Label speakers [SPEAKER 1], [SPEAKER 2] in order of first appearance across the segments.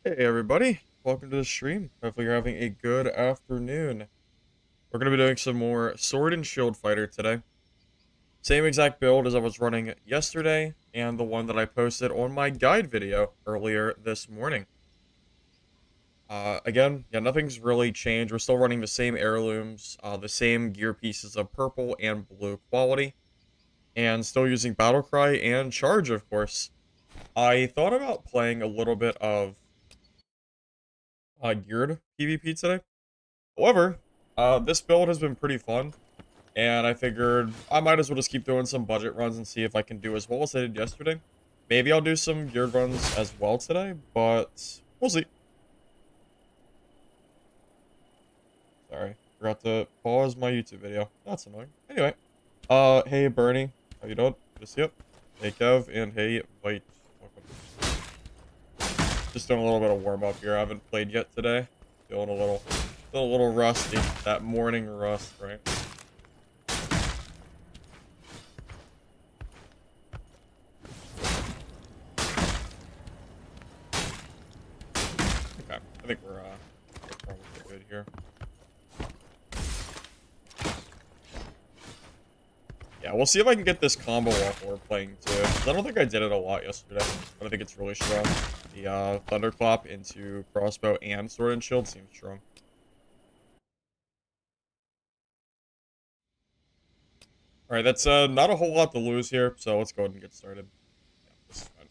[SPEAKER 1] Hey everybody, welcome to the stream. Hopefully you're having a good afternoon. We're going to be doing some more Sword and Shield Fighter today. Same exact build as I was running yesterday and the one that I posted on my guide video earlier this morning. Again, yeah, nothing's really changed. We're still running the same heirlooms, the same gear pieces of purple and blue quality, and still using Battle Cry and Charge, of course. I thought about playing a little bit of geared PvP today. However, this build has been pretty fun, and I figured I might as well just keep doing some budget runs and see if I can do as well as I did yesterday. Maybe I'll do some geared runs as well today, but we'll see. Sorry, forgot to pause my YouTube video. That's annoying. Anyway, hey Bernie, how you doing? Good to see you. Hey Kev, and hey White. Welcome. Just doing a little bit of warm up here. I haven't played yet today. Feeling a little rusty. That morning rust, right? Okay, I think we're probably good here. Yeah, we'll see if I can get this combo off while we're playing too. I don't think I did it a lot yesterday, but I think it's really strong. The thunderclap into crossbow and sword and shield seems strong. All right, that's not a whole lot to lose here, so let's go ahead and get started. Yeah, this is fine.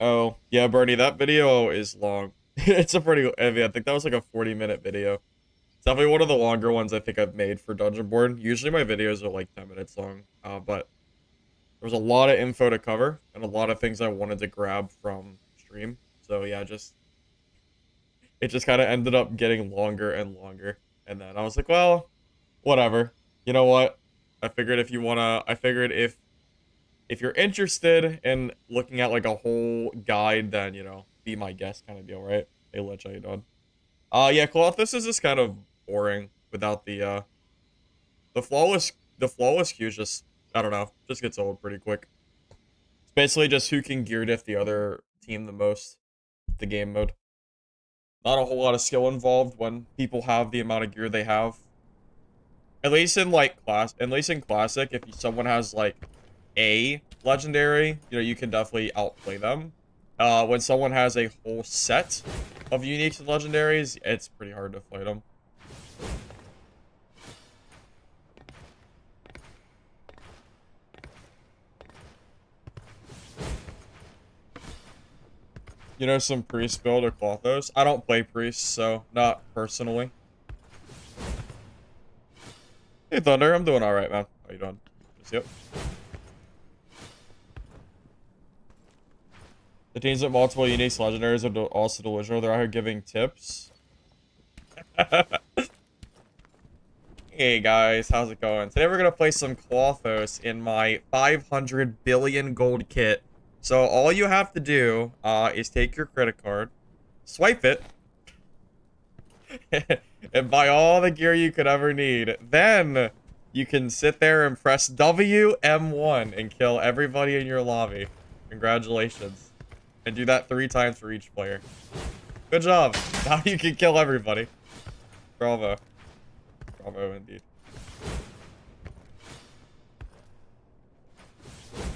[SPEAKER 1] Oh, yeah, Bernie, that video is long. It's a pretty, I mean, I think that was like a 40-minute video. It's definitely one of the longer ones I think I've made for Dungeonborne. Usually my videos are like 10 minutes long, but there was a lot of info to cover and a lot of things I wanted to grab from stream. So yeah, it just kind of ended up getting longer and longer. And then I was like, well, whatever. You know what? I figured if you're interested in looking at like a whole guide, then be my guest kind of deal, right? Hey Lich, how you doing? Yeah, Cloth, this is just kind of boring without the flawless Q is just, I don't know, just gets old pretty quick. It's basically just who can gear diff the other team the most, the game mode. Not a whole lot of skill involved when people have the amount of gear they have. At least in classic, if someone has like a legendary, you can definitely outplay them. When someone has a whole set of uniques and legendaries, it's pretty hard to fight them. You know some priest build or Clothos? I don't play priests, so not personally. Hey Thunder, I'm doing alright, man. How you doing? Yep. The teams with multiple unique legendaries are also delusional. They're out here giving tips. Hey guys, how's it going? Today we're gonna play some Clothos in my 500 billion gold kit. So all you have to do is take your credit card, swipe it, and buy all the gear you could ever need. Then you can sit there and press WM1 and kill everybody in your lobby. Congratulations. And do that 3 times for each player. Good job. Now you can kill everybody. Bravo. Bravo indeed.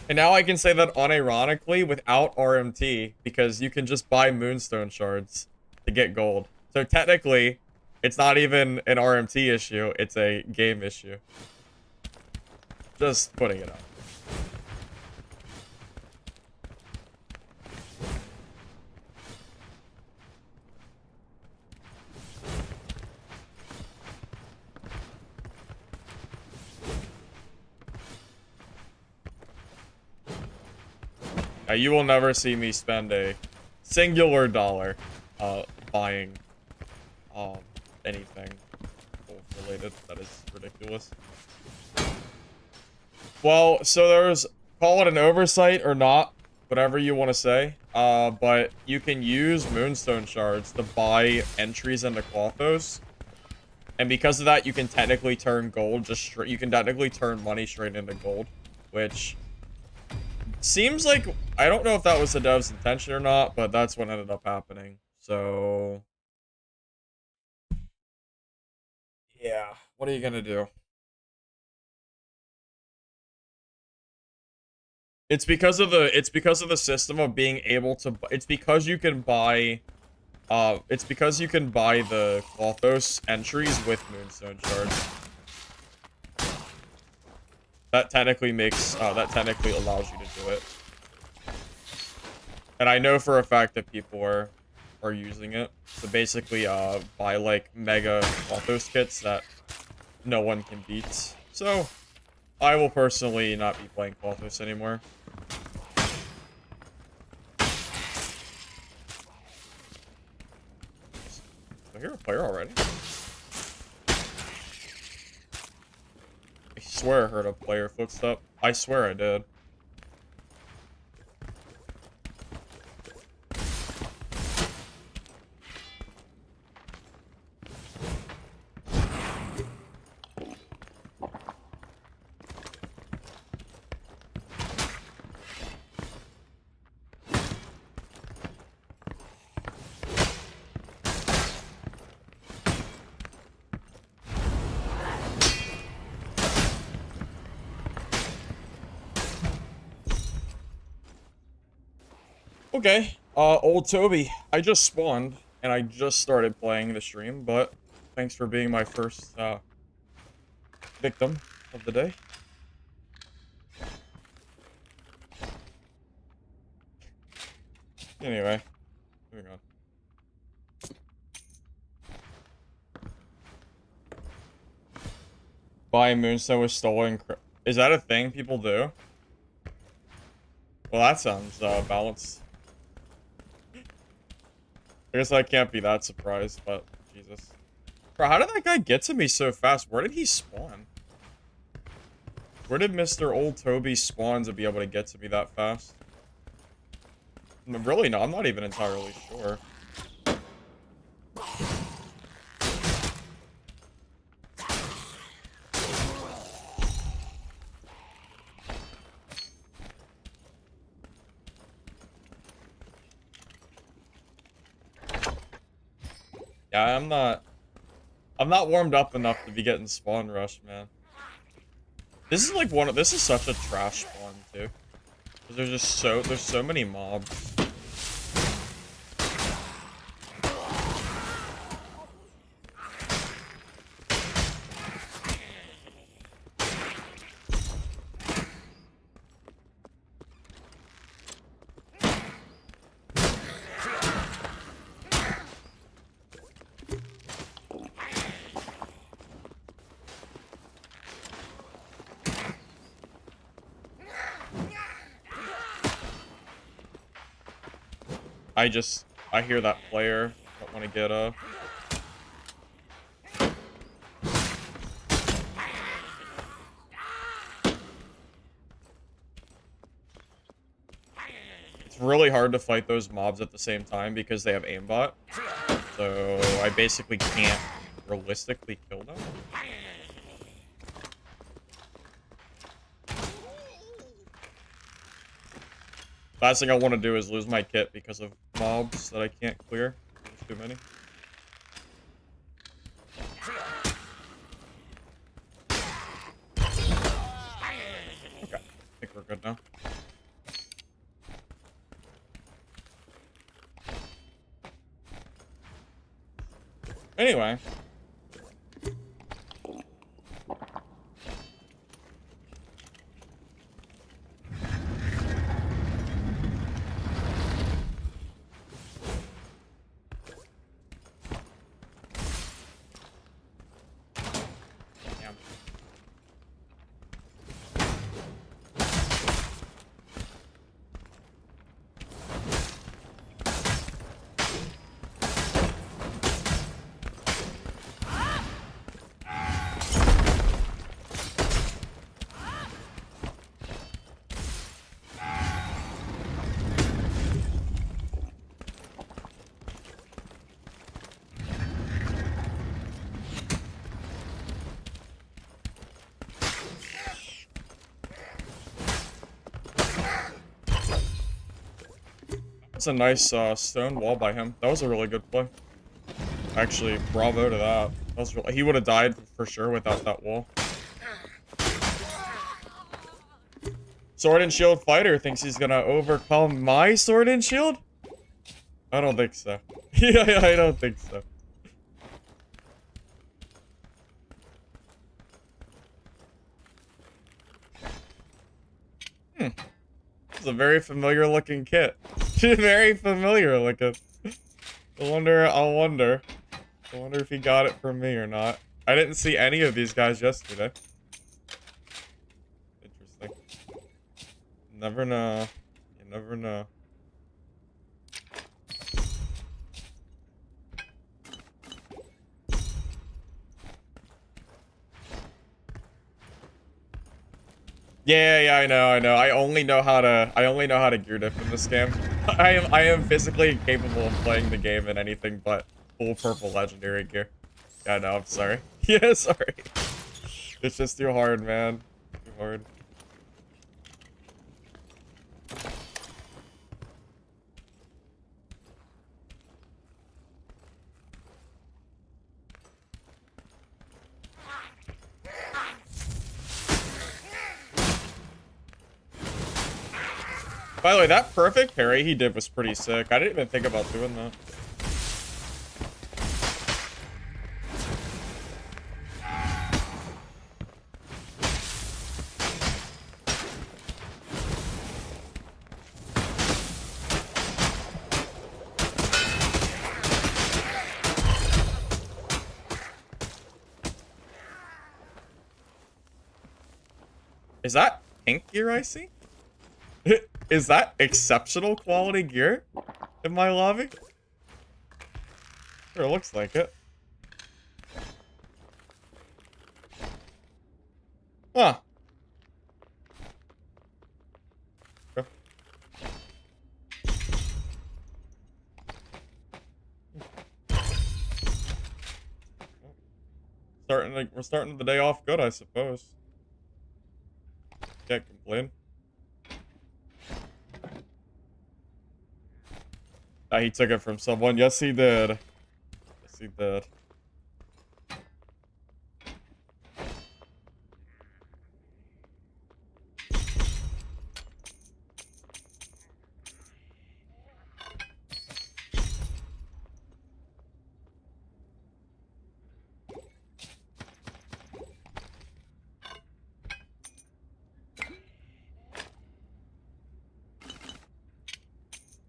[SPEAKER 1] And now I can say that unironically without RMT, because you can just buy moonstone shards to get gold. So technically, it's not even an RMT issue, it's a game issue. Just putting it up. Now, you will never see me spend a singular dollar buying anything gold related. That is ridiculous. Well, so there's, call it an oversight or not, but whatever you want to say. But you can use moonstone shards to buy entries into Clothos. And because of that, you can technically turn gold you can technically turn money straight into gold, which seems like, I don't know if that was the dev's intention or not, but that's what ended up happening. So yeah, what are you gonna do? It's because of the system of being able to, it's because you can buy the Clothos entries with moonstone shards. That technically allows you to do it. And I know for a fact that people are using it to basically buy like mega Clothos kits that no one can beat. So I will personally not be playing Clothos anymore. I hear a player already. I swear I heard a player footstep. I swear I did. Okay, old Toby, I just spawned, and I just started playing the stream, but thanks for being my first, victim of the day. Anyway, moving on. Buying Moonstone with stolen is that a thing people do? Well, that sounds, balanced. I guess I can't be that surprised, but Jesus. Bro, how did that guy get to me so fast? Where did he spawn? Where did Mr. Old Toby spawn to be able to get to me that fast? Really, no, I'm not even entirely sure. Yeah, I'm not warmed up enough to be getting spawn rushed, man. This is like this is such a trash spawn too. There's so many mobs. I hear that player. Don't want to get It's really hard to fight those mobs at the same time because they have aimbot. So I basically can't realistically kill them. Last thing I want to do is lose my kit because of mobs that I can't clear. There's too many. Okay, I think we're good now. Anyway. That's a nice stone wall by him. That was a really good play. Actually, bravo to that. That was he would have died for sure without that wall. Sword and Shield fighter thinks he's gonna overcome my Sword and Shield? I don't think so. Yeah, I don't think so. This is a very familiar looking kit. Very familiar looking. I wonder if he got it from me or not. I didn't see any of these guys yesterday. Interesting. Never know. You never know. Yeah, I know. I only know how to gear diff in this game. I am physically incapable of playing the game in anything but full purple legendary gear. Yeah, no, I'm sorry. Yeah, sorry. It's just too hard, man. Too hard. By the way, that perfect parry he did was pretty sick. I didn't even think about doing that. Is that pink gear I see? Is that exceptional quality gear in my lobby? Sure, looks like it. Huh. Okay. We're starting the day off good, I suppose. Can't complain. He took it from someone. Yes, he did. Yes, he did.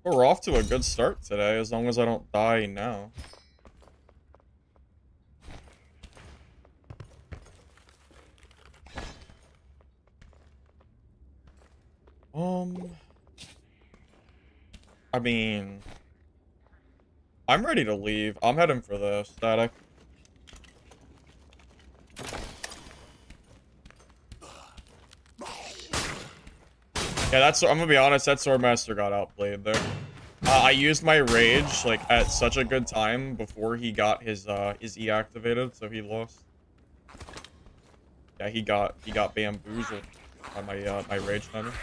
[SPEAKER 1] We're off to a good start today, as long as I don't die now. I mean, I'm ready to leave. I'm heading for the static. Yeah, I'm gonna be honest, that Swordmaster got outplayed there. I used my rage, like, at such a good time before he got his E activated, so he lost. Yeah, he got bamboozled by my rage timer.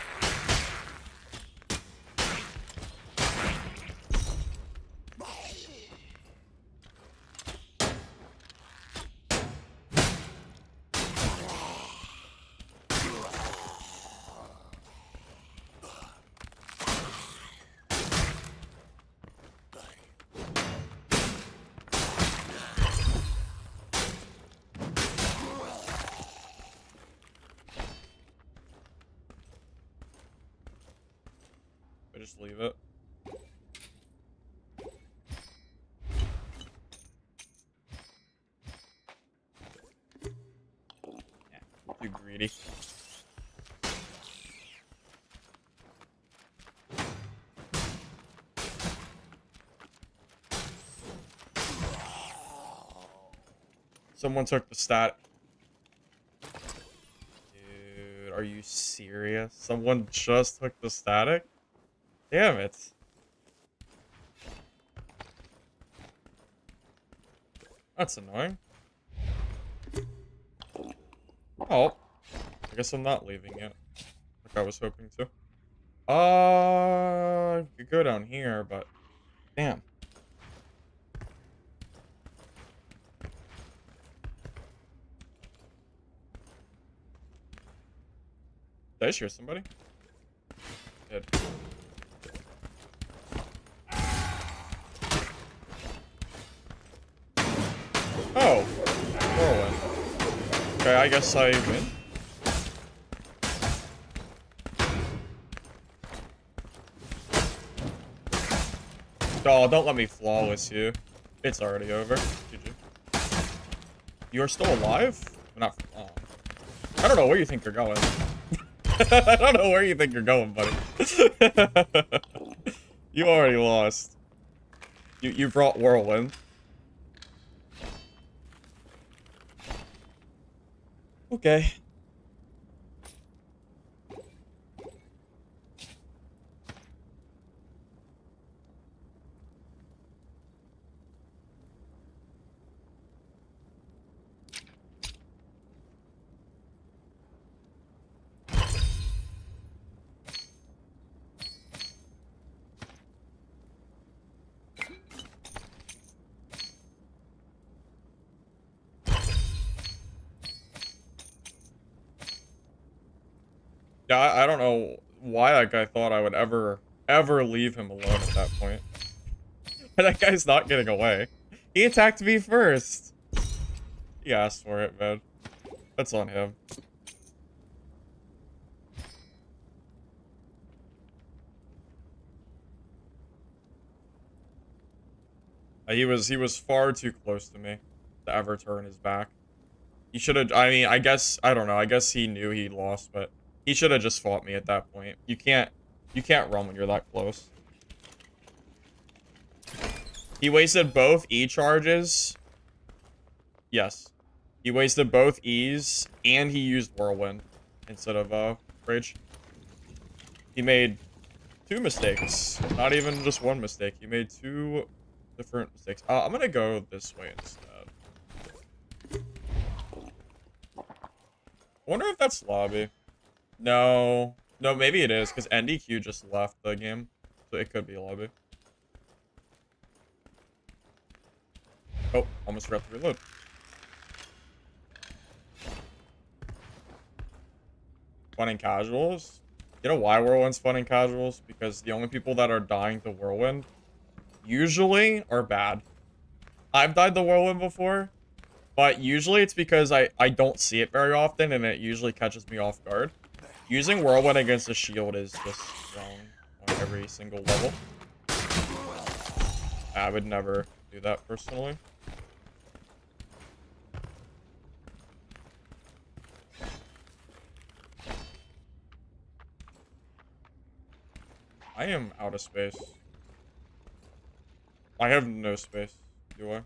[SPEAKER 1] I just leave it. Yeah, too greedy. Someone took the stat. Dude, are you serious? Someone just took the static? Damn it. That's annoying. Oh. I guess I'm not leaving yet. Like I was hoping to. Could go down here, but damn. Did I just hear somebody? Did. Oh, whirlwind. Okay, I guess I win. Oh, don't let me flawless you. It's already over. GG. You are still alive? Not for long. I don't know where you think you're going. I don't know where you think you're going, buddy. You already lost. You brought whirlwind. Okay. Yeah, I don't know why that guy thought I would ever leave him alone at that point. That guy's not getting away. He attacked me first. He asked for it, man. That's on him. He was far too close to me to ever turn his back. He should have, I mean, I don't know. I guess he knew he lost, but he should have just fought me at that point. You can't run when you're that close. He wasted both E charges. Yes. He wasted both E's, and he used Whirlwind instead of, Rage. He made 2 mistakes. Not even just 1 mistake. He made 2 different mistakes. I'm gonna go this way instead. I wonder if that's lobby. No. No, maybe it is, because NDQ just left the game. So it could be lobby. Oh, almost forgot to reload. Fun and casuals. You know why Whirlwind's fun and casuals? Because the only people that are dying to Whirlwind usually are bad. I've died to Whirlwind before, but usually it's because I don't see it very often and it usually catches me off guard. Using Whirlwind against a shield is just wrong on every single level. I would never do that personally. I am out of space. I have no space, do I?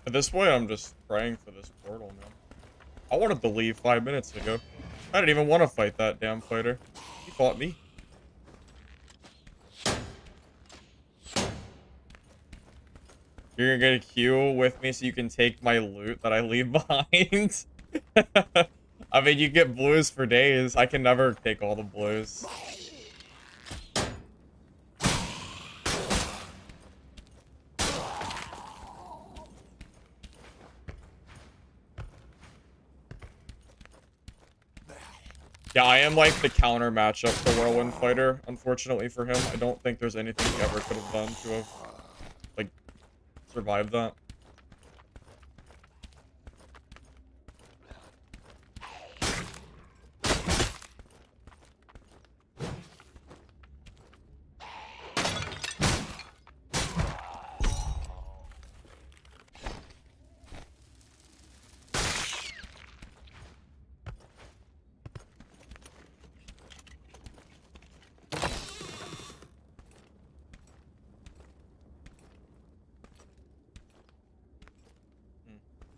[SPEAKER 1] At this point, I'm just praying for this portal, man. I wanted to leave 5 minutes ago. I didn't even want to fight that damn fighter. He fought me. You're gonna get a queue with me so you can take my loot that I leave behind? I mean, you get blues for days. I can never take all the blues. Yeah, I am like the counter matchup for Whirlwind Fighter, unfortunately for him. I don't think there's anything he ever could have done to have, like, survived that.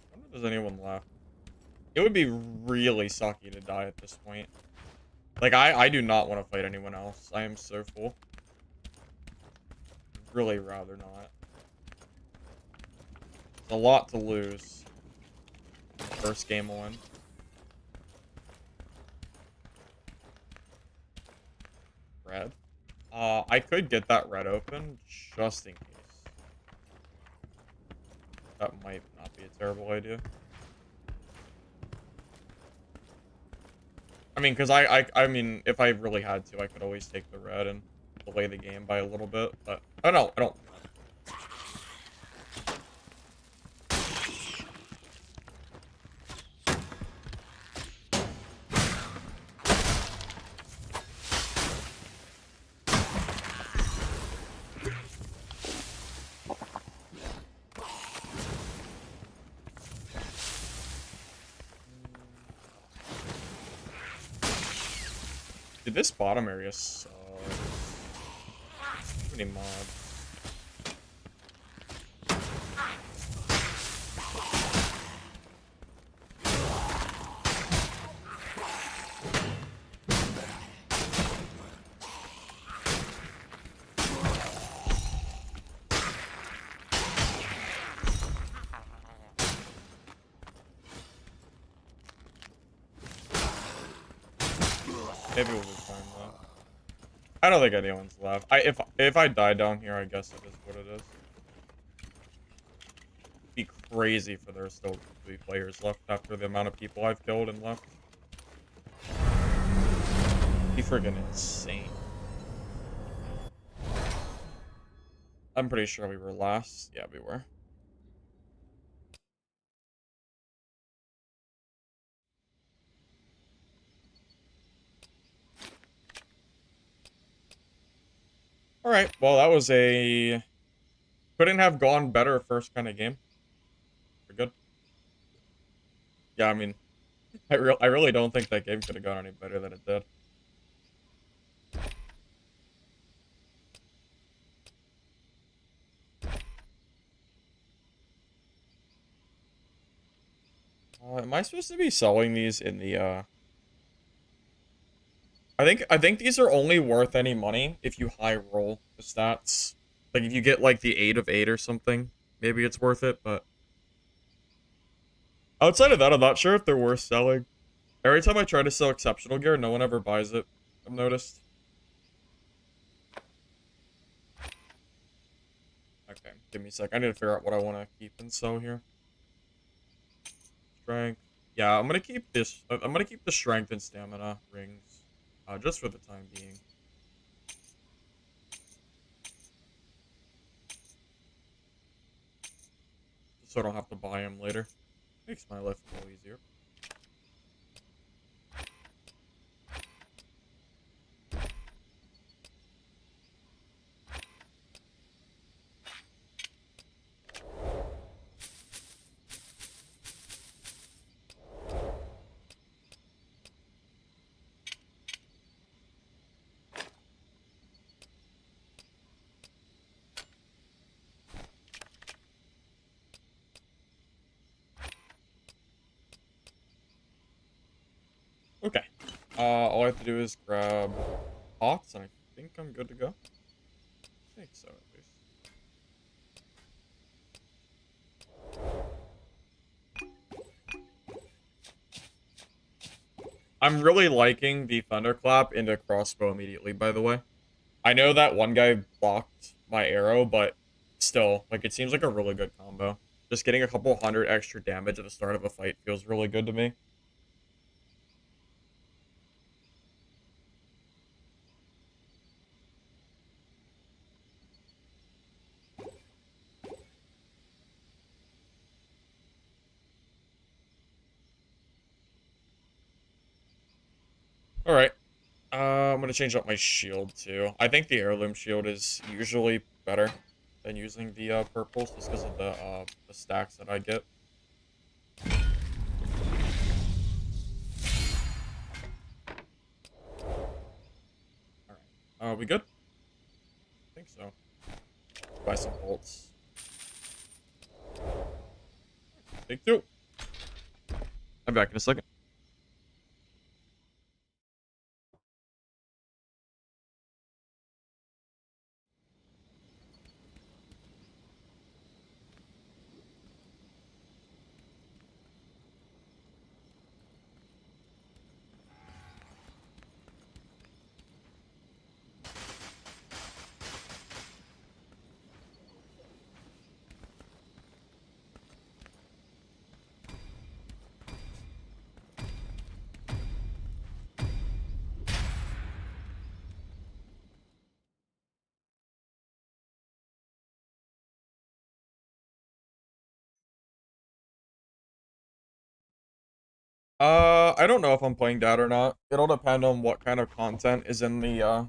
[SPEAKER 1] I wonder if there's anyone left. It would be really sucky to die at this point. Like, I do not want to fight anyone else. I am so full. Really rather not. It's a lot to lose. First game will win. Red. I could get that red open just in case. That might not be a terrible idea. I mean, because I mean, if I really had to, I could always take the red and delay the game by a little bit, but I don't. Dude, this bottom area sucks. Too many mobs. Maybe we'll be fine though. I don't think anyone's left. If I die down here, I guess it is what it is. It'd be crazy for there still to be players left after the amount of people I've killed and left. It'd be freaking insane. I'm pretty sure we were last. Yeah, we were. Alright, well, that was a... Couldn't have gone better first kind of game. We're good. Yeah, I mean, I really don't think that game could have gone any better than it did. Am I supposed to be selling these in the, I think these are only worth any money if you high roll the stats. Like, if you get, like, the 8 of 8 or something, maybe it's worth it, but... Outside of that, I'm not sure if they're worth selling. Every time I try to sell exceptional gear, no one ever buys it, I've noticed. Okay, give me a sec. I need to figure out what I want to keep and sell here. Strength. Yeah, I'm gonna keep this. I'm gonna keep the strength and stamina rings, just for the time being. So I don't have to buy them later. Makes my life a little easier. Okay. All I have to do is grab pots, and I think I'm good to go. I think so, at least. I'm really liking the thunderclap into crossbow immediately, by the way. I know that one guy blocked my arrow, but still, like, it seems like a really good combo. Just getting a couple hundred extra damage at the start of a fight feels really good to me. Alright. I'm gonna change up my shield, too. I think the heirloom shield is usually better than using the, purples, just because of the stacks that I get. Alright. Are we good? I think so. Buy some bolts. Take 2. I'm back in a second. I don't know if I'm playing that or not. It'll depend on what kind of content is in the,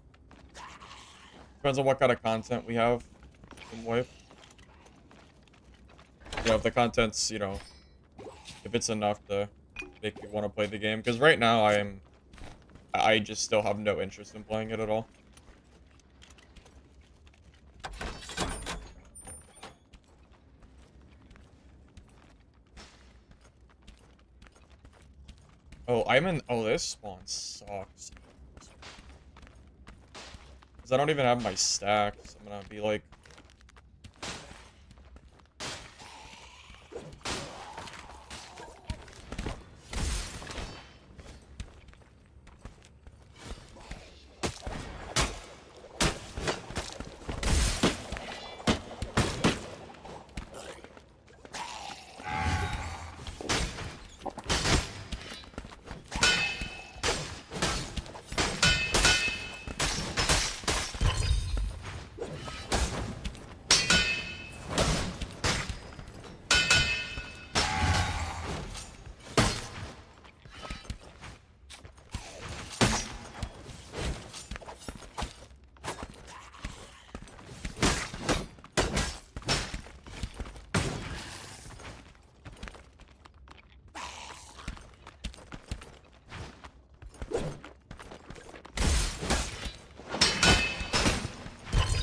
[SPEAKER 1] depends on what kind of content we have in Wipe. You know, if the content's, you know, if it's enough to make you want to play the game. Because right now I just still have no interest in playing it at all. Oh, oh, this spawn sucks. Because I don't even have my stacks. I'm gonna be like...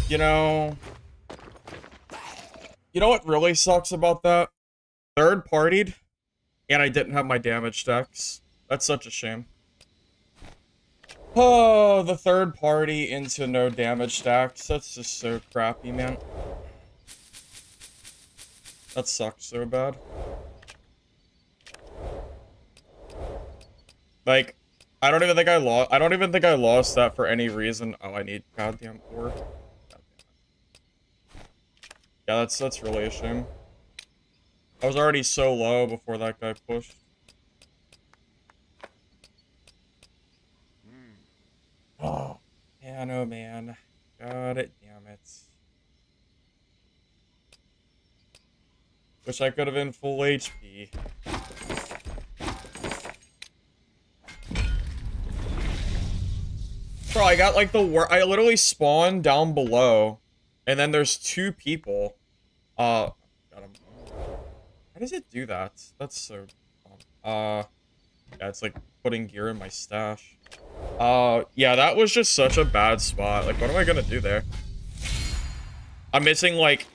[SPEAKER 1] You know what really sucks about that? Third partied, and I didn't have my damage stacks. That's such a shame. Oh, the third party into no damage stacks. That's just so crappy, man. That sucks so bad. Like, I don't even think I lost that for any reason. Oh, I need goddamn ore. Yeah, that's really a shame. I was already so low before that guy pushed. Oh, man, oh man. God it damn it. Wish I could have been full HP. Bro, I got like I literally spawned down below, and then there's two people. Got him. How does it do that? That's so dumb. Yeah, it's like putting gear in my stash. Yeah, that was just such a bad spot. Like, what am I gonna do there? I'm missing like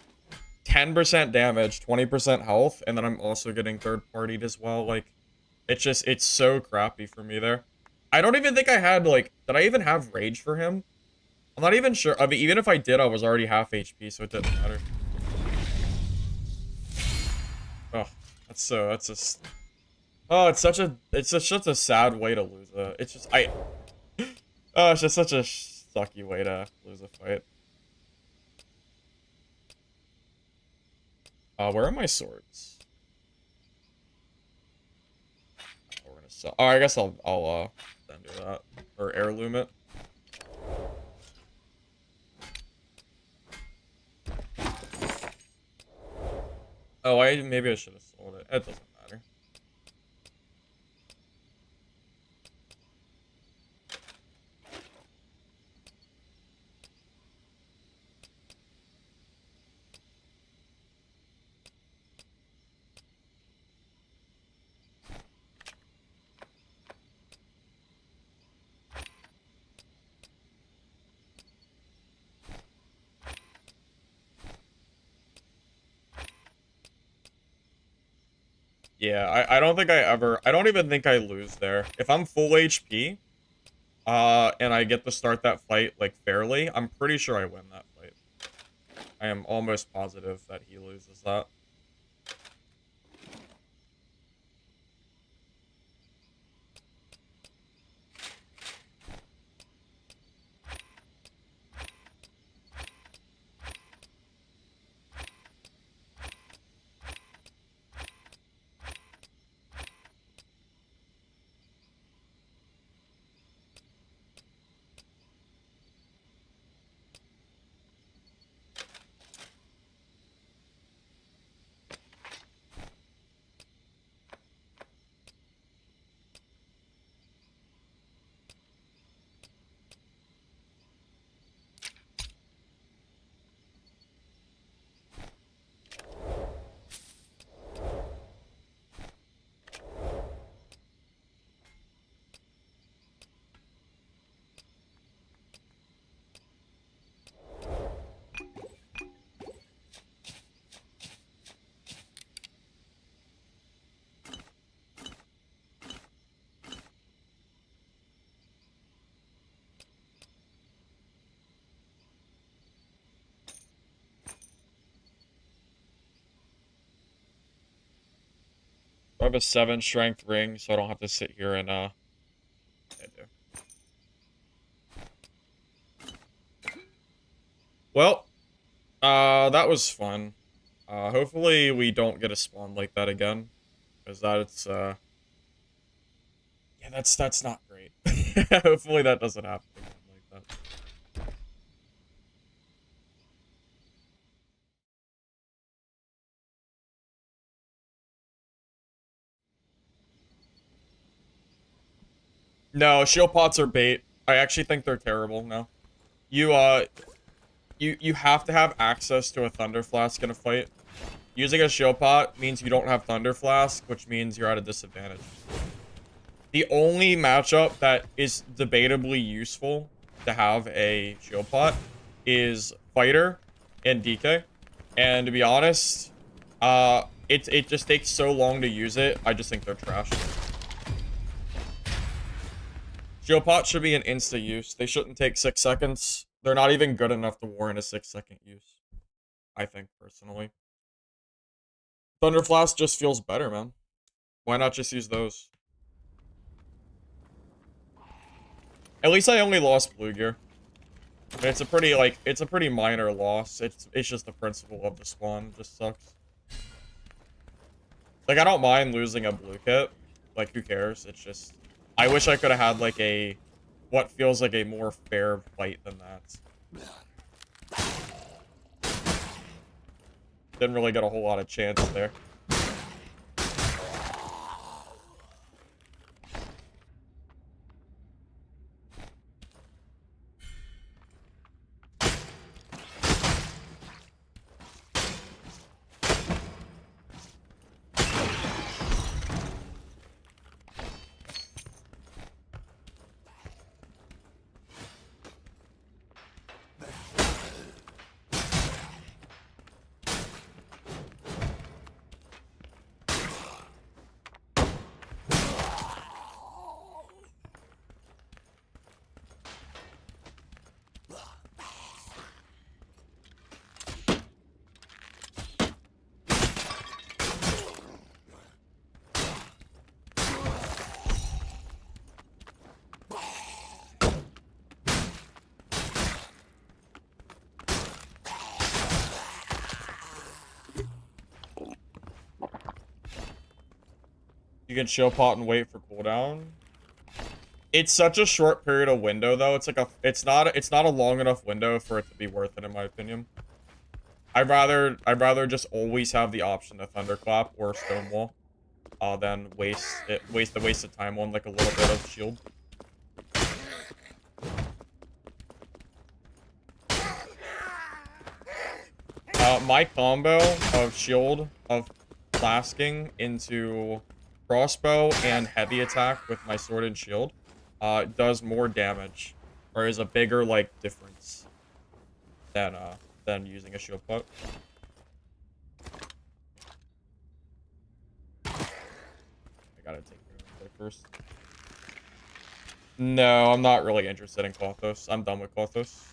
[SPEAKER 1] 10% damage, 20% health, and then I'm also getting third-partied as well. Like, it's so crappy for me there. I don't even think I had, like, did I even have rage for him? I'm not even sure. I mean, even if I did, I was already half HP, so it didn't matter. Oh, that's just... Oh, it's just such a sad way to lose it. It's just, oh, it's just such a sucky way to lose a fight. Where are my swords? Oh, we're gonna sell. Oh, I guess I'll then do that. Or heirloom it. Oh, maybe I should have sold it. It doesn't matter. Yeah, I don't think I don't even think I lose there. If I'm full HP, and I get to start that fight, like, fairly, I'm pretty sure I win that fight. I am almost positive that he loses that. I have a 7 strength ring, so I don't have to sit here and, I do. Well, that was fun. Hopefully we don't get a spawn like that again. Because that's, yeah, that's not great. Hopefully that doesn't happen again like that. No, shield pots are bait. I actually think they're terrible now. You, you have to have access to a Thunder Flask in a fight. Using a shield pot means you don't have Thunder Flask, which means you're at a disadvantage. The only matchup that is debatably useful to have a shield pot is Fighter and DK. And to be honest, it just takes so long to use it. I just think they're trash. Shield pot should be an insta use. They shouldn't take 6 seconds. They're not even good enough to warrant a 6-second use. I think, personally. Thunder Flask just feels better, man. Why not just use those? At least I only lost blue gear. And it's a pretty, like, it's a pretty minor loss. It's just the principle of the spawn just sucks. Like, I don't mind losing a blue kit. Like, who cares? It's just, I wish I could have had, like, what feels like a more fair fight than that. Didn't really get a whole lot of chance there. You can chill pot and wait for cooldown. It's such a short period of window though. It's like it's not a long enough window for it to be worth it in my opinion. I'd rather just always have the option to thunderclap or stonewall, than waste the wasted time on like a little bit of shield. My combo of shield of flasking into crossbow and heavy attack with my sword and shield does more damage, or is a bigger like difference than using a shield pot. first. No, I'm not really interested in Clothos. I'm done with Clothos.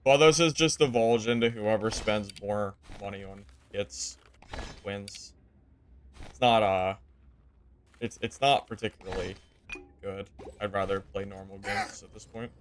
[SPEAKER 1] Clothos is just divulge into whoever spends more money on kits wins. It's not it's not particularly good. I'd rather play normal games at this point.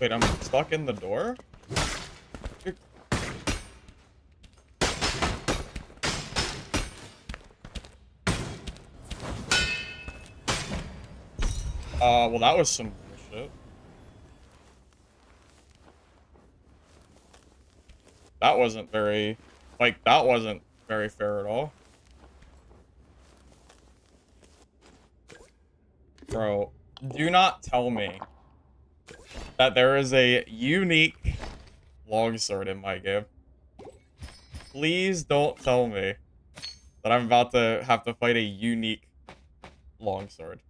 [SPEAKER 1] Wait, I'm stuck in the door? Well, that was some bullshit. That wasn't very, like, that wasn't very fair at all. Bro, do not tell me that there is a unique longsword in my game. Please don't tell me that I'm about to have to fight a unique longsword.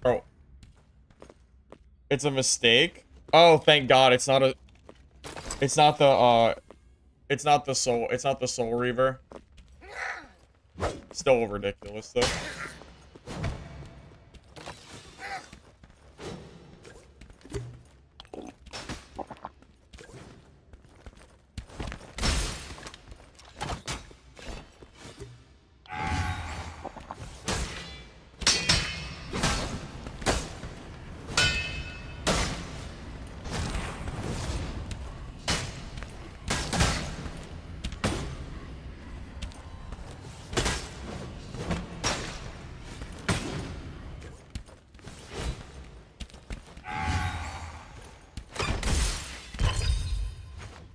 [SPEAKER 1] Bro. It's a mistake? Oh, thank God, it's not the Soul Reaver. Still ridiculous though.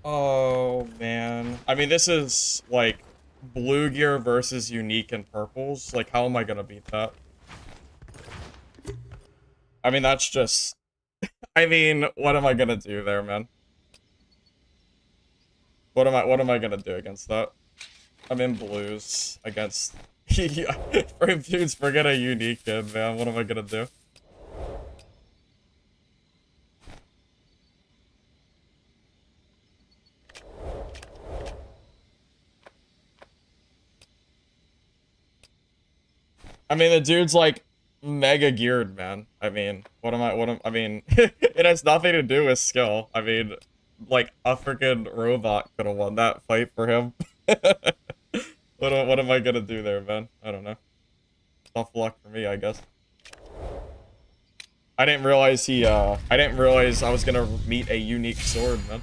[SPEAKER 1] Oh, man. I mean, this is, like, blue gear versus unique and purples. Like, how am I gonna beat that? I mean, that's just... I mean, what am I gonna do there, man? What am I gonna do against that? I'm in blues against... Dudes, forget a unique kid, man. What am I gonna do? I mean, the dude's like mega geared, man. I mean, I mean, it has nothing to do with skill. I mean, like a freaking robot could have won that fight for him. What am I gonna do there, man? I don't know. Tough luck for me, I guess. I didn't realize I didn't realize I was gonna meet a unique sword, man.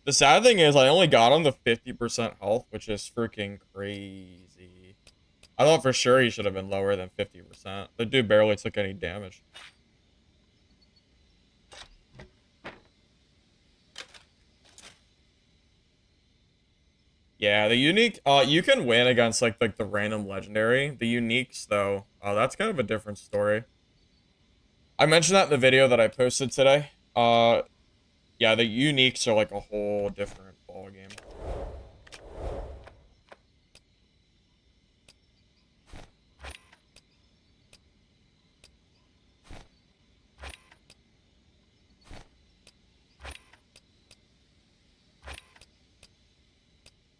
[SPEAKER 1] The sad thing is I only got him to 50% health, which is freaking crazy. I thought for sure he should have been lower than 50%. The dude barely took any damage. Yeah, the unique, you can win against like the random legendary. The uniques though, that's kind of a different story. I mentioned that in the video that I posted today. Yeah, the uniques are like a whole different ball game.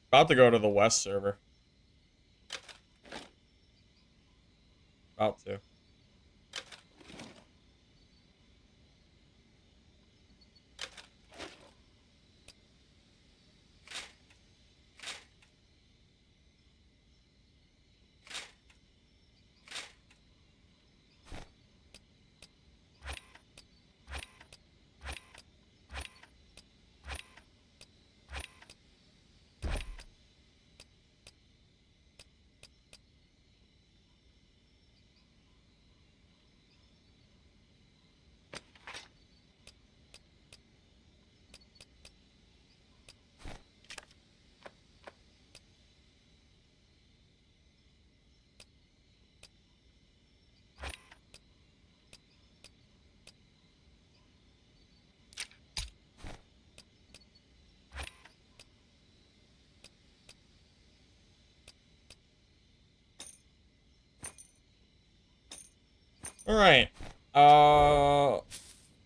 [SPEAKER 1] About to go to the West server. About to. All right.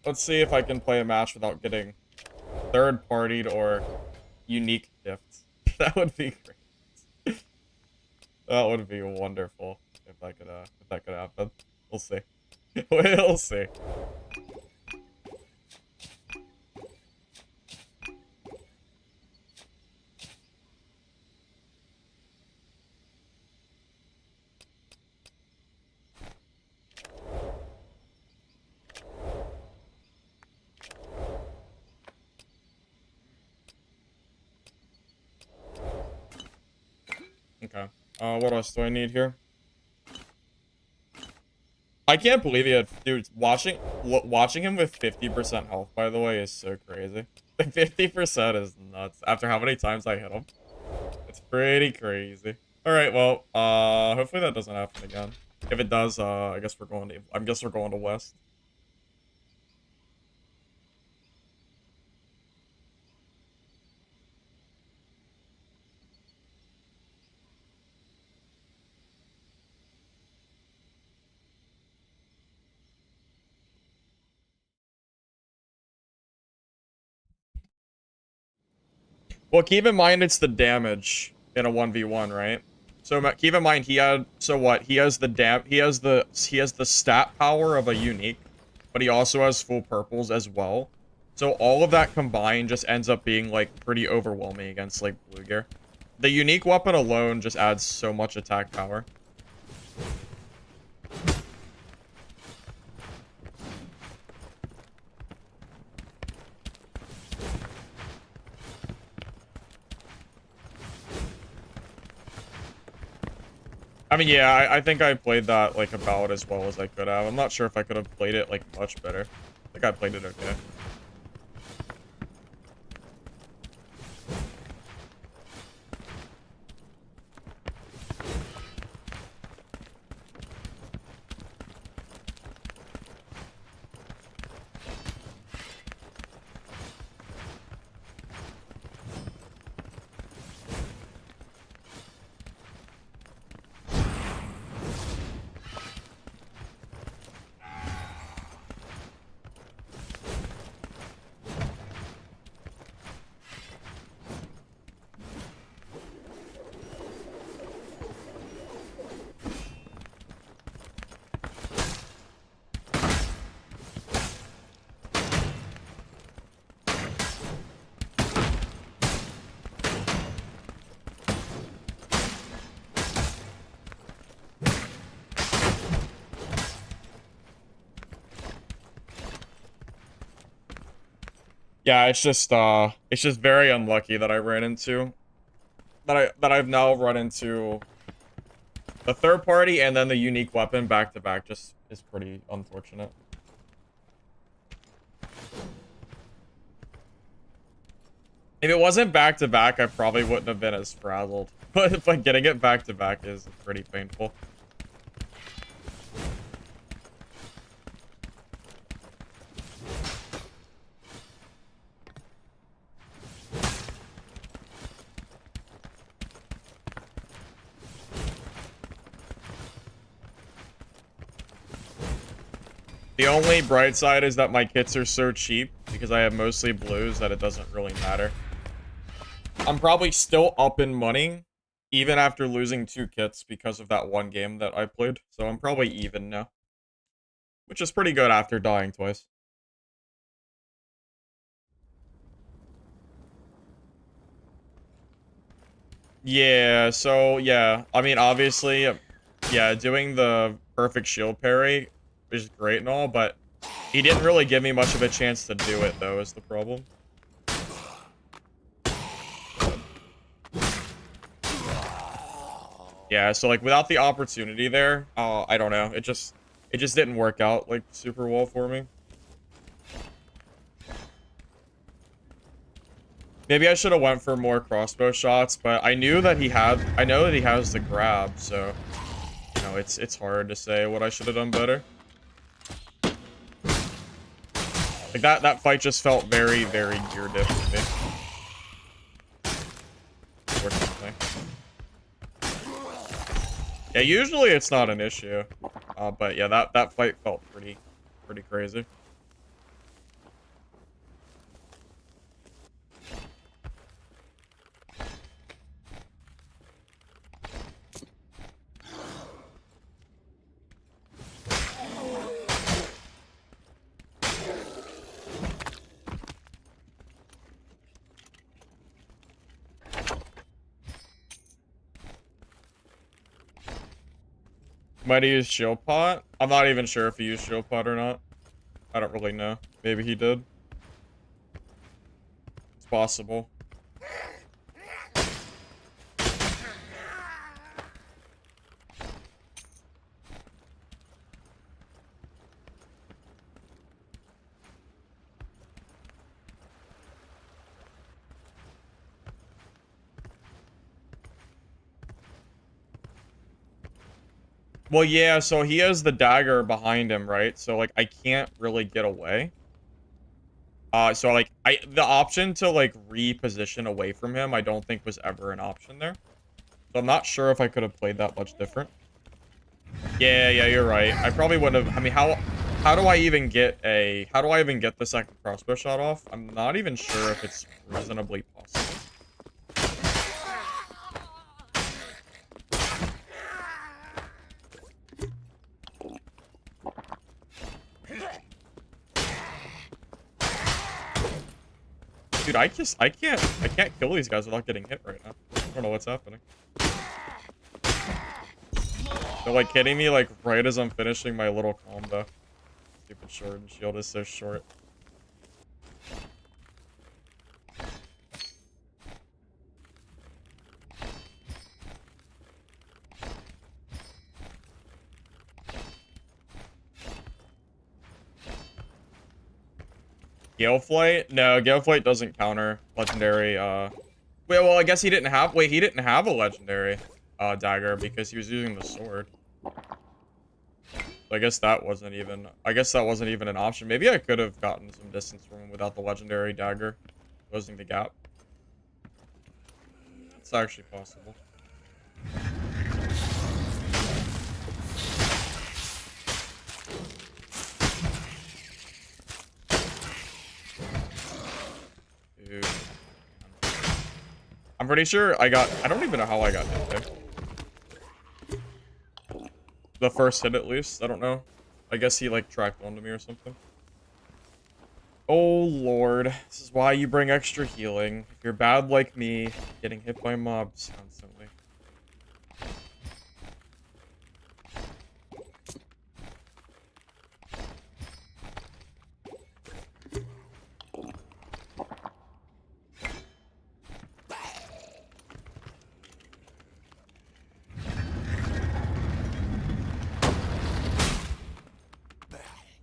[SPEAKER 1] Let's see if I can play a match without getting third-partied or unique gifts. That would be great. That would be wonderful if that could happen. We'll see. We'll see. Okay. What else do I need here? I can't believe he had, dude, watching him with 50% health, by the way, is so crazy. 50% is nuts after how many times I hit him. It's pretty crazy. All right, well, hopefully that doesn't happen again. If it does, I guess we're going to West. Well, keep in mind it's the damage in a 1v1, right? So keep in mind he had, so what? He has the stat power of a unique, but he also has full purples as well. So all of that combined just ends up being like pretty overwhelming against like blue gear. The unique weapon alone just adds so much attack power. I mean, yeah, I think I played that, like, about as well as I could have. I'm not sure if I could have played it, like, much better. I think I played it okay. Yeah, it's just very unlucky that I ran into, that I've now run into the third party and then the unique weapon back to back. Just is pretty unfortunate. If it wasn't back to back, I probably wouldn't have been as frazzled. But getting it back to back is pretty painful. The only bright side is that my kits are so cheap because I have mostly blues that it doesn't really matter. I'm probably still up in money even after losing 2 kits because of that one game that I played. So I'm probably even now, which is pretty good after dying twice. Yeah, so yeah, I mean, obviously, yeah, doing the perfect shield parry is great and all, but he didn't really give me much of a chance to do it, though, is the problem. Yeah, so like without the opportunity there, I don't know, it just didn't work out like super well for me. Maybe I should have went for more crossbow shots, but I know that he has the grab, so you know, it's hard to say what I should have done better. Like that fight just felt very, very gear diff to me. Unfortunately. Yeah, usually it's not an issue. But yeah, that fight felt pretty crazy. Might have used shield pot. I'm not even sure if he used shield pot or not. I don't really know. Maybe he did. It's possible. Well, yeah, so he has the dagger behind him, right? So, like, I can't really get away. So, like, the option to, like, reposition away from him, I don't think was ever an option there. So I'm not sure if I could have played that much different. Yeah, you're right. I probably wouldn't have. I mean, how do I even get the second crossbow shot off? I'm not even sure if it's reasonably possible. Dude, I can't kill these guys without getting hit right now. I don't know what's happening. They're like hitting me like right as I'm finishing my little combo. Stupid sword and shield is so short. Galeflight? No, Galeflight doesn't counter legendary, Wait, well, I guess he didn't have... Wait, he didn't have a legendary, dagger because he was using the sword. So I guess that wasn't even... an option. Maybe I could have gotten some distance from him without the legendary dagger closing the gap. It's actually possible. Dude. I'm pretty sure I don't even know how I got hit there. The first hit, at least. I don't know. I guess he, like, tracked onto me or something. Oh, Lord. This is why you bring extra healing. If you're bad like me, getting hit by mobs constantly.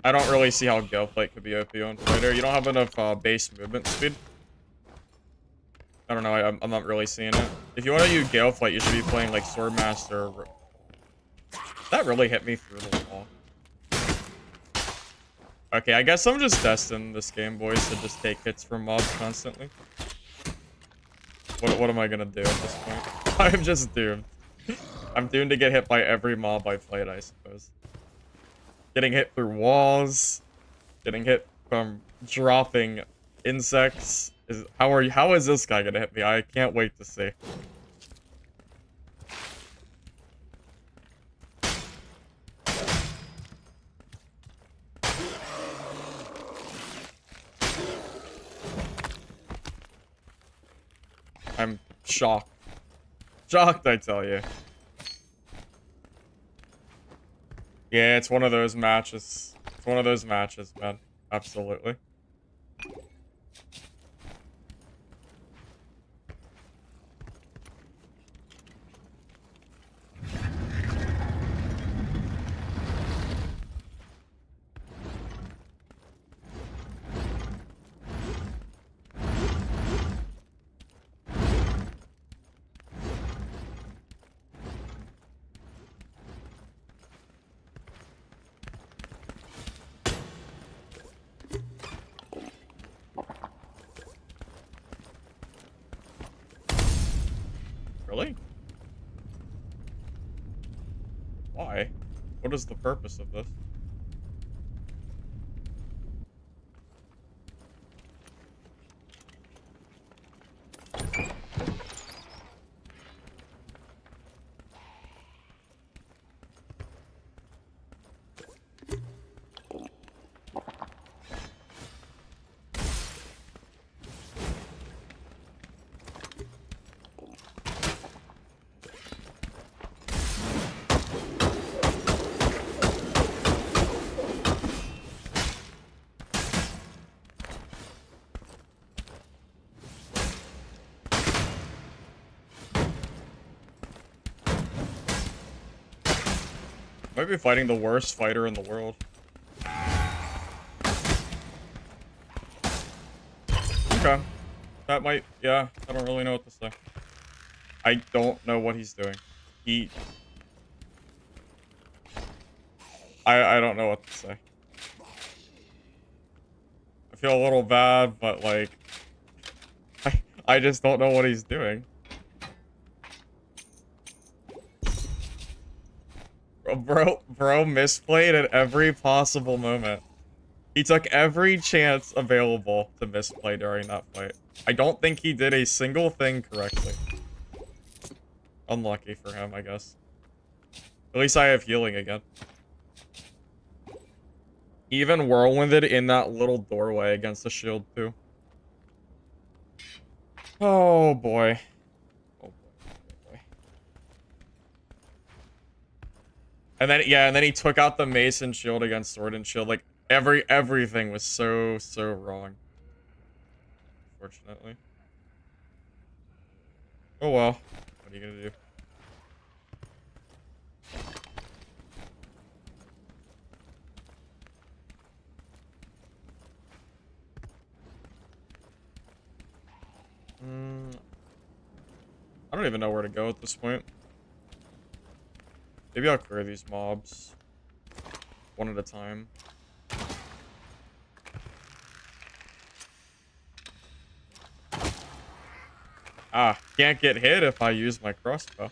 [SPEAKER 1] I don't really see how Galeflight could be OP on fighter. You don't have enough base movement speed. I don't know. I'm not really seeing it. If you want to use Gale Flight, you should be playing like Swordmaster. That really hit me through the wall. Okay, I guess I'm just destined this game, boys, to just take hits from mobs constantly. What am I gonna do at this point? I'm just doomed. I'm doomed to get hit by every mob I played, I suppose. Getting hit through walls, getting hit from dropping insects. How is this guy gonna hit me? I can't wait to see. I'm shocked. Shocked, I tell you. Yeah, it's one of those matches. It's one of those matches, man. Absolutely. Really? Why? What is the purpose of this? Might be fighting the worst fighter in the world. Okay. That might, yeah, I don't really know what to say. I don't know what he's doing. I don't know what to say. I feel a little bad, but like, I just don't know what he's doing. Bro misplayed at every possible moment. He took every chance available to misplay during that fight. I don't think he did a single thing correctly. Unlucky for him, I guess. At least I have healing again. He even whirlwinded in that little doorway against the shield, too. Oh, boy. Oh, boy. Oh, boy. And then, yeah, and then he took out the mace and shield against sword and shield. Like, everything was so wrong. Unfortunately. Oh, well. What are you gonna do? I don't even know where to go at this point. Maybe I'll clear these mobs one at a time. Ah, can't get hit if I use my crossbow.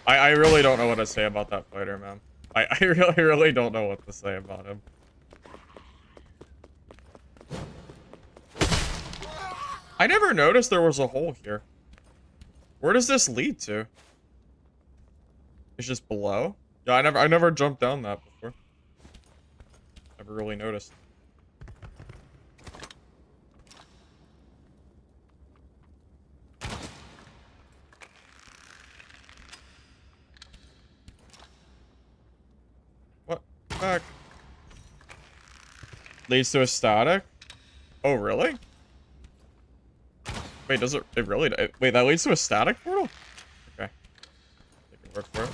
[SPEAKER 1] I really don't know what to say about that fighter, man. I really don't know what to say about him. I never noticed there was a hole here. Where does this lead to? It's just below? Yeah, I never jumped down that before. Never really noticed. What? Back. Leads to a static? Oh, really? Wait, does it really? Wait, that leads to a static portal? Okay. Take your word for it.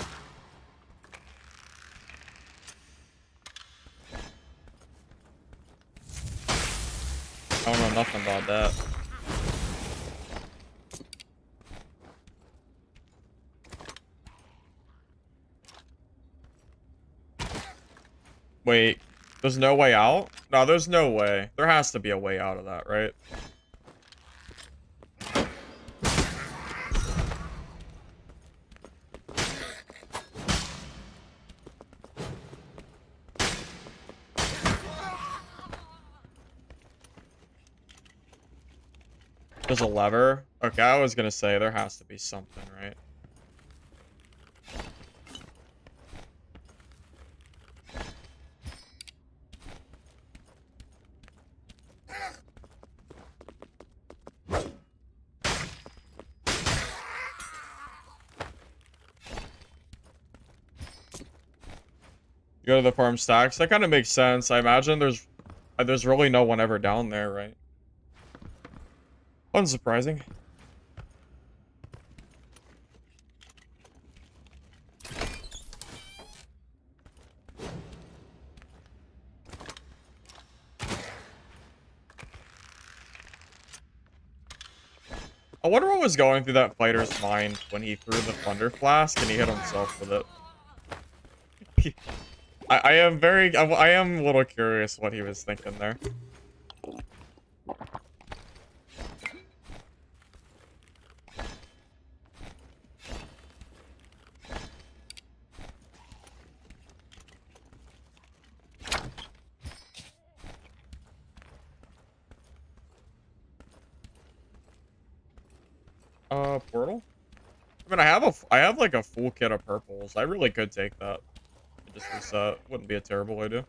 [SPEAKER 1] I don't know nothing about that. Wait, there's no way out? No, there's no way. There has to be a way out of that, right? There's a lever? Okay, I was gonna say there has to be something, right? You go to the farm stacks? That kind of makes sense. I imagine there's really no one ever down there, right? Unsurprising. I wonder what was going through that fighter's mind when he threw the thunder flask and he hit himself with it. I am a little curious what he was thinking there. Portal? I mean, I have like a full kit of purples. I really could take that. Just reset. Wouldn't be a terrible idea.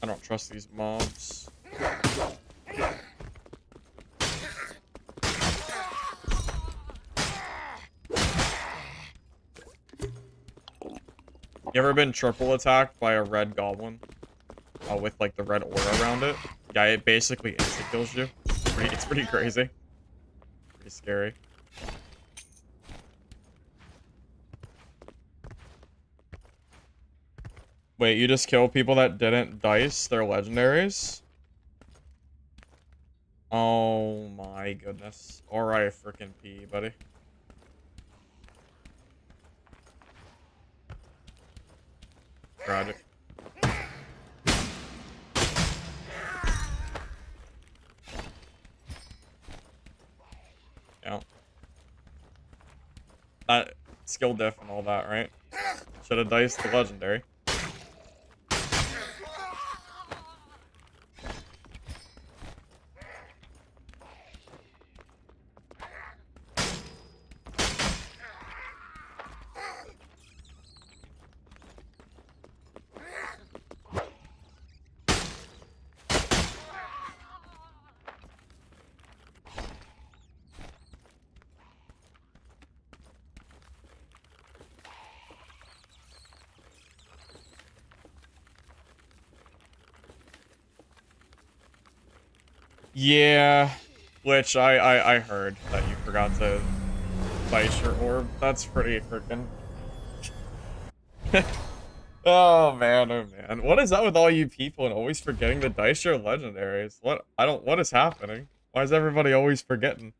[SPEAKER 1] I don't trust these mobs. You ever been triple attacked by a red goblin? With like the red aura around it? Yeah, it basically insta kills you. It's pretty crazy. Pretty scary. Wait, you just kill people that didn't dice their legendaries? Oh my goodness. Alright, frickin' P, buddy. Tragic. Yeah. That skill diff and all that, right? Should have diced the legendary. Yeah, which I heard that you forgot to dice your orb. That's pretty freaking. Oh man, oh man. What is that with all you people and always forgetting to dice your legendaries? What is happening? Why is everybody always forgetting?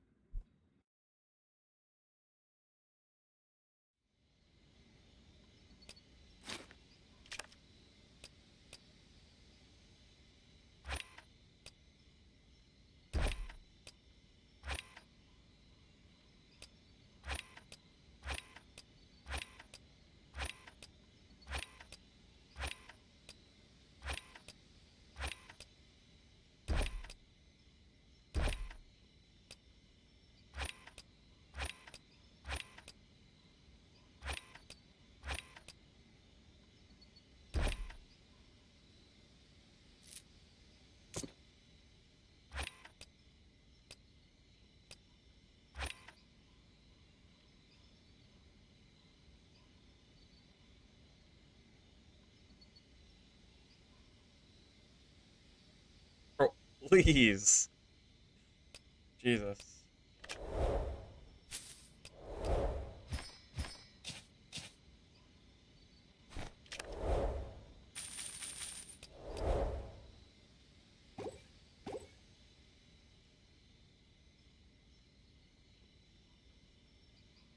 [SPEAKER 1] Please. Jesus.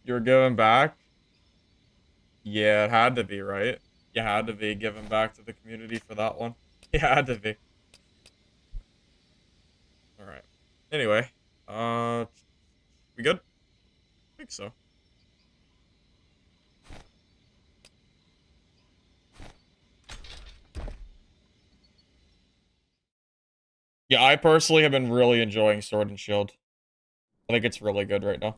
[SPEAKER 1] You're giving back? Yeah, it had to be, right? You had to be giving back to the community for that one. You had to be. Alright. Anyway. We good? I think so. Yeah, I personally have been really enjoying Sword and Shield. I think it's really good right now.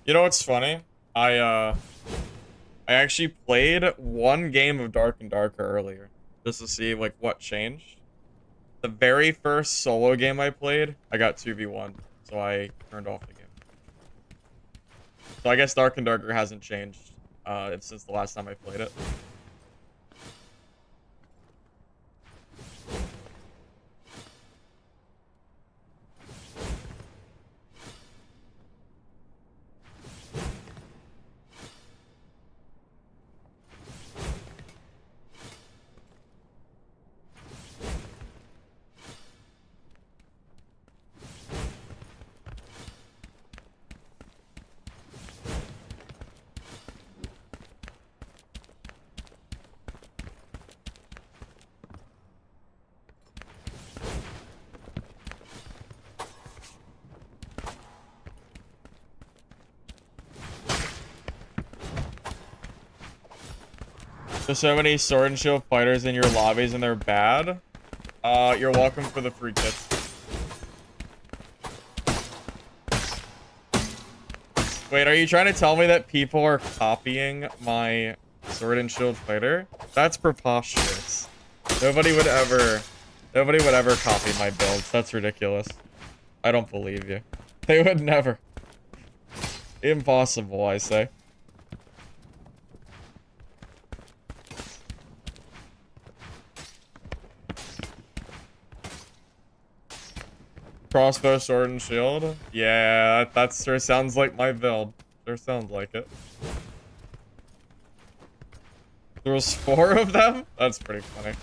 [SPEAKER 1] You know what's funny? I actually played one game of Dark and Darker earlier, just to see like what changed. The very first solo game I played, I got 2v1, so I turned off the game. So I guess Dark and Darker hasn't changed since the last time I played it. There's so many Sword and Shield fighters in your lobbies and they're bad. You're welcome for the free kits. Wait, are you trying to tell me that people are copying my Sword and Shield fighter? That's preposterous. Nobody would ever copy my builds. That's ridiculous. I don't believe you. They would never. Impossible, I say. Crossbow, sword, and shield? Yeah, that sure sounds like my build. Sure sounds like it. There was 4 of them? That's pretty funny.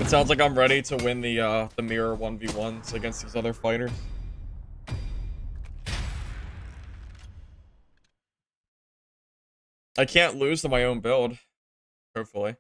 [SPEAKER 1] It sounds like I'm ready to win the mirror 1v1s against these other fighters. I can't lose to my own build, hopefully.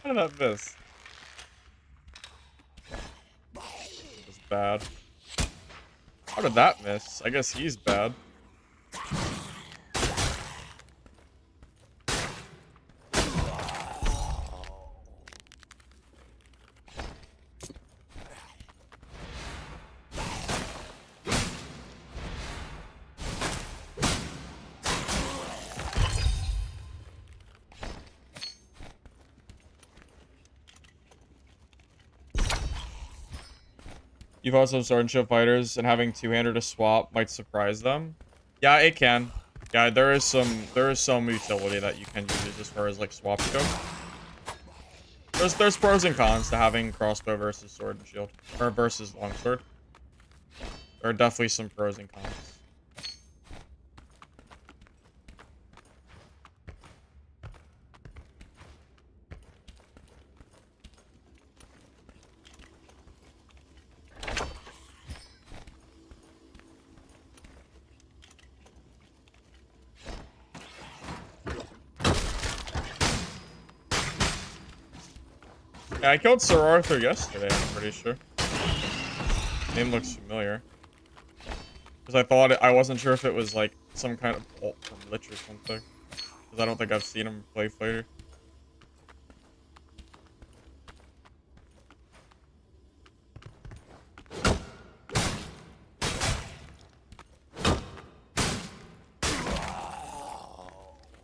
[SPEAKER 1] How did that miss? That's bad. How did that miss? I guess he's bad. You've also Sword and Shield fighters, and having two-hander to swap might surprise them. Yeah, it can. Yeah, there is some utility that you can use as far as like swaps go. There's pros and cons to having crossbow versus sword and shield, or versus longsword. There are definitely some pros and cons. Yeah, I killed Sir Arthur yesterday, I'm pretty sure. Name looks familiar. Because I wasn't sure if it was like some kind of ult from Lich or something. Because I don't think I've seen him play fighter.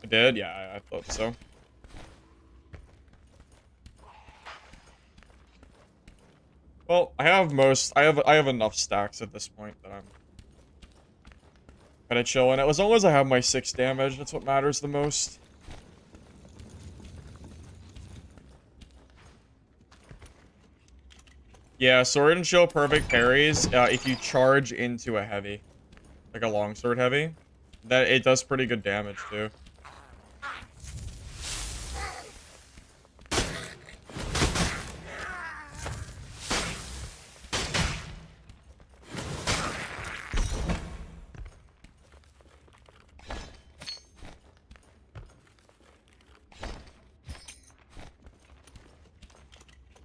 [SPEAKER 1] I did? Yeah, I thought so. Well, I have enough stacks at this point that I'm kind of chilling. As long as I have my 6 damage, that's what matters the most. Yeah, sword and shield perfect parries if you charge into a heavy. Like a longsword heavy. That it does pretty good damage too.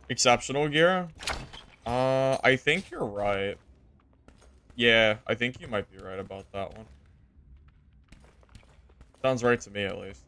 [SPEAKER 1] Exceptional gear? I think you're right. Yeah, I think you might be right about that one. Sounds right to me, at least.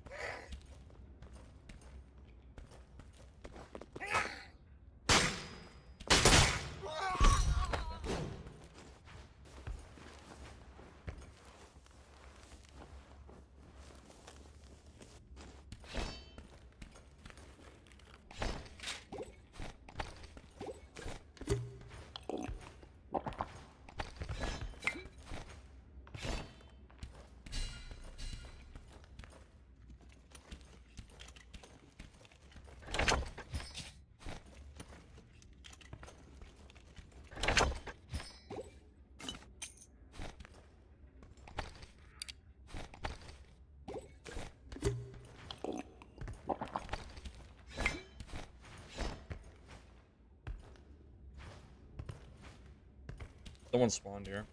[SPEAKER 1] Someone spawned here.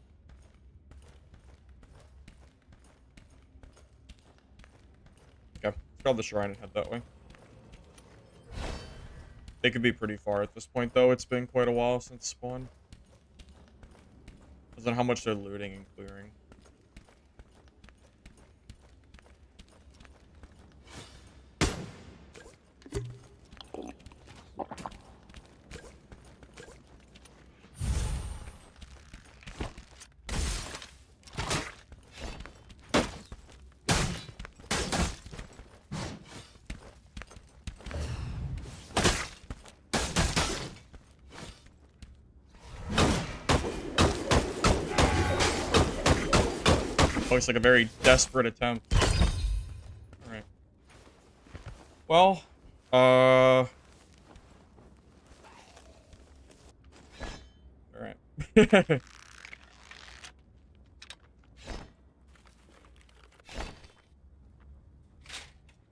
[SPEAKER 1] Okay, let's grab the shrine and head that way. They could be pretty far at this point, though. It's been quite a while since spawn. Depends on how much they're looting and clearing. Looks like a very desperate attempt. Alright. Well, alright.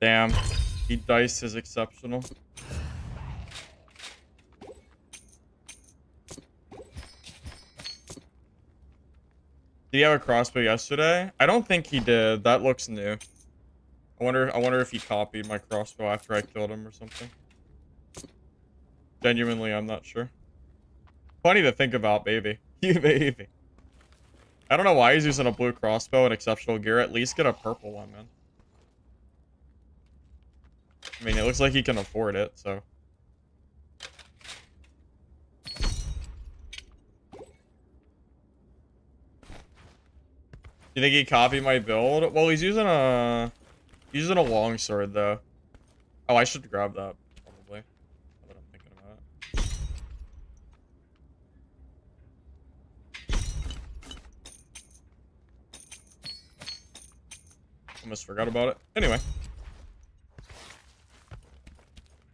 [SPEAKER 1] Damn. He diced his exceptional. Did he have a crossbow yesterday? I don't think he did. That looks new. I wonder if he copied my crossbow after I killed him or something. Genuinely, I'm not sure. Funny to think about, baby. You baby. I don't know why he's using a blue crossbow and exceptional gear. At least get a purple one, man. I mean, it looks like he can afford it, so. You think he copied my build? Well, he's using a longsword though. Oh, I should grab that probably. Now that I'm thinking about it. Almost forgot about it. Anyway.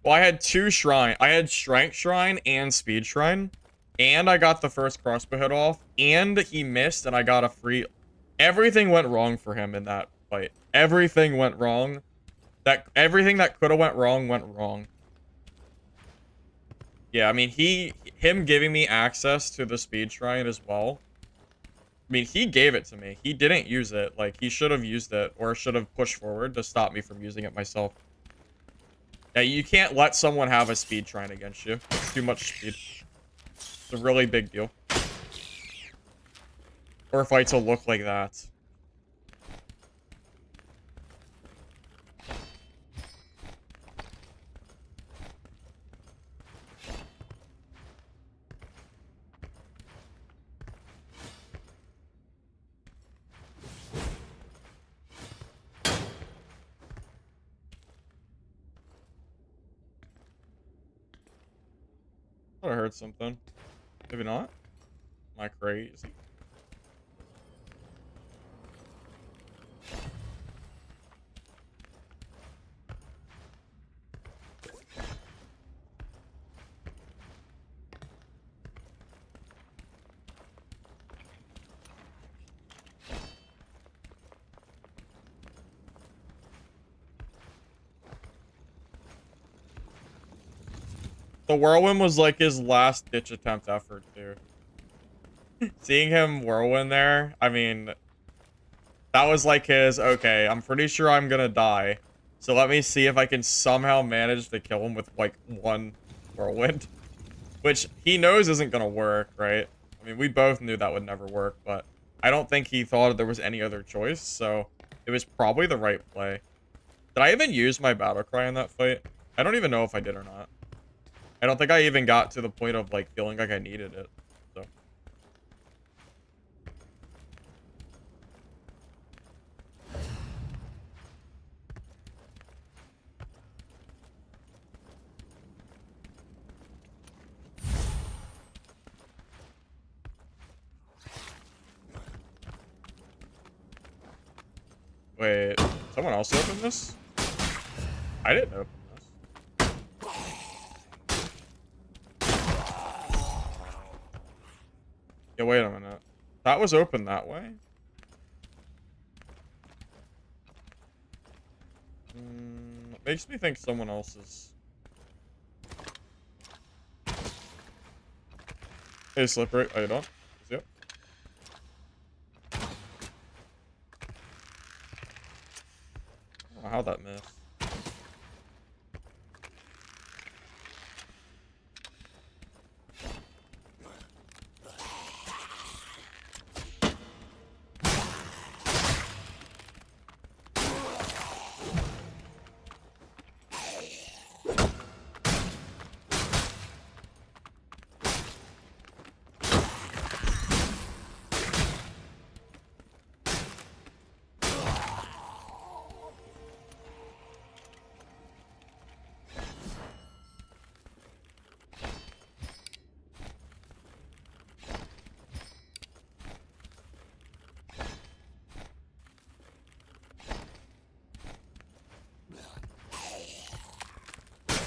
[SPEAKER 1] Well, I had 2 shrine. I had strength shrine and speed shrine. And I got the first crossbow hit off. And he missed and I got a free... Everything went wrong for him in that fight. Everything went wrong. Everything that could have went wrong. Yeah, I mean, him giving me access to the speed shrine as well. I mean, he gave it to me. He didn't use it. Like, he should have used it or should have pushed forward to stop me from using it myself. Yeah, you can't let someone have a speed shrine against you. It's too much speed. It's a really big deal. Or fights will look like that. I thought I heard something. Maybe not. Am I crazy? The whirlwind was like his last ditch attempt effort, too. Seeing him whirlwind there, I mean, that was like his, okay, I'm pretty sure I'm gonna die. So let me see if I can somehow manage to kill him with like 1 whirlwind. Which he knows isn't gonna work, right? I mean, we both knew that would never work, but I don't think he thought there was any other choice, so it was probably the right play. Did I even use my battle cry in that fight? I don't even know if I did or not. I don't think I even got to the point of, like, feeling like I needed it, so. Wait, someone else opened this? I didn't open this. Yeah, wait a minute. That was open that way? It makes me think someone else is... Hey, Slippery. How you doing? Yep. I don't know how that missed.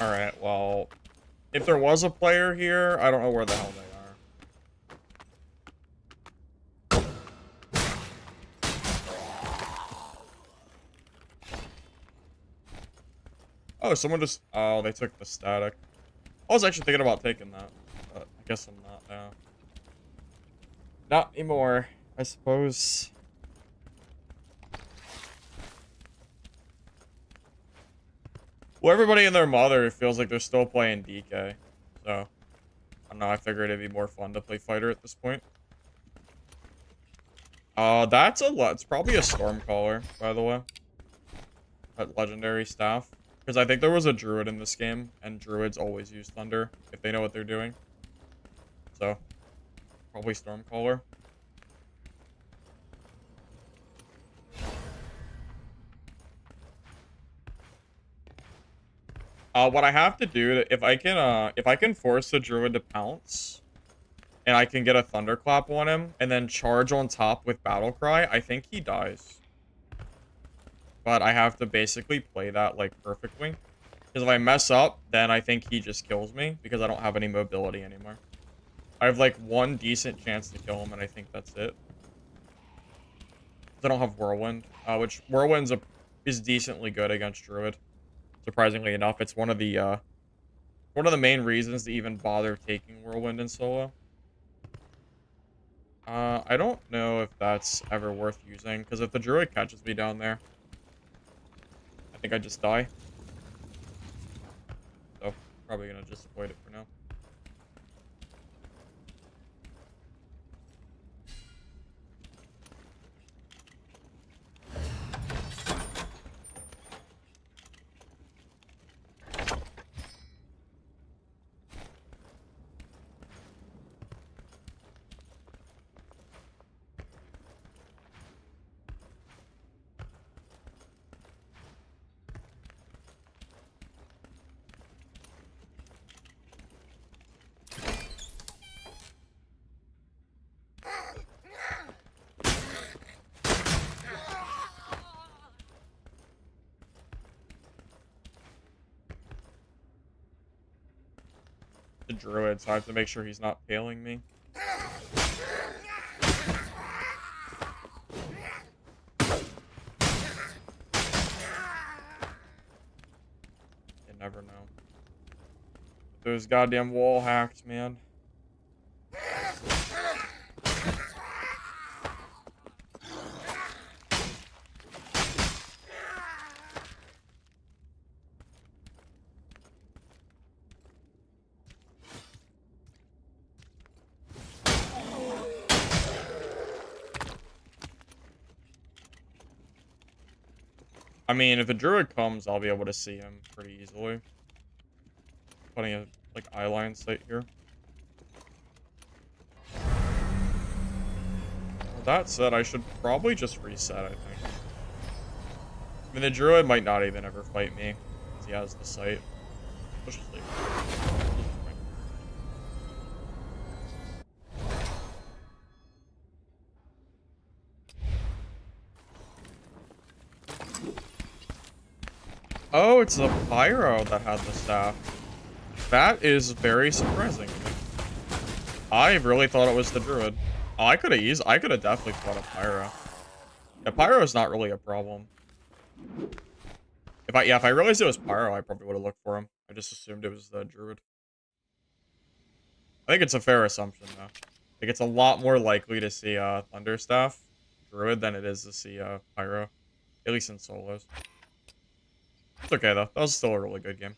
[SPEAKER 1] Alright, well, if there was a player here, I don't know where the hell they are. Oh, someone just... Oh, they took the static. I was actually thinking about taking that, but I guess I'm not now. Not anymore, I suppose. Well, everybody and their mother feels like they're still playing DK. So, I don't know, I figured it'd be more fun to play fighter at this point. That's a lot. It's probably a Stormcaller, by the way. That legendary staff. Because I think there was a druid in this game, and druids always use thunder if they know what they're doing. So, probably Stormcaller. What I have to do, if I can force the druid to pounce, and I can get a thunderclap on him, and then charge on top with battle cry, I think he dies. But I have to basically play that, like, perfectly. Because if I mess up, then I think he just kills me because I don't have any mobility anymore. I have like one decent chance to kill him, and I think that's it. I don't have Whirlwind, which is decently good against Druid. Surprisingly enough, it's one of the main reasons to even bother taking Whirlwind in solo. I don't know if that's ever worth using, because if the Druid catches me down there, I think I just die. So, probably gonna just avoid it for now. The Druid, so I have to make sure he's not paling me. You never know. Those goddamn wall hacks, man. I mean, if the Druid comes, I'll be able to see him pretty easily. Putting a, like, eyeline sight here. Well, that said, I should probably just reset, I think. I mean, the Druid might not even ever fight me, because he has the sight. Let's just leave. Oh, it's the Pyro that had the staff. That is very surprising. I really thought it was the Druid. Oh, I could have definitely fought a Pyro. Yeah, Pyro is not really a problem. If I realized it was Pyro, I probably would have looked for him. I just assumed it was the Druid. I think it's a fair assumption, though. Like, it's a lot more likely to see Thunderstaff Druid than it is to see Pyro. At least in solos. It's okay, though. That was still a really good game.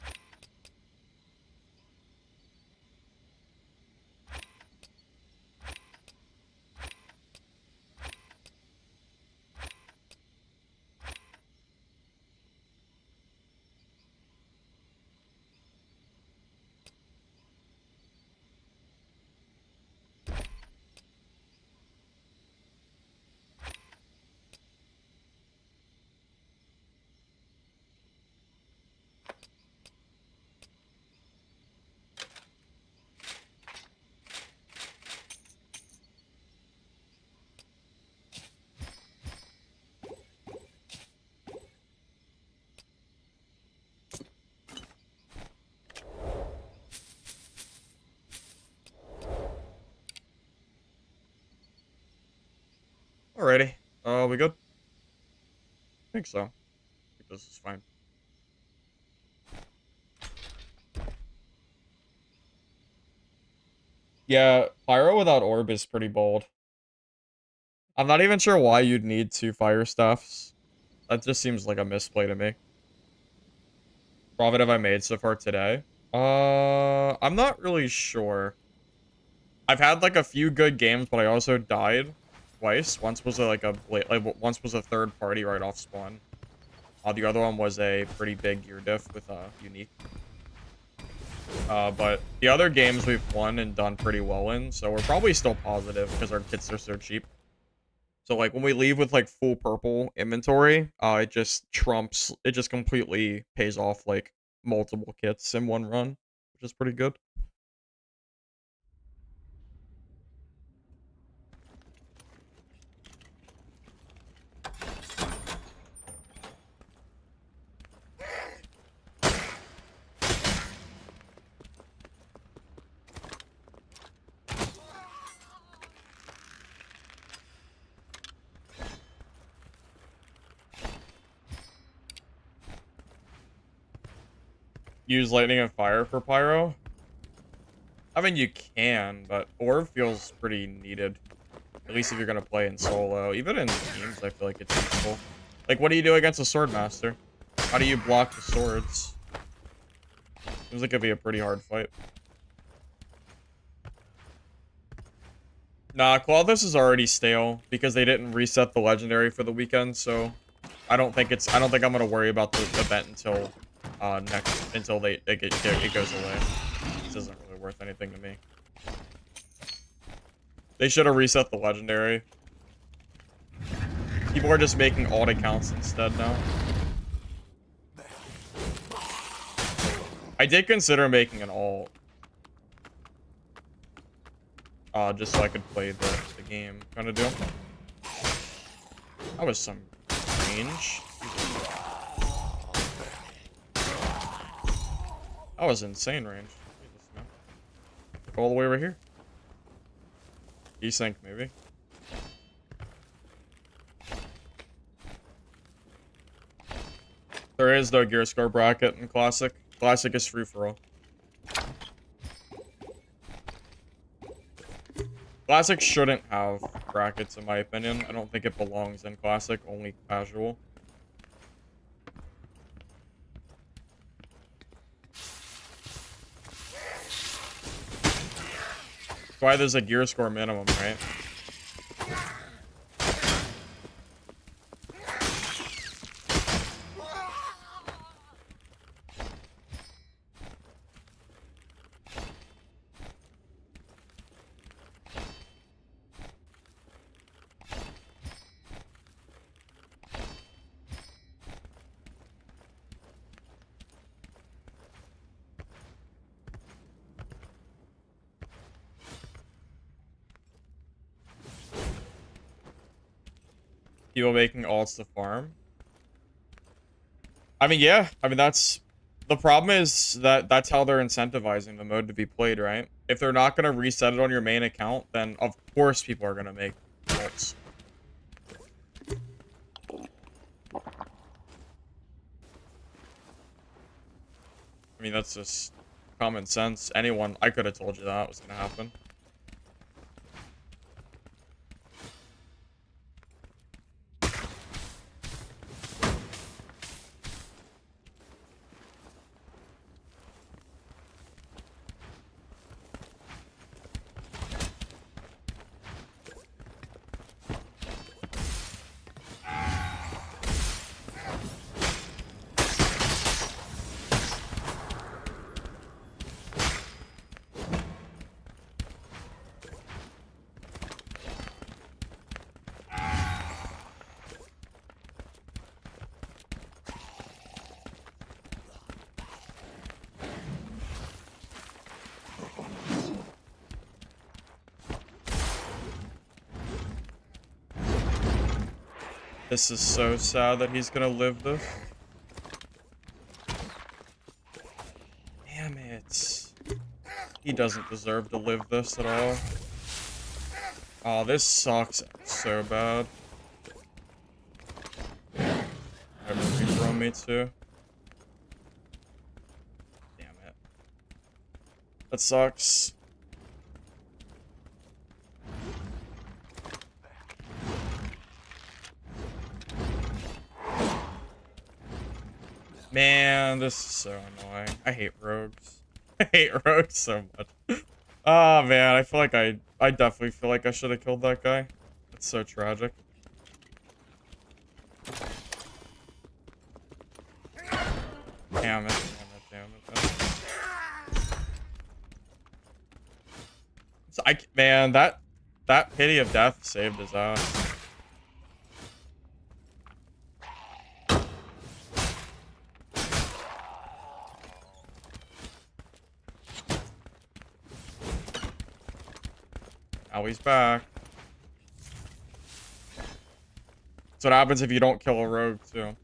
[SPEAKER 1] Alrighty. We good? I think so. I think this is fine. Yeah, Pyro without Orb is pretty bold. I'm not even sure why you'd need 2 Fire Staffs. That just seems like a misplay to me. Profit have I made so far today? I'm not really sure. I've had like a few good games, but I also died twice. Once was once was a third party right off spawn. The other one was a pretty big gear diff with unique. But the other games we've won and done pretty well in, so we're probably still positive because our kits are so cheap. So like when we leave with like full purple inventory, it just completely pays off like multiple kits in one run, which is pretty good. use lightning and fire for pyro? I mean, you can, but orb feels pretty needed. At least if you're gonna play in solo. Even in teams, I feel like it's useful. Like, what do you do against a sword master? How do you block the swords? Seems like it'd be a pretty hard fight. Nah, Clothos is already stale because they didn't reset the legendary for the weekend, so I don't think I'm gonna worry about the event until it goes away. This isn't really worth anything to me. They should have reset the legendary. People are just making alt accounts instead now. I did consider making an alt. Just so I could play the game kind of deal. That was some range. That was insane range. Jesus, man. Go all the way over here. Desync, maybe. There is no gear score bracket in Classic. Classic is free for all. Classic shouldn't have brackets, in my opinion. I don't think it belongs in Classic, only casual. That's why there's a gear score minimum, right? People making alts to farm. I mean, yeah. I mean, that's... The problem is that that's how they're incentivizing the mode to be played, right? If they're not going to reset it on your main account, then of course people are going to make alts. I mean, that's just common sense. I could have told you that was going to happen. This is so sad that he's gonna live this. Damn it. He doesn't deserve to live this at all. Oh, this sucks so bad. I'm looking from me too. Damn it. That sucks. Man, this is so annoying. I hate rogues. I hate rogues so much. Oh man, I feel like I definitely feel like I should have killed that guy. That's so tragic. Damn it, damn it. So man, that pity of death saved his ass. Now he's back. That's what happens if you don't kill a rogue, too.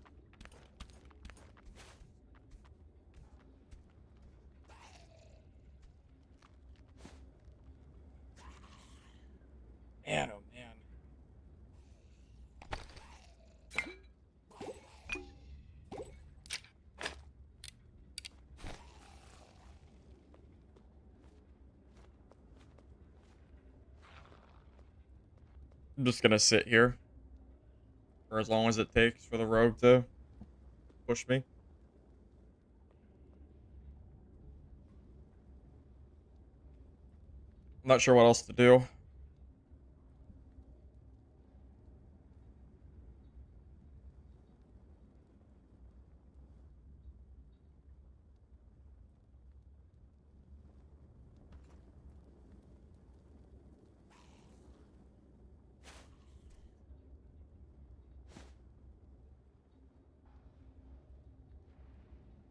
[SPEAKER 1] Man, oh man. I'm just gonna sit here for as long as it takes for the rogue to push me. I'm not sure what else to do.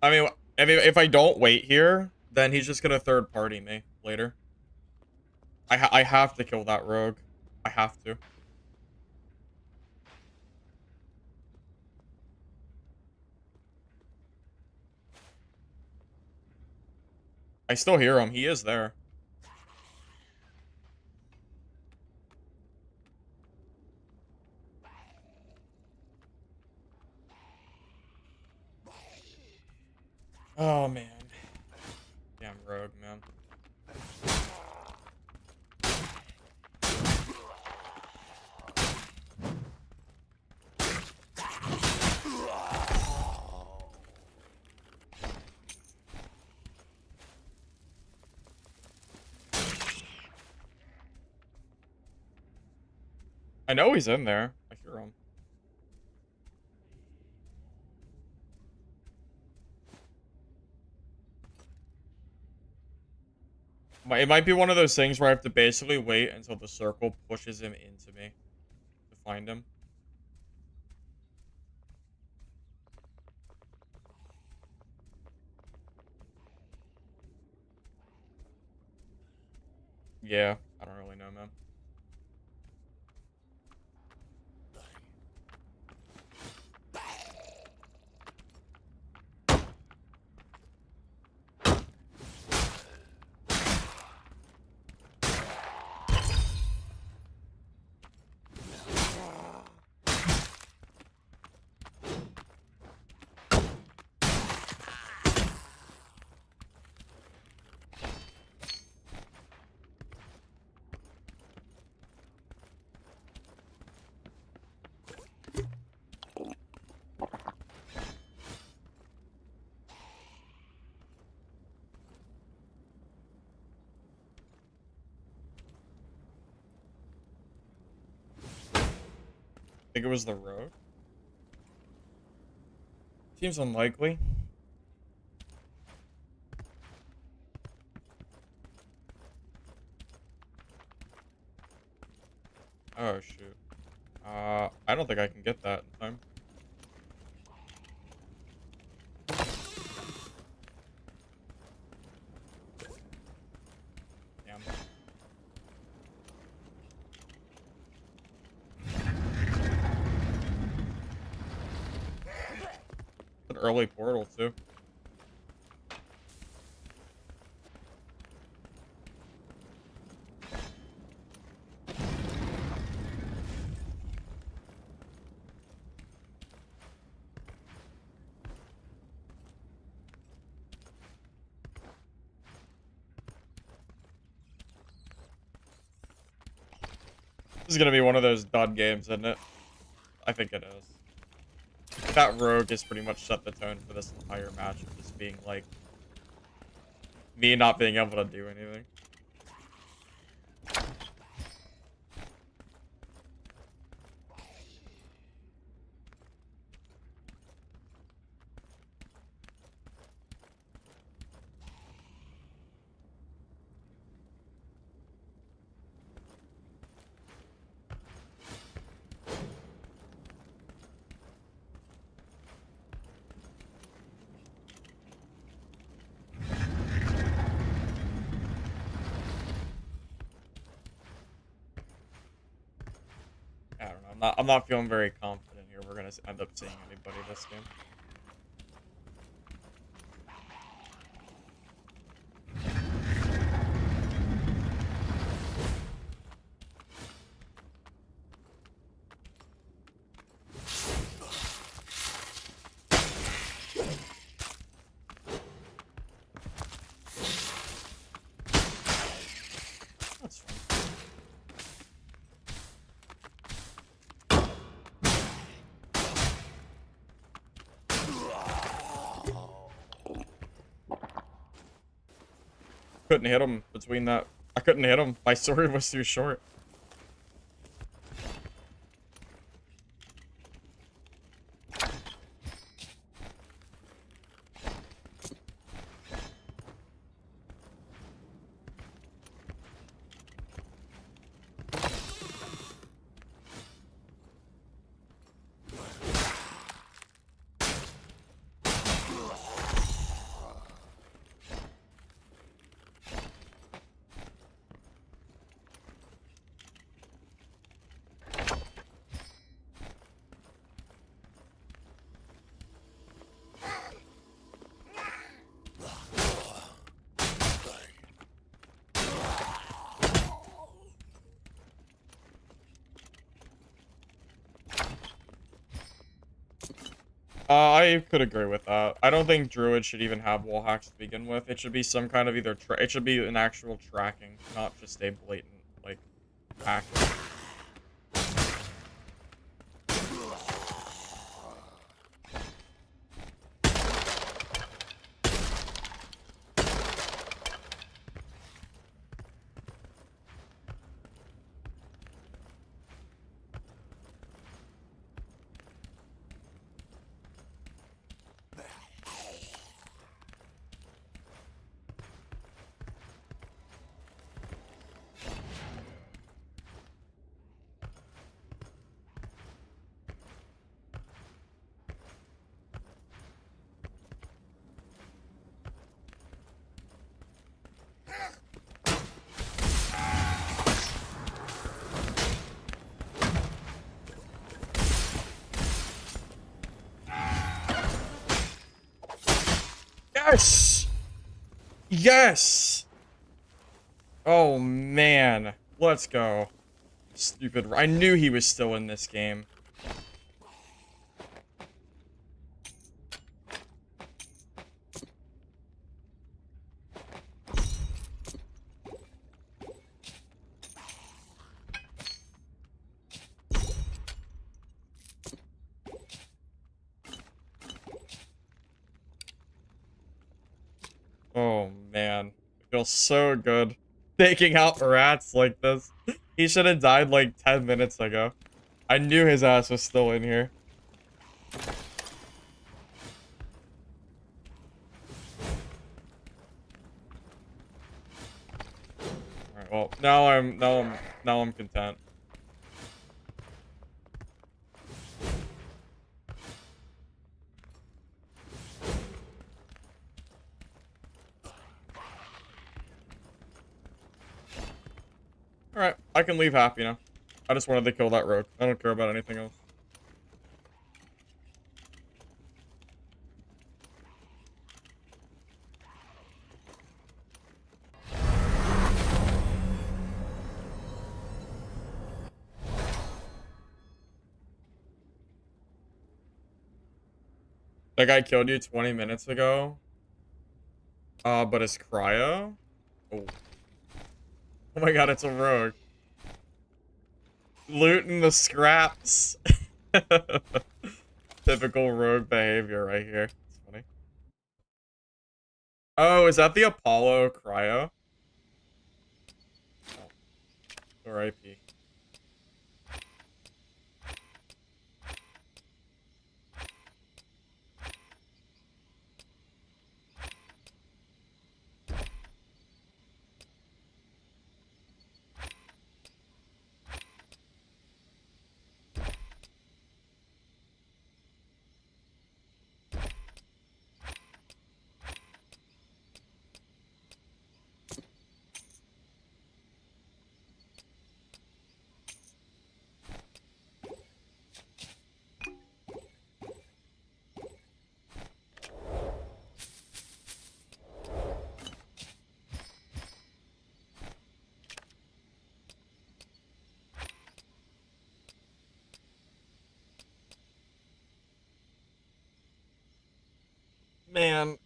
[SPEAKER 1] I mean, if I don't wait here, then he's just gonna third party me later. I have to kill that rogue. I have to. I still hear him. He is there. Oh, man. Damn rogue, man. I know he's in there. I hear him. It might be one of those things where I have to basically wait until the circle pushes him into me to find him. Yeah, I don't really know, man. I think it was the rogue. Seems unlikely. Oh, shoot. I don't think I can get that in time. Damn. An early portal, too. This is gonna be one of those dud games, isn't it? I think it is. That rogue has pretty much set the tone for this entire match of just being like me not being able to do anything. I don't know. I'm not feeling very confident here. We're gonna end up seeing anybody this game. That's fine. Couldn't hit him between that. I couldn't hit him. My sword was too short. I could agree with that. I don't think Druid should even have wall hacks to begin with. It should be some kind of either it should be an actual tracking, not just a blatant like hack. Yes! Yes! Oh, man. Let's go. Stupid. I knew he was still in this game. Oh, man. It feels so good. Taking out rats like this. He should have died like 10 minutes ago. I knew his ass was still in here. Alright, well, now I'm content. Alright, I can leave happy now. I just wanted to kill that rogue. I don't care about anything else. That guy killed you 20 minutes ago. But it's cryo? Oh. Oh my god, it's a rogue. Looting the scraps. Typical rogue behavior right here. It's funny. Oh, is that the Apollo cryo? Oh. RIP. Man.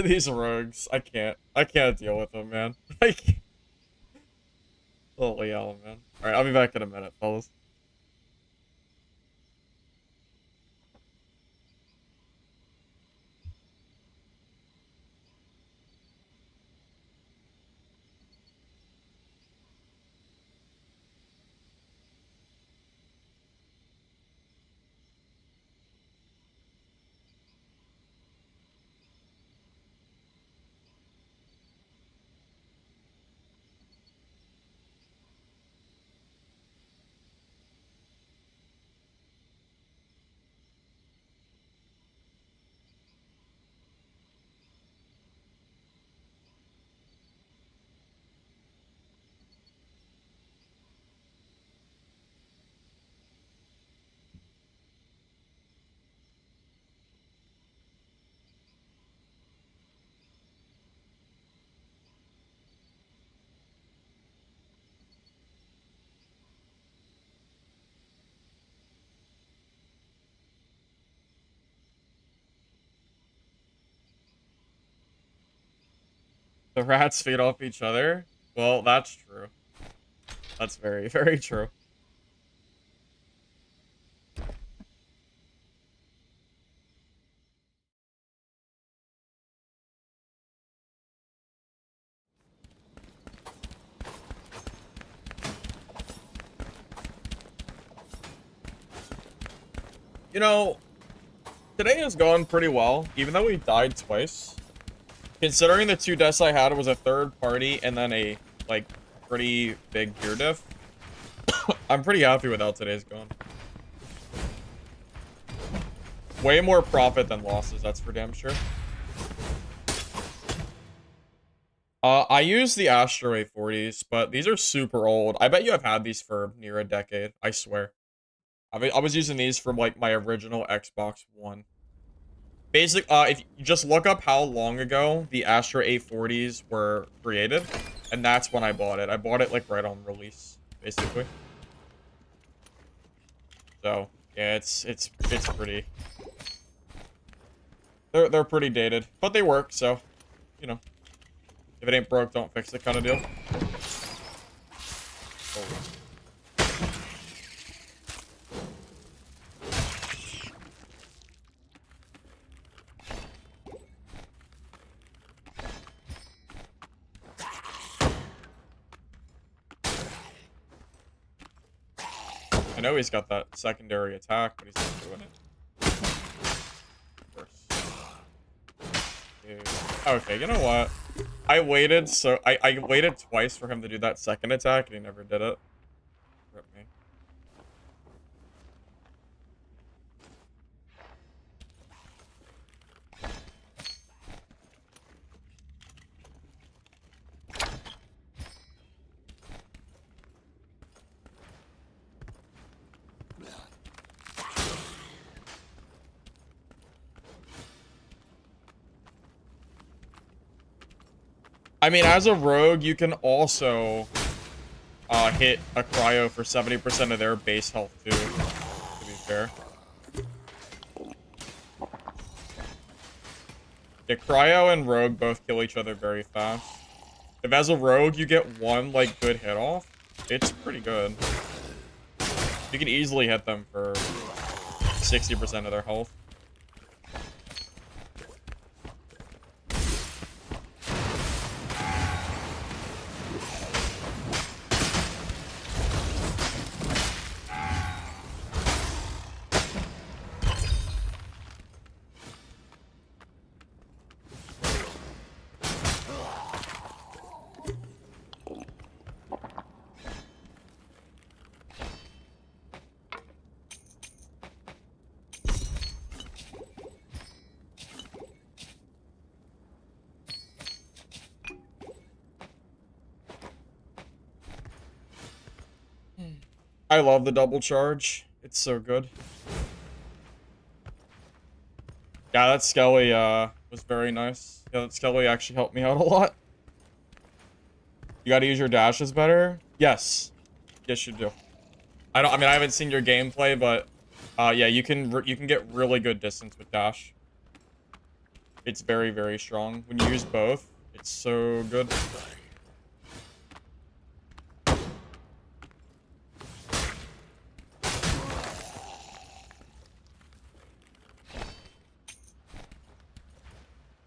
[SPEAKER 1] These rogues. I can't deal with them, man. I can't. Holy hell, man. Alright, I'll be back in a minute, fellas. The rats feed off each other? Well, that's true. That's very, very true. You know, today has gone pretty well, even though we died twice. Considering the 2 deaths I had was a third party and then a, like, pretty big gear diff, I'm pretty happy with how today's gone. Way more profit than losses, that's for damn sure. I use the Astro A40s, but these are super old. I bet you have had these for near a decade, I swear. I was using these from, like, my original Xbox One. If you just look up how long ago the Astro A40s were created, and that's when I bought it. I bought it, like, right on release, basically. So, yeah, it's pretty... They're pretty dated, but they work, so, you know. If it ain't broke, don't fix it kind of deal. Oh. I know he's got that secondary attack, but he's not doing it. Dude. Okay, you know what? I waited twice for him to do that second attack, and he never did it. Rip me. I mean, as a rogue, you can also hit a cryo for 70% of their base health too, to be fair. Yeah, cryo and rogue both kill each other very fast. If as a rogue you get one, like, good hit off, it's pretty good. You can easily hit them for 60% of their health. I love the double charge. It's so good. Yeah, that Skelly was very nice. Yeah, that Skelly actually helped me out a lot. You gotta use your dashes better? Yes. Yes, you do. I mean, I haven't seen your gameplay, but yeah, you can get really good distance with dash. It's very, very strong. When you use both, it's so good.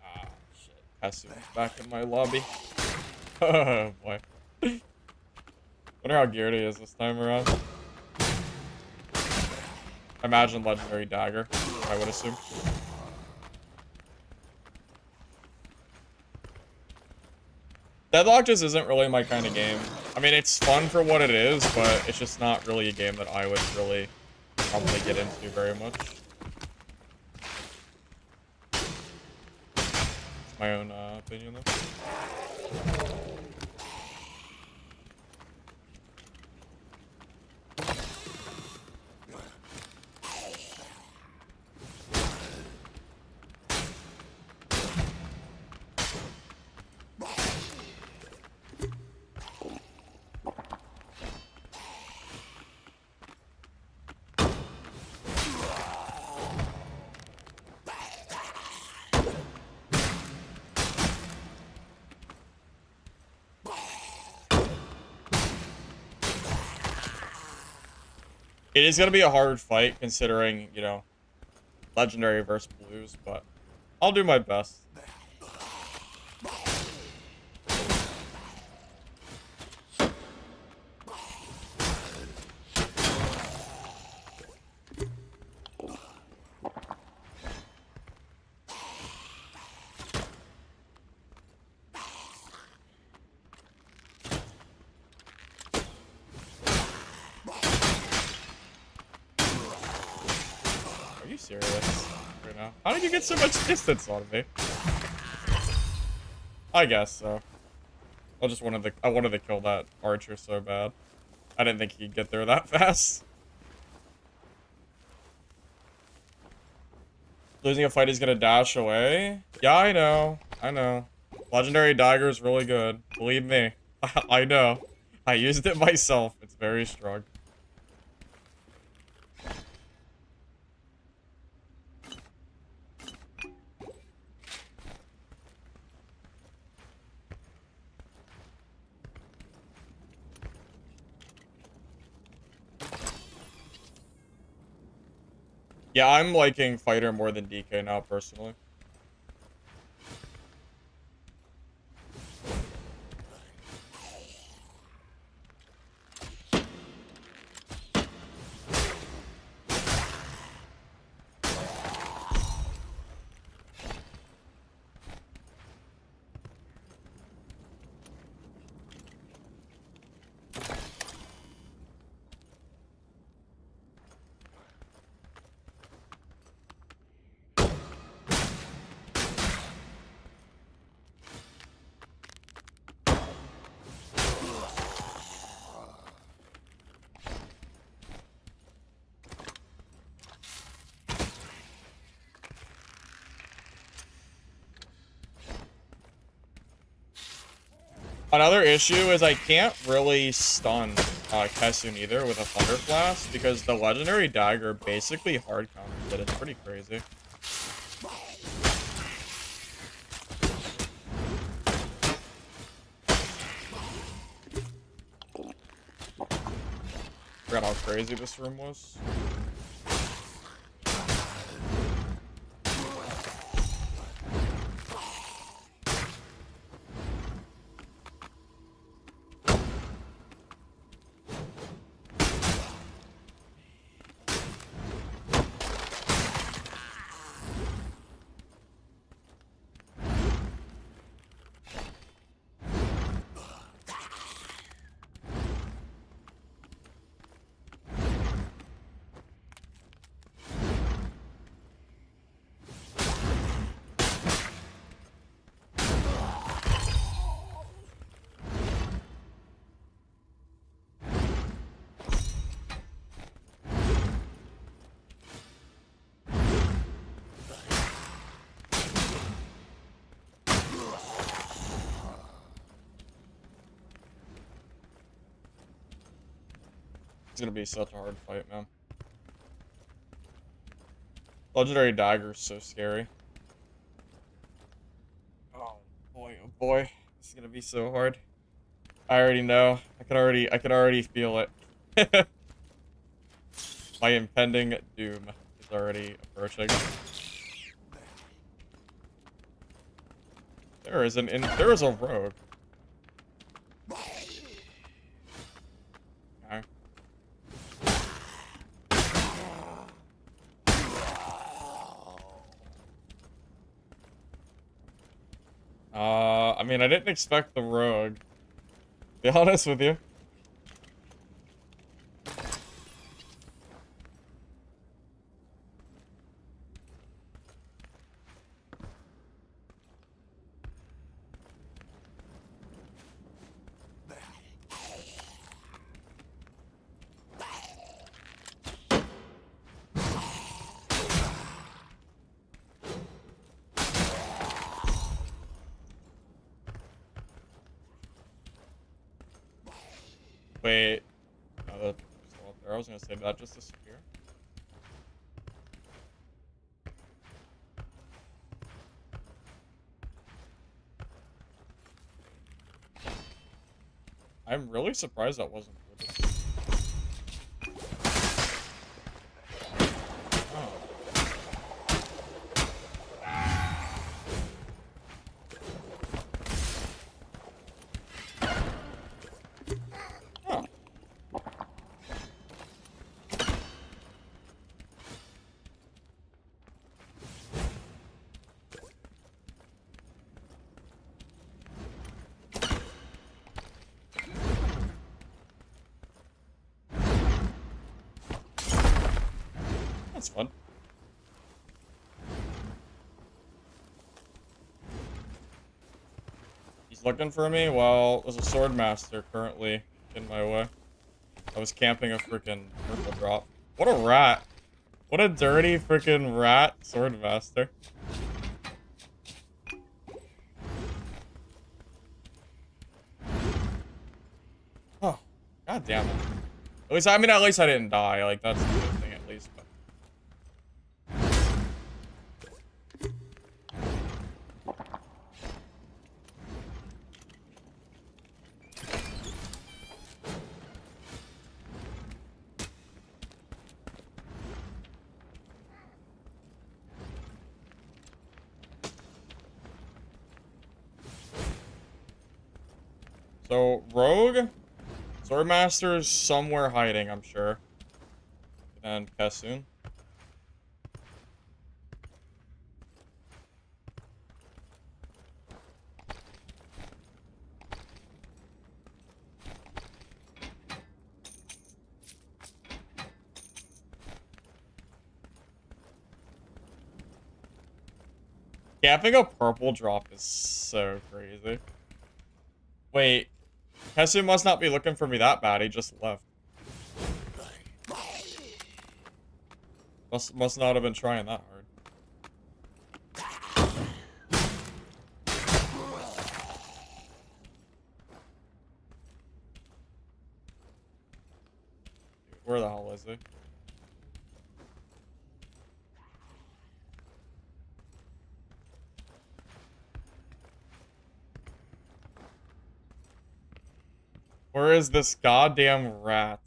[SPEAKER 1] Ah, shit. Passive back in my lobby. Oh, boy. Wonder how geared he is this time around. Imagine Legendary Dagger, I would assume. Deadlock just isn't really my kind of game. I mean, it's fun for what it is, but it's just not really a game that I would really probably get into very much. It's my own opinion, though. It is going to be a hard fight considering, you know, legendary versus blues, but I'll do my best. Are you serious right now? How did you get so much distance on me? I guess so. I wanted to kill that archer so bad. I didn't think he'd get there that fast. Losing a fight, he's gonna dash away. Yeah, I know. I know. Legendary dagger is really good. Believe me. I know. I used it myself. It's very strong. Yeah, I'm liking fighter more than DK now, personally. Another issue is I can't really stun Kessun either with a Thunder Blast because the Legendary Dagger basically hard counters it. It's pretty crazy. Forgot how crazy this room was. It's gonna be such a hard fight, man. Legendary Dagger is so scary. Oh boy. This is gonna be so hard. I already know. I can already feel it. My impending doom is already approaching. There is a rogue. Okay. I mean, I didn't expect the rogue. To be honest with you. Wait. No, that's still up there. I was gonna say, did that just disappear? I'm really surprised that wasn't. That's fun. He's looking for me? Well, there's a sword master currently in my way. I was camping a freaking purple drop. What a rat. What a dirty freaking rat sword master. Oh, god damn it. At least, I mean, at least I didn't die. Like, that's a good thing, at least. But... So, Rogue, Swordmaster's somewhere hiding, I'm sure. And Kassoon. Camping a purple drop is so crazy. Wait, Kassoon must not be looking for me that bad. He just left. Must not have been trying that hard. Where the hell is he? Where is this goddamn rat?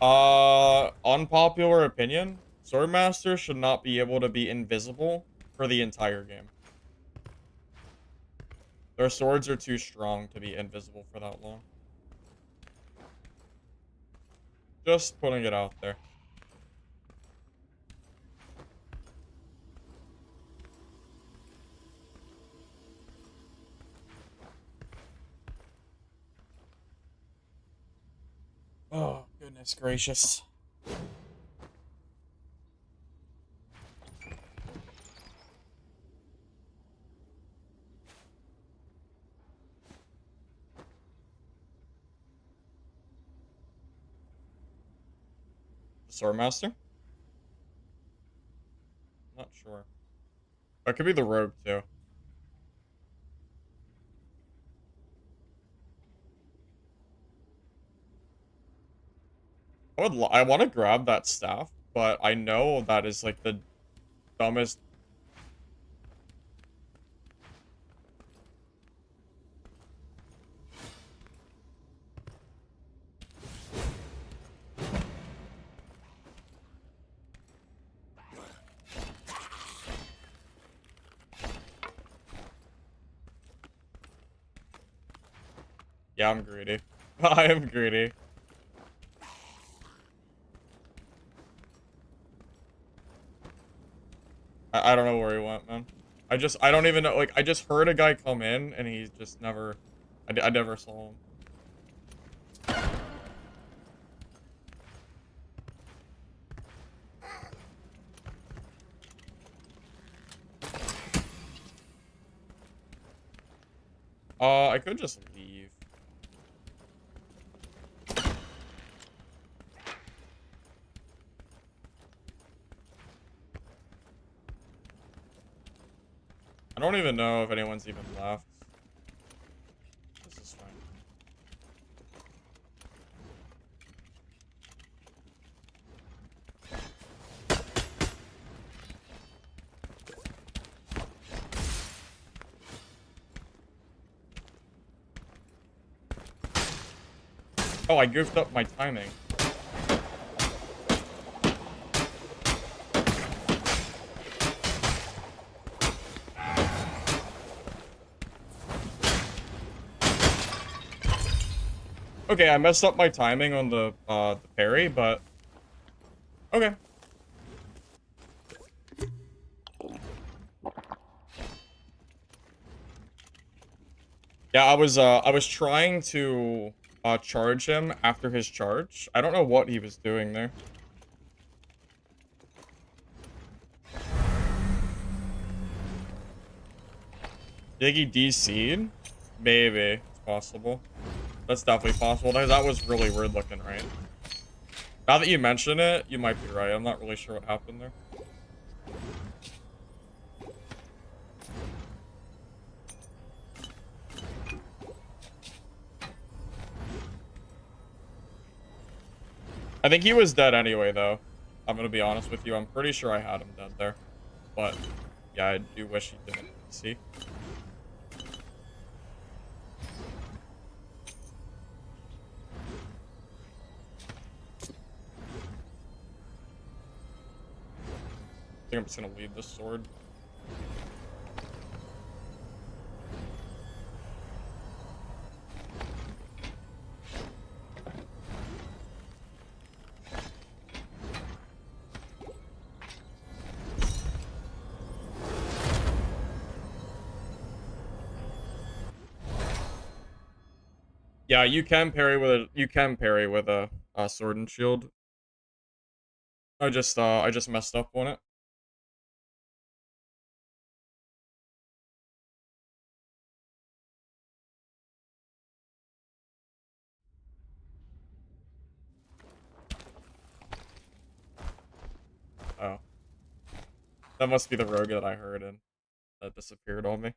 [SPEAKER 1] Unpopular opinion. Swordmaster should not be able to be invisible for the entire game. Their swords are too strong to be invisible for that long. Just putting it out there. Oh, goodness gracious. Swordmaster? Not sure. That could be the rogue, too. I want to grab that staff, but I know that is like the dumbest. Yeah, I'm greedy. I am greedy. I don't know where he went, man. I don't even know, like, I just heard a guy come in, and he just never, I never saw him. I could just leave. I don't even know if anyone's even left. This is fine. Oh, I goofed up my timing. Okay, I messed up my timing on the parry, but okay. Yeah, I was trying to charge him after his charge. I don't know what he was doing there. Diggy DC'd? Maybe. It's possible. That's definitely possible. That was really weird looking, right? Now that you mention it, you might be right. I'm not really sure what happened there. I think he was dead anyway, though. I'm gonna be honest with you. I'm pretty sure I had him dead there. But, yeah, I do wish he didn't see. I think I'm just gonna leave this sword. Yeah, you can parry with a sword and shield. I just messed up on it. Oh. That must be the rogue that I heard and that disappeared on me.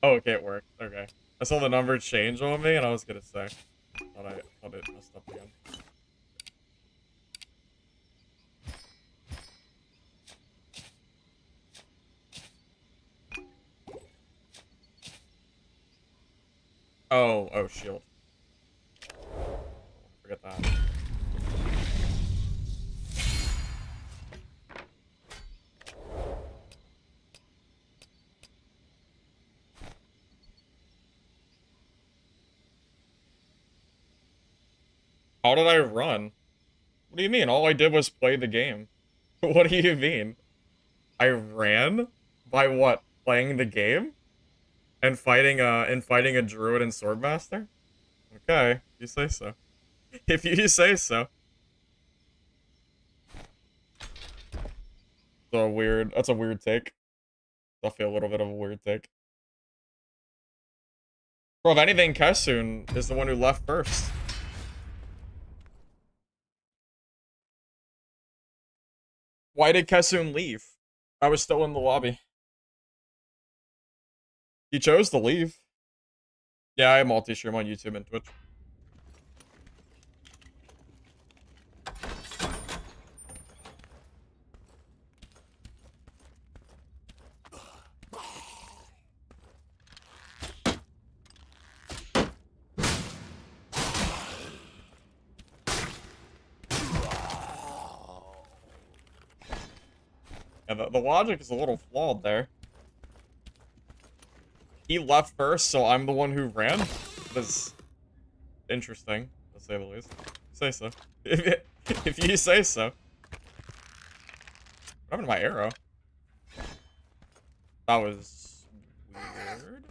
[SPEAKER 1] Oh, okay, it worked. Okay. I saw the number change on me and I was gonna say. Thought it messed up again. Oh, shield. Forget that. How did I run? What do you mean? All I did was play the game. What do you mean? I ran? By what? Playing the game? And fighting a druid and swordmaster? Okay, you say so. If you say so. That's a weird take. Definitely a little bit of a weird take. Bro, if anything, Kessun is the one who left first. Why did Kessun leave? I was still in the lobby. He chose to leave. Yeah, I multi-stream on YouTube and Twitch. Yeah, the logic is a little flawed there. He left first, so I'm the one who ran? That's interesting, to say the least. Say so. If you say so. What happened to my arrow? That was weird.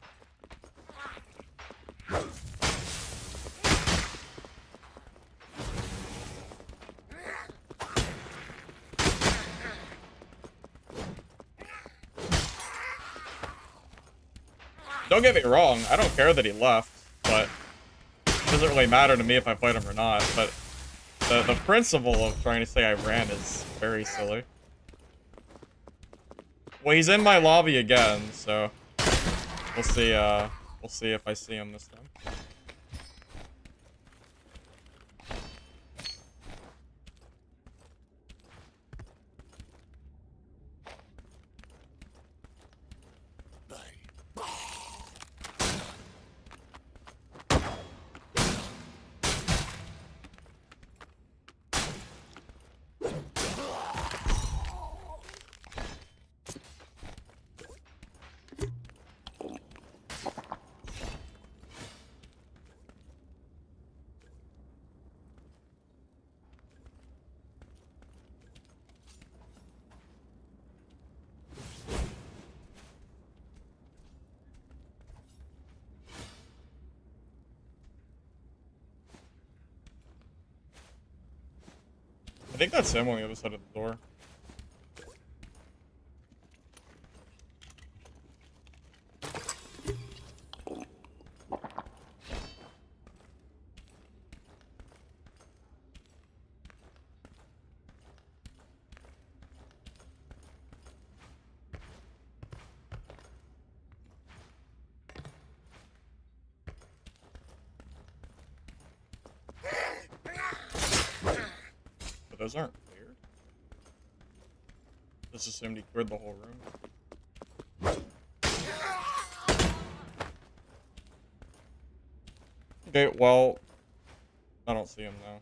[SPEAKER 1] Don't get me wrong, I don't care that he left, but it doesn't really matter to me if I fight him or not, but the principle of trying to say I ran is very silly. Well, he's in my lobby again, so we'll see if I see him this time. I think that's him on the other side of the door. But those aren't cleared. Just assumed he cleared the whole room. Okay, well, I don't see him now.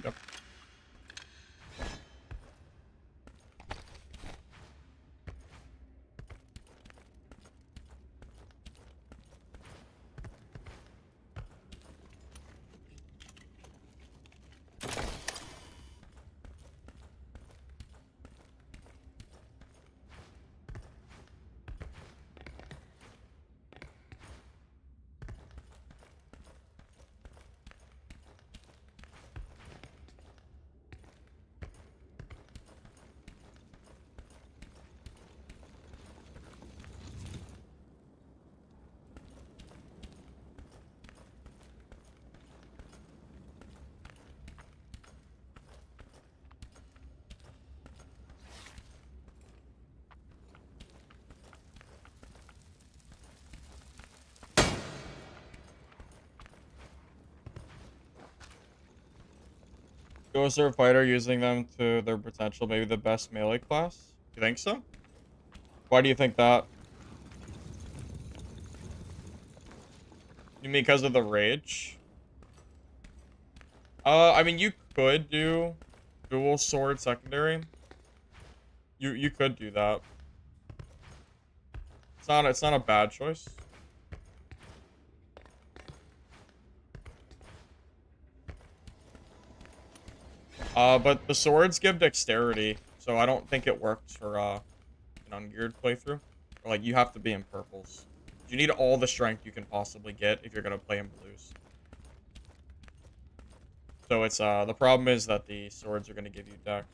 [SPEAKER 1] Yep. Go serve fighter using them to their potential, maybe the best melee class? You think so? Why do you think that? You mean because of the rage? I mean, you could do dual sword secondary. You could do that. It's not a bad choice. But the swords give dexterity, so I don't think it works for an ungeared playthrough. Or, like, you have to be in purples. You need all the strength you can possibly get if you're gonna play in blues. So it's the problem is that the swords are gonna give you dex.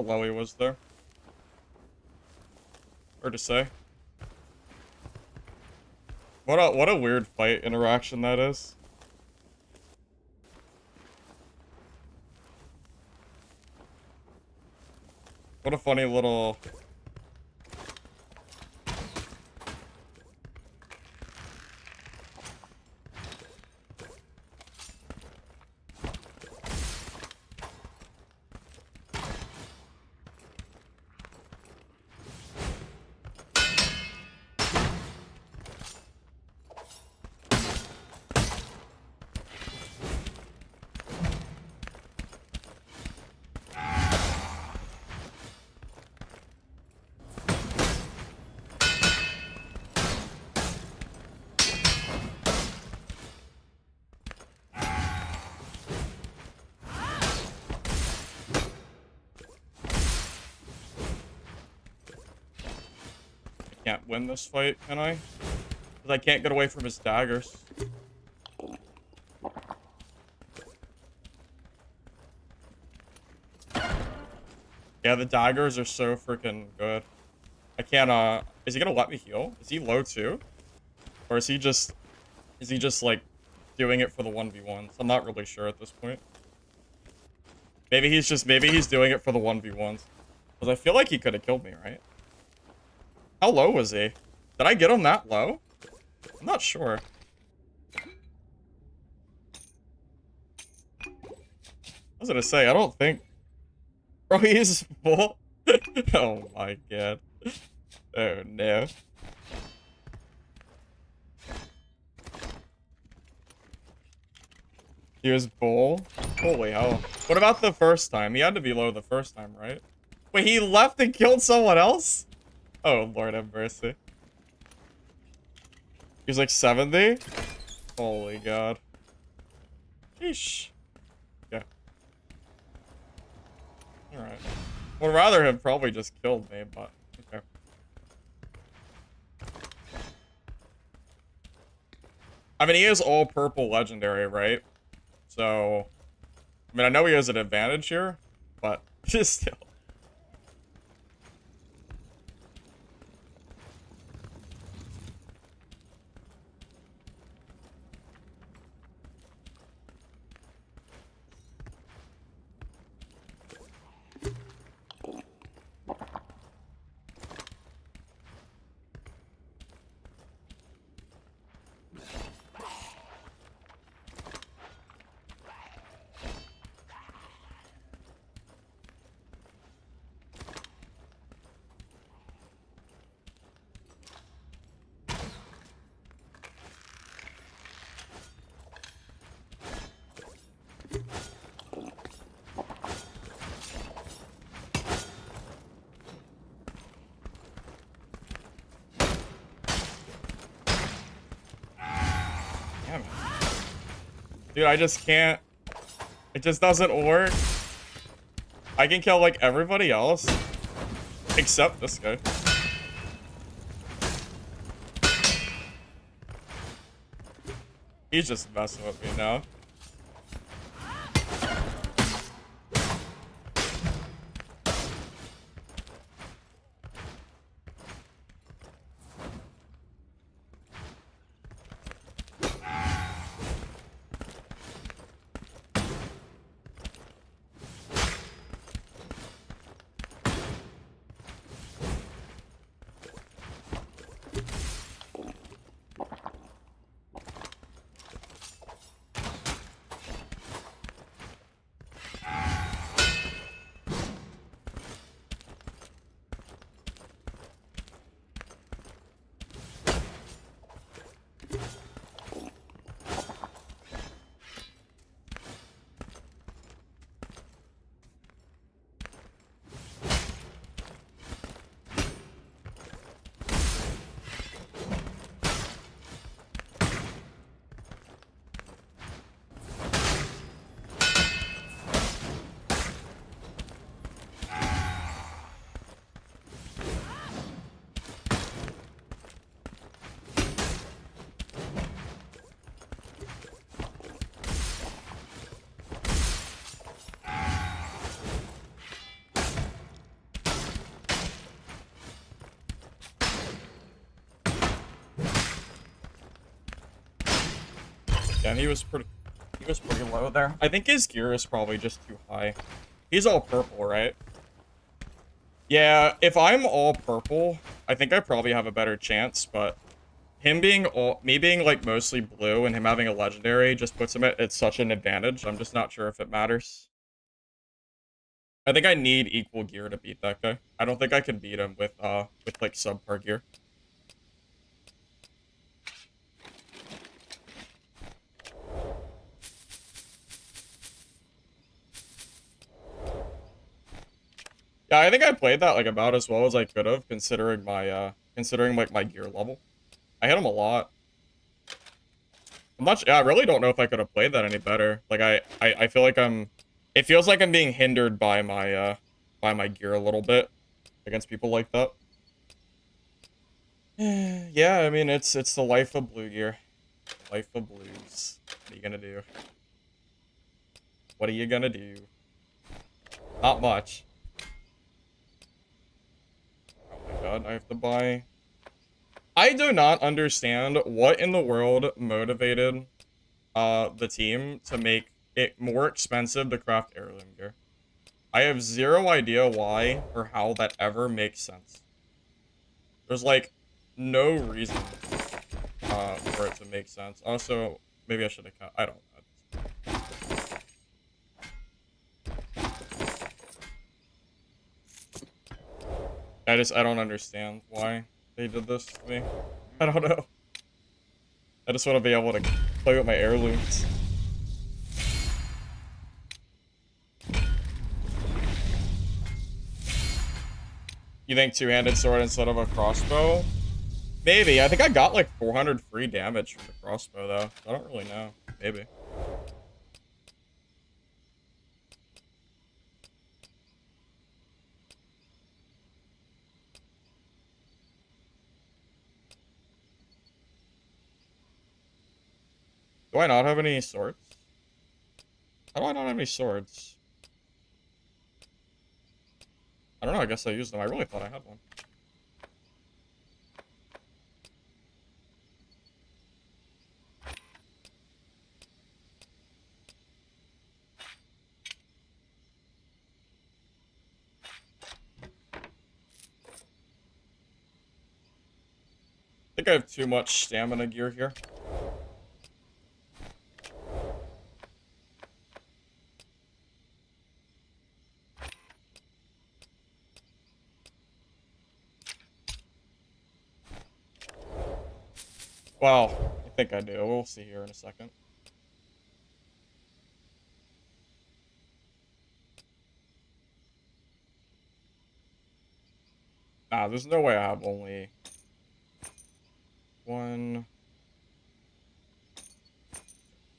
[SPEAKER 1] low he was there. Hard to say. What a weird fight interaction that is. What a funny little... Can't win this fight, can I? Because I can't get away from his daggers. Yeah, the daggers are so freaking good. I can't, is he gonna let me heal? Is he low too? Or is he just like doing it for the 1v1s? I'm not really sure at this point. Maybe he's doing it for the 1v1s. Because I feel like he could have killed me, right? How low was he? Did I get him that low? I'm not sure. I was gonna say, I don't think... Bro, he is full? Oh my god. Oh no. He was bull? Holy hell. What about the first time? He had to be low the first time, right? Wait, he left and killed someone else? Oh, Lord have mercy. He was like 70? Holy god. Sheesh. Yeah. Alright. Would rather have probably just killed me, but okay. I mean, he is all purple legendary, right? So, I mean, I know he has an advantage here, but just still. Dude, I just can't. It just doesn't work. I can kill, like, everybody else. Except this guy. He's just messing with me now. Yeah, he was pretty low there. I think his gear is probably just too high. He's all purple, right? Yeah, if I'm all purple, I think I probably have a better chance, but me being like mostly blue and him having a legendary just puts him at such an advantage. I'm just not sure if it matters. I think I need equal gear to beat that guy. I don't think I can beat him with like subpar gear. Yeah, I think I played that like about as well as I could have, considering like my gear level. I hit him a lot. I really don't know if I could have played that any better. Like I feel like it feels like I'm being hindered by my gear a little bit against people like that. Yeah, I mean it's the life of blue gear. Life of blues. What are you gonna do? What are you gonna do? Not much. Oh my god, I have to buy. I do not understand what in the world motivated the team to make it more expensive to craft heirloom gear. I have zero idea why or how that ever makes sense. There's like no reason for it to make sense. Also, maybe I should have cut. I don't know. I don't understand why they did this to me. I don't know. I just want to be able to play with my heirlooms. You think two-handed sword instead of a crossbow? Maybe. I think I got like 400 free damage from the crossbow though. I don't really know. Maybe. Do I not have any swords? How do I not have any swords? I don't know. I guess I used them. I really thought I had one. I think I have too much stamina gear here. Well, I think I do. We'll see here in a second. Nah, there's no way I have only one.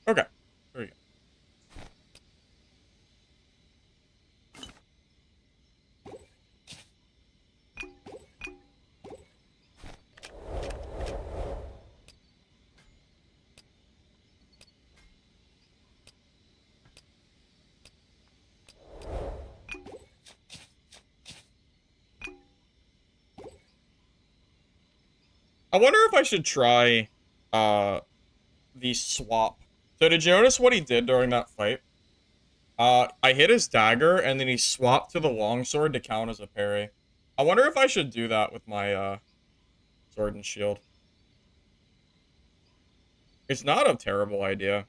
[SPEAKER 1] Okay. There you go. I wonder if I should try the swap. So did you notice what he did during that fight? I hit his dagger and then he swapped to the longsword to count as a parry. I wonder if I should do that with my sword and shield. It's not a terrible idea.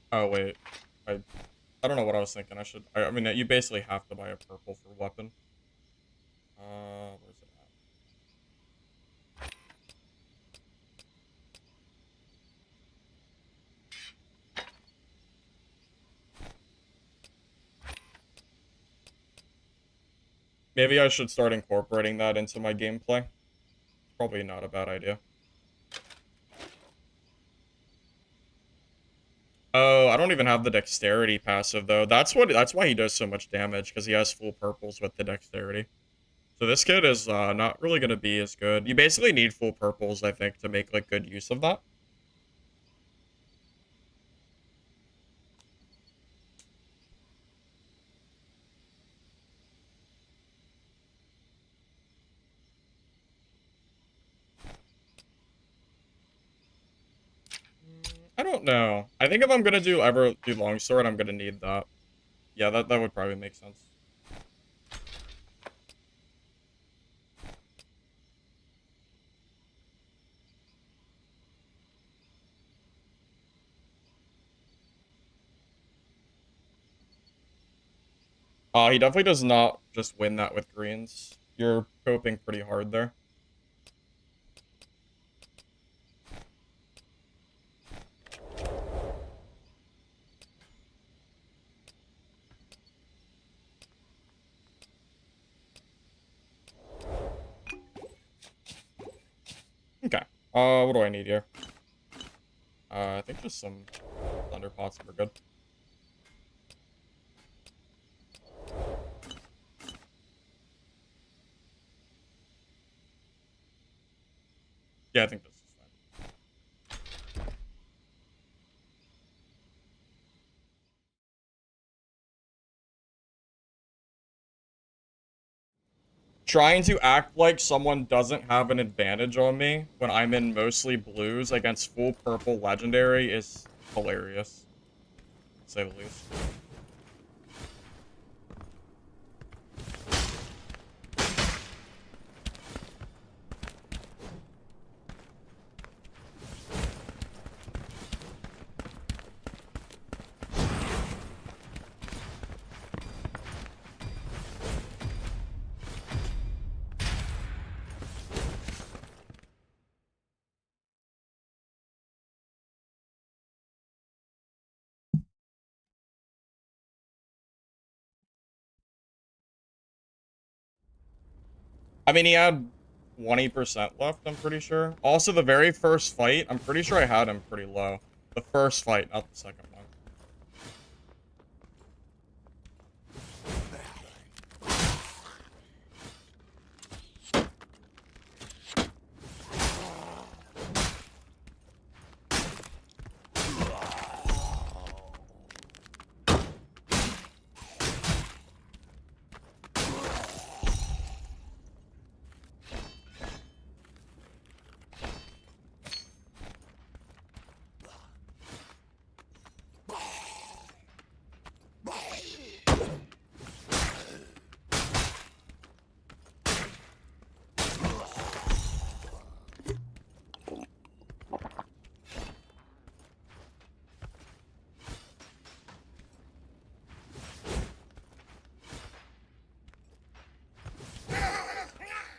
[SPEAKER 1] Oh wait, I don't know what I was thinking. I mean, you basically have to buy a purple for weapon. Where's it at? Maybe I should start incorporating that into my gameplay. Probably not a bad idea. Oh, I don't even have the dexterity passive though. That's why he does so much damage, because he has full purples with the dexterity. So this kid is not really gonna be as good. You basically need full purples, I think, to make like good use of that. don't know. I think if I'm gonna ever do longsword, I'm gonna need that. Yeah, that would probably make sense. He definitely does not just win that with greens. You're coping pretty hard there. Okay. What do I need here? I think just some thunder pots and we're good. Yeah, I think this is fine. Trying to act like someone doesn't have an advantage on me when I'm in mostly blues against full purple legendary is hilarious, to say the least. I mean, he had 20% left, I'm pretty sure. Also, the very first fight, I'm pretty sure I had him pretty low. The first fight, not the second one.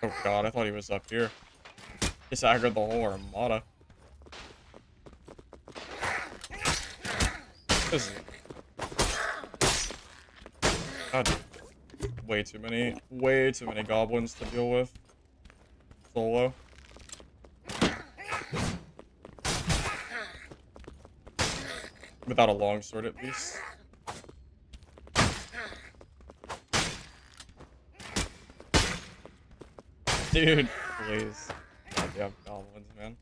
[SPEAKER 1] Oh god, I thought he was up here. Just aggroed the whole armada. This is... God, way too many goblins to deal with. Solo. Without a longsword, at least. Dude, please. God, you have goblins, man.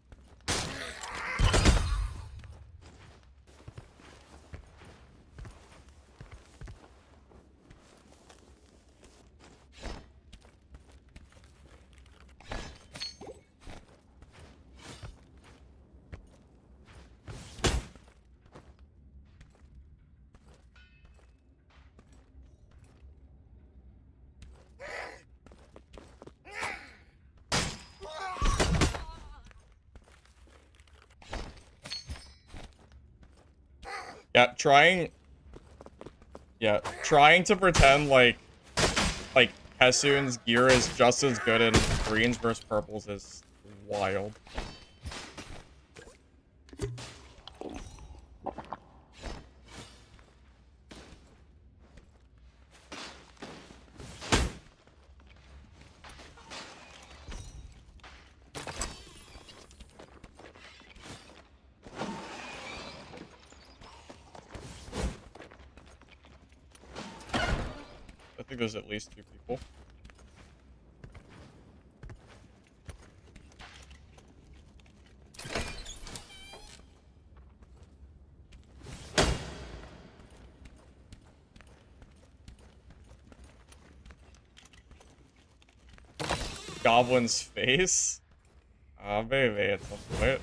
[SPEAKER 1] Yeah, trying to pretend like Hessun's gear is just as good in greens versus purples is wild. I think there's at least 2 people. Goblin's face? Ah, baby, it's a point.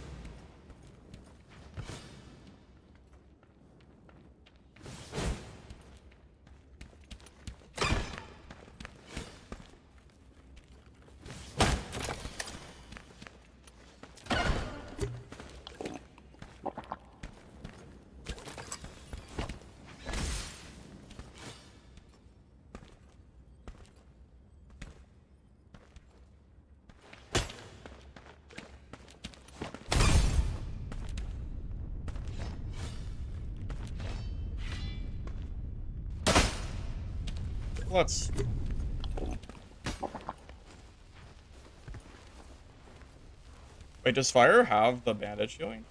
[SPEAKER 1] Let's. Wait, does fire have the bandage healing?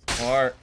[SPEAKER 1] Smart.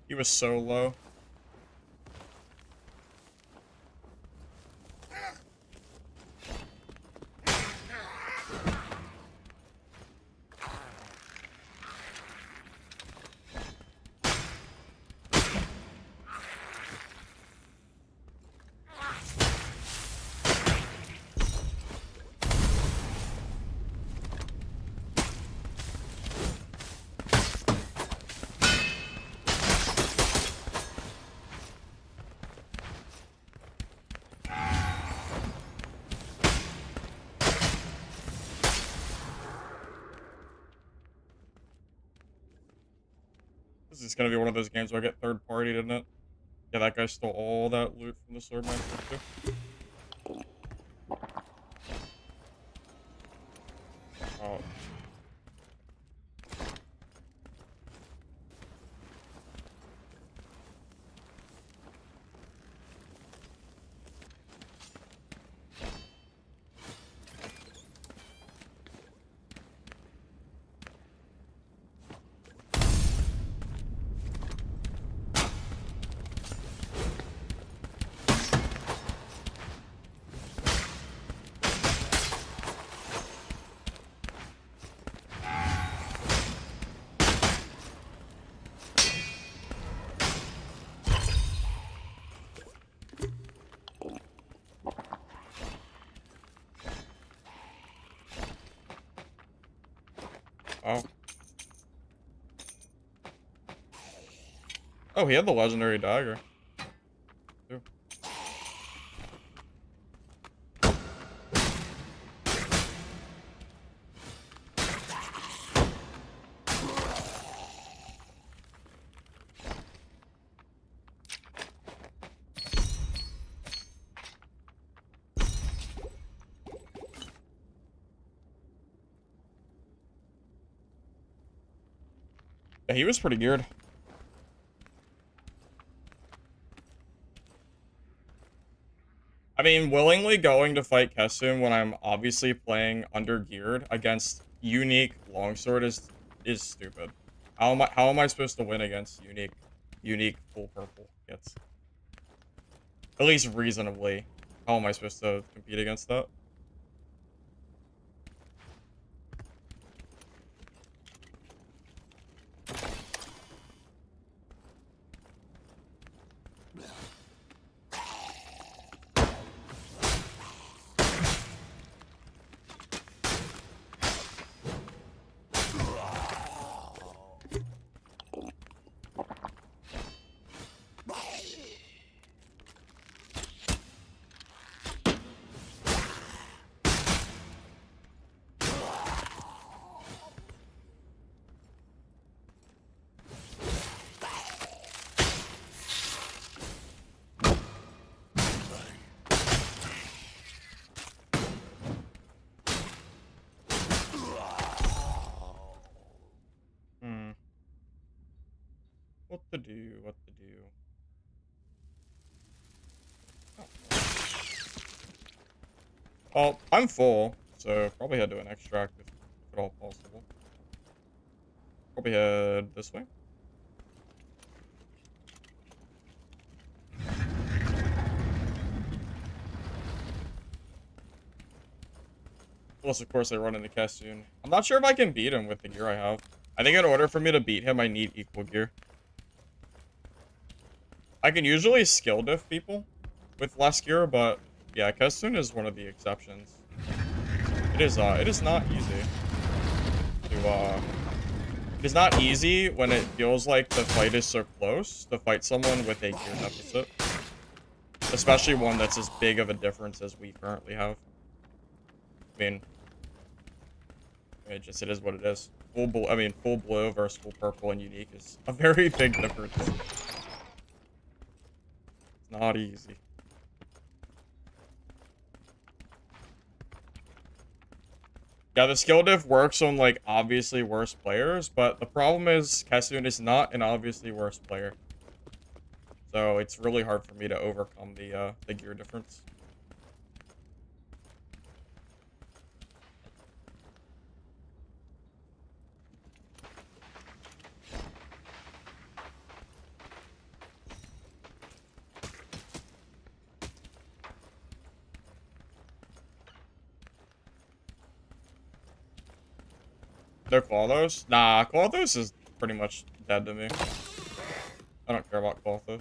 [SPEAKER 1] He was so low. This is gonna be one of those games where I get third party, didn't it? Yeah, that guy stole all that loot from the sword master too. Oh. Oh. Oh, he had the legendary dagger. Too. Yeah, he was pretty geared. I mean, willingly going to fight Kesum when I'm obviously playing under geared against unique longsword is stupid. How am I supposed to win against unique full purple kits? At least reasonably. How am I supposed to compete against that? What to do? What to do? Well, I'm full, so probably head to an extract if at all possible. Probably head this way. Unless, of course, I run into Cassoon. I'm not sure if I can beat him with the gear I have. I think in order for me to beat him, I need equal gear. I can usually skill diff people with less gear, but yeah, Cassoon is one of the exceptions. It is not easy it is not easy when it feels like the fight is so close to fight someone with a gear deficit. Especially one that's as big of a difference as we currently have. I mean, it is what it is. Full blue versus full purple and unique is a very big difference. It's not easy. Yeah, the skill diff works on, like, obviously worse players, but the problem is Cassoon is not an obviously worse player. So it's really hard for me to overcome the gear difference. No Clothos? Nah, Clothos is pretty much dead to me. I don't care about Clothos.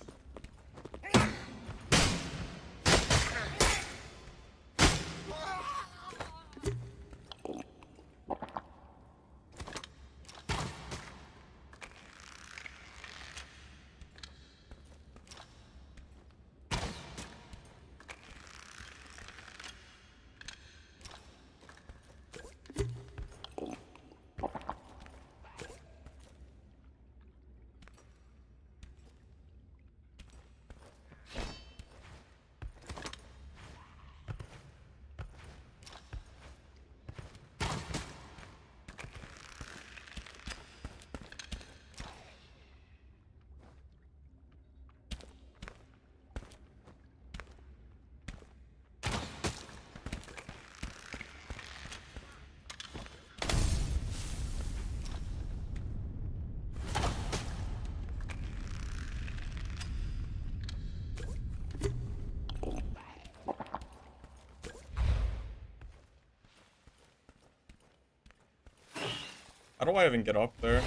[SPEAKER 1] How do I even get up there?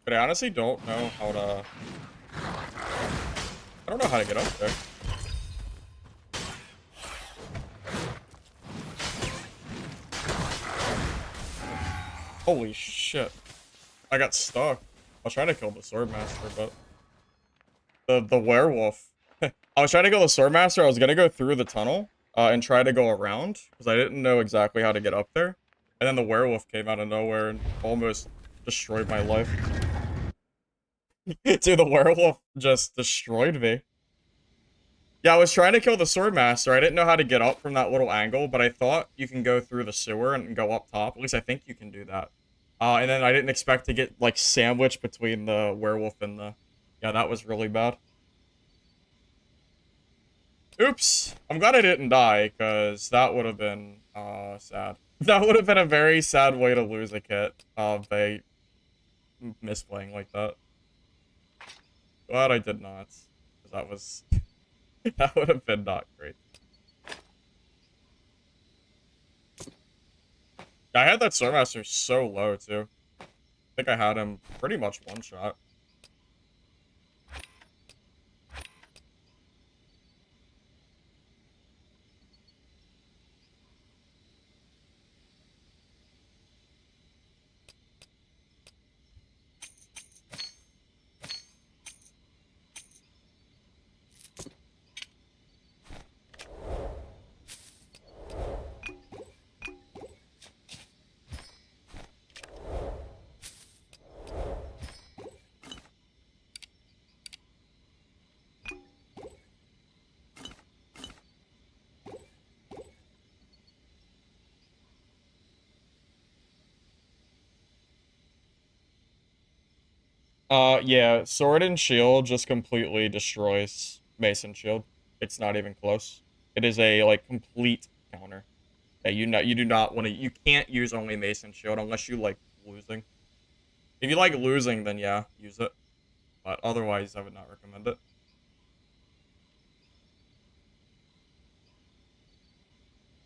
[SPEAKER 1] But I honestly don't know how to... I don't know how to get up there. Holy shit. I got stuck. I was trying to kill the Swordmaster, but... The werewolf. I was trying to kill the Swordmaster. I was gonna go through the tunnel and try to go around, because I didn't know exactly how to get up there. And then the werewolf came out of nowhere and almost destroyed my life. Dude, the werewolf just destroyed me. Yeah, I was trying to kill the Swordmaster. I didn't know how to get up from that little angle, but I thought you can go through the sewer and go up top. At least I think you can do that. And then I didn't expect to get, like, sandwiched between the werewolf and the... Yeah, that was really bad. Oops. I'm glad I didn't die, because that would have been, sad. That would have been a very sad way to lose a kit, by misplaying like that. Glad I did not, because that was... that would have been not great. I had that Swordmaster so low, too. I think I had him pretty much one shot. Yeah, Sword and Shield just completely destroys Mason Shield. It's not even close. It is a like complete counter. Yeah, you do not want to. You can't use only Mason Shield unless you like losing. If you like losing, then yeah, use it. But otherwise, I would not recommend it.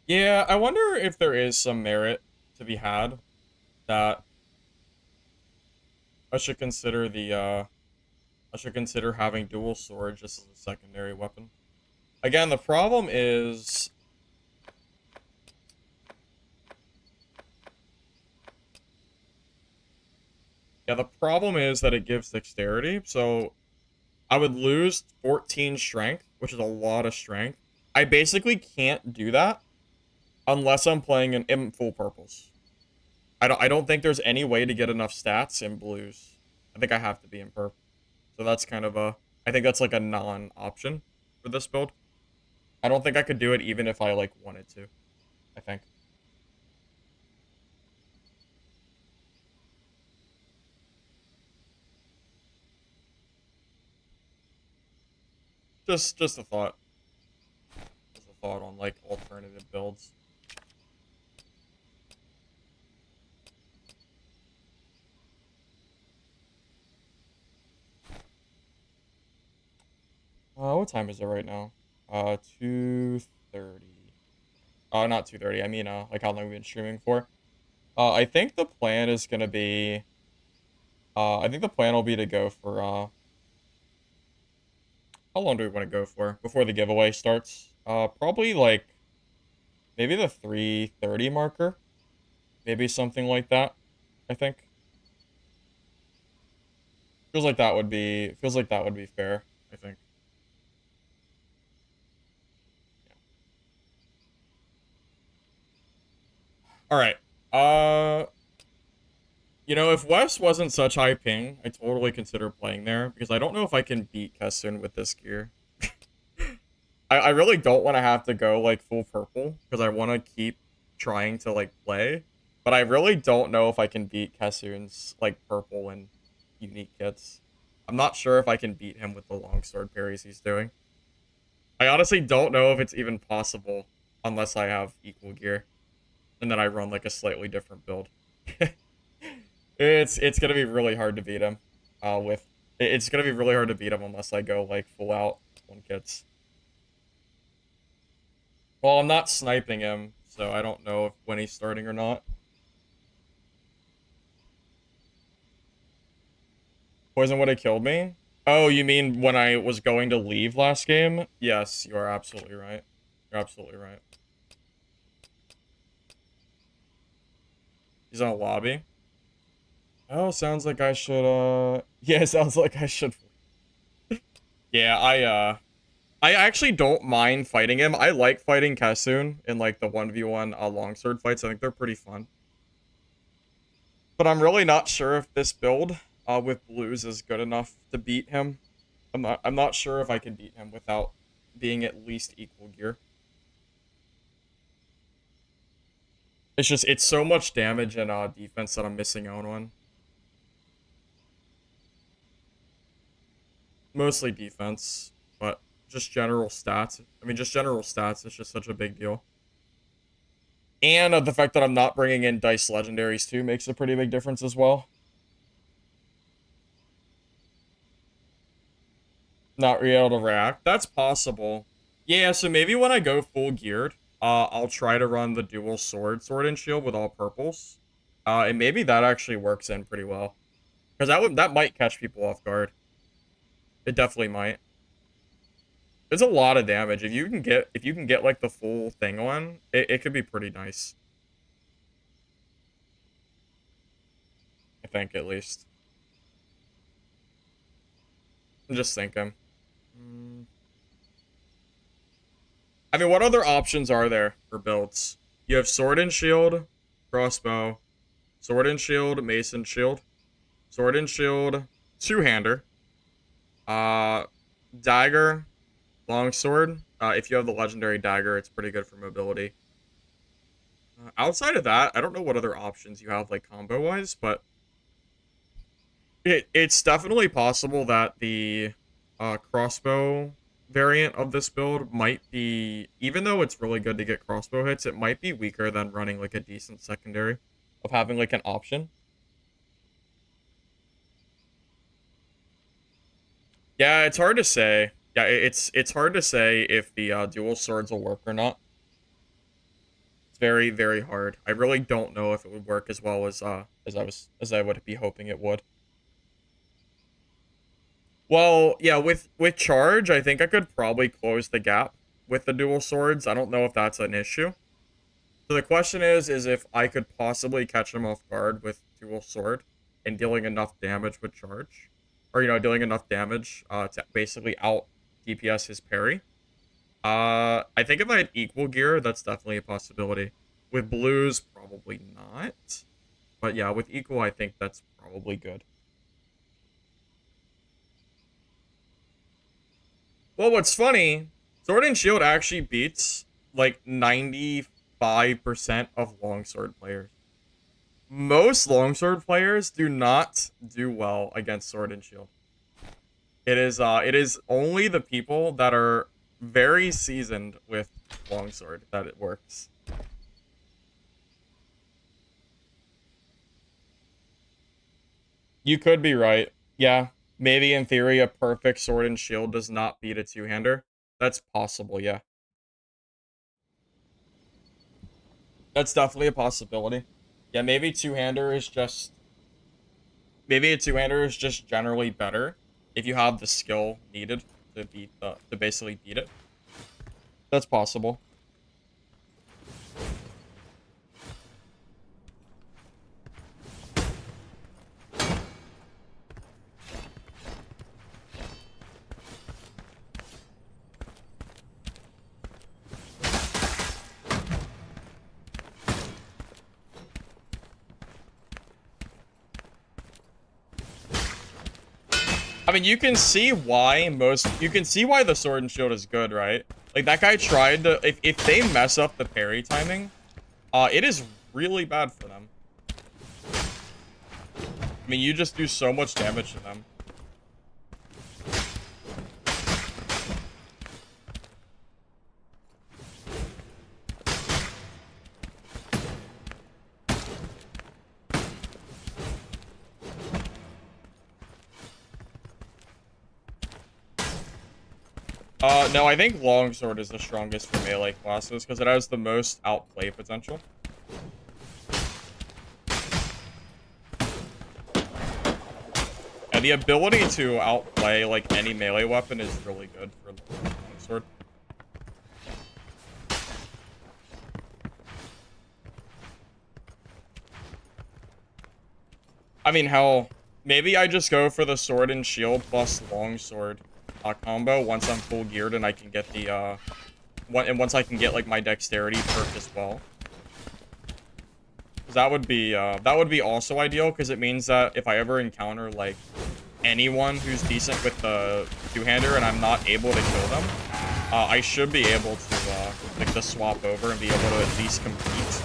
[SPEAKER 1] Yeah, I wonder if there is some merit to be had that I should consider I should consider having dual sword just as a secondary weapon. Again, the problem is yeah, the problem is that it gives dexterity, so I would lose 14 strength, which is a lot of strength. I basically can't do that unless I'm playing in full purples. I don't think there's any way to get enough stats in blues. I think I have to be in purple. So that's kind of a I think that's like a non-option for this build. I don't think I could do it even if I like wanted to, I think. Just a thought. Just a thought on like alternative builds. What time is it right now? 2:30. Not 2:30. I mean, like how long we've been streaming for. I think the plan is gonna be. I think the plan will be to go for. How long do we want to go for before the giveaway starts? Probably like maybe the 3:30 marker. Maybe something like that. I think feels like that would be fair. I think. Yeah. All right. Uh, if West wasn't such high ping, I totally consider playing there because I don't know if I can beat Kessun with this gear. I really don't want to have to go like full purple because I want to keep trying to like play, but I really don't know if I can beat Kessun's like purple and unique kits. I'm not sure if I can beat him with the longsword parries he's doing. I honestly don't know if it's even possible unless I have equal gear and then I run like a slightly different build. It's gonna be really hard to beat him. It's gonna be really hard to beat him unless I go like full out one kits. Well, I'm not sniping him, so I don't know if when he's starting or not. Poison would have killed me. Oh, you mean when I was going to leave last game? Yes, you are absolutely right. You're absolutely right. He's in a lobby. Oh, sounds like I should. Yeah, sounds like I should. Yeah, I actually don't mind fighting him. I like fighting Kassoon in like the 1v1 longsword fights. I think they're pretty fun. But I'm really not sure if this build with blues is good enough to beat him. I'm not sure if I can beat him without being at least equal gear. It's so much damage and defense that I'm missing out on. Mostly defense, but just general stats. I mean, just general stats is just such a big deal. And the fact that I'm not bringing in dice legendaries too makes a pretty big difference as well. Not really able to react. That's possible. Yeah, so maybe when I go full geared, I'll try to run the dual sword and shield with all purples. And maybe that actually works in pretty well. Because that might catch people off guard. It definitely might. It's a lot of damage. If you can get like the full thing on, it could be pretty nice. I think at least. I'm just thinking. Hmm. I mean, what other options are there for builds? You have sword and shield, crossbow, sword and shield, mason shield, sword and shield, two-hander, uh, dagger, longsword. If you have the legendary dagger, it's pretty good for mobility. Outside of that, I don't know what other options you have like combo-wise, but It's definitely possible that the crossbow variant of this build might be, even though it's really good to get crossbow hits, it might be weaker than running like a decent secondary of having like an option. Yeah, it's hard to say. Yeah, it's hard to say if the dual swords will work or not. It's very, very hard. I really don't know if it would work as well as I would be hoping it would. Well, yeah, with charge, I think I could probably close the gap with the dual swords. I don't know if that's an issue. So the question is if I could possibly catch him off guard with dual sword and dealing enough damage with charge, or dealing enough damage to basically out DPS his parry. I think if I had equal gear, that's definitely a possibility. With blues, probably not. But yeah, with equal, I think that's probably good. Well, what's funny, Sword and Shield actually beats like 95% of longsword players. Most longsword players do not do well against Sword and Shield. It is only the people that are very seasoned with longsword that it works. You could be right. Yeah. Maybe in theory a perfect Sword and Shield does not beat a two-hander. That's possible, yeah. That's definitely a possibility. Yeah, maybe a two-hander is just generally better if you have the skill needed to basically beat it. That's possible. I mean, you can see why the Sword and Shield is good, right? Like that guy tried to if they mess up the parry timing, it is really bad for them. I mean, you just do so much damage to them. No, I think Longsword is the strongest for melee classes because it has the most outplay potential. And the ability to outplay like any melee weapon is really good for Longsword. I mean, hell, maybe I just go for the Sword and Shield plus Longsword combo once I'm full geared and I can get the once I can get like my dexterity perk as well. Because that would be also ideal because it means that if I ever encounter like anyone who's decent with the two-hander and I'm not able to kill them, I should be able to like to swap over and be able to at least compete.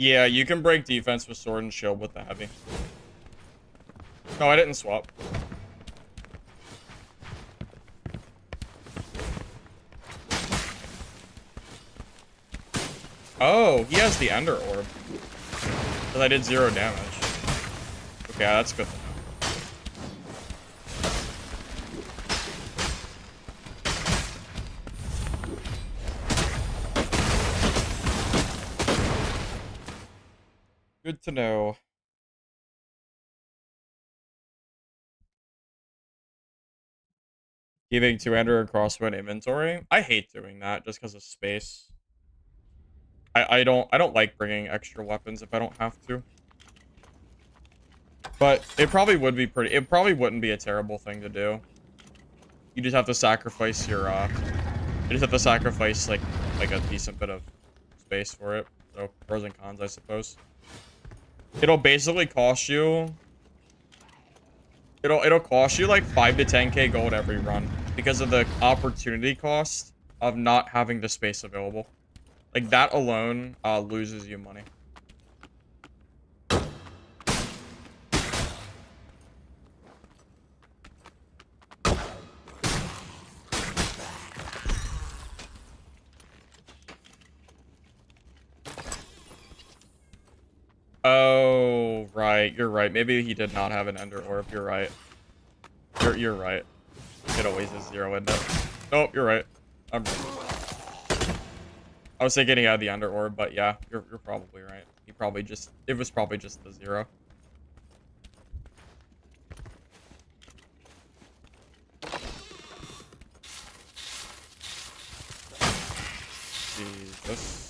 [SPEAKER 1] Yeah, you can break defense with Sword and Shield with the heavy. No, I didn't swap. Oh, he has the Ender Orb. Because I did 0 damage. Okay, that's good to know. Good to know. Giving two-hander and crossbow in inventory. I hate doing that just because of space. I don't like bringing extra weapons if I don't have to. But it probably would be pretty... It probably wouldn't be a terrible thing to do. You just have to sacrifice your, You just have to sacrifice, like a decent bit of space for it. So, pros and cons, I suppose. It'll basically cost you... It'll cost you, like, 5 to 10k gold every run. Because of the opportunity cost of not having the space available. Like, that alone, loses you money. Oh, right. You're right. Maybe he did not have an Ender Orb. You're right. You're right. It always is 0, isn't it? Nope, you're right. I'm right. I was thinking he had the Ender Orb, but yeah, you're probably right. He probably just... It was probably just the 0. Jesus.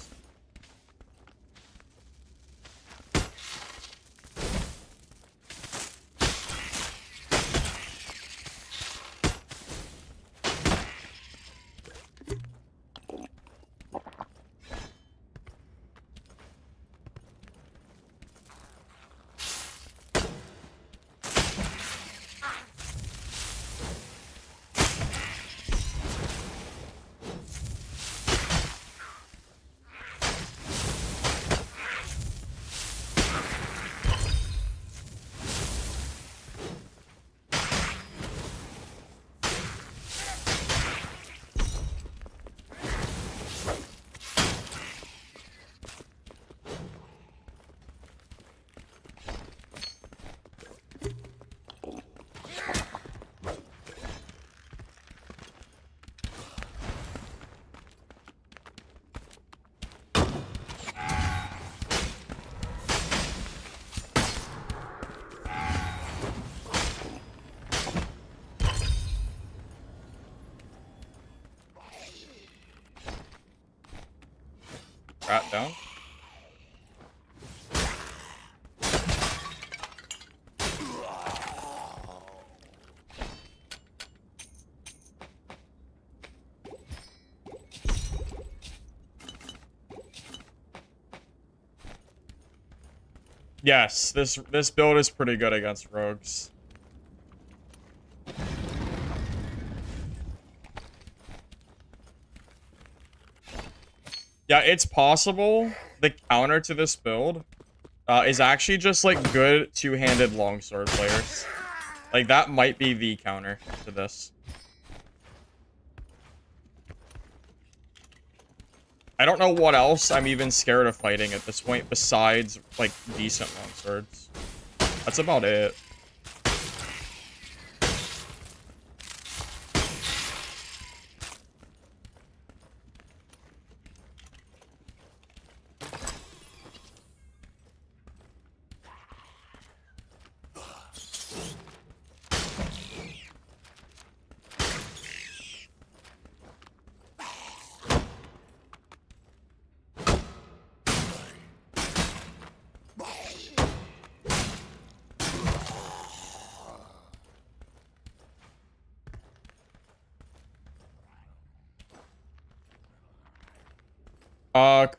[SPEAKER 1] Rat down. Yes, this build is pretty good against rogues. Yeah, it's possible the counter to this build is actually just, like, good two-handed longsword players. Like, that might be the counter to this. I don't know what else I'm even scared of fighting at this point besides, like, decent longswords. That's about it.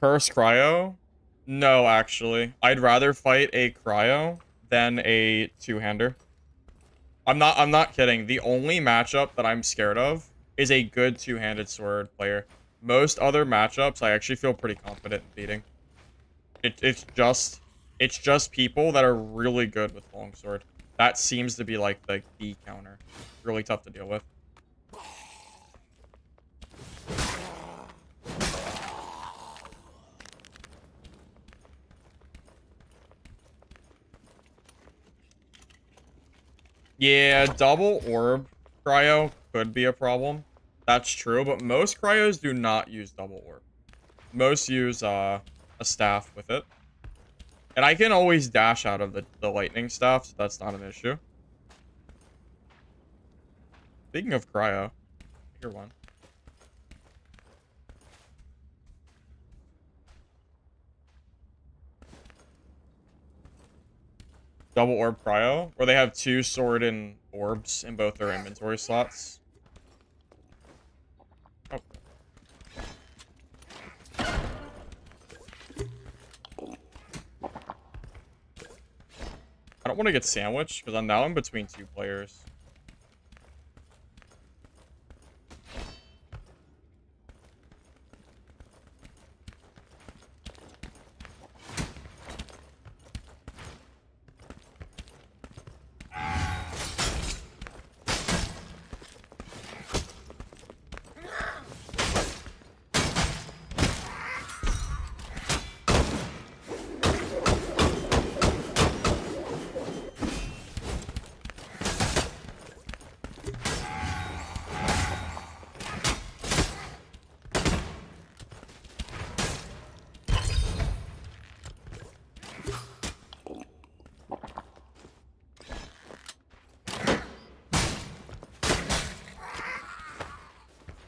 [SPEAKER 1] Curse Cryo? No, actually. I'd rather fight a Cryo than a two-hander. I'm not kidding. The only matchup that I'm scared of is a good two-handed sword player. Most other matchups I actually feel pretty confident in beating. It's just people that are really good with longsword. That seems to be like the key counter. Really tough to deal with. Yeah, double orb cryo could be a problem. That's true, but most cryos do not use double orb. Most use a staff with it. And I can always dash out of the lightning staff, so that's not an issue. Speaking of cryo, I hear one. Double orb cryo, where they have 2 sword and orbs in both their inventory slots. Oh. I don't want to get sandwiched because I'm now in between 2 players.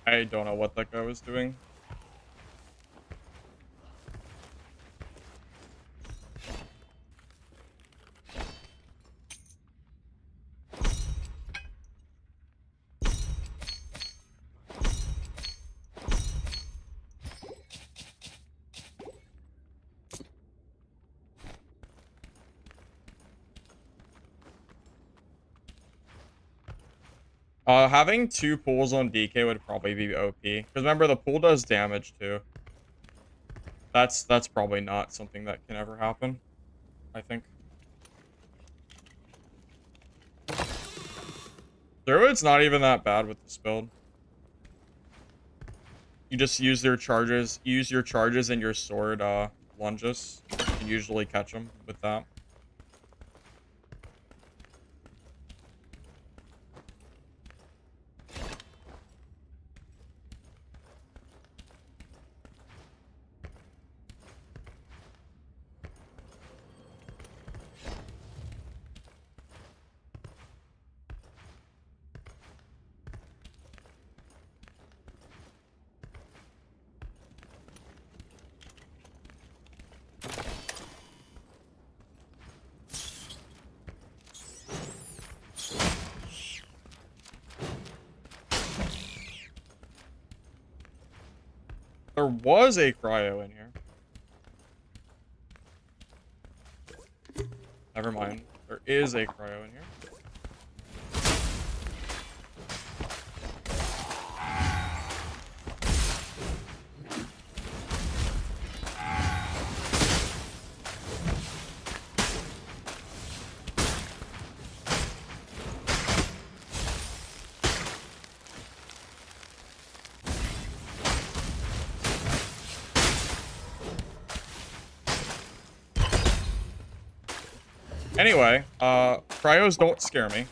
[SPEAKER 1] I don't know what that guy was doing. Having 2 pools on DK would probably be OP. Because remember, the pool does damage too. That's probably not something that can ever happen, I think. Druid's not even that bad with this build. You just use their charges, and your sword lunges. You can usually catch them with that. There was a cryo in here. Never mind. There is a cryo in here. Anyway, cryos don't scare me.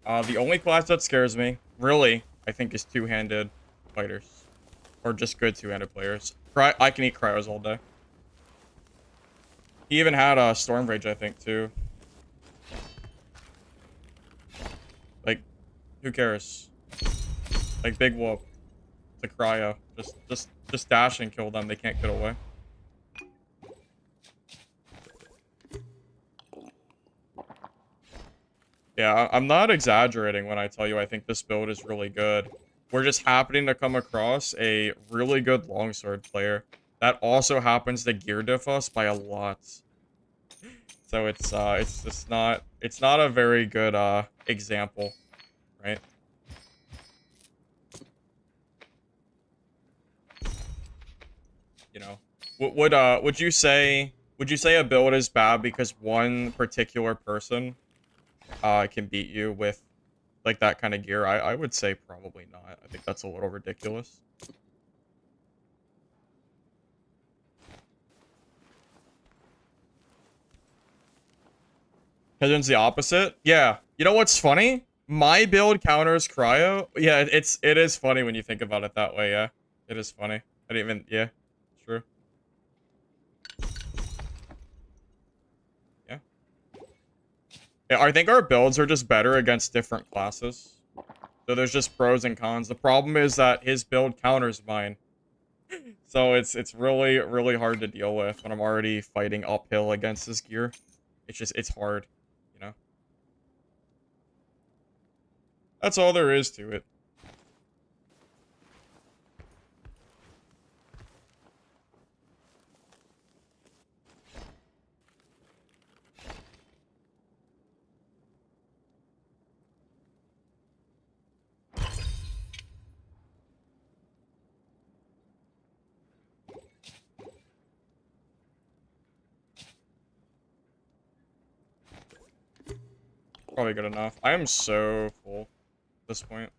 [SPEAKER 1] The only class that scares me, really, I think, is 2-handed fighters. Or just good 2-handed players. I can eat cryos all day. He even had a Storm Rage, I think, too. Like, who cares? Like, big whoop. It's a cryo. Just dash and kill them. They can't get away. Yeah, I'm not exaggerating when I tell you I think this build is really good. We're just happening to come across a really good longsword player that also happens to gear diff us by a lot. So it's just not a very good example, right? You know, would you say a build is bad because one particular person can beat you with like that kind of gear? I would say probably not. I think that's a little ridiculous. Pigeon's the opposite. Yeah. You know what's funny? My build counters cryo. Yeah, it is funny when you think about it that way. Yeah, it is funny. I didn't even. Yeah, true. Yeah. Yeah, I think our builds are just better against different classes. So there's just pros and cons. The problem is that his build counters mine. So it's really hard to deal with when I'm already fighting uphill against his gear. It's hard, you That's all there is to it. Probably good enough. I am so full at this point.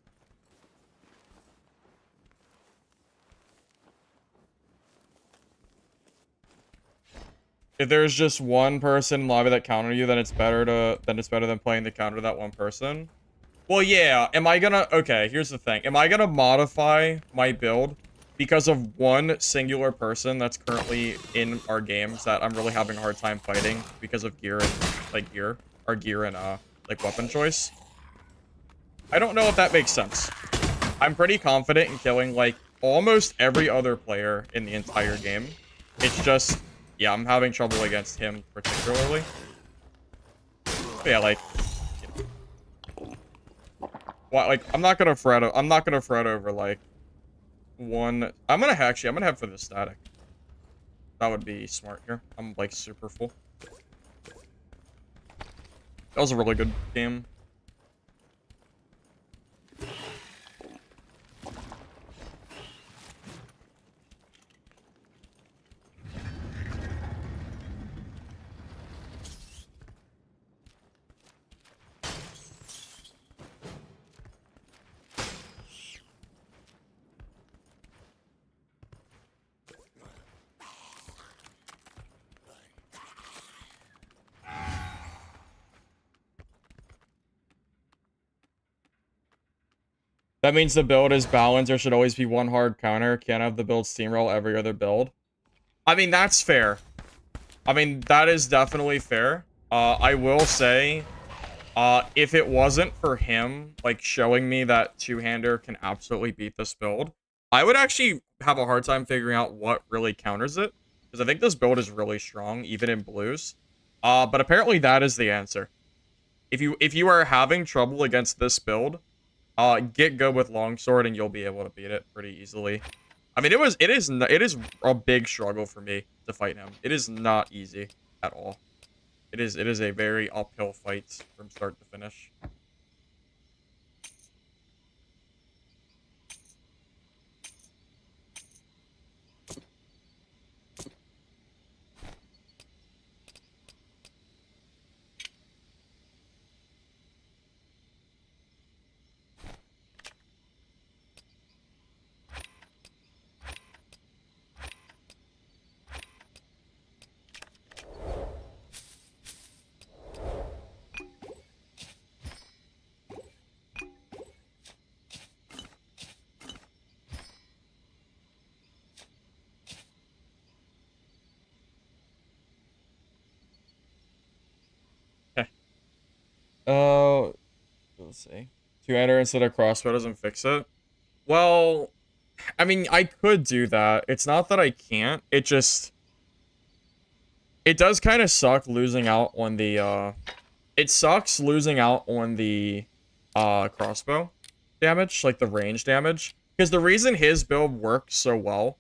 [SPEAKER 1] If there's just one person in lobby that counter you, then it's better than playing the counter that one person. Well, yeah. Am I gonna... Okay, here's the thing. Am I gonna modify my build because of one singular person that's currently in our games that I'm really having a hard time fighting because of gear and, like, gear and, like, weapon choice? I don't know if that makes sense. I'm pretty confident in killing, like, almost every other player in the entire game. It's just... Yeah, I'm having trouble against him particularly. But yeah, like... Well, like, I'm not gonna fret over, like, one... I'm gonna head for the static. That would be smart here. I'm, like, super full. That was a really good game. That means the build is balanced. There should always be one hard counter. Can't have the build steamroll every other build. I mean, that's fair. I mean, that is definitely fair. I will say, if it wasn't for him, like, showing me that two-hander can absolutely beat this build, I would actually have a hard time figuring out what really counters it. Because I think this build is really strong, even in blues. But apparently that is the answer. If you are having trouble against this build, get good with longsword and you'll be able to beat it pretty easily. I mean, it is a big struggle for me to fight him. It is not easy at all. It is a very uphill fight from start to finish. Oh, let's see. Two-hander instead of crossbow doesn't fix it. Well, I mean, I could do that. It's not that I can't. It just... It does kind of suck losing out on the, It sucks losing out on the, crossbow damage, like the range damage. Because the reason his build works so well,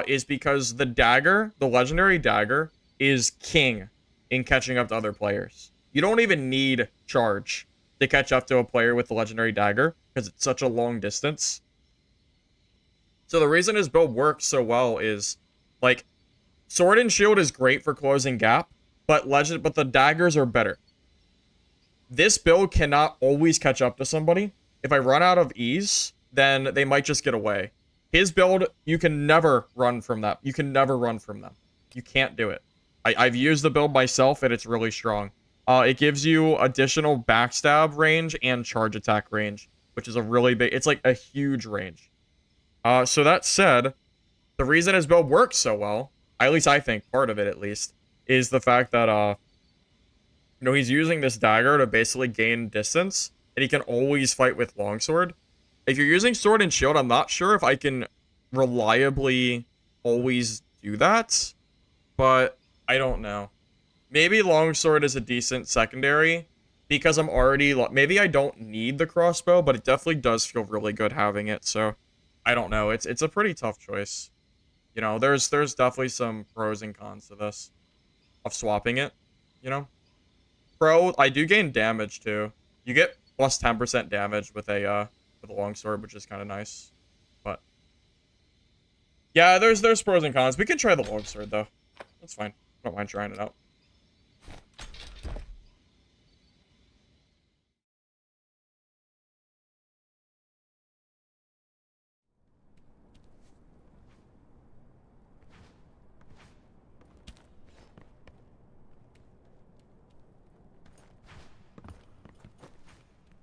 [SPEAKER 1] is because the dagger, the legendary dagger, is king in catching up to other players. You don't even need charge to catch up to a player with the legendary dagger, because it's such a long distance. So the reason his build works so well is, like, Sword and Shield is great for closing gap, but the daggers are better. This build cannot always catch up to somebody. If I run out of ease, then they might just get away. His build, you can never run from that. You can never run from them. You can't do it. I've used the build myself, and it's really strong. It gives you additional backstab range and charge attack range, which is a really big... It's like a huge range. So that said, the reason his build works so well, at least I think, part of it at least, is the fact that, you know, he's using this dagger to basically gain distance, and he can always fight with longsword. If you're using sword and shield, I'm not sure if I can reliably always do that, but I don't know. Maybe longsword is a decent secondary, because I'm already, maybe I don't need the crossbow, but it definitely does feel really good having it, so I don't know. It's a pretty tough choice. You know, there's definitely some pros and cons to this, of swapping it, you know? Pro, I do gain damage too. You get plus 10% damage with a longsword, which is kind of nice. But yeah, there's pros and cons. We can try the longsword though. That's fine. I don't mind trying it out.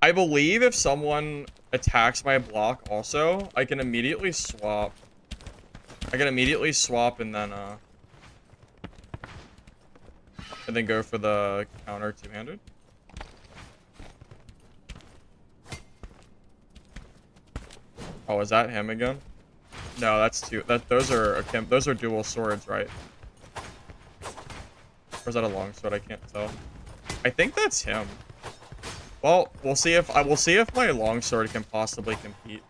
[SPEAKER 1] I believe if someone attacks my block also, I can immediately swap. I can immediately swap and then go for the counter two-handed. Oh, is that him again? No, that's two. Those are dual swords, right? Or is that a longsword? I can't tell. I think that's him. Well, we'll see if my longsword can possibly compete.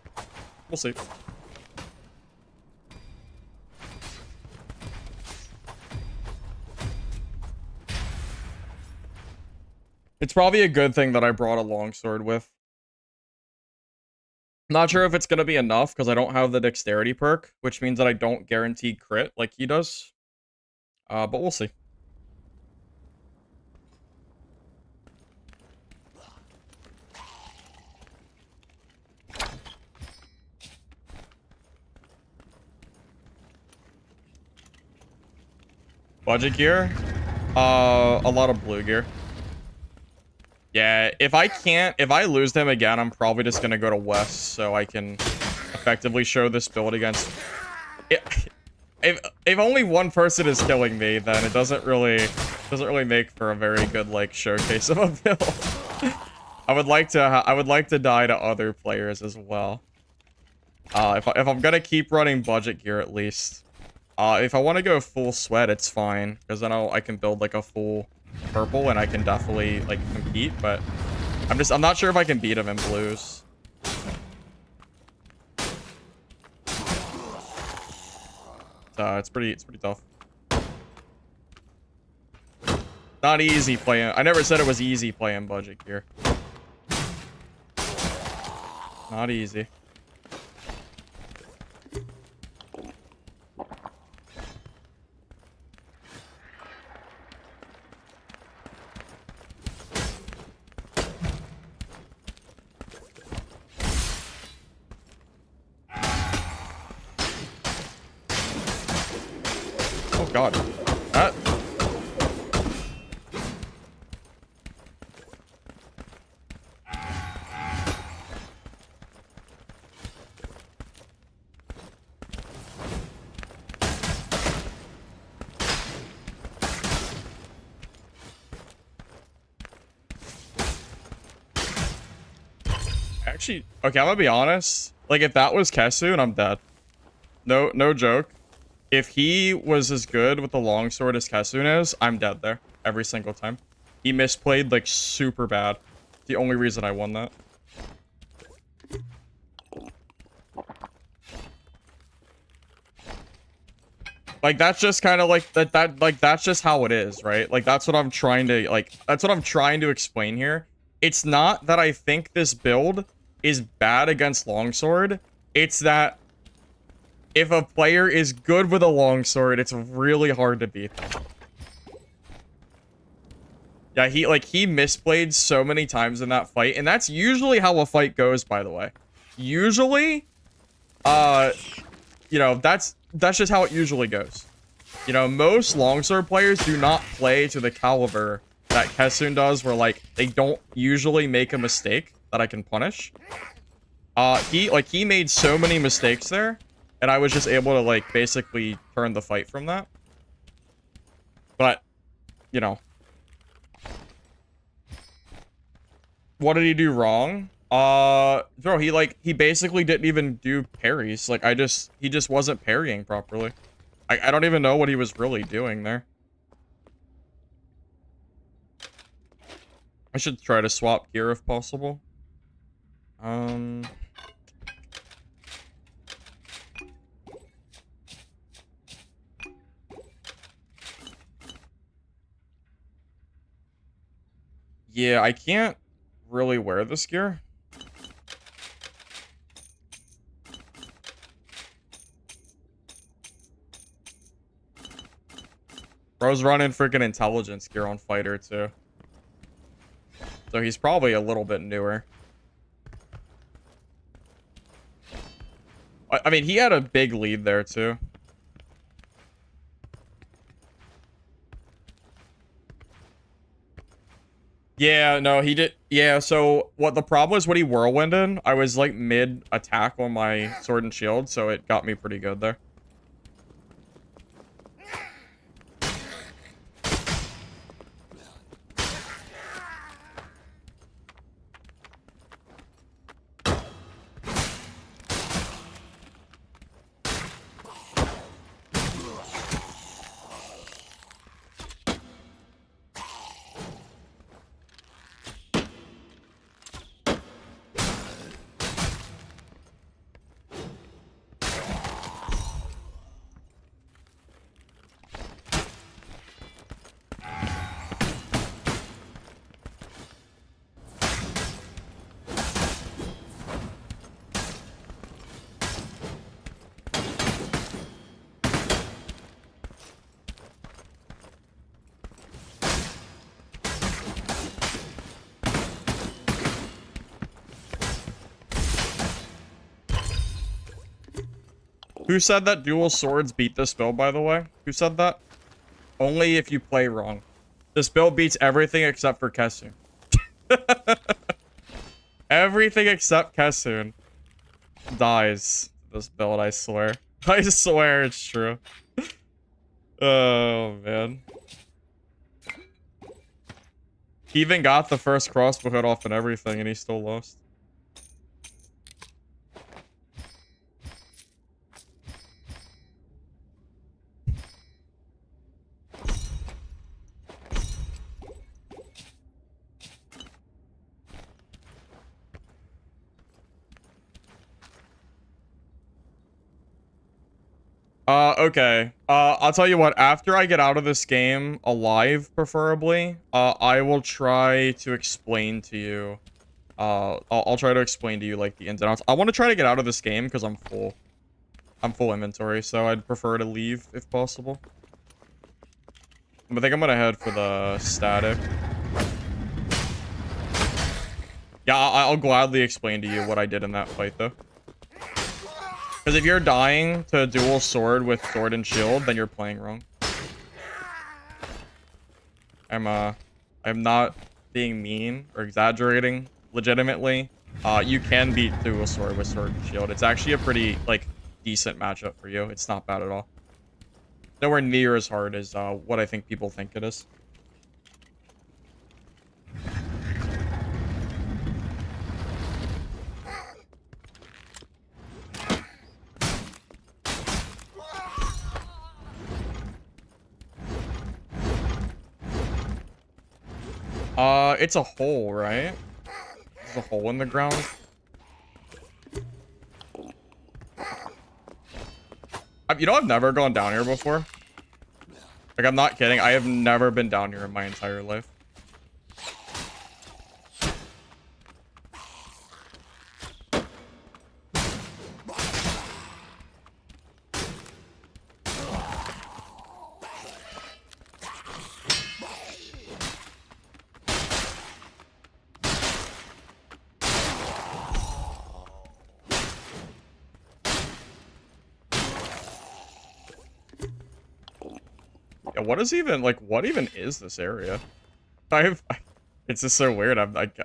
[SPEAKER 1] We'll see. It's probably a good thing that I brought a longsword with. I'm not sure if it's gonna be enough because I don't have the dexterity perk, which means that I don't guarantee crit like he does. But we'll see. Budget gear? A lot of blue gear. Yeah, if I lose them again, I'm probably just gonna go to West so I can effectively show this build against... If only one person is killing me, then it doesn't really make for a very good, like, showcase of a build. I would like to die to other players as well. If I'm gonna keep running budget gear at least. If I want to go full sweat, it's fine, because then I can build like a full purple and I can definitely like compete, but I'm not sure if I can beat him in blues. It's pretty tough. Not easy playing. I never said it was easy playing budget gear. Not easy. Oh god. That... Actually, okay, I'm gonna be honest. Like, if that was Kesun, I'm dead. No joke. If he was as good with the longsword as Kesun is, I'm dead there every single time. He misplayed like super bad. The only reason I won that. Like, that's just kind of like that's just how it is, right? Like, that's what I'm trying to explain here. It's not that I think this build is bad against longsword. It's that if a player is good with a longsword, it's really hard to beat them. Yeah, he misplayed so many times in that fight, and that's usually how a fight goes, by the way. Usually, you know, that's just how it usually goes. You know, most longsword players do not play to the caliber that Kesun does, where, like, they don't usually make a mistake that I can punish. He made so many mistakes there, and I was just able to, like, basically turn the fight from that. But, you know. What did he do wrong? Bro, he basically didn't even do parries. Like, he just wasn't parrying properly. I don't even know what he was really doing there. I should try to swap gear if possible. Um... Yeah, I can't really wear this gear. Bro's running freaking intelligence gear on fighter too. So he's probably a little bit newer. I mean, he had a big lead there too. Yeah, no, he did. Yeah, so what the problem was when he whirlwinded, I was like mid attack on my sword and shield, so it got me pretty good there. Who said that dual swords beat this build, by the way? Who said that? Only if you play wrong. This build beats everything except for Kessun. Everything except Kessun dies. This build, I swear. I swear it's true. Oh, man. He even got the first crossbow hit off and everything, and he still lost. Okay. I'll tell you what, after I get out of this game, alive preferably, I will try to explain to you, I'll try to explain to you, like, the ins and outs. I want to try to get out of this game, because I'm full. I'm full inventory, so I'd prefer to leave, if possible. I think I'm gonna head for the static. Yeah, I'll gladly explain to you what I did in that fight, though. Because if you're dying to dual sword with sword and shield, then you're playing wrong. I'm not being mean or exaggerating. Legitimately, you can beat dual sword with sword and shield. It's actually a pretty, like, decent matchup for you. It's not bad at all. Nowhere near as hard as what I think people think it is. It's a hole, right? There's a hole in the ground. You know, I've never gone down here before. Like, I'm not kidding. I have never been down here in my entire life. Yeah, what is even, like, what even is this area? It's just so weird.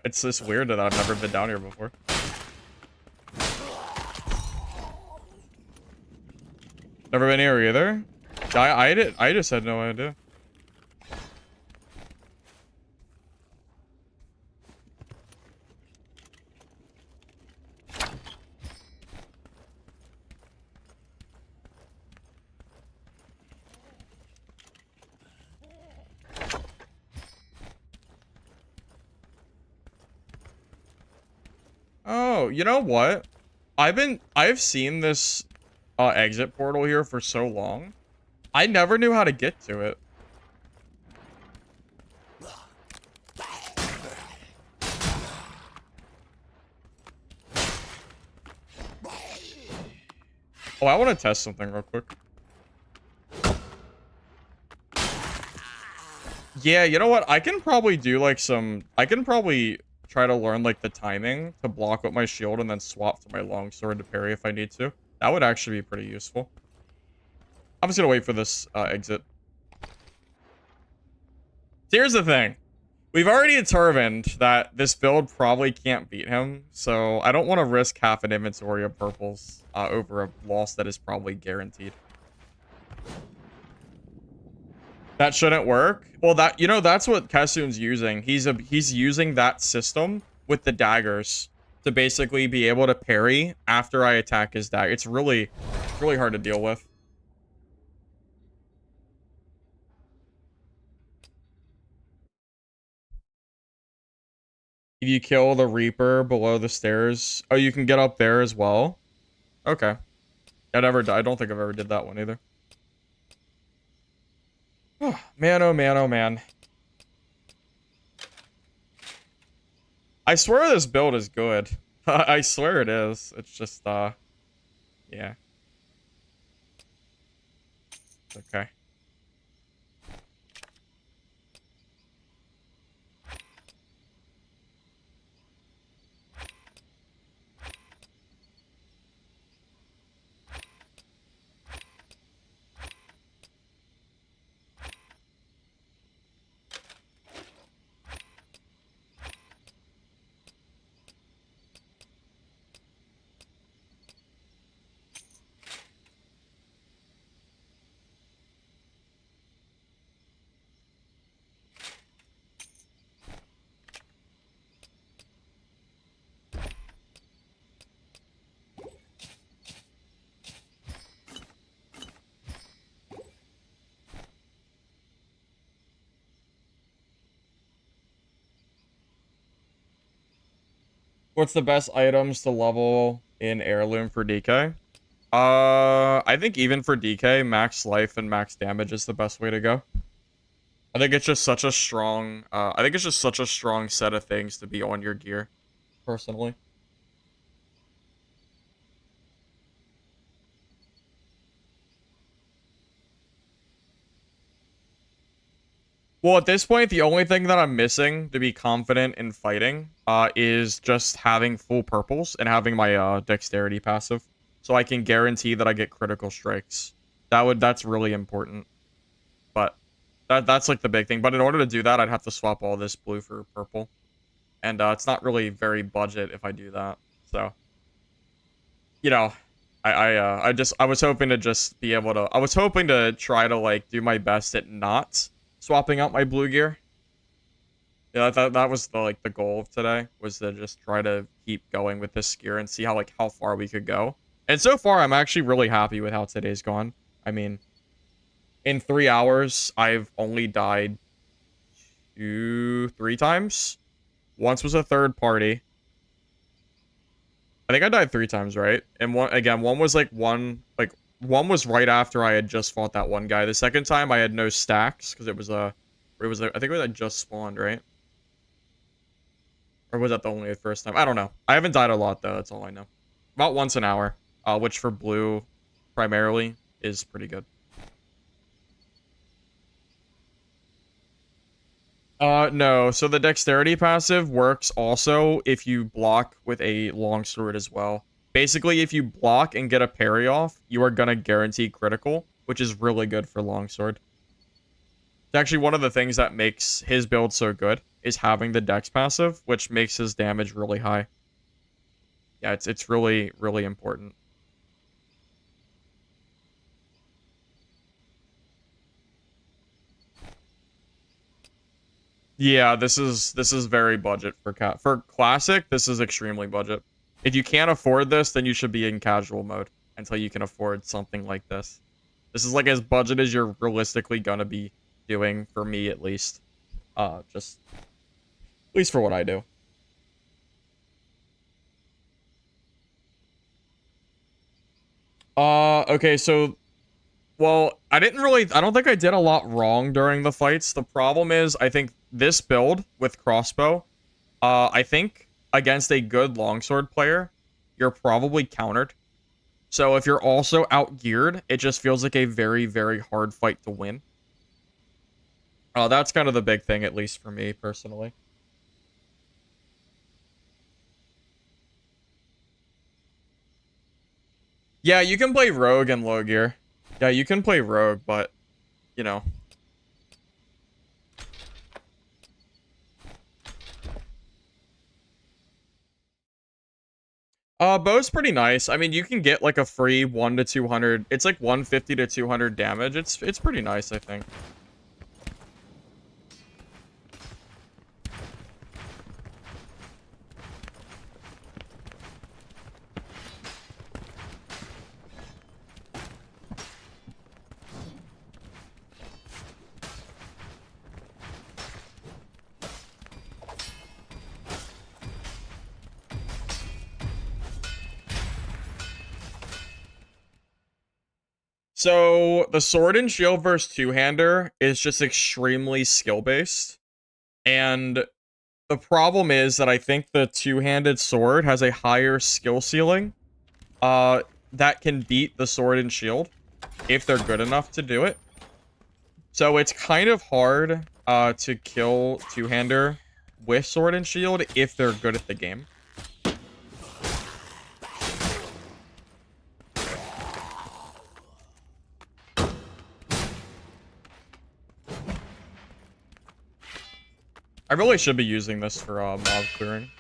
[SPEAKER 1] It's just weird that I've never been down here before. Never been here either? I just had no idea. Oh, you know what? I've seen this exit portal here for so long. I never knew how to get to it. Oh, I want to test something real quick. Yeah, you know what? I can probably do like I can probably try to learn like the timing to block with my shield and then swap to my longsword to parry if I need to. That would actually be pretty useful. I'm just gonna wait for this exit. Here's the thing. We've already determined that this build probably can't beat him, so I don't want to risk half an inventory of purples over a loss that is probably guaranteed. That shouldn't work. Well, that's what Kessun's using. He's using that system with the daggers to basically be able to parry after I attack his dagger. It's really hard to deal with. If you kill the Reaper below the stairs, oh, you can get up there as well. Okay. I don't think I've ever did that one either. Oh, man, oh man, oh man. I swear this build is good. I swear it is. It's just, yeah. Okay. What's the best items to level in Heirloom for DK? I think even for DK, max life and max damage is the best way to go. I think it's just such a strong, set of things to be on your gear, personally. Well, at this point, the only thing that I'm missing to be confident in fighting is just having full purples and having my dexterity passive. So I can guarantee that I get critical strikes. That's really important. But that's like the big thing. But in order to do that, I'd have to swap all this blue for purple. And it's not really very budget if I do that. So, you know, I was hoping to just be able to, I was hoping to try to like do my best at not swapping out my blue gear. Yeah, that was the goal of today, was to just try to keep going with this gear and see how far we could go. And so far, I'm actually really happy with how today's gone. I mean, in 3 hours, I've only died 3 times. Once was a third party. I think I died 3 times, right? And one was one was right after I had just fought that one guy. The second time I had no stacks because I think it was like just spawned, right? Or was that the first time? I don't know. I haven't died a lot though, that's all I know. About once an hour, which for blue primarily is pretty good. No. So the dexterity passive works also if you block with a longsword as well. Basically, if you block and get a parry off, you are gonna guarantee critical, which is really good for longsword. It's actually one of the things that makes his build so good, is having the dex passive, which makes his damage really high. Yeah, it's really, really important. Yeah, this is very budget for classic. This is extremely budget. If you can't afford this, then you should be in casual mode until you can afford something like this. This is like as budget as you're realistically gonna be doing, for me at least. Just at least for what I do. Okay, so, well, I don't think I did a lot wrong during the fights. The problem is, I think this build with crossbow, I think against a good longsword player, you're probably countered. So if you're also outgeared, it just feels like a very, very hard fight to win. That's kind of the big thing, at least for me, personally. Yeah, you can play rogue and low gear. Yeah, you can play rogue, but, you know. Bow's pretty nice. I mean, you can get like a free 1 to 200. It's like 150 to 200 damage. It's pretty nice, I think. So, the sword and shield versus two-hander is just extremely skill-based. And the problem is that I think the two-handed sword has a higher skill ceiling that can beat the sword and shield if they're good enough to do it. So it's kind of hard to kill two-hander with sword and shield if they're good at the game. I really should be using this for mob clearing.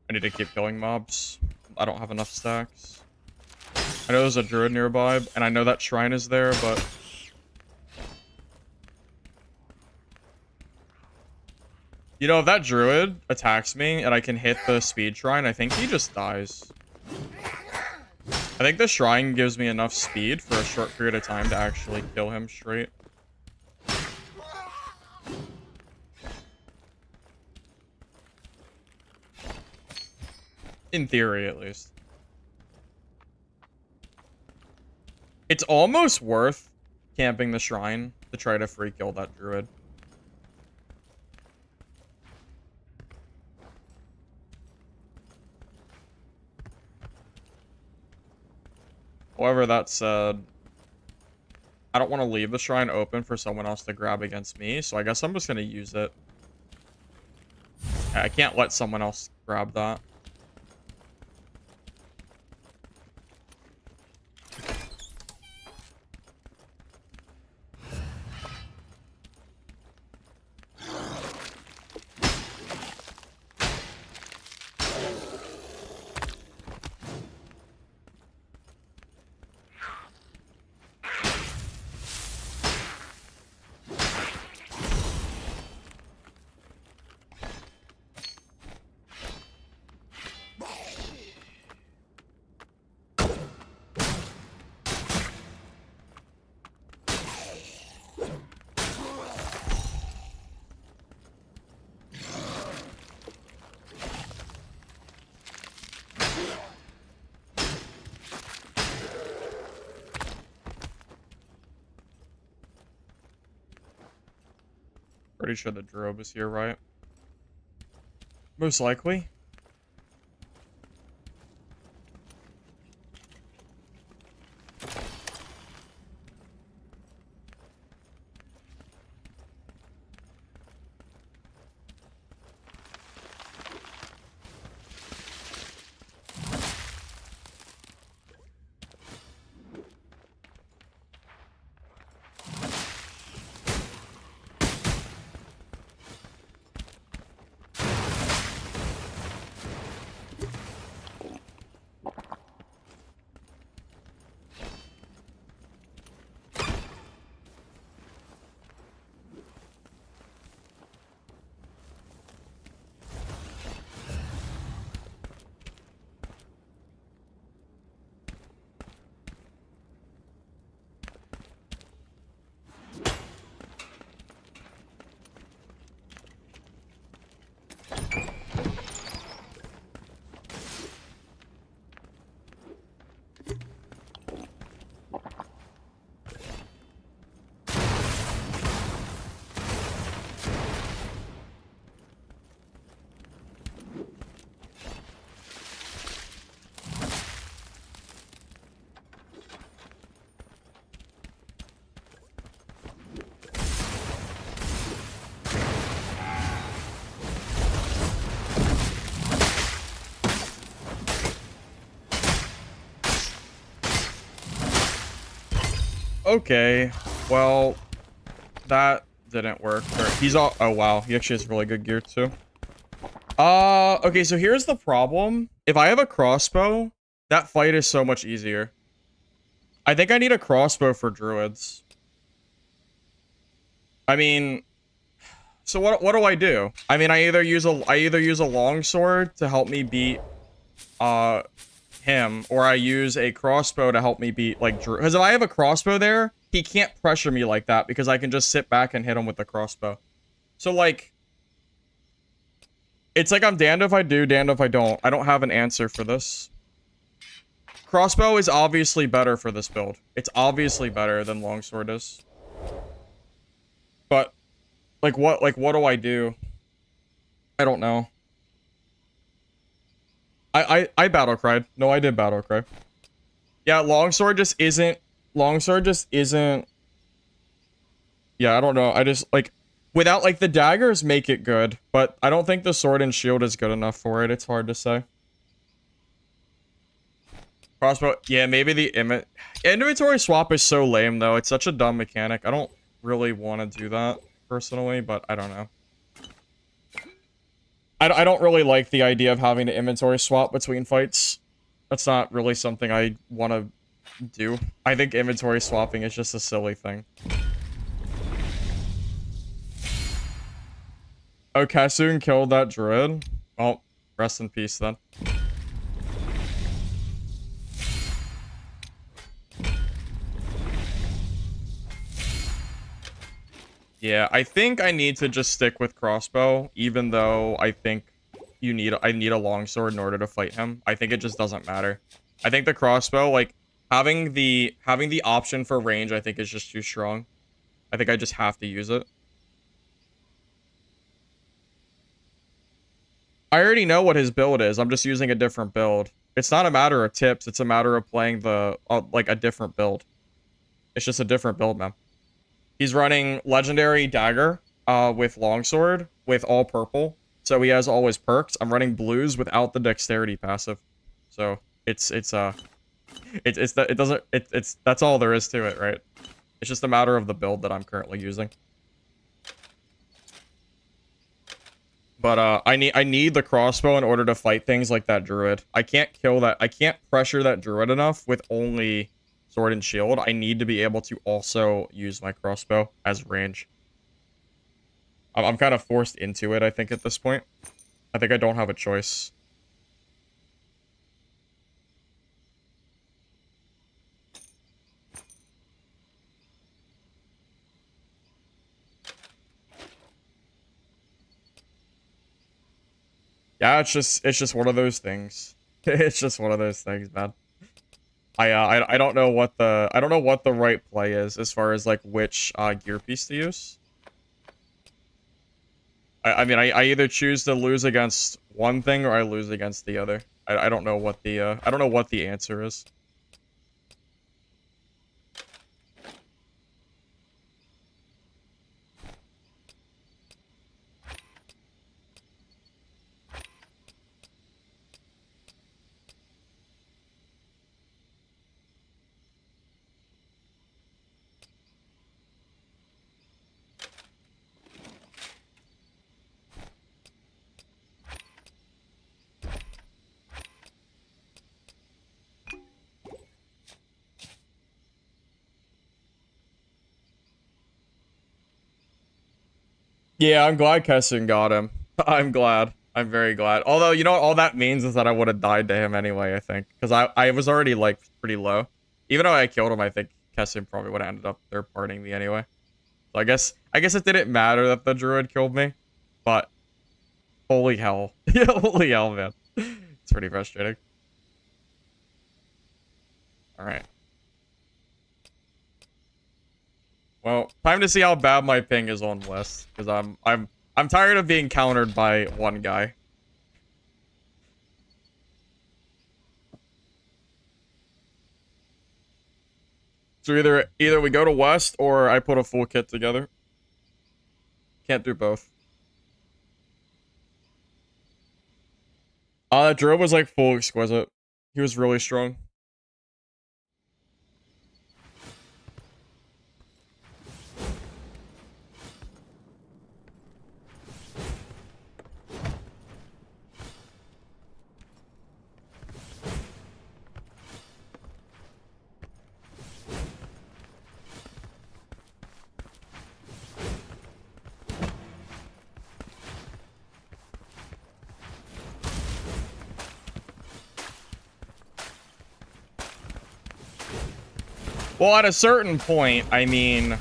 [SPEAKER 1] I need to keep killing mobs. I don't have enough stacks. I know there's a druid nearby, and I know that shrine is there, but... You know, if that druid attacks me and I can hit the speed shrine, I think he just dies. I think the shrine gives me enough speed for a short period of time to actually kill him straight. In theory, at least. It's almost worth camping the shrine to try to free kill that druid. However, that said, I don't want to leave the shrine open for someone else to grab against me, so I guess I'm just going to use it. I can't let someone else grab that. Pretty sure the drobe is here, right? Most likely. Okay. Well, that didn't work. He's all... Oh, wow. He actually has really good gear, too. Okay, so here's the problem. If I have a crossbow, that fight is so much easier. I think I need a crossbow for druids. I mean... So what do I do? I mean, I either use a longsword to help me beat him, or I use a crossbow to help me beat like Drew. Because if I have a crossbow there, he can't pressure me like that because I can just sit back and hit him with the crossbow. So like, it's like I'm damned if I do, damned if I don't. I don't have an answer for this. Crossbow is obviously better for this build. It's obviously better than longsword is. But what do I do? I don't know. I battle cried. No, I did battle cry. Yeah, longsword just isn't. Yeah, I don't know. I just like without like the daggers make it good, but I don't think the sword and shield is good enough for it. It's hard to say. Crossbow, yeah, maybe the inventory swap is so lame though. It's such a dumb mechanic. I don't really want to do that personally, but I don't know. I don't really like the idea of having to inventory swap between fights. That's not really something I want to do. I think inventory swapping is just a silly thing. Oh, Kassoon killed that druid? Well, rest in peace then. Yeah, I think I need to just stick with crossbow, even though I think I need a longsword in order to fight him. I think it just doesn't matter. I think the crossbow, like, having the option for range, I think is just too strong. I think I just have to use it. I already know what his build is. I'm just using a different build. It's not a matter of tips. It's a matter of playing the, like, a different build. It's just a different build, man. He's running Legendary Dagger with Longsword with all purple. So he has all his perks. I'm running blues without the Dexterity passive. So that's all there is to it, right? It's just a matter of the build that I'm currently using. But I need the crossbow in order to fight things like that druid. I can't kill that. I can't pressure that druid enough with only sword and shield. I need to be able to also use my crossbow as range. I'm kind of forced into it, I think, at this point. I think I don't have a choice. Yeah, it's just one of those things. It's just one of those things, man. I don't know what the right play is as far as like which gear piece to use. I mean I either choose to lose against one thing or I lose against the other. I don't know what the answer is. Yeah, I'm glad Kessin got him. I'm glad. I'm very glad. Although, you know what all that means is that I would have died to him anyway, I think. Because I was already, like, pretty low. Even though I killed him, I think Kessin probably would have ended up third-partying me anyway. So I guess it didn't matter that the druid killed me. But, holy hell. Yeah, holy hell, man. It's pretty frustrating. Alright. Well, time to see how bad my ping is on West. Because I'm tired of being countered by one guy. So either we go to West or I put a full kit together. Can't do both. That Druid was like full exquisite. He was really strong. Well, at a certain point, I mean,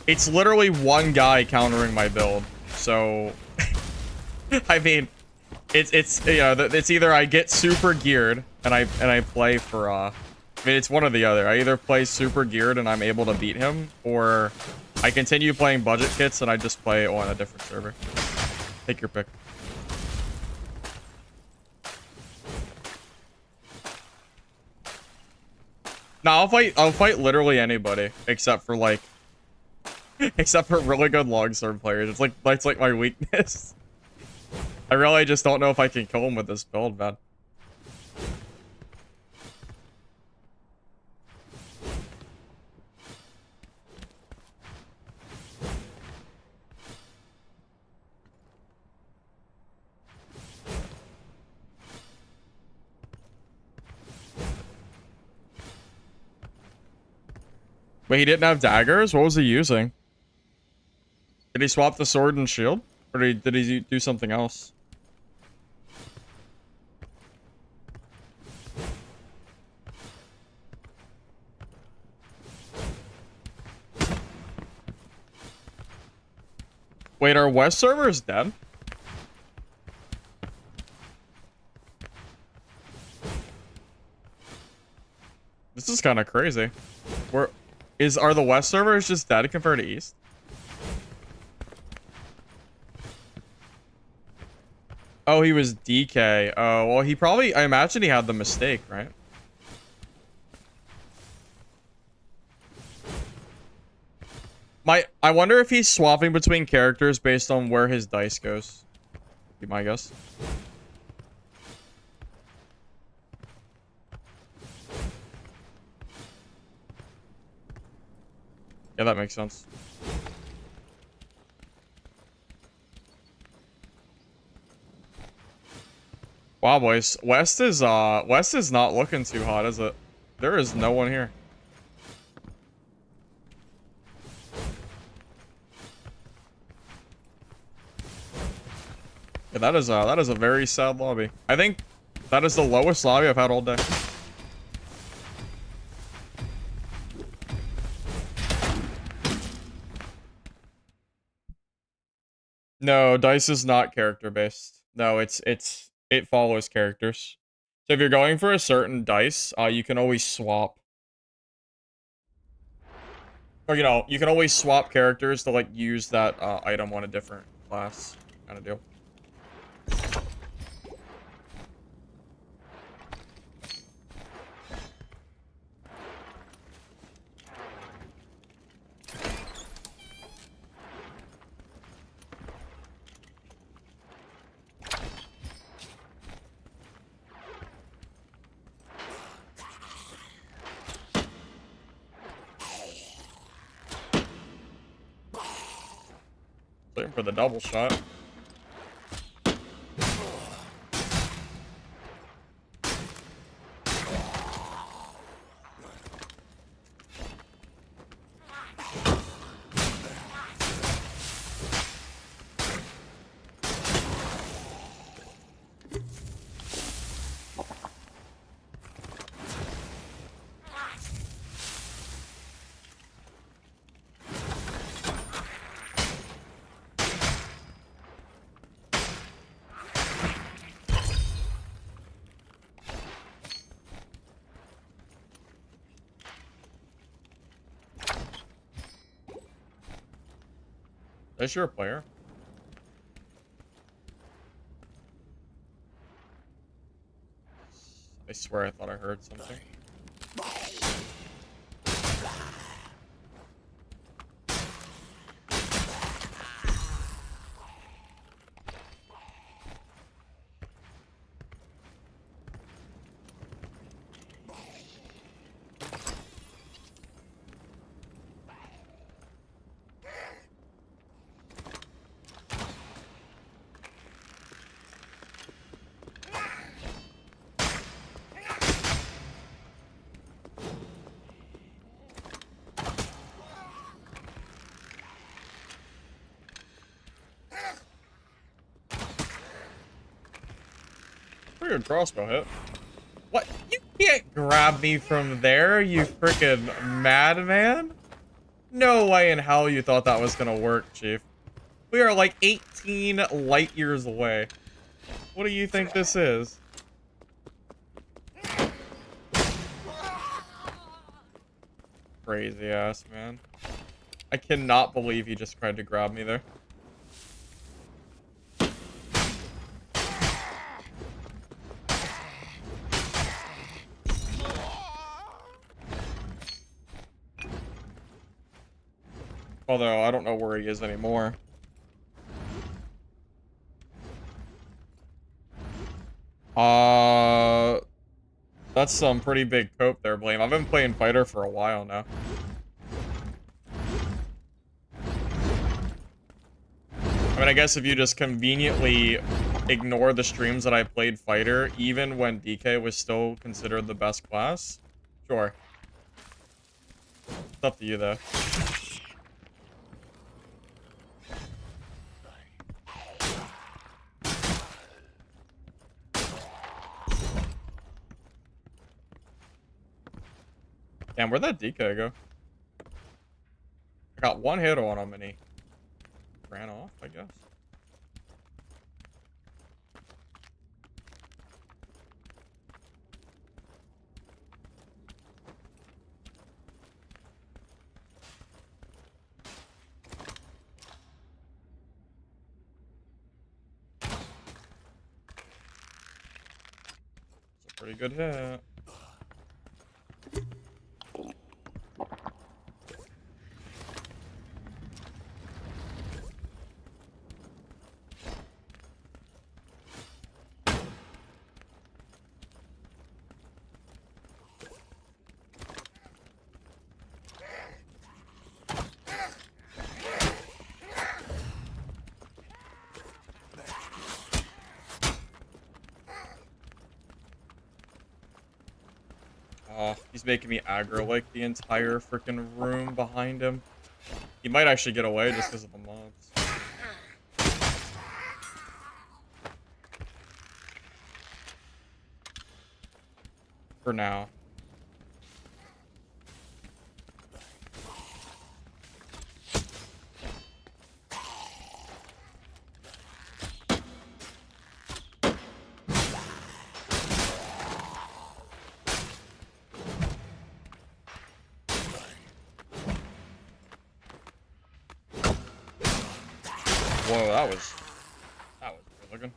[SPEAKER 1] it's literally one guy countering my build. So, I mean, it's you know, it's either I get super geared and I play for I mean, it's one or the other. I either play super geared and I'm able to beat him, or I continue playing budget kits and I just play on a different server. Take your pick. No, I'll fight literally anybody except for like except for really good long sword players. It's like my weakness. I really just don't know if I can kill him with this build, man. Wait, he didn't have daggers? What was he using? Did he swap the sword and shield? Or did he do something else? Wait, our West server is dead? This is kind of crazy. Are the West servers just dead compared to East? Oh, he was DK. Oh, well, he probably, I imagine he had the mistake, right? I wonder if he's swapping between characters based on where his dice goes. Be my guess. Yeah, that makes sense. Wow, boys. West is not looking too hot, is it? There is no one here. Yeah, that is a very sad lobby. I think that is the lowest lobby I've had all day. No, dice is not character based. No, it follows characters. So if you're going for a certain dice, you can always swap. Or you know, you can always swap characters to like use that item on a different class kind of deal. Looking for the double shot. Is your player? I swear I thought I heard something. Pretty good crossbow hit. What? You can't grab me from there, you freaking madman. No way in hell you thought that was gonna work, Chief. We are like 18 light years away. What do you think this is? Crazy ass, man. I cannot believe he just tried to grab me there. Although, I don't know where he is anymore. That's some pretty big cope there, Blame. I've been playing fighter for a while now. I mean, I guess if you just conveniently ignore the streams that I played fighter, even when DK was still considered the best class, sure. It's up to you, though. Damn, where'd that DK go? I got one hit on him and he ran off, I guess. It's a pretty good hit. Oh, he's making me aggro like the entire freaking room behind him. He might actually get away just because of the mobs. For now. Whoa, that was good looking.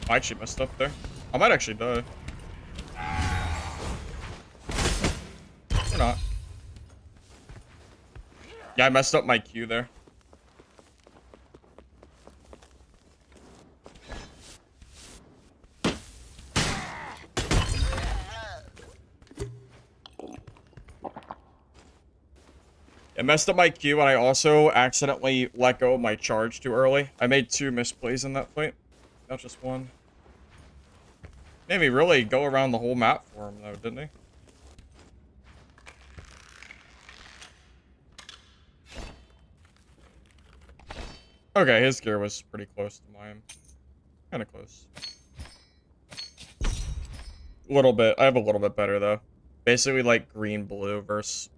[SPEAKER 1] I actually messed up there. I might actually die. Or not. Yeah, I messed up my Q there. I messed up my Q and I also accidentally let go of my charge too early. I made 2 misplays in that fight. Not just one. Made me really go around the whole map for him though, didn't he? Okay, his gear was pretty close to mine. Kind of close. A little bit. I have a little bit better though. Basically like green blue versus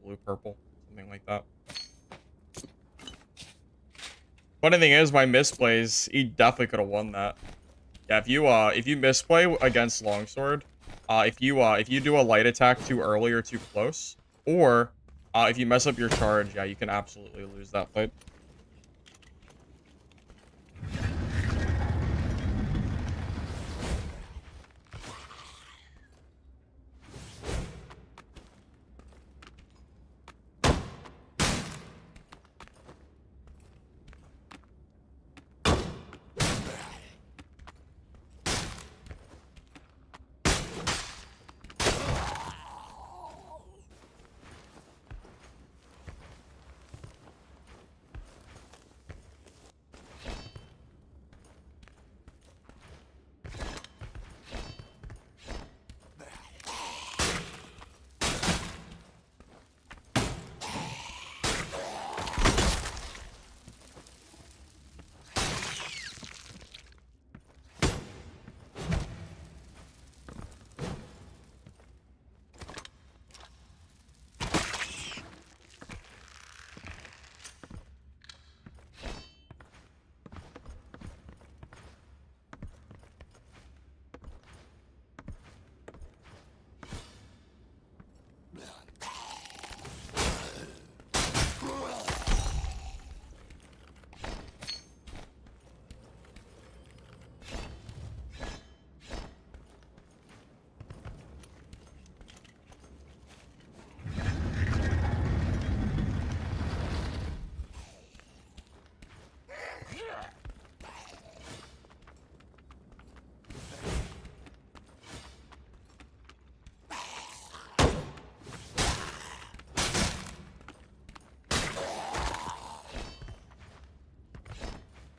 [SPEAKER 1] blue purple, something like that. Funny thing is, my misplays, he definitely could have won that. Yeah, if you misplay against longsword, if you do a light attack too early or too close, or if you mess up your charge, yeah, you can absolutely lose that fight.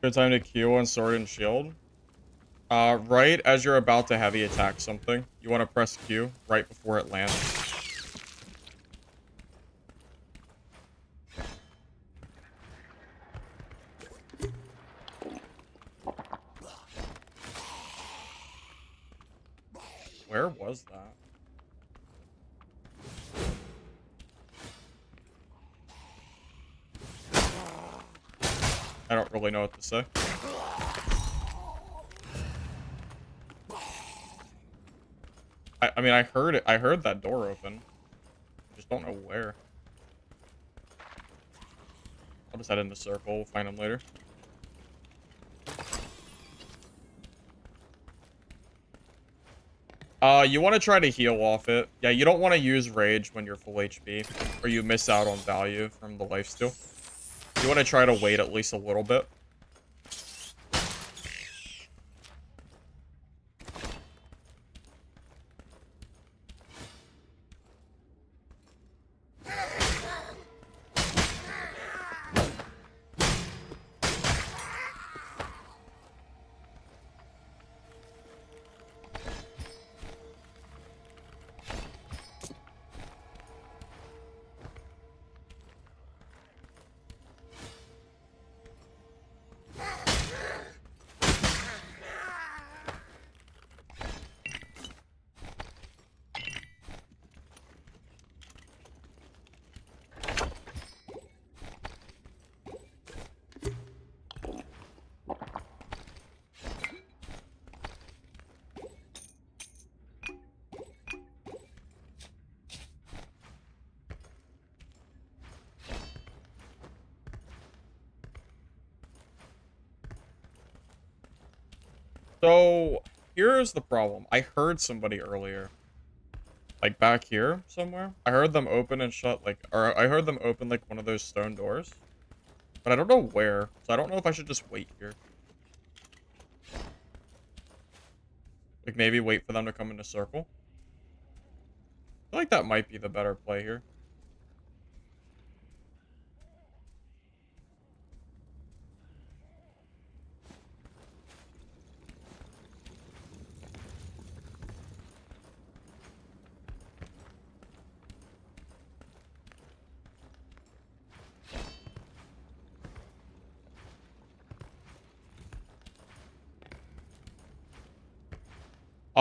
[SPEAKER 1] Good time to Q on Sword and Shield. Right as you're about to heavy attack something, you want to press Q right before it lands. Where was that? I don't really know what to say. I mean, I heard it. I heard that door open. I just don't know where. I'll just head in the circle. We'll find him later. You want to try to heal off it. Yeah, you don't want to use rage when you're full HP, or you miss out on value from the lifesteal. You want to try to wait at least a little bit. So, here's the problem. I heard somebody earlier. Like, back here somewhere. I heard them open and shut, like... Or, I heard them open, like, one of those stone doors. But I don't know where. So, I don't know if I should just wait here. Like, maybe wait for them to come in a circle. I feel like that might be the better play here.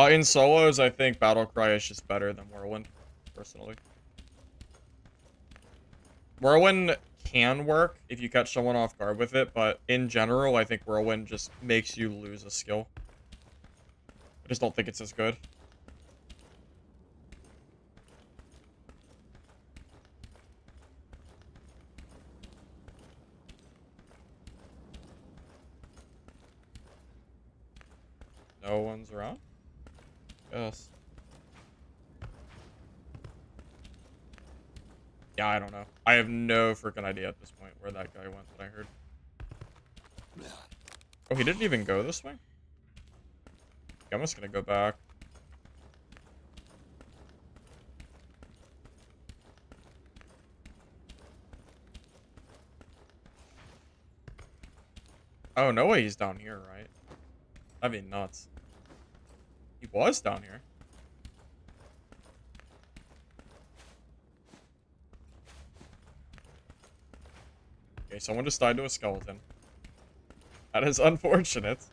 [SPEAKER 1] In solos, I think Battlecry is just better than Whirlwind, personally. Whirlwind can work if you catch someone off guard with it, but in general, I think Whirlwind just makes you lose a skill. I just don't think it's as good. No one's around? Yes. Yeah, I don't know. I have no freaking idea at this point where that guy went that I heard. Oh, he didn't even go this way? I'm just gonna go back. Oh, no way he's down here, right? That'd be nuts. He was down here. Okay, someone just died to a skeleton. That is unfortunate.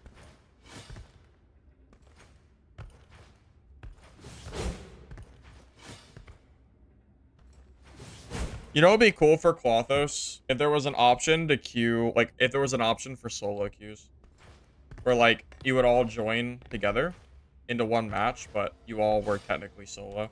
[SPEAKER 1] You know what would be cool for Clothos? If there was an option to queue, like, if there was an option for solo queues. Where, like, you would all join together into one match, but you all were technically solo.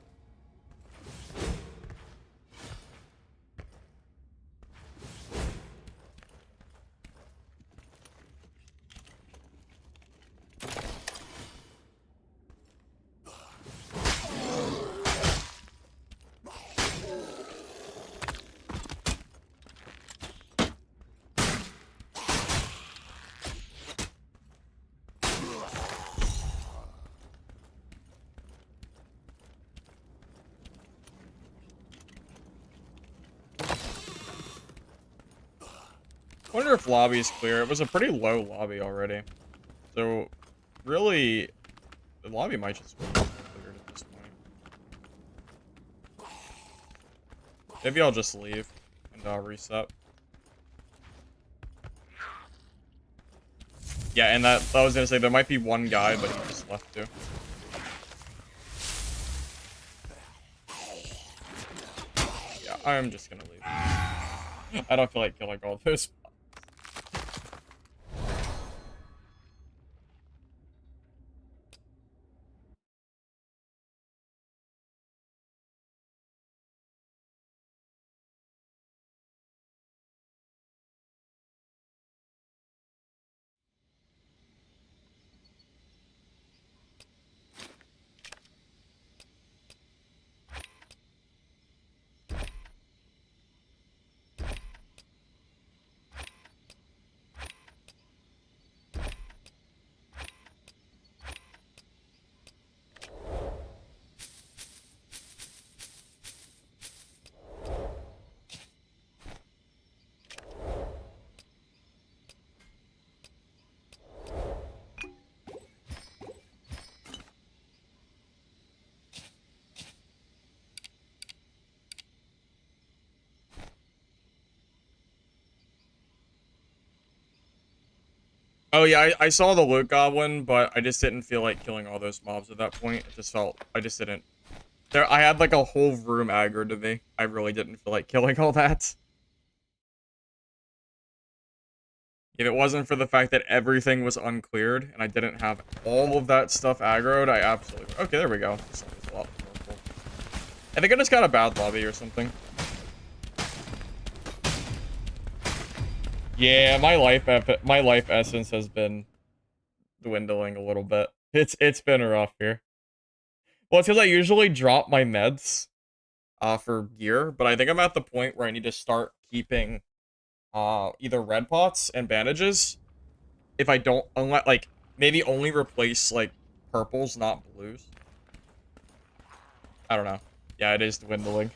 [SPEAKER 1] Wonder if lobby's clear. It was a pretty low lobby already. So, really, the lobby might just be cleared at this point. Maybe I'll just leave and reset. Yeah, and that I was gonna say there might be one guy, but he just left too. Yeah, I'm just gonna leave. I don't feel like killing all those. Oh yeah, I saw the loot goblin, but I just didn't feel like killing all those mobs at that point. It just felt I just didn't. There, I had like a whole room aggroed to me. I really didn't feel like killing all that. If it wasn't for the fact that everything was uncleared and I didn't have all of that stuff aggroed, I absolutely... Okay, there we go. This is a lot more cool. I think I just got a bad lobby or something. Yeah, my life essence has been dwindling a little bit. It's been rough here. Well, it's because I usually drop my meds for gear, but I think I'm at the point where I need to start keeping either red pots and bandages. If I don't, unless like maybe only replace like purples, not blues. I don't know. Yeah, it is dwindling.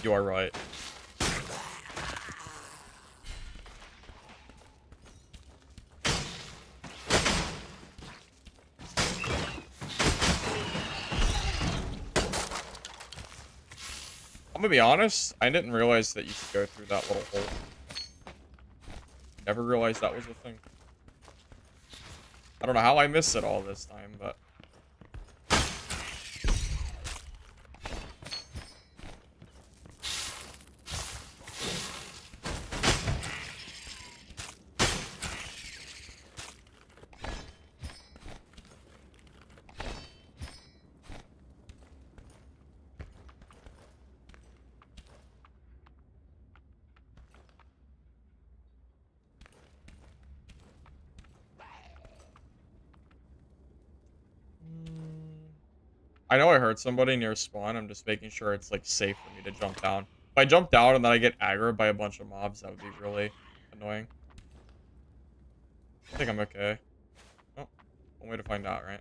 [SPEAKER 1] You are right. I'm gonna be honest, I didn't realize that you could go through that little hole. Never realized that was a thing. I don't know how I missed it all this time, but... I know I heard somebody near spawn. I'm just making sure it's, like, safe for me to jump down. If I jump down and then I get aggroed by a bunch of mobs, that would be really annoying. I think I'm okay. Oh, one way to find out, right?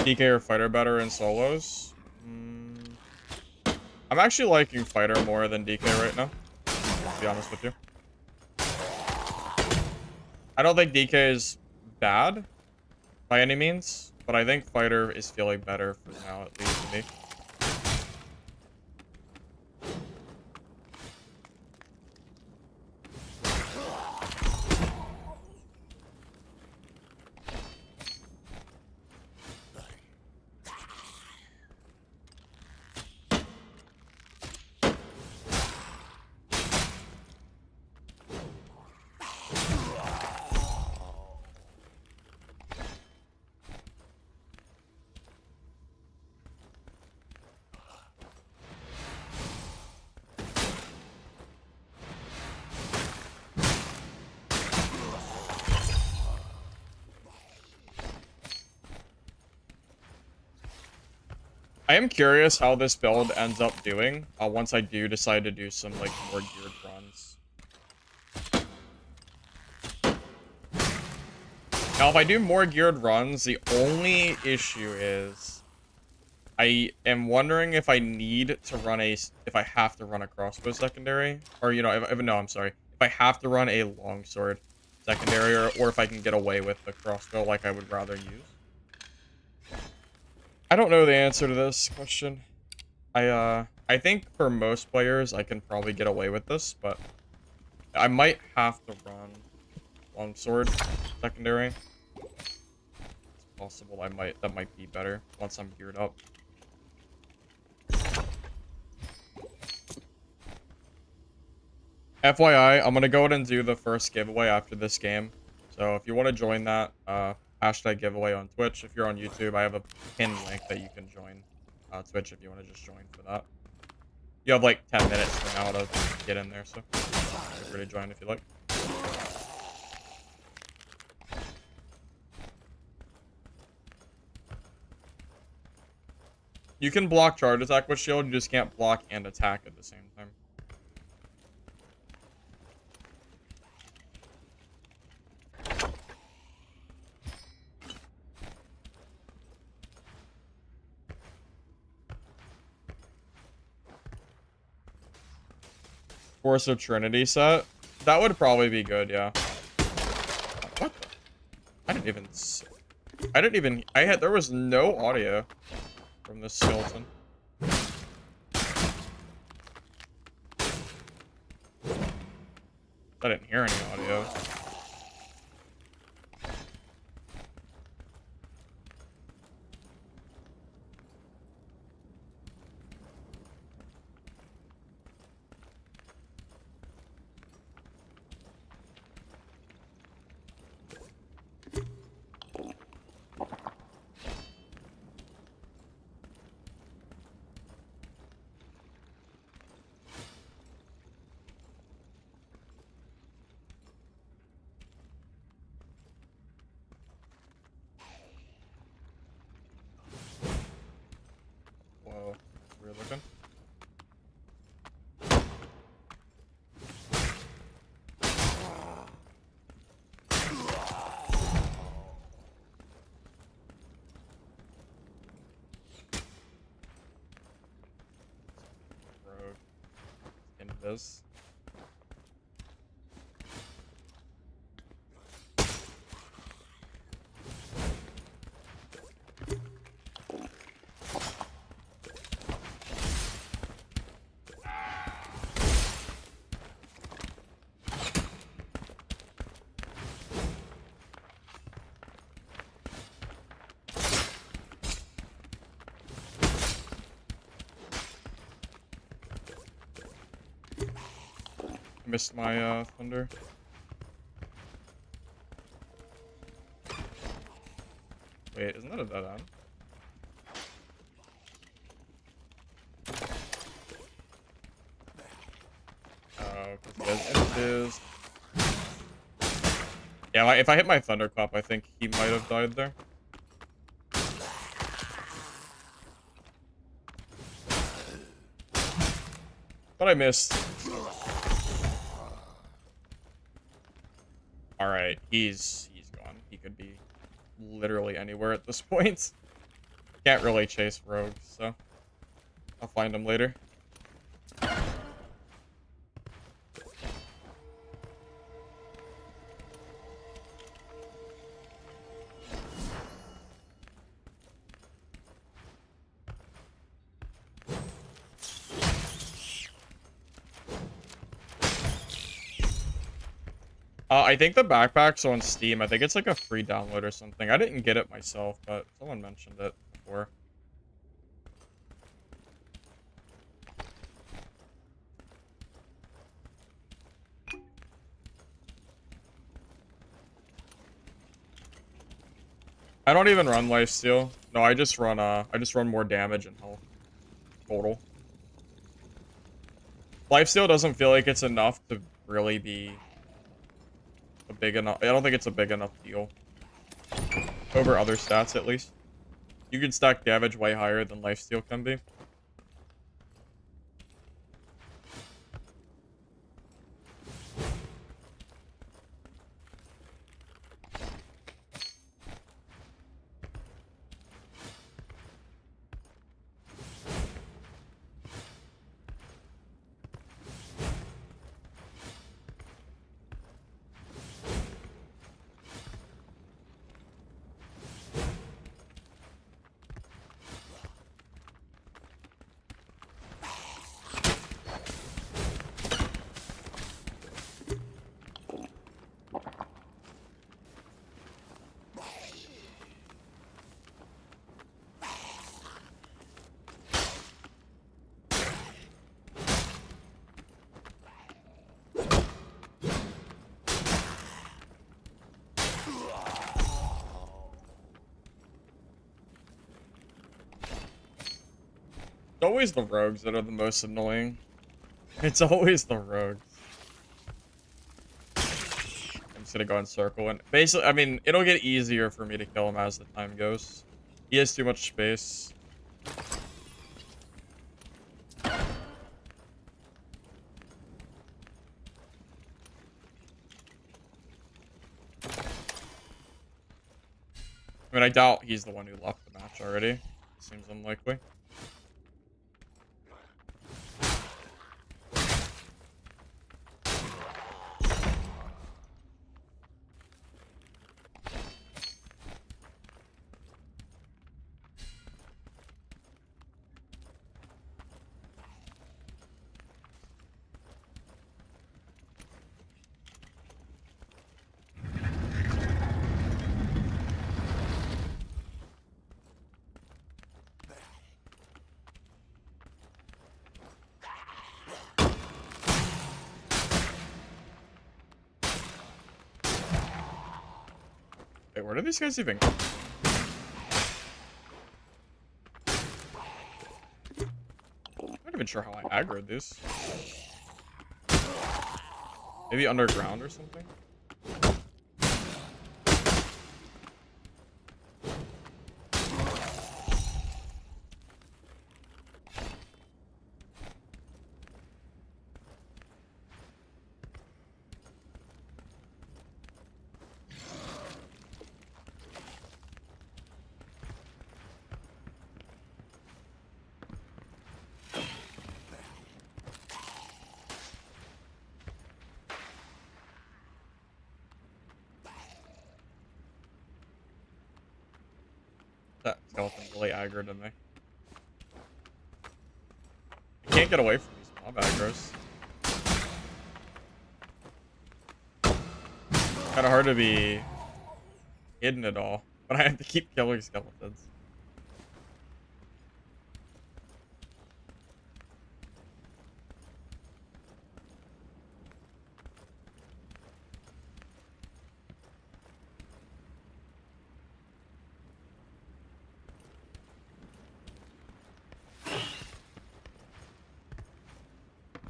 [SPEAKER 1] DK or fighter better in solos? I'm actually liking fighter more than DK right now, to be honest with you. I don't think DK is bad by any means, but I think fighter is feeling better for now, at least to me. I am curious how this build ends up doing once I do decide to do some like more geared runs. Now, if I do more geared runs, the only issue is I am wondering if I need to run if I have to run a crossbow secondary, or you know, no, I'm sorry, if I have to run a longsword secondary, or if I can get away with the crossbow like I would rather use. I don't know the answer to this question. I think for most players, I can probably get away with this, but I might have to run longsword secondary. It's possible that might be better once I'm geared up. FYI, I'm gonna go ahead and do the first giveaway after this game. So if you want to join that, hashtag giveaway on Twitch. If you're on YouTube, I have a pinned link that you can join Twitch if you want to just join for that. You have like 10 minutes from now to get in there, so feel free to join if you like. You can block charge attack with shield, you just can't block and attack at the same time. Force of Trinity set? That would probably be good, yeah. What the? I didn't even see. There was no audio from this skeleton. I didn't hear any audio. Whoa, weird looking. Rogue. Into this. Missed my thunder. Wait, isn't that a dead end? Oh, because he has inches. Yeah, if I hit my thunderclap, I think he might have died there. But I missed. Alright, he's gone. He could be literally anywhere at this point. Can't really chase rogues, so I'll find them later. I think the backpack's on Steam. I think it's like a free download or something. I didn't get it myself, but someone mentioned it before. I don't even run lifesteal. No, I just run more damage and health total. Lifesteal doesn't feel like it's enough to really be a big enough. I don't think it's a big enough deal over other stats, at least. You can stack damage way higher than lifesteal can be. It's always the rogues that are the most annoying. It's always the rogues. I'm just gonna go in circle and basically, I mean, it'll get easier for me to kill him as the time goes. He has too much space. I mean, I doubt he's the one who left the match already. Seems unlikely. Wait, where do these guys even come from? I'm not even sure how I aggroed this. Maybe underground or something? That skeleton really aggroed to me. I can't get away from these mob aggros. Kinda hard to be hidden at all, but I have to keep killing skeletons.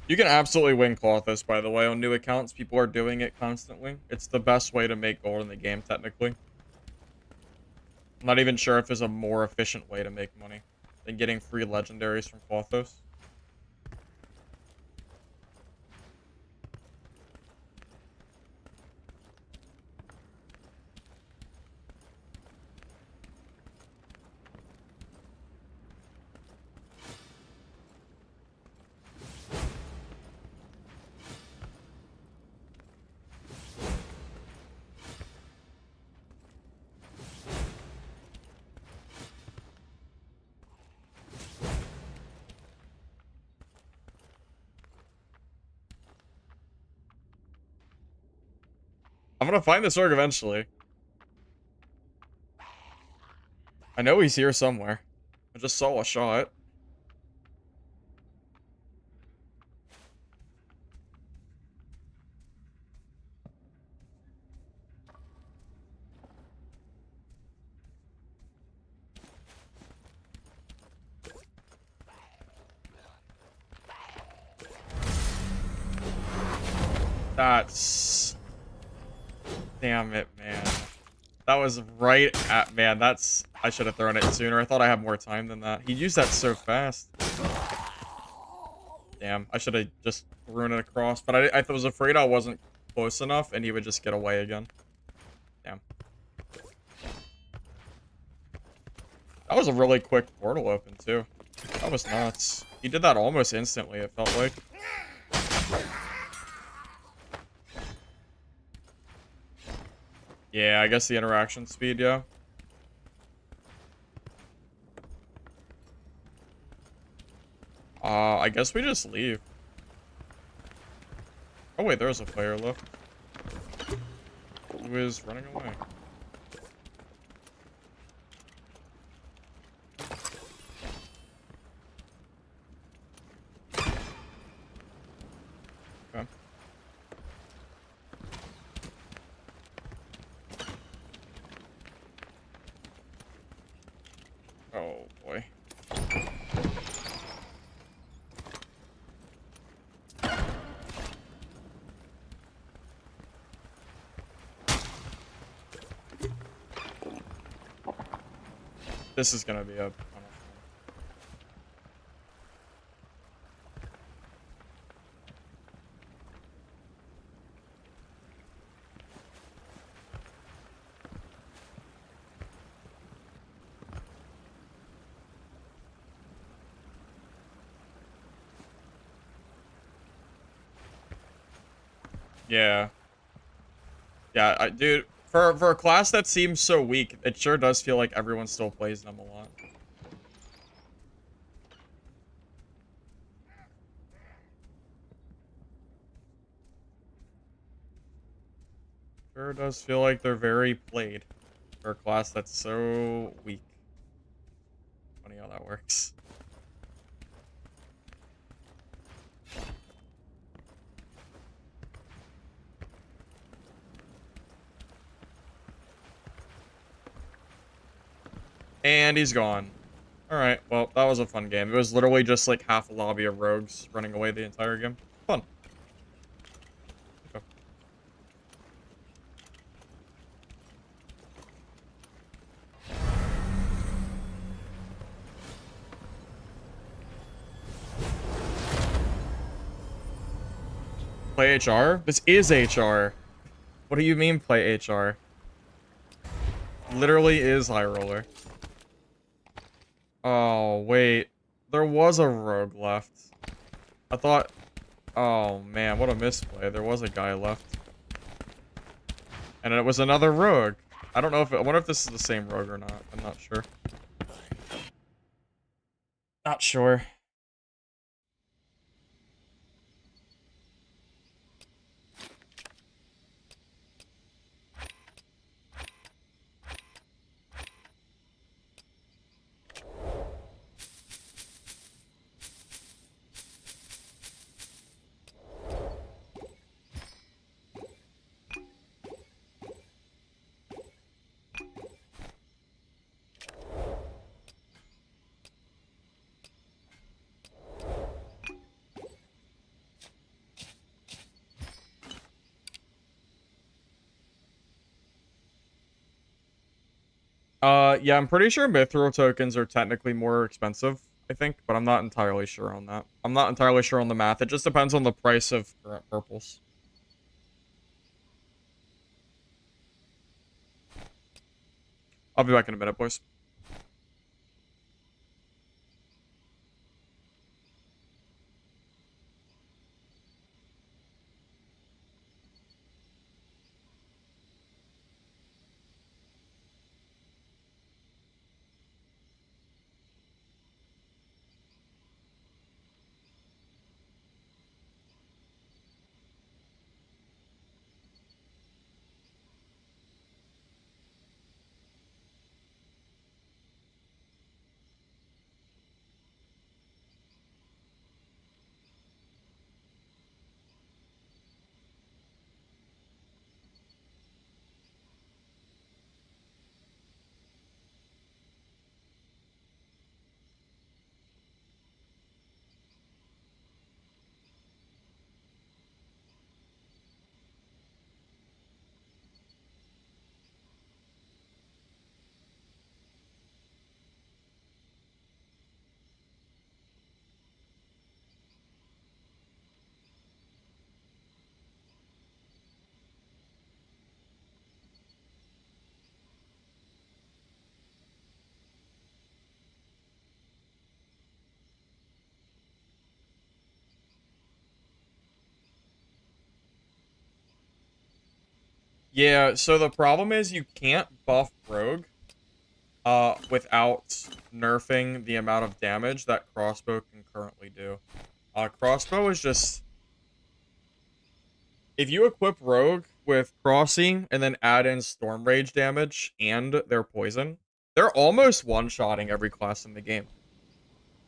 [SPEAKER 1] You can absolutely win Clothos, by the way, on new accounts. People are doing it constantly. It's the best way to make gold in the game, technically. I'm not even sure if there's a more efficient way to make money than getting free legendaries from Clothos. I'm gonna find this orc eventually. I know he's here somewhere. I just saw a shot. That's... Damn it, man. That was right at... Man, that's... I should have thrown it sooner. I thought I had more time than that. He used that so fast. Damn, I should have just thrown it across. But I was afraid I wasn't close enough and he would just get away again. Damn. That was a really quick portal open, too. That was nuts. He did that almost instantly, it felt like. Yeah, I guess the interaction speed, yeah. I guess we just leave. Oh wait, there's a player left. Who is running away? Okay. Oh boy. This is gonna be a... Yeah. Yeah, dude, for a class that seems so weak, it sure does feel like everyone still plays them a lot. Sure does feel like they're very played for a class that's so weak. Funny how that works. And he's gone. Alright, well, that was a fun game. It was literally just like half a lobby of rogues running away the entire game. Fun. Okay. Play HR? This is HR. What do you mean play HR? Literally is High Roller. Oh, wait. There was a rogue left. I thought... Oh, man, what a misplay. There was a guy left. And it was another rogue. I don't know if... I wonder if this is the same rogue or not. I'm not sure. Not sure. Yeah, I'm pretty sure Mithril tokens are technically more expensive, I think, but I'm not entirely sure on that. I'm not entirely sure on the math. It just depends on the price of current purples. I'll be back in a minute, boys. Yeah, so the problem is you can't buff Rogue without nerfing the amount of damage that crossbow can currently do. Crossbow is just, if you equip Rogue with Crossy and then add in Storm Rage damage and their poison, they're almost one-shotting every class in the game.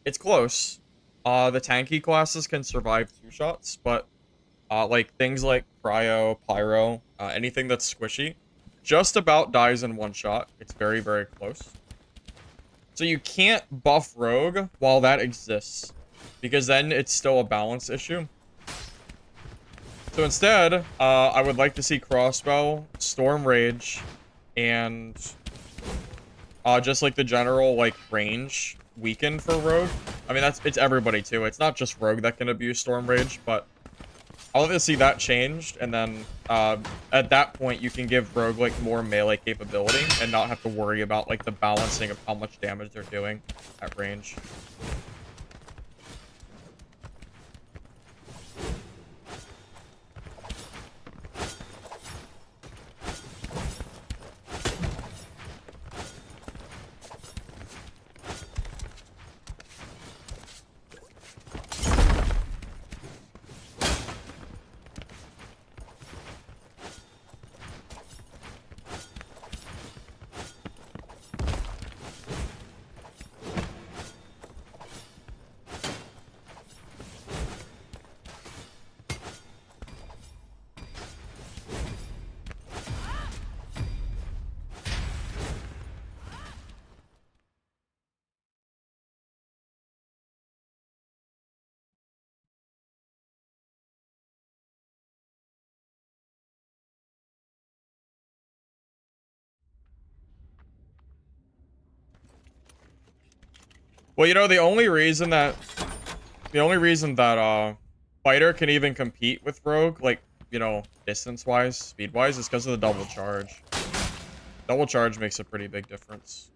[SPEAKER 1] It's close. The tanky classes can survive 2 shots, but like things like Cryo, Pyro, anything that's squishy, just about dies in 1 shot. It's very, very close. So you can't buff Rogue while that exists, because then it's still a balance issue. So instead, I would like to see Crossbow, Storm Rage, and just like the general like range weakened for Rogue. I mean, it's everybody too. It's not just Rogue that can abuse Storm Rage, but I'll have to see that changed, and then at that point you can give Rogue like more melee capability and not have to worry about like the balancing of how much damage they're doing at range. Well, you know, the only reason that fighter can even compete with Rogue, like, you know, distance-wise, speed-wise, is because of the double charge. Double charge makes a pretty big difference.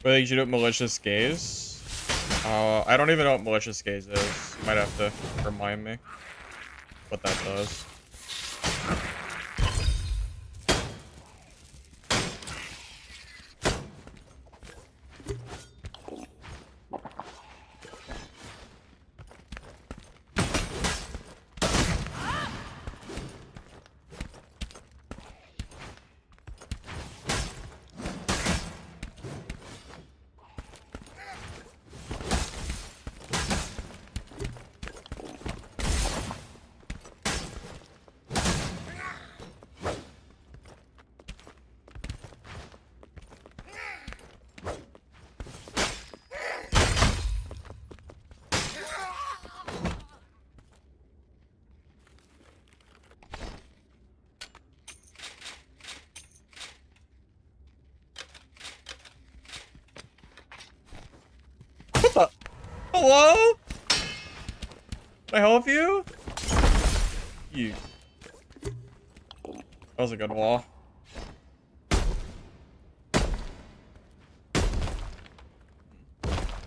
[SPEAKER 1] But you do malicious gaze. I don't even know what malicious gaze is. You might have to remind me what that does. What the? Hello? Can I help you? You. That was a good wall.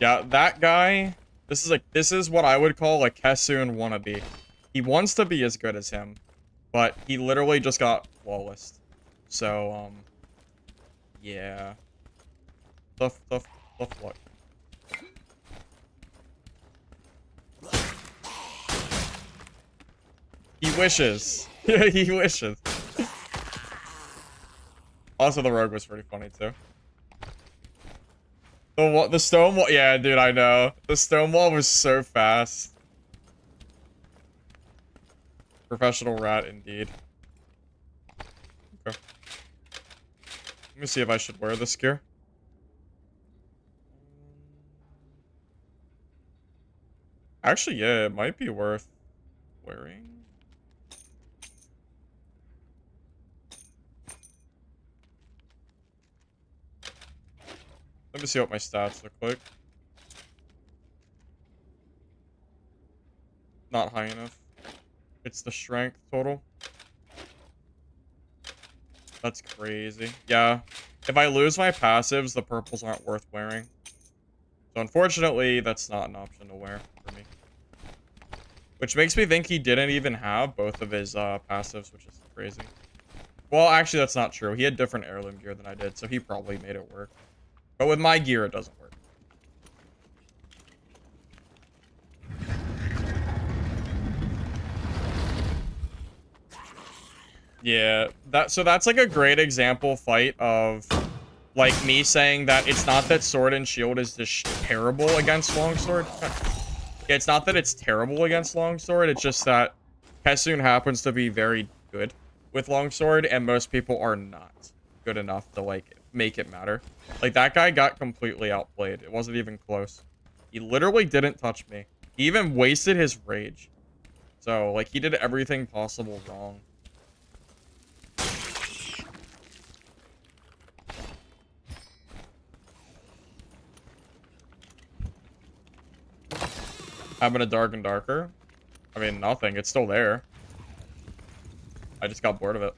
[SPEAKER 1] Yeah, that guy, this is what I would call a Kessun wannabe. He wants to be as good as him, but he literally just got flawless. So, yeah. Tough luck. He wishes. He wishes. Also, the rogue was pretty funny, too. The stone wall, yeah, dude, I know. The stone wall was so fast. Professional rat, indeed. Okay. Let me see if I should wear this gear. Actually, yeah, it might be worth wearing. Let me see what my stats look like. Not high enough. It's the strength total. That's crazy. Yeah. If I lose my passives, the purples aren't worth wearing. So unfortunately, that's not an option to wear for me. Which makes me think he didn't even have both of his passives, which is crazy. Well, actually, that's not true. He had different heirloom gear than I did, so he probably made it work. But with my gear, it doesn't work. Yeah, so that's like a great example fight of like me saying that it's not that Sword and Shield is just terrible against Longsword. Yeah, it's not that it's terrible against Longsword, it's just that Kessun happens to be very good with Longsword, and most people are not good enough to like make it matter. Like that guy got completely outplayed. It wasn't even close. He literally didn't touch me. He even wasted his rage. So like he did everything possible wrong. Having a dark and darker? I mean, nothing. It's still there. I just got bored of it.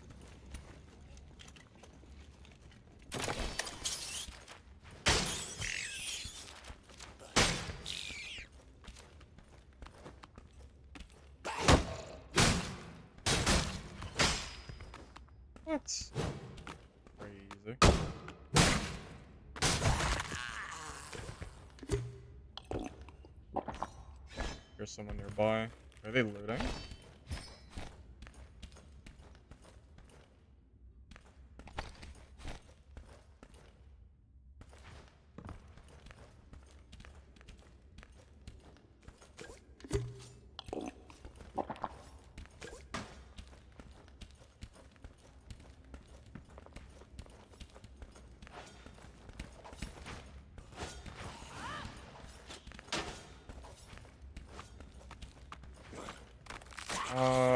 [SPEAKER 1] What? Crazy. There's someone nearby. Are they looting?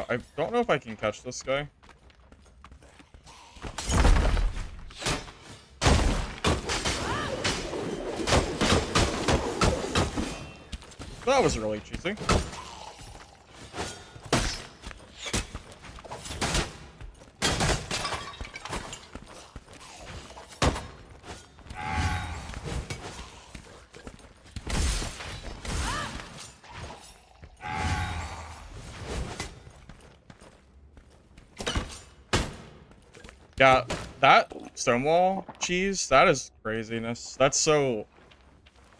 [SPEAKER 1] I don't know if I can catch this guy. That was really cheesy. Yeah, that stonewall cheese, that is craziness. That's so...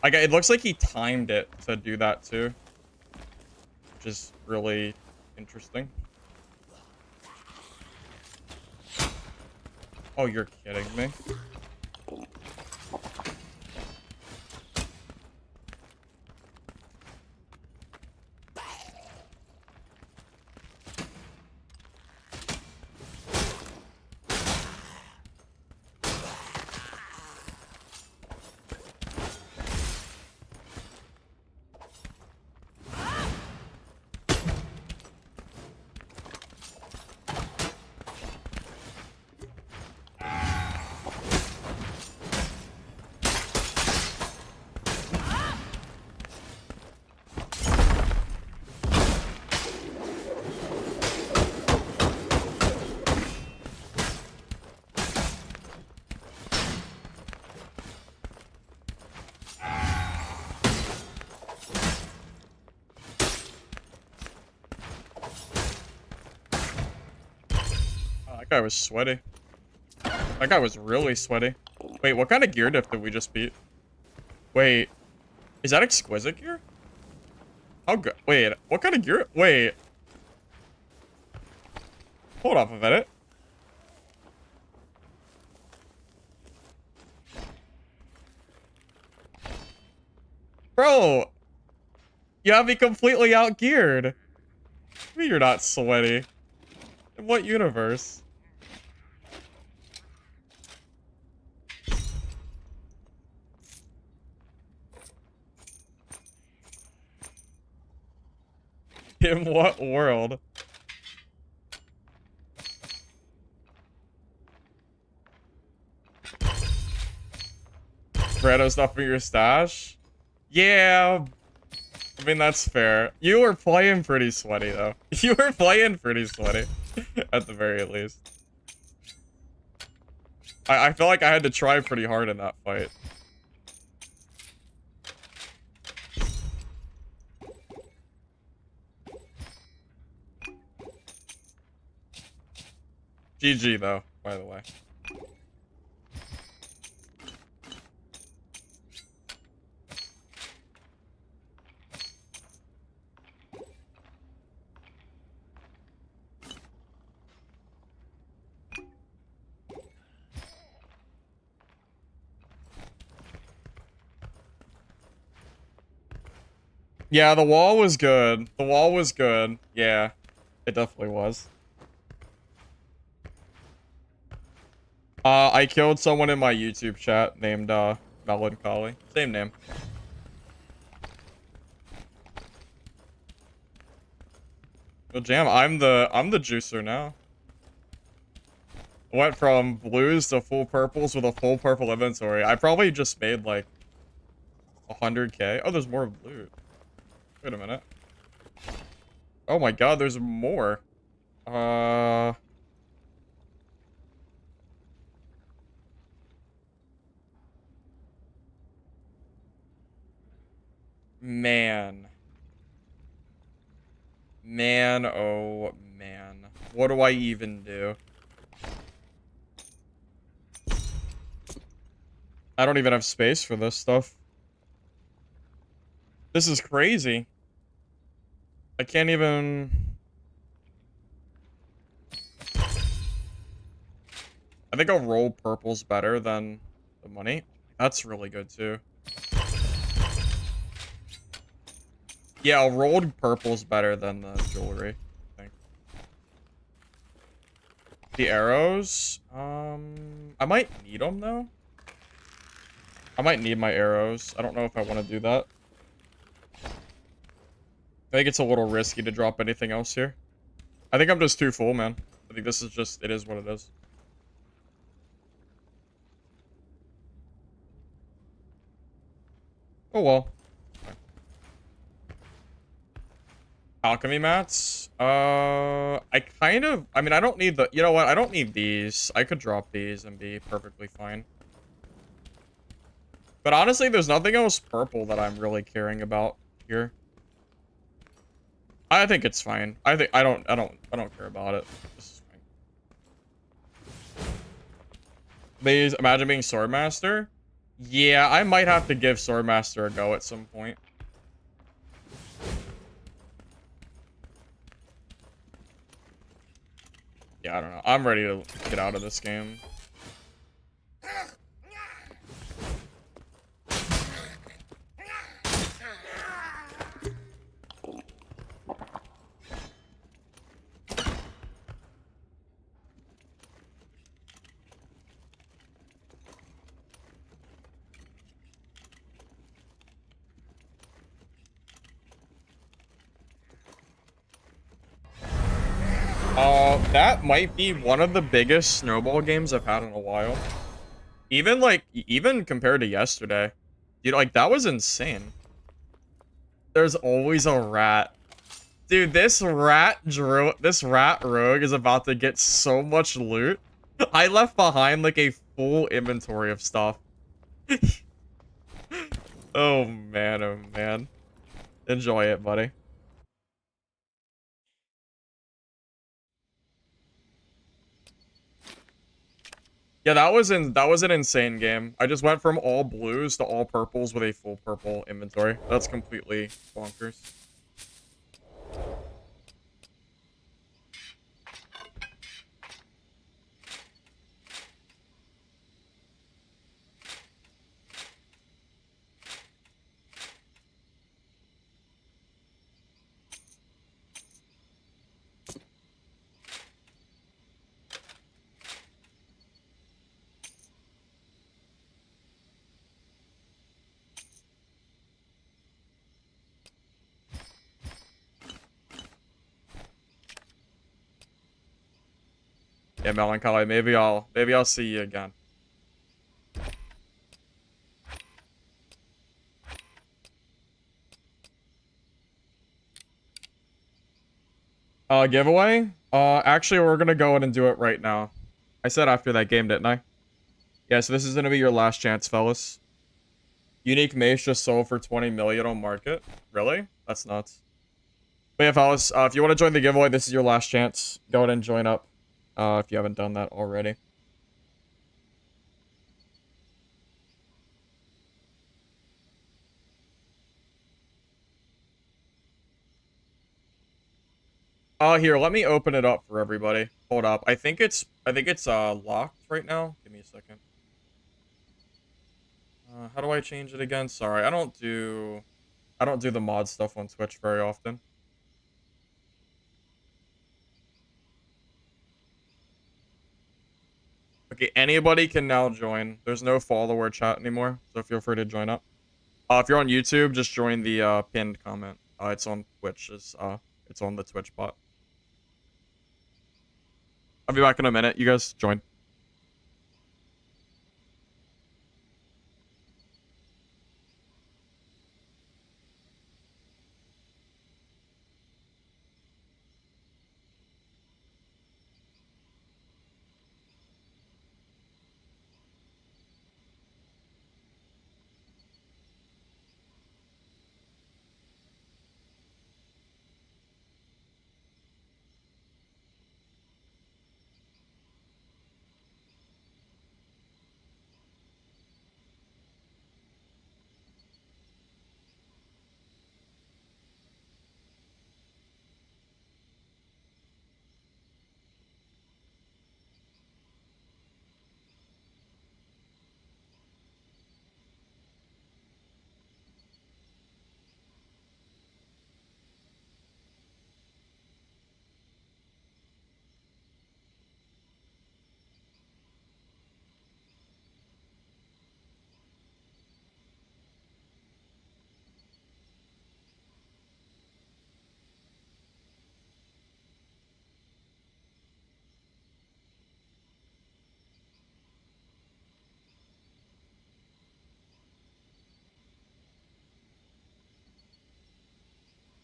[SPEAKER 1] Like, it looks like he timed it to do that too. Which is really interesting. Oh, you're kidding me. That guy was sweaty. That guy was really sweaty. Wait, what kind of gear diff did we just beat? Wait, is that exquisite gear? How good? Wait, what kind of gear? Wait. Hold up a minute. Bro, you have me completely out-geared. You're not sweaty. In what universe? In what world? Bredo's not for your stash? Yeah. I mean, that's fair. You were playing pretty sweaty, though. You were playing pretty sweaty. At the very least. I feel like I had to try pretty hard in that fight. GG, though, by the way. Yeah, the wall was good. The wall was good. Yeah, it definitely was. I killed someone in my YouTube chat named, Melancholy. Same name. Well, Jam, I'm the juicer now. Went from blues to full purples with a full purple inventory. I probably just made, like, 100k. Oh, there's more loot. Wait a minute. Oh my god, there's more. Man. Man, oh man. What do I even do? I don't even have space for this stuff. This is crazy. I can't even... I think I'll roll purples better than the money. That's really good too. Yeah, I'll roll purples better than the jewelry, I think. The arrows, I might need them though. I might need my arrows. I don't know if I want to do that. I think it's a little risky to drop anything else here. I think I'm just too full, man. I think this is just, it is what it is. Oh well. Alchemy mats? I mean, I don't need the, you know what? I don't need these. I could drop these and be perfectly fine. But honestly, there's nothing else purple that I'm really caring about here. I think it's fine. I don't care about it. This is fine. These, imagine being Swordmaster? Yeah, I might have to give Swordmaster a go at some point. Yeah, I don't know. I'm ready to get out of this game. That might be one of the biggest snowball games I've had in a while. Even compared to yesterday. Dude, like, that was insane. There's always a rat. Dude, this rat rogue is about to get so much loot. I left behind, like, a full inventory of stuff. Oh, man, oh, man. Enjoy it, buddy. Yeah, that was an insane game. I just went from all blues to all purples with a full purple inventory. That's completely bonkers. Yeah, Melancholy. Maybe I'll see you again. Giveaway? Actually, we're gonna go in and do it right now. I said after that game, didn't I? Yeah, so this is gonna be your last chance, fellas. Unique Mace just sold for 20 million on market. Really? That's nuts. But yeah, fellas, if you want to join the giveaway, this is your last chance. Go ahead and join up, if you haven't done that already. Here, let me open it up for everybody. Hold up. I think it's locked right now. Give me a second. How do I change it again? Sorry, I don't do the mod stuff on Twitch very often. Okay, anybody can now join. There's no follower chat anymore, so feel free to join up. If you're on YouTube, just join the pinned comment. It's on Twitch. It's on the Twitch bot. I'll be back in a minute. You guys join.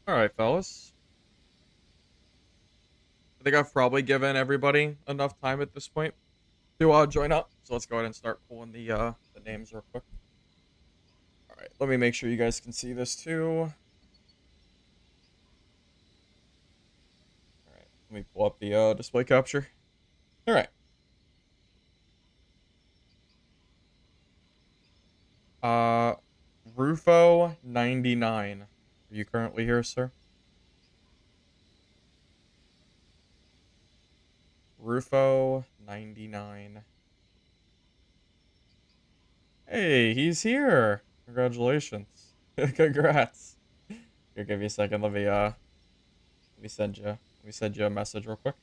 [SPEAKER 1] All right, fellas. I think I've probably given everybody enough time at this point to join up. So let's go ahead and start pulling the names real quick. All right, let me make sure you guys can see this too. All right, let me pull up the display capture. All right. Uh, Rufo 99. Are you currently here, sir? Rufo 99. Hey, he's here. Congratulations. Congrats. Here, give me a second. Let me send you a message real quick.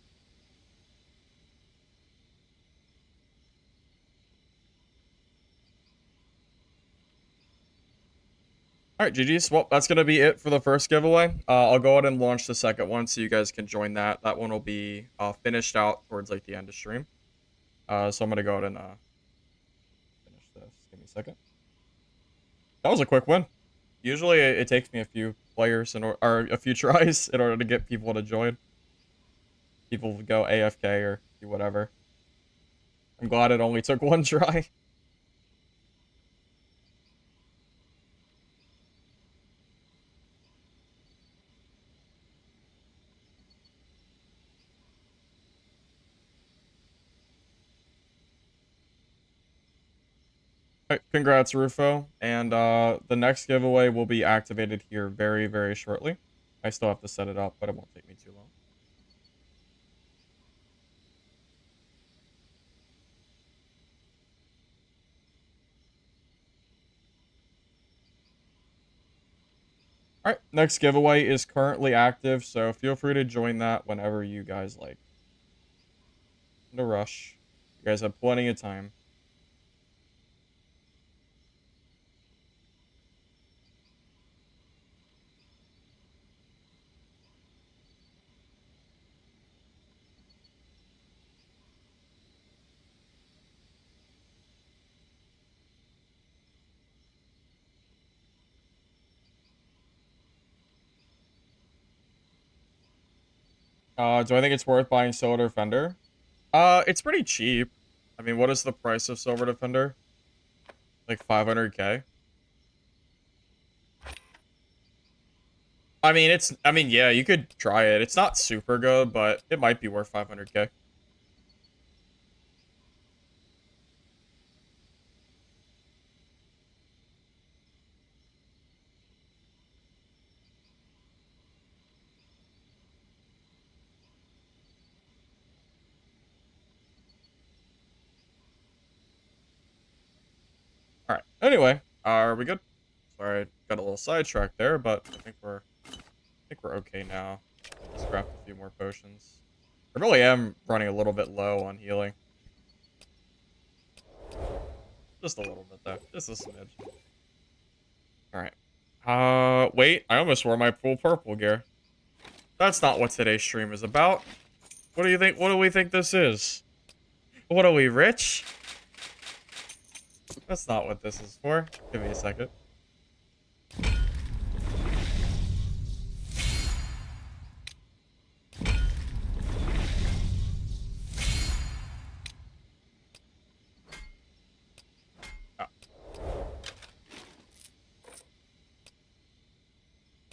[SPEAKER 1] All right, GG's. Well, that's gonna be it for the first giveaway. I'll go ahead and launch the second one so you guys can join that. That one will be finished out towards like the end of stream. So I'm gonna go ahead and finish this. Give me a second. That was a quick win. Usually it takes me a few players or a few tries in order to get people to join. People go AFK or do whatever. I'm glad it only took one try. Alright, congrats, Rufo. And the next giveaway will be activated here very, very shortly. I still have to set it up, but it won't take me too long. Alright, next giveaway is currently active, so feel free to join that whenever you guys like. No rush. You guys have plenty of time. Do I think it's worth buying Silver Defender? It's pretty cheap. I mean, what is the price of Silver Defender? Like 500k? I mean, yeah, you could try it. It's not super good, but it might be worth 500k. Alright, anyway, are we good? Sorry, I got a little sidetracked there, but I think we're okay now. Let's craft a few more potions. I really am running a little bit low on healing. Just a little bit, though. Just a smidge. Alright. Wait. I almost wore my full purple gear. That's not what today's stream is about. What do you think? What do we think this is? What are we, rich? That's not what this is for. Give me a second. Oh.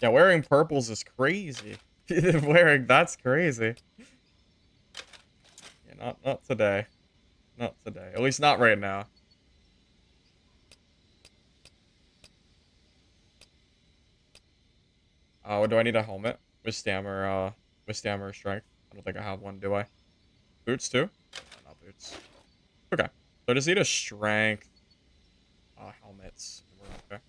[SPEAKER 1] Yeah, wearing purples is crazy. That's crazy. Yeah, not today. Not today. At least not right now. Do I need a helmet? With stamina or strength? I don't think I have one, do I? Boots too? No, not boots. Okay. So I just need a strength. Helmets. We're okay.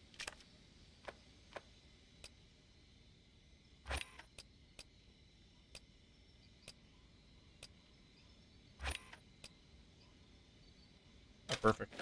[SPEAKER 1] Oh, perfect.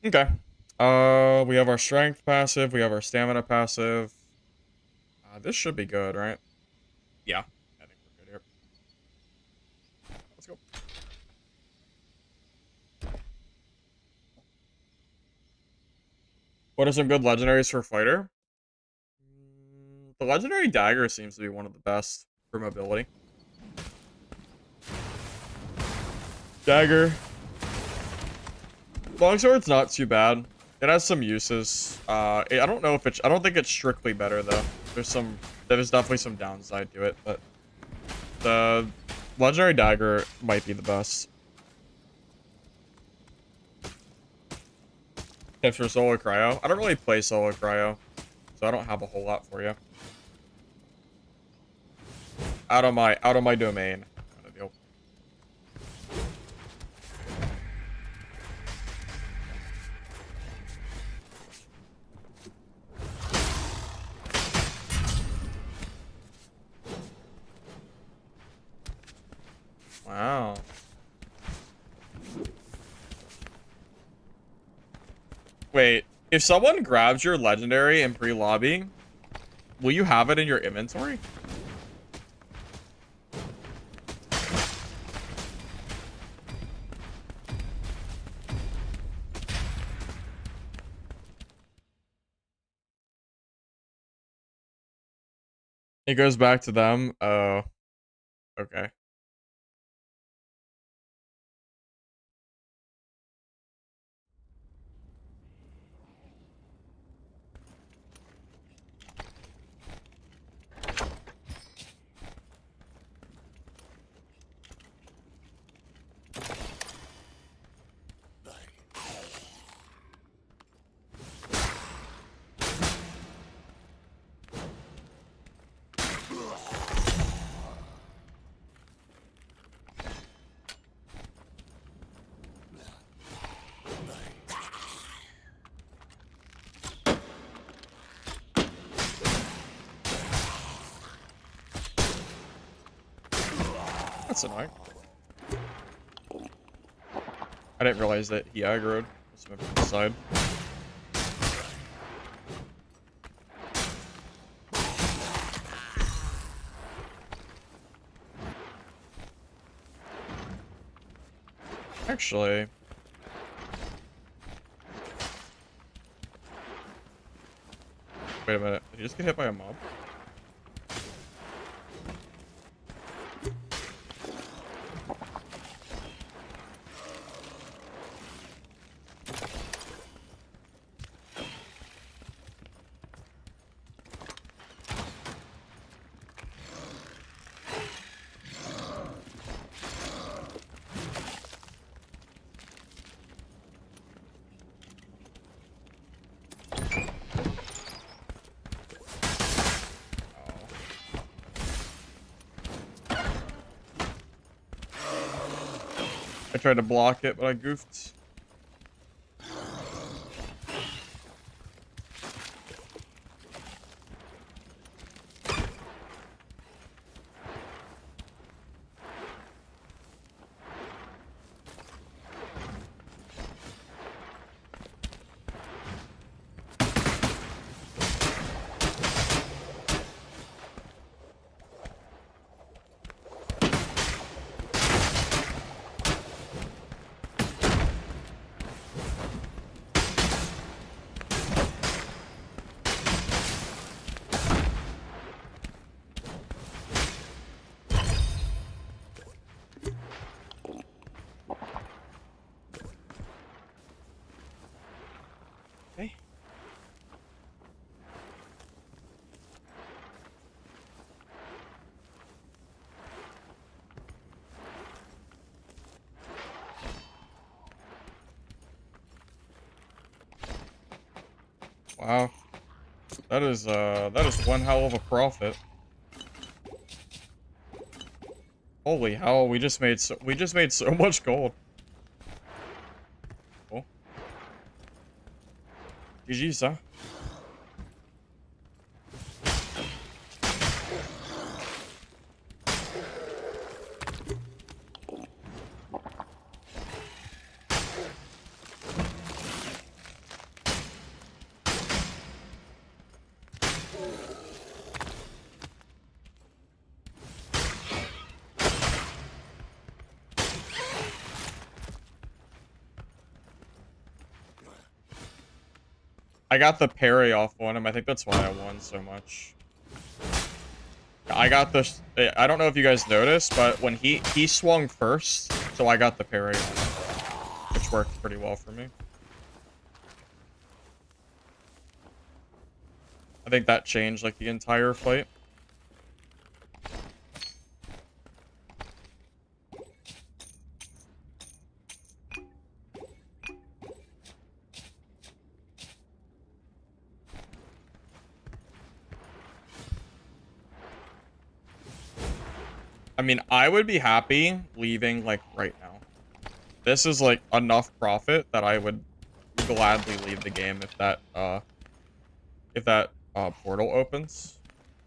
[SPEAKER 1] Okay. We have our strength passive. We have our stamina passive. This should be good, right? Yeah. I think we're good here. Let's go. What are some good legendaries for fighter? The legendary dagger seems to be one of the best for mobility. Dagger. Longsword's not too bad. It has some uses. I don't know if it's... I don't think it's strictly better, though. There's definitely some downside to it, but... The legendary dagger might be the best. Tips for solo cryo? I don't really play solo cryo, so I don't have a whole lot for you. Out of my domain. Kind of deal. Wow. Wait, if someone grabs your legendary in pre-lobby, will you have it in your inventory? It goes back to them. Oh, okay. That's annoying. I didn't realize that he aggroed. Let's move to the side. Actually, wait a minute. Did you just get hit by a mob? I tried to block it, but I goofed. Okay. Wow. That is one hell of a profit. Holy hell, we just made so much gold. Cool. GG's, huh? I got the parry off on him. I think that's why I won so much. I got this. I don't know if you guys noticed, but when he swung first, so I got the parry on him, which worked pretty well for me. I think that changed like the entire fight. I mean, I would be happy leaving like right now. This is like enough profit that I would gladly leave the game if that portal opens.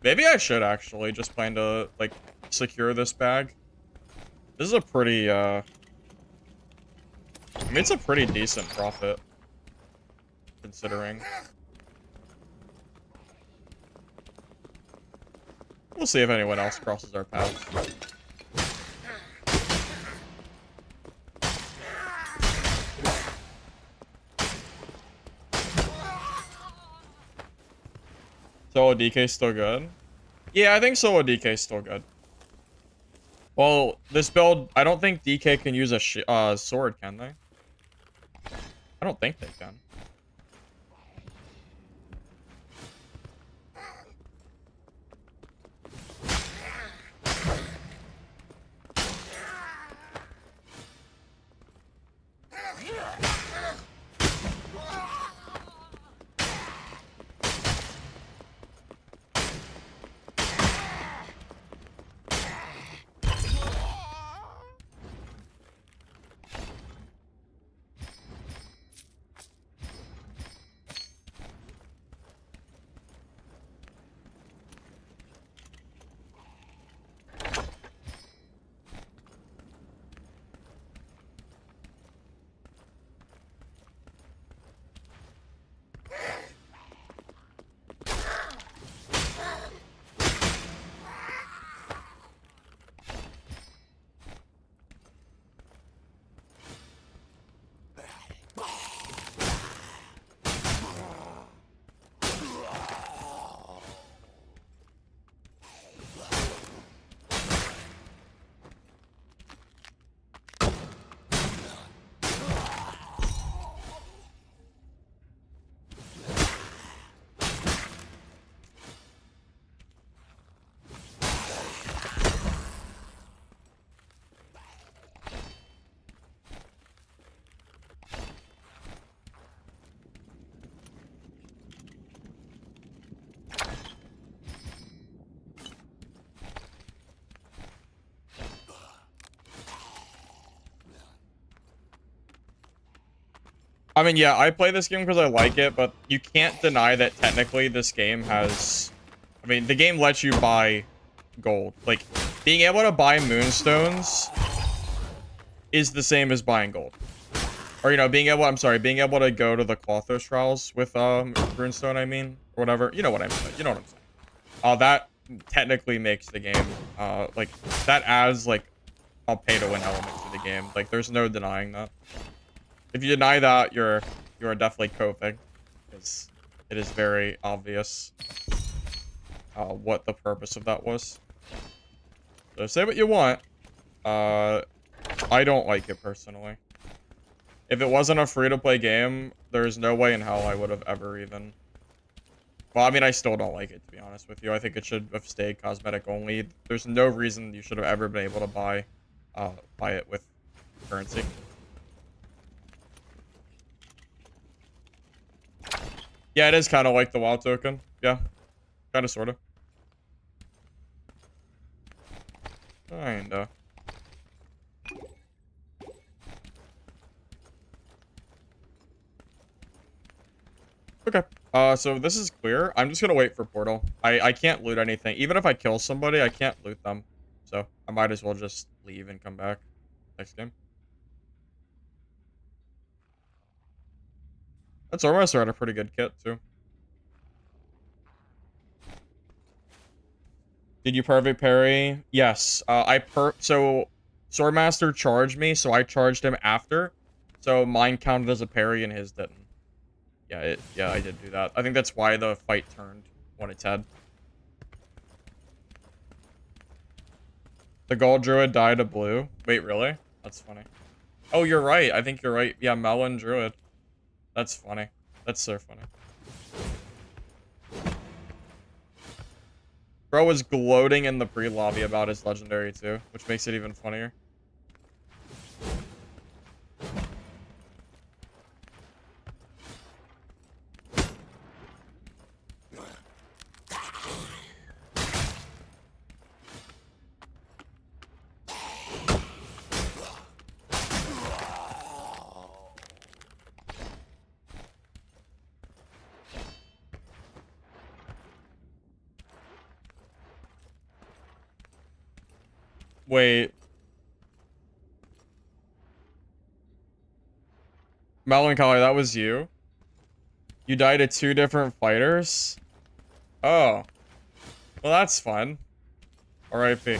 [SPEAKER 1] Maybe I should actually just plan to like secure this bag. This is a pretty I mean, it's a pretty decent profit considering. We'll see if anyone else crosses our path. So DK still good? Yeah, I think solo DK is still good. Well, this build, I don't think DK can use a sword, can they? I don't think they can. I mean, yeah, I play this game because I like it, but you can't deny that technically this game has... I mean, the game lets you buy gold. Like, being able to buy moonstones is the same as buying gold. Or, you know, being able to go to the Clotho trials with, runestone, I mean, or whatever. You know what I'm saying. You know what I'm saying. That technically makes the game, like, that adds, like, a pay-to-win element to the game. Like, there's no denying that. If you deny that, you're definitely coping, because it is very obvious what the purpose of that was. So say what you want. I don't like it personally. If it wasn't a free-to-play game, there's no way in hell I would have ever even... Well, I mean, I still don't like it, to be honest with you. I think it should have stayed cosmetic only. There's no reason you should have ever been able to buy it with currency. Yeah, it is kind of like the WoW token. Yeah, kind of, sort of. Kinda. Okay. So this is clear. I'm just gonna wait for Portal. I can't loot anything. Even if I kill somebody, I can't loot them. So I might as well just leave and come back next game. That Swordmaster had a pretty good kit too. Did you perfect parry? Yes. So Swordmaster charged me, so I charged him after. So mine counted as a parry and his didn't. Yeah, I did do that. I think that's why the fight turned on its head. The gold druid died to blue. Wait, really? That's funny. Oh, you're right. I think you're right. Yeah, melon druid. That's funny. That's so funny. Bro was gloating in the pre-lobby about his legendary too, which makes it even funnier. Wait. Melancholy, that was you? You died to 2 different fighters? Oh. Well, that's fun. R.I.P.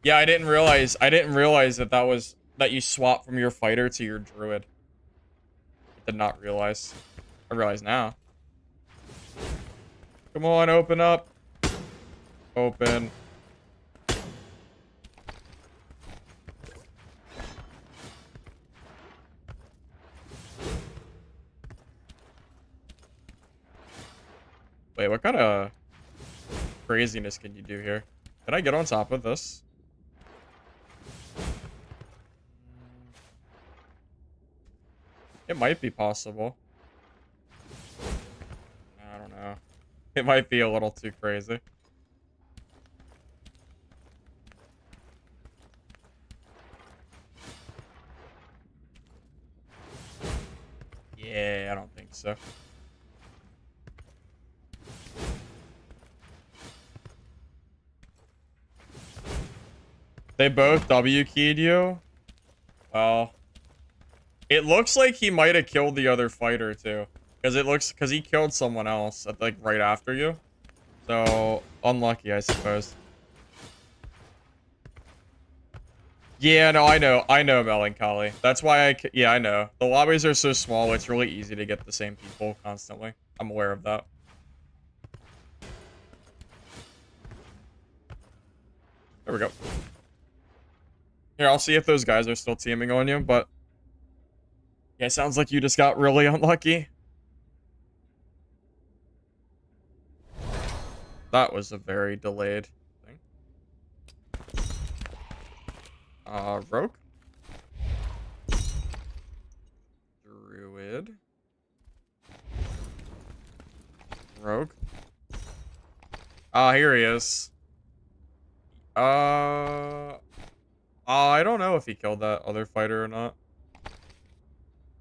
[SPEAKER 1] Yeah, I didn't realize that you swapped from your fighter to your druid. I did not realize. I realize now. Come on, open up. Open. Wait, what kind of craziness can you do here? Can I get on top of this? It might be possible. I don't know. It might be a little too crazy. Yeah, I don't think so. They both W keyed you? Well, it looks like he might have killed the other fighter too. Because he killed someone else at, like, right after you. So, unlucky, I suppose. Yeah, no, I know, Melancholy. That's why yeah, I know. The lobbies are so small, it's really easy to get the same people constantly. I'm aware of that. There we go. Here, I'll see if those guys are still teaming on you, but... Yeah, it sounds like you just got really unlucky. That was a very delayed thing. Rogue? Druid. Rogue. Here he is. I don't know if he killed that other fighter or not.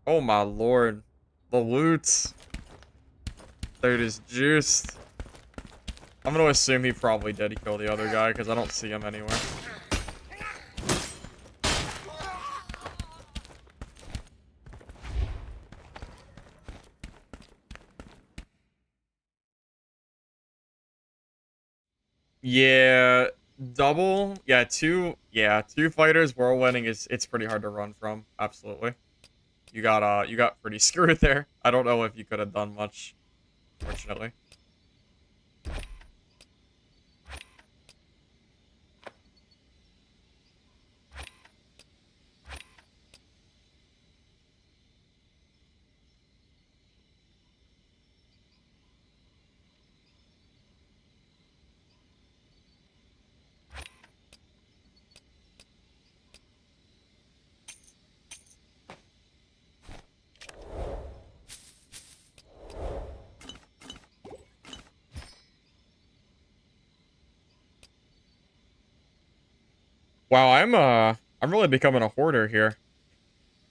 [SPEAKER 1] Oh my lord. The loot. Dude is juiced. I'm gonna assume he probably did kill the other guy because I don't see him anywhere. Yeah, double. Yeah, two fighters whirlwinding it's pretty hard to run from. Absolutely. You got pretty screwed there. I don't know if you could have done much, fortunately. Wow, I'm really becoming a hoarder here.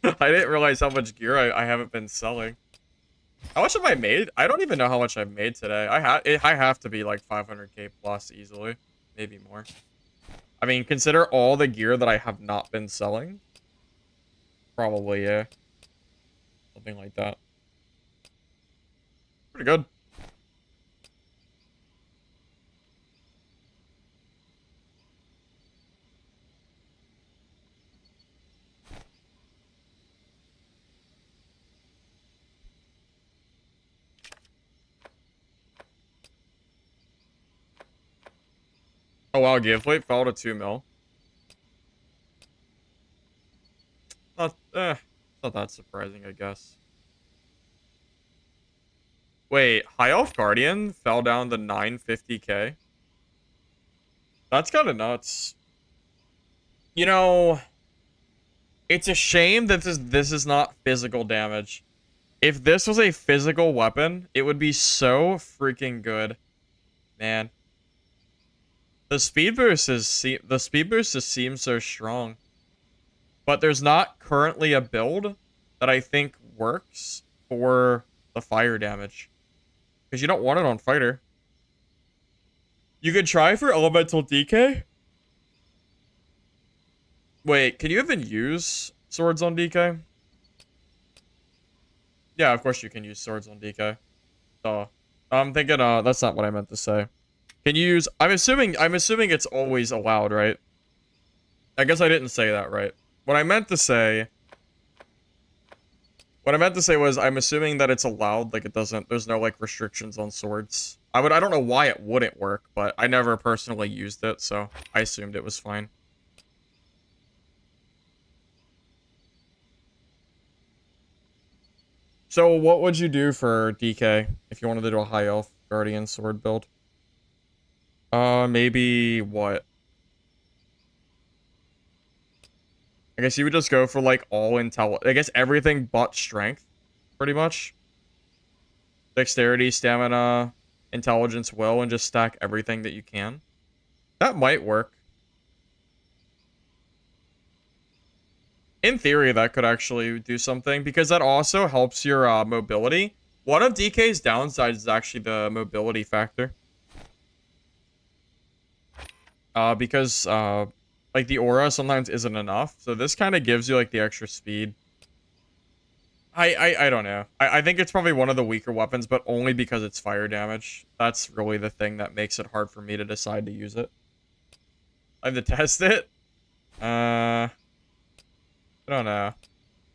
[SPEAKER 1] I didn't realize how much gear I haven't been selling. How much have I made? I don't even know how much I've made today. I have to be like 500k plus easily, maybe more. I mean, consider all the gear that I have not been selling. Probably, yeah. Something like that. Pretty good. Oh wow, give weight fell to 2 mil. Not that surprising, I guess. Wait, High Elf Guardian fell down to 950k? That's kind of nuts. You know, it's a shame that this is not physical damage. If this was a physical weapon, it would be so freaking good. Man. The speed boost just seems so strong. But there's not currently a build that I think works for the fire damage. Because you don't want it on fighter. You could try for elemental DK. Wait, can you even use swords on DK? Yeah, of course you can use swords on DK. Duh. I'm thinking, that's not what I meant to say. Can you use... I'm assuming it's always allowed, right? I guess I didn't say that right. What I meant to say What I meant to say was, I'm assuming that it's allowed, like it doesn't, there's no like restrictions on swords. I don't know why it wouldn't work, but I never personally used it, so I assumed it was fine. So what would you do for DK if you wanted to do a high elf guardian sword build? Maybe what? I guess you would just go for like all I guess everything but strength, pretty much. Dexterity, stamina, intelligence, will, and just stack everything that you can. That might work. In theory, that could actually do something, because that also helps your mobility. One of DK's downsides is actually the mobility factor. Because like the aura sometimes isn't enough, so this kind of gives you like the extra speed. I don't know. I think it's probably one of the weaker weapons, but only because it's fire damage. That's really the thing that makes it hard for me to decide to use it. I have to test it. I don't know.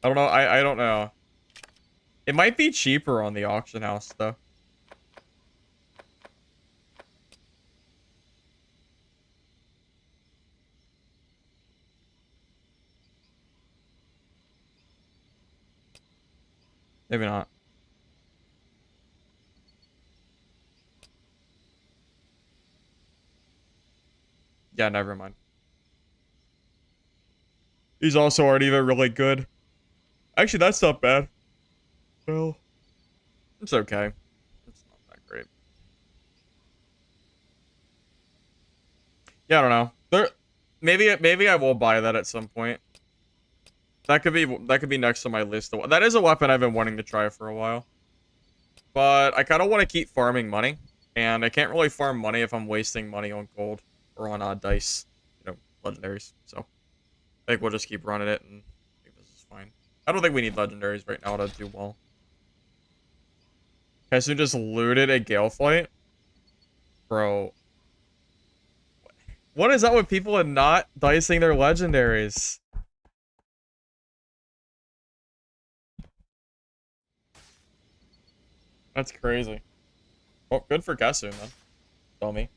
[SPEAKER 1] I don't know. I don't know. It might be cheaper on the auction house though. Maybe not. Yeah, never mind. He's also already really good. Actually, that's not bad. Well, it's okay. It's not that great. Yeah, I don't know. Maybe I will buy that at some point. That could be next on my list. That is a weapon I've been wanting to try for a while. But I kind of want to keep farming money, and I can't really farm money if I'm wasting money on gold or on dice, legendaries. So I think we'll just keep running it, and I think this is fine. I don't think we need legendaries right now to do well. Okay, so just looted a Galeflight? Bro. What is up with people and not dicing their legendaries? That's crazy. Well, good for Kasun then. Tell me.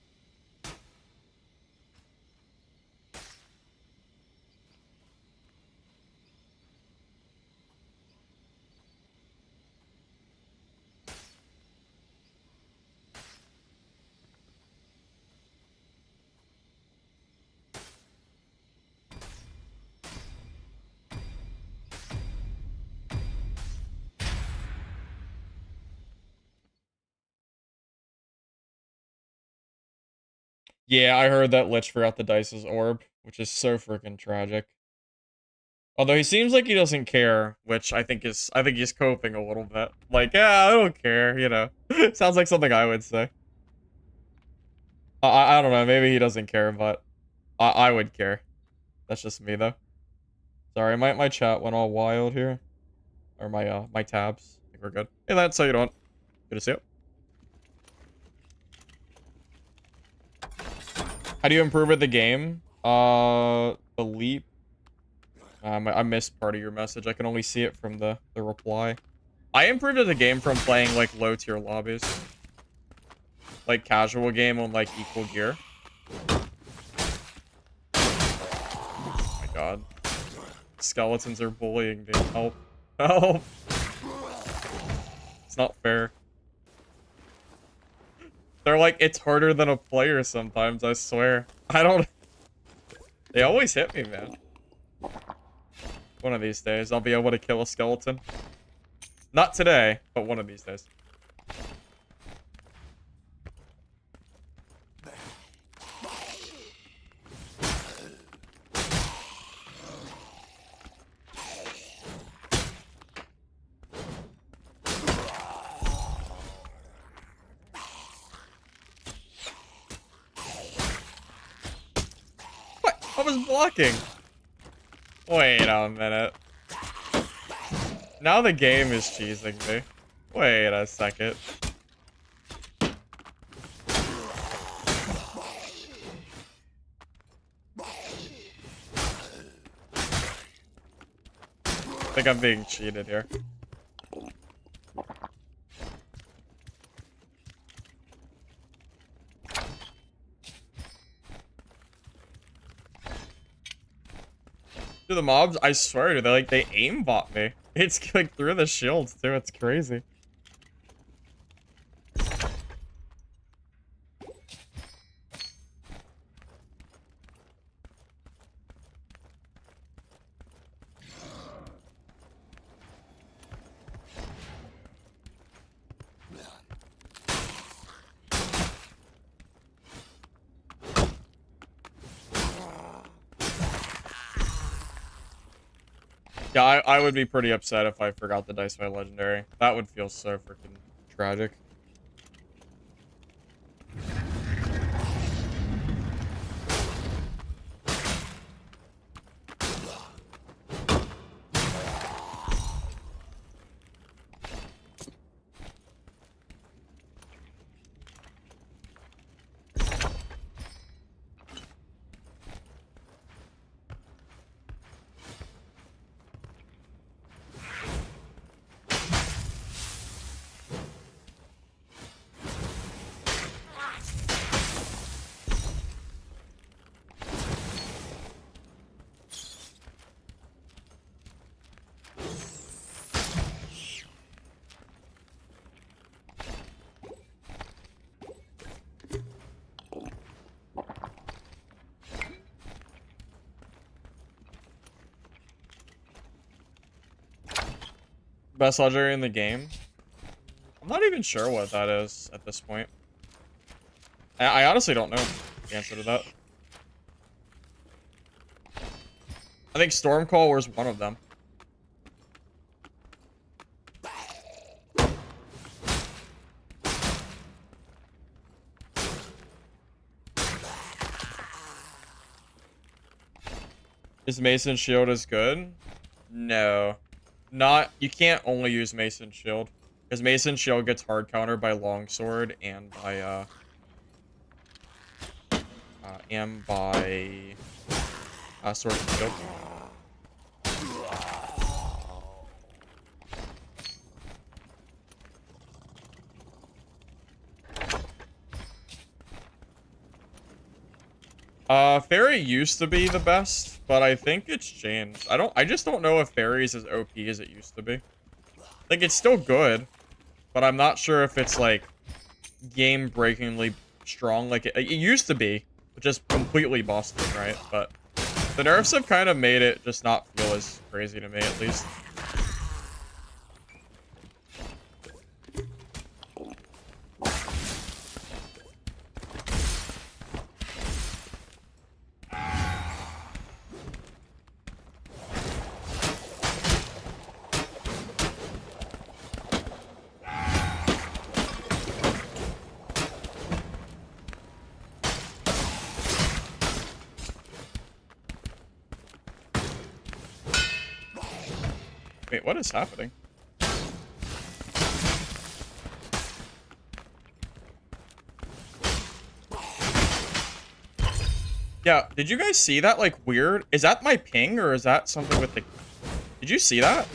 [SPEAKER 1] Yeah, I heard that Lich forgot the Dice's orb, which is so freaking tragic. Although he seems like he doesn't care, which I think he's coping a little bit. Like, yeah, I don't care, Sounds like something I would say. I don't know, maybe he doesn't care, but I would care. That's just me though. Sorry, my chat went all wild here. Or my tabs. I think we're good. Hey lads, how you doing? Good to see you. How do you improve at the game? The leap. I missed part of your message. I can only see it from the reply. I improved at the game from playing like low tier lobbies. Like casual game on like equal gear. Oh my god. Skeletons are bullying me. Help. Help. It's not fair. They're like, it's harder than a player sometimes, I swear. They always hit me, man. One of these days, I'll be able to kill a skeleton. Not today, but one of these days. What? I was blocking. Wait a minute. Now the game is cheesing me. Wait a second. I think I'm being cheated here. the mobs, I swear to you, they aimbot me. It's like through the shields too. It's crazy. Yeah, I would be pretty upset if I forgot the dice by legendary. That would feel so freaking tragic. Best legendary in the game? I'm not even sure what that is at this point. I honestly don't know the answer to that. I think Stormcall was one of them. Is Mason Shield as good? No. Not, you can't only use Mason Shield. Because Mason Shield gets hard countered by Longsword and by, Sword and Shield. Fairy used to be the best, but I think it's changed. I just don't know if Fairy is as OP as it used to be. Like, it's still good, but I'm not sure if it's, like, game-breakingly strong like it used to be, just completely busted, right? But the nerfs have kind of made it just not feel as crazy to me, at least. Wait, what is happening? Yeah, did you guys see that, like, weird? Is that my ping, or is that something with the... Did you see that?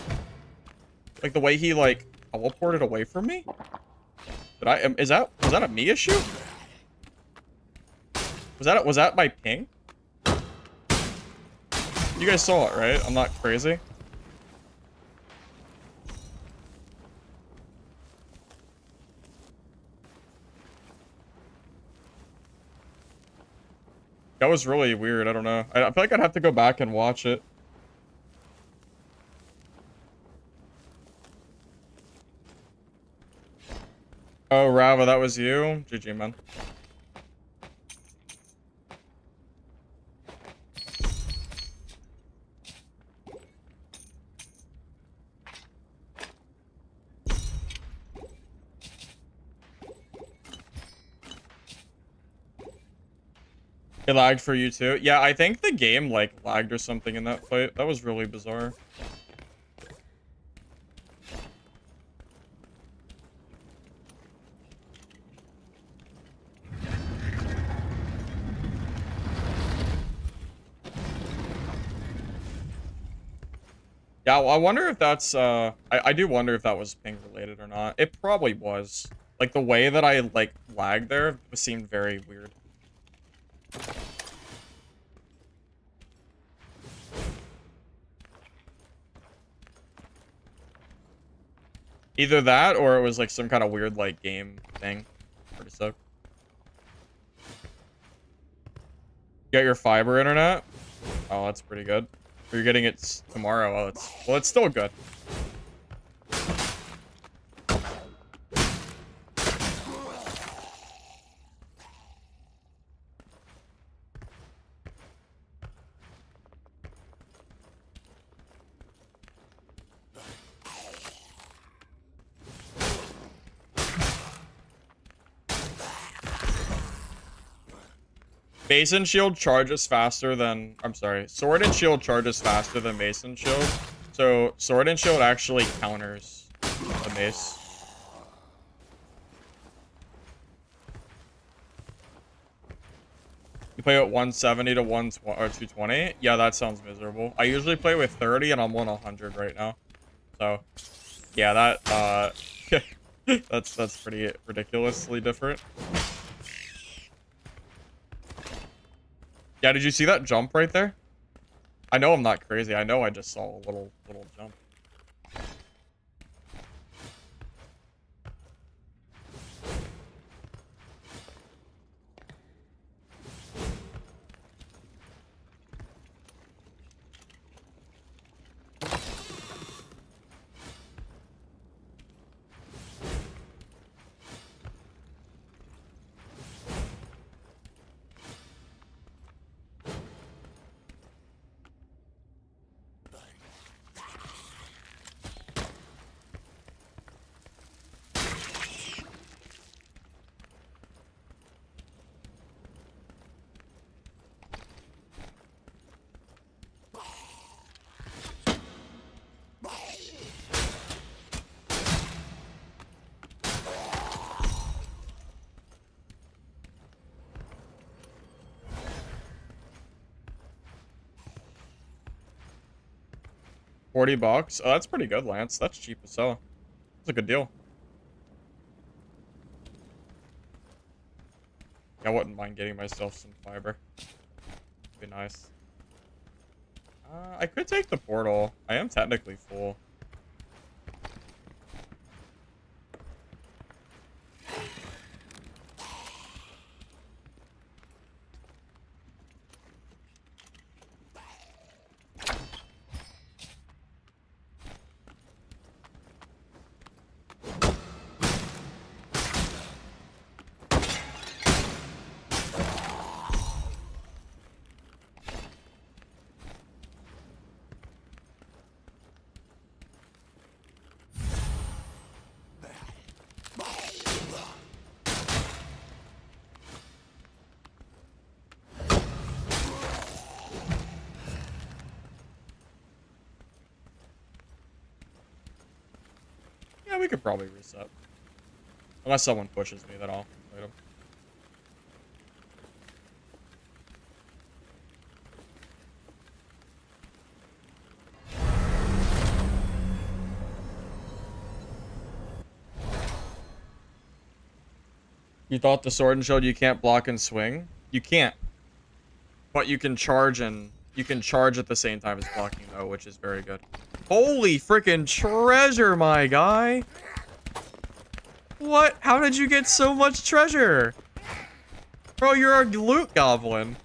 [SPEAKER 1] Like, the way he, like, teleported away from me? Was that a me issue? Was that my ping? You guys saw it, right? I'm not crazy. That was really weird. I don't know. I feel like I'd have to go back and watch it. Oh, Rava, that was you? GG, man. It lagged for you too? Yeah, I think the game, like, lagged or something in that fight. That was really bizarre. Yeah, well, I wonder if that's, I do wonder if that was ping related or not. It probably was. Like, the way that I, like, lagged there seemed very weird. Either that or it was like some kind of weird like game thing. Pretty sick. Get your fiber internet? Oh, that's pretty good. Or you're getting it tomorrow. Oh, it's still good. Mason Shield charges faster than... I'm sorry. Sword and Shield charges faster than Mason Shield. So, Sword and Shield actually counters the mace. You play with 170 to 220? Yeah, that sounds miserable. I usually play with 30 and I'm on 100 right now. So, yeah, that, that's pretty ridiculously different. Yeah, did you see that jump right there? I know I'm not crazy. I know I just saw a little jump. $40. Oh, that's pretty good, Lance. That's cheap as hell. That's a good deal. I wouldn't mind getting myself some fiber. Be nice. I could take the portal. I am technically full. Yeah, we could probably reset. Unless someone pushes me, then I'll fight them. You thought the Sword and Shield you can't block and swing? You can't. But you can charge and... You can charge at the same time as blocking, though, which is very good. Holy freaking treasure, my guy! What? How did you get so much treasure? Bro, you're a loot goblin.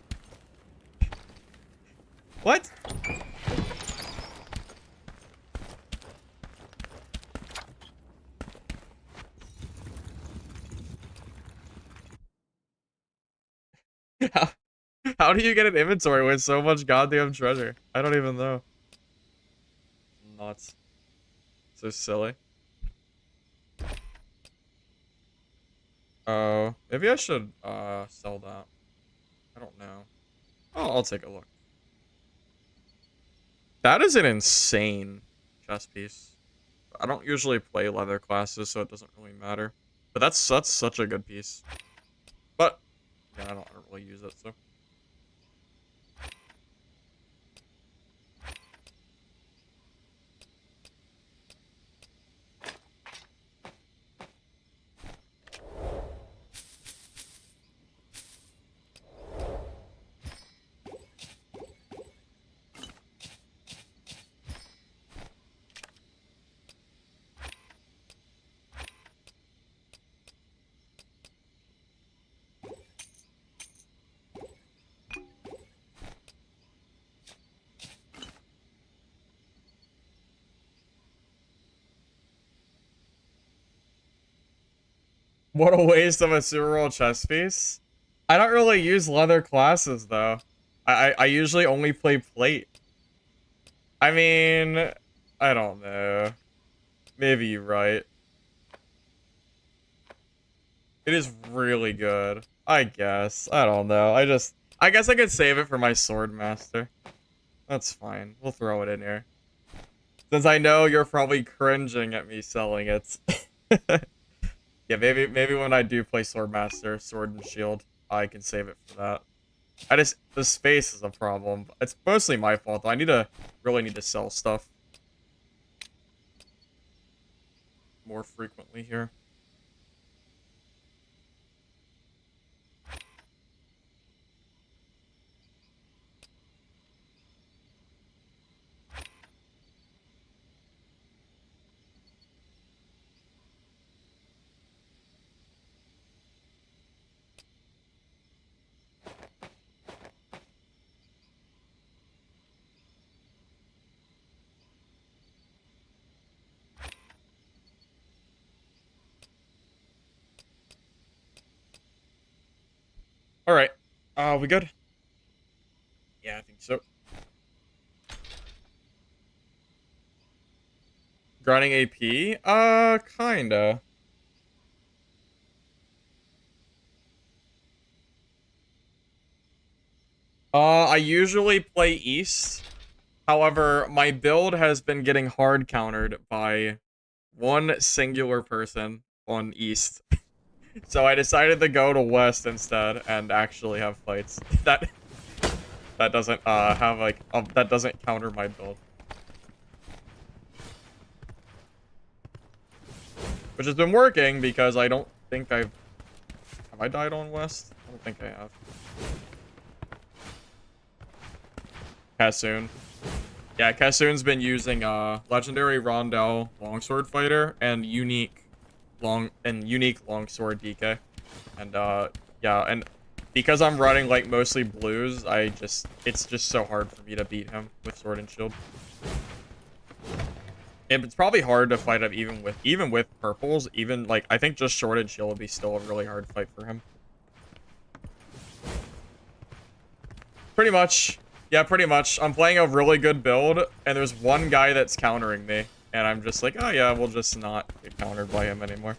[SPEAKER 1] What? How, how do you get an inventory with so much goddamn treasure? I don't even know. Nuts. So silly. Oh, maybe I should sell that. I don't know. Oh, I'll take a look. That is an insane chest piece. I don't usually play leather classes, so it doesn't really matter. But that's such a good piece. But yeah, I don't really use it, so. What a waste of a super roll chest piece. I don't really use leather classes though. I usually only play plate. I mean, I don't know. Maybe you're right. It is really good. I guess. I don't know. I guess I could save it for my sword master. That's fine. We'll throw it in here. Since I know you're probably cringing at me selling it. Yeah, maybe when I do play sword master, sword and shield, I can save it for that. The space is a problem. It's mostly my fault though. Really need to sell stuff more frequently here. Alright. We good? Yeah, I think so. Grinding AP? Kinda. I usually play East. However, my build has been getting hard countered by one singular person on East. So I decided to go to West instead and actually have fights. That doesn't have like that doesn't counter my build. Which has been working because I don't think have I died on West? I don't think I have. Cassoon. Yeah, Cassoon's been using legendary Rondel longsword fighter and unique longsword DK. And yeah, and because I'm running like mostly blues, it's just so hard for me to beat him with sword and shield. It's probably hard to fight him even with purples. Even like I think just sword and shield would be still a really hard fight for him. Pretty much. Yeah, pretty much. I'm playing a really good build, and there's one guy that's countering me, and I'm just like, oh yeah, we'll just not get countered by him anymore.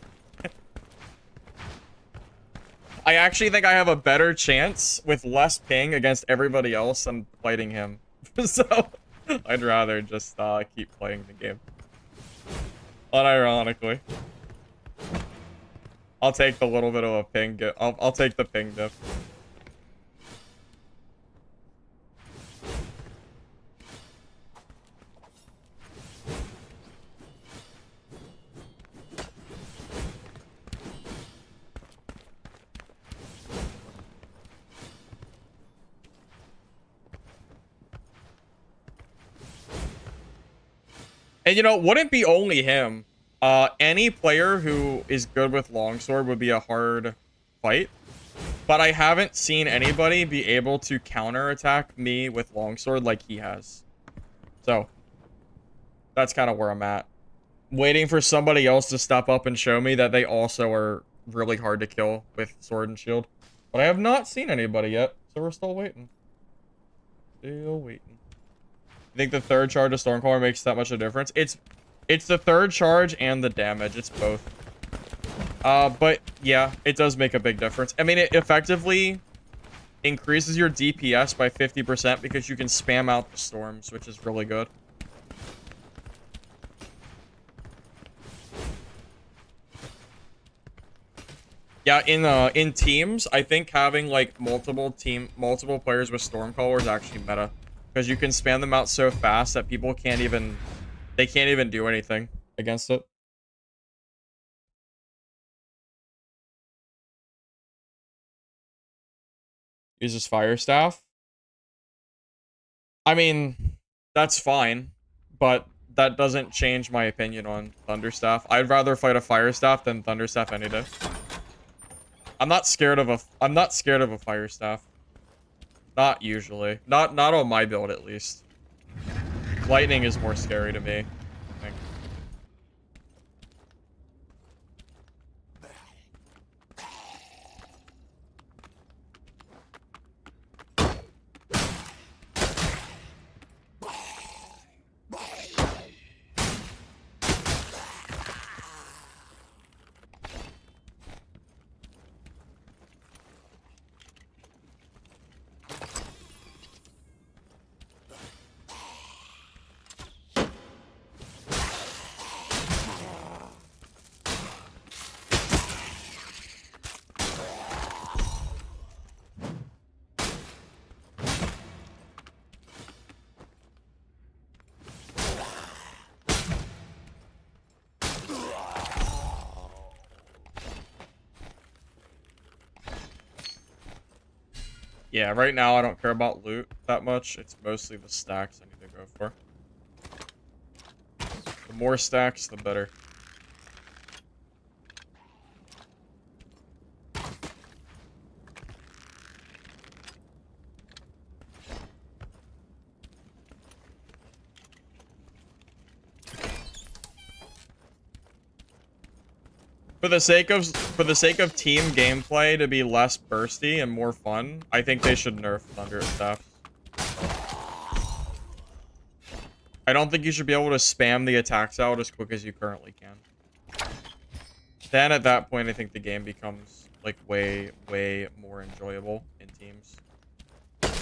[SPEAKER 1] I actually think I have a better chance with less ping against everybody else than fighting him. So, I'd rather just keep playing the game. Unironically. I'll take the little bit of a ping. I'll take the ping dip. And you know, wouldn't be only him. Any player who is good with longsword would be a hard fight. But I haven't seen anybody be able to counterattack me with longsword like he has. So, that's kind of where I'm at. Waiting for somebody else to step up and show me that they also are really hard to kill with sword and shield. But I have not seen anybody yet, so we're still waiting. Still waiting. You think the third charge of Stormcaller makes that much of a difference? It's the third charge and the damage. It's both. But yeah, it does make a big difference. I mean, it effectively increases your DPS by 50% because you can spam out the storms, which is really good. Yeah, in teams, I think having like multiple players with Stormcaller is actually meta. Because you can spam them out so fast that people can't even do anything against it. Uses Fire Staff. I mean, that's fine, but that doesn't change my opinion on Thunderstaff. I'd rather fight a Fire Staff than Thunderstaff any day. I'm not scared of a Fire Staff. Not usually. Not on my build at least. Lightning is more scary to me, I think. Yeah, right now I don't care about loot that much. It's mostly the stacks I need to go for. The more stacks, the better. For the sake of team gameplay to be less bursty and more fun, I think they should nerf Thunder Staffs. I don't think you should be able to spam the attacks out as quick as you currently can. Then at that point, I think the game becomes like way, way more enjoyable in teams.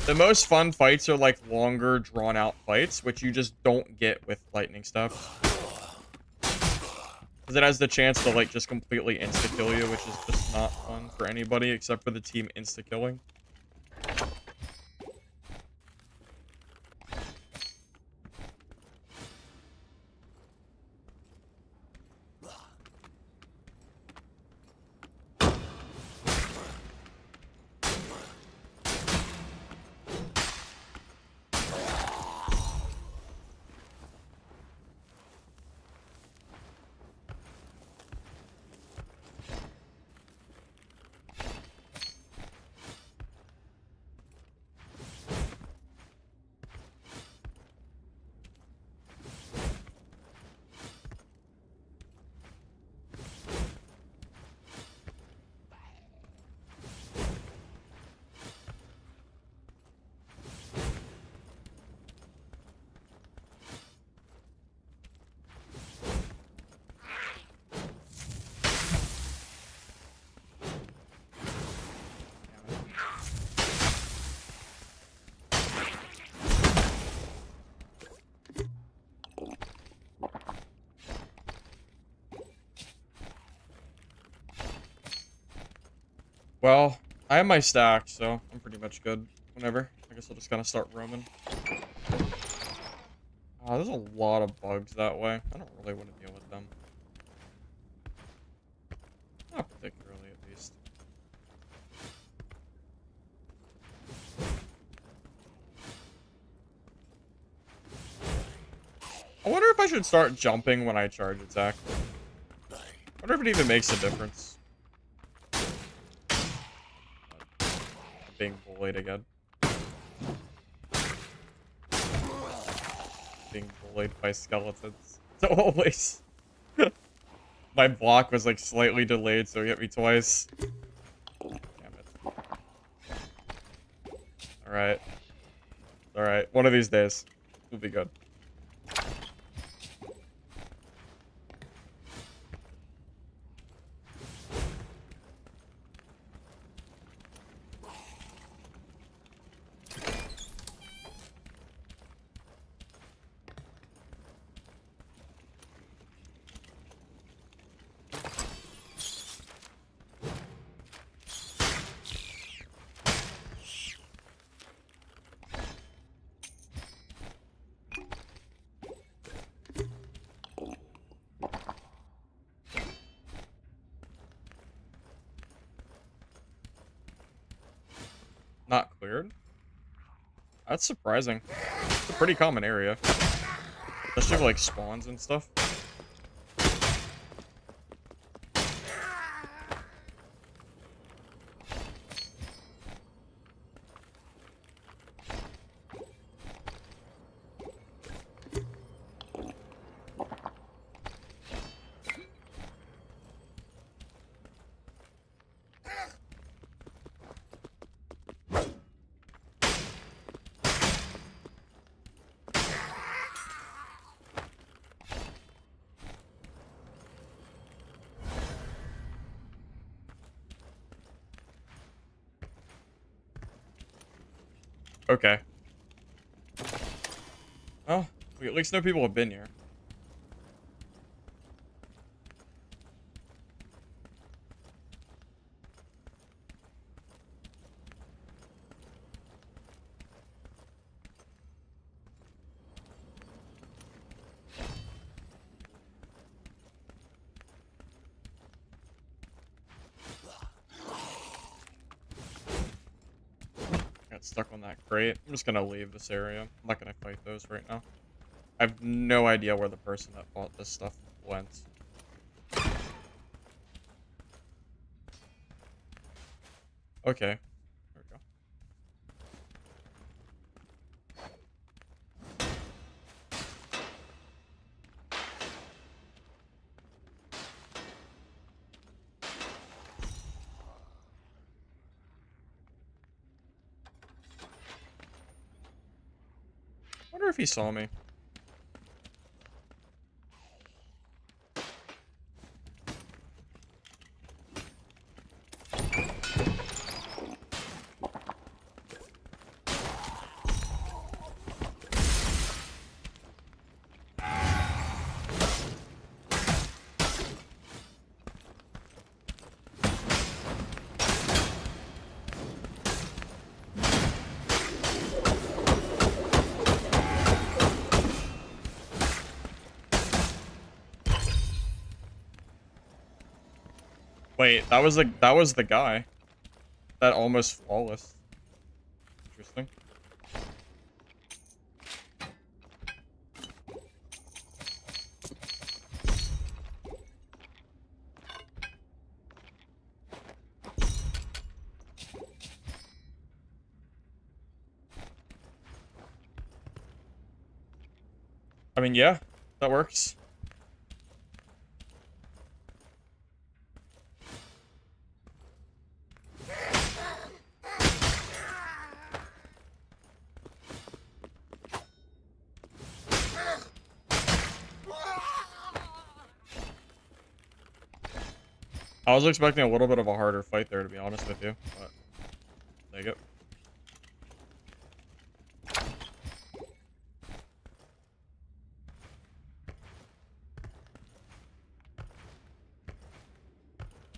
[SPEAKER 1] The most fun fights are like longer, drawn-out fights, which you just don't get with lightning stuff. Because it has the chance to, like, just completely insta-kill you, which is just not fun for anybody except for the team insta-killing. Well, I have my stack, so I'm pretty much good whenever. I guess I'll just kind of start roaming. Oh, there's a lot of bugs that way. I don't really want to deal with them. Not particularly, at least. I wonder if I should start jumping when I charge attack. I wonder if it even makes a difference. Being bullied again. Being bullied by skeletons. So always. My block was like slightly delayed, so he hit me twice. Damn it. Alright. Alright. One of these days. We'll be good. Not cleared? That's surprising. It's a pretty common area. Especially for, like, spawns and stuff. Okay. Well, we at least know people have been here. stuck on that crate. I'm just gonna leave this area. I'm not gonna fight those right now. I have no idea where the person that bought this stuff went. Okay. There we go. I wonder if he saw me. Wait, that was the guy. That almost flawless. Interesting. I mean, yeah, that works. I was expecting a little bit of a harder fight there, to be honest with you, but take it.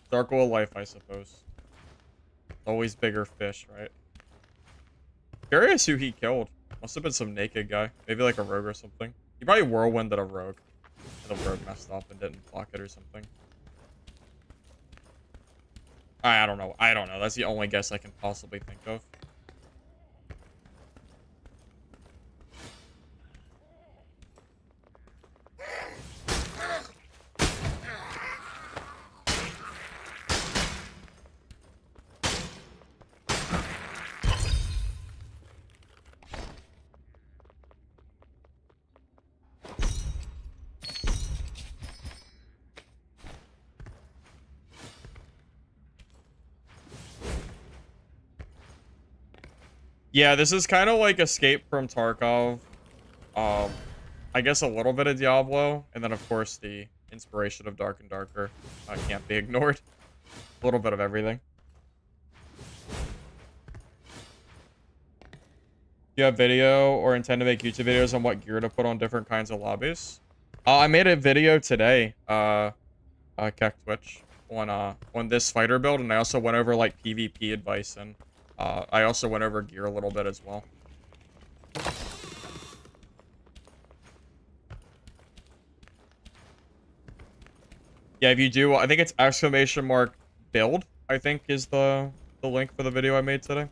[SPEAKER 1] Circle of life, I suppose. Always bigger fish, right? Curious who he killed. Must have been some naked guy. Maybe like a rogue or something. He probably whirlwinded a rogue. And the rogue messed up and didn't block it or something. I don't know. I don't know. That's the only guess I can possibly think of. Yeah, this is kind of like Escape from Tarkov. I guess a little bit of Diablo, and then of course the inspiration of Dark and Darker can't be ignored. A little bit of everything. Do you have video or intend to make YouTube videos on what gear to put on different kinds of lobbies? I made a video today, Keck Twitch, on this fighter build, and I also went over like PvP advice, and I also went over gear a little bit as well. Yeah, if you do, I think it's !build, I think is the link for the video I made today.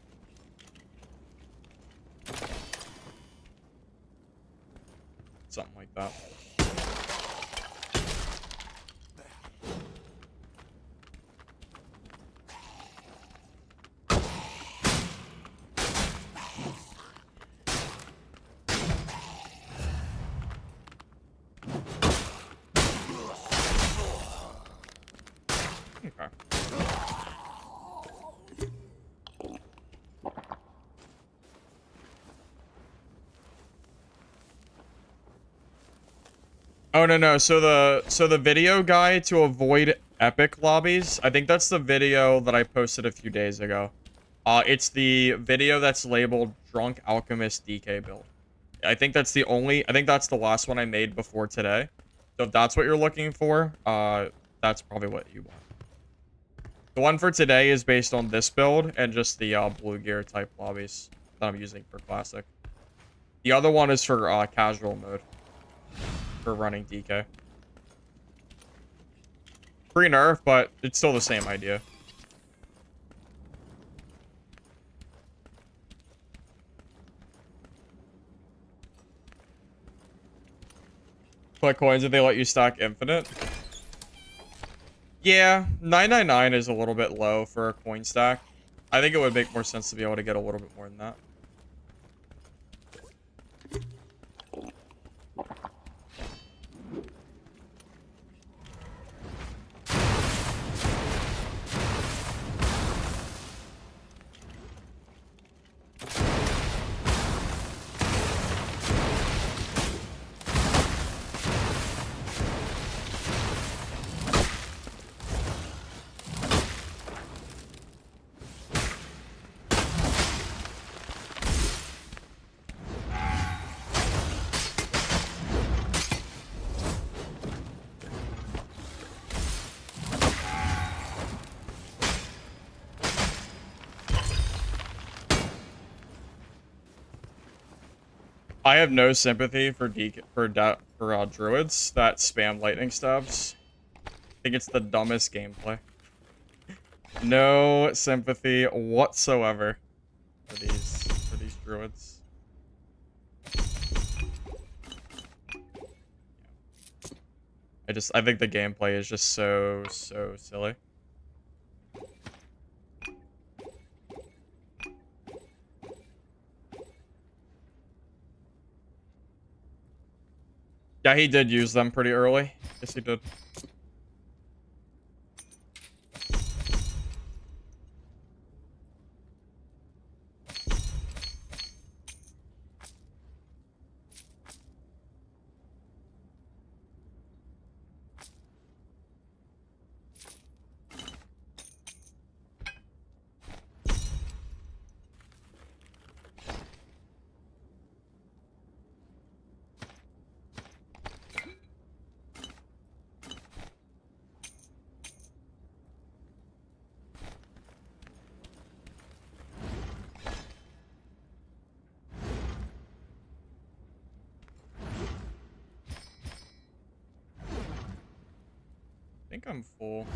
[SPEAKER 1] Something like that. Okay. Oh no. So the video guide to avoid epic lobbies, I think that's the video that I posted a few days ago. It's the video that's labeled Drunk Alchemist DK build. I think that's the last one I made before today. So if that's what you're looking for, that's probably what you want. The one for today is based on this build and just the blue gear type lobbies that I'm using for classic. The other one is for casual mode. For running DK. Pre-nerf, but it's still the same idea. collect coins if they let you stack infinite. Yeah, 999 is a little bit low for a coin stack. I think it would make more sense to be able to get a little bit more than that. I have no sympathy for druids that spam lightning stabs. I think it's the dumbest gameplay. No sympathy whatsoever for these druids. I think the gameplay is just so silly. Yeah, he did use them pretty early. Yes, he did. I think I'm full.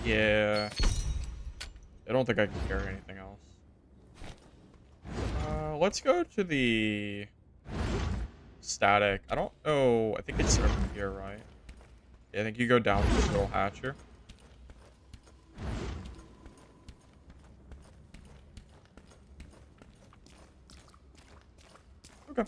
[SPEAKER 1] Yeah. I don't think I can carry anything else. Let's go to the static. I don't know. I think it's over here, right? Yeah, I think you go down this little hatch here. Okay.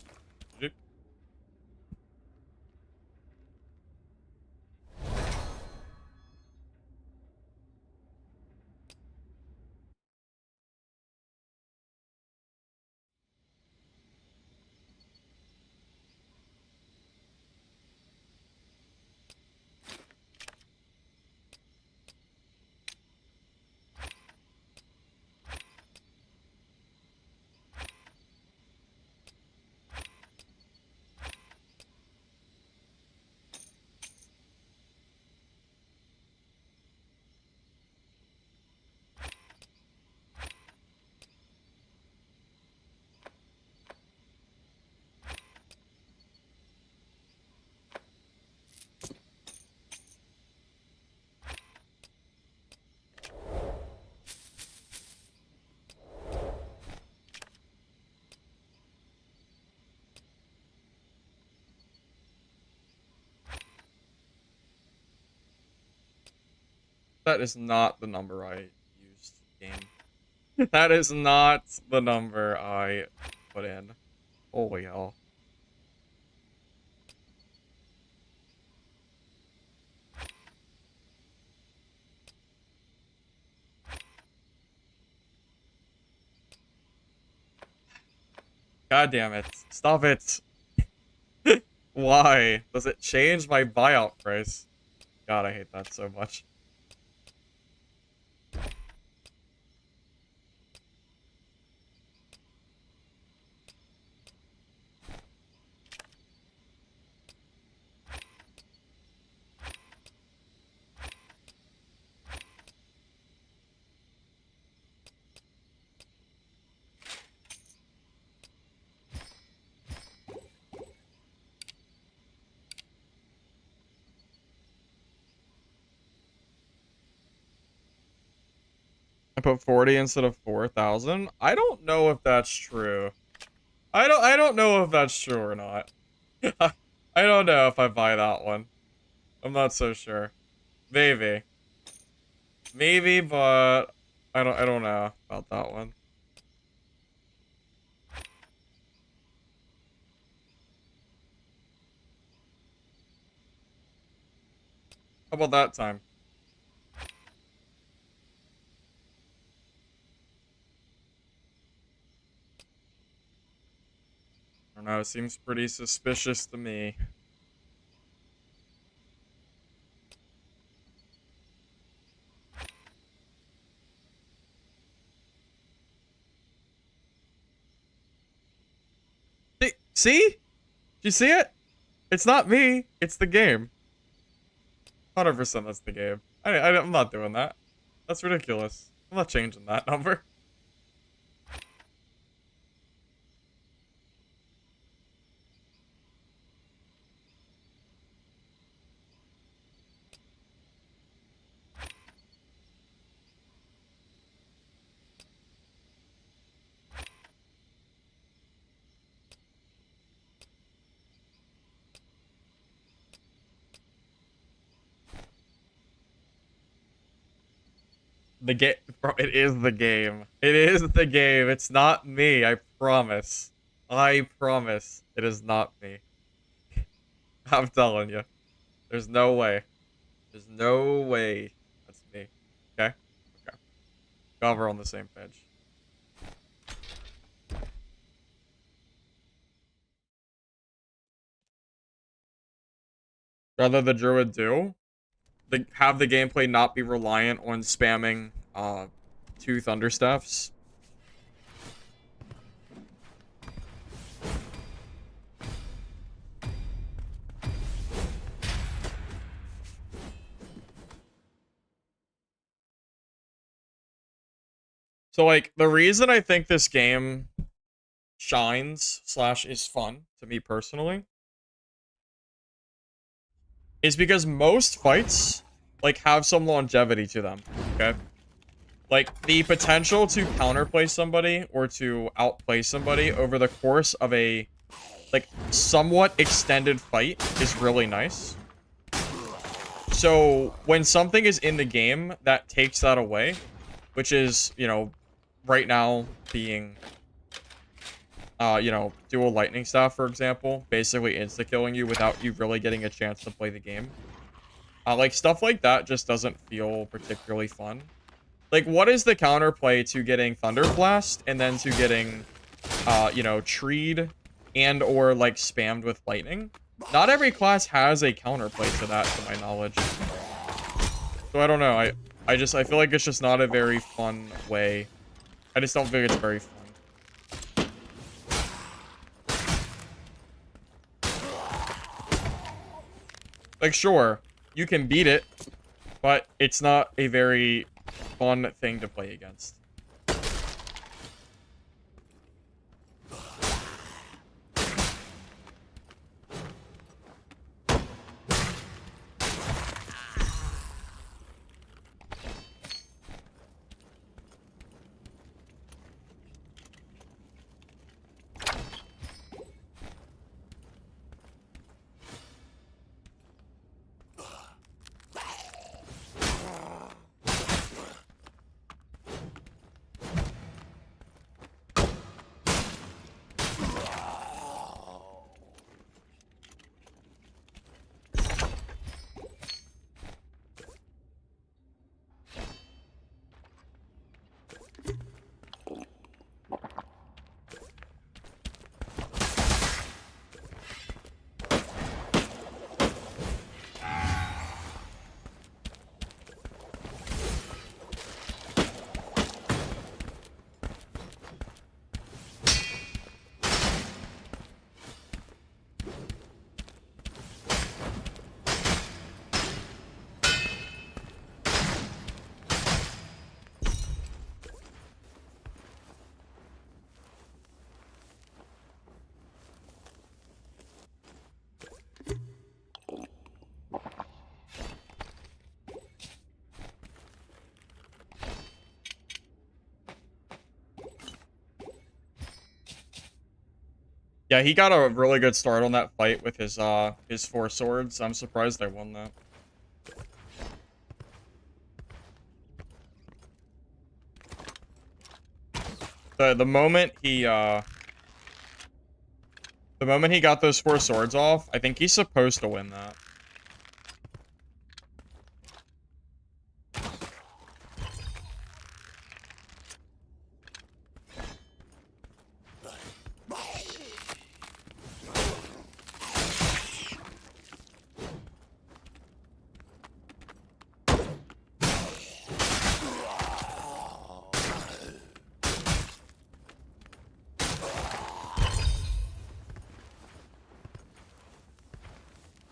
[SPEAKER 1] That is not the number I used, game. That is not the number I put in. Holy hell. God damn it. Stop it. Why? Does it change my buyout price? God, I hate that so much. I put 40 instead of 4,000. I don't know if that's true. I don't know if that's true or not. I don't know if I buy that one. I'm not so sure. Maybe. Maybe, but I don't know about that one. How about that time? I don't know, it seems pretty suspicious to me. See? Did you see it? It's not me. It's the game. 100% that's the game. I'm not doing that. That's ridiculous. I'm not changing that number. The game, bro, it is the game. It is the game. It's not me. I promise. I promise. It is not me. I'm telling you. There's no way. There's no way that's me. Okay? Okay. Glad we're on the same page. Rather the druid do, have the gameplay not be reliant on spamming 2 thunderstaffs. So, like, the reason I think this game shines / is fun to me personally is because most fights, like, have some longevity to them, okay? Like, the potential to counterplay somebody or to outplay somebody over the course of a, like, somewhat extended fight is really nice. So, when something is in the game that takes that away, which is, you know, right now being, you know, dual lightning staff, for example, basically insta-killing you without you really getting a chance to play the game. Like, stuff like that just doesn't feel particularly fun. Like, what is the counterplay to getting Thunderblast and then to getting, you know, treed and or, like, spammed with lightning? Not every class has a counterplay to that, to my knowledge. So I don't know. I feel like it's just not a very fun way. I just don't think it's very fun. Like, sure, you can beat it, but it's not a very fun thing to play against. Yeah, he got a really good start on that fight with his 4 swords. I'm surprised I won that. The moment he got those 4 swords off, I think he's supposed to win that.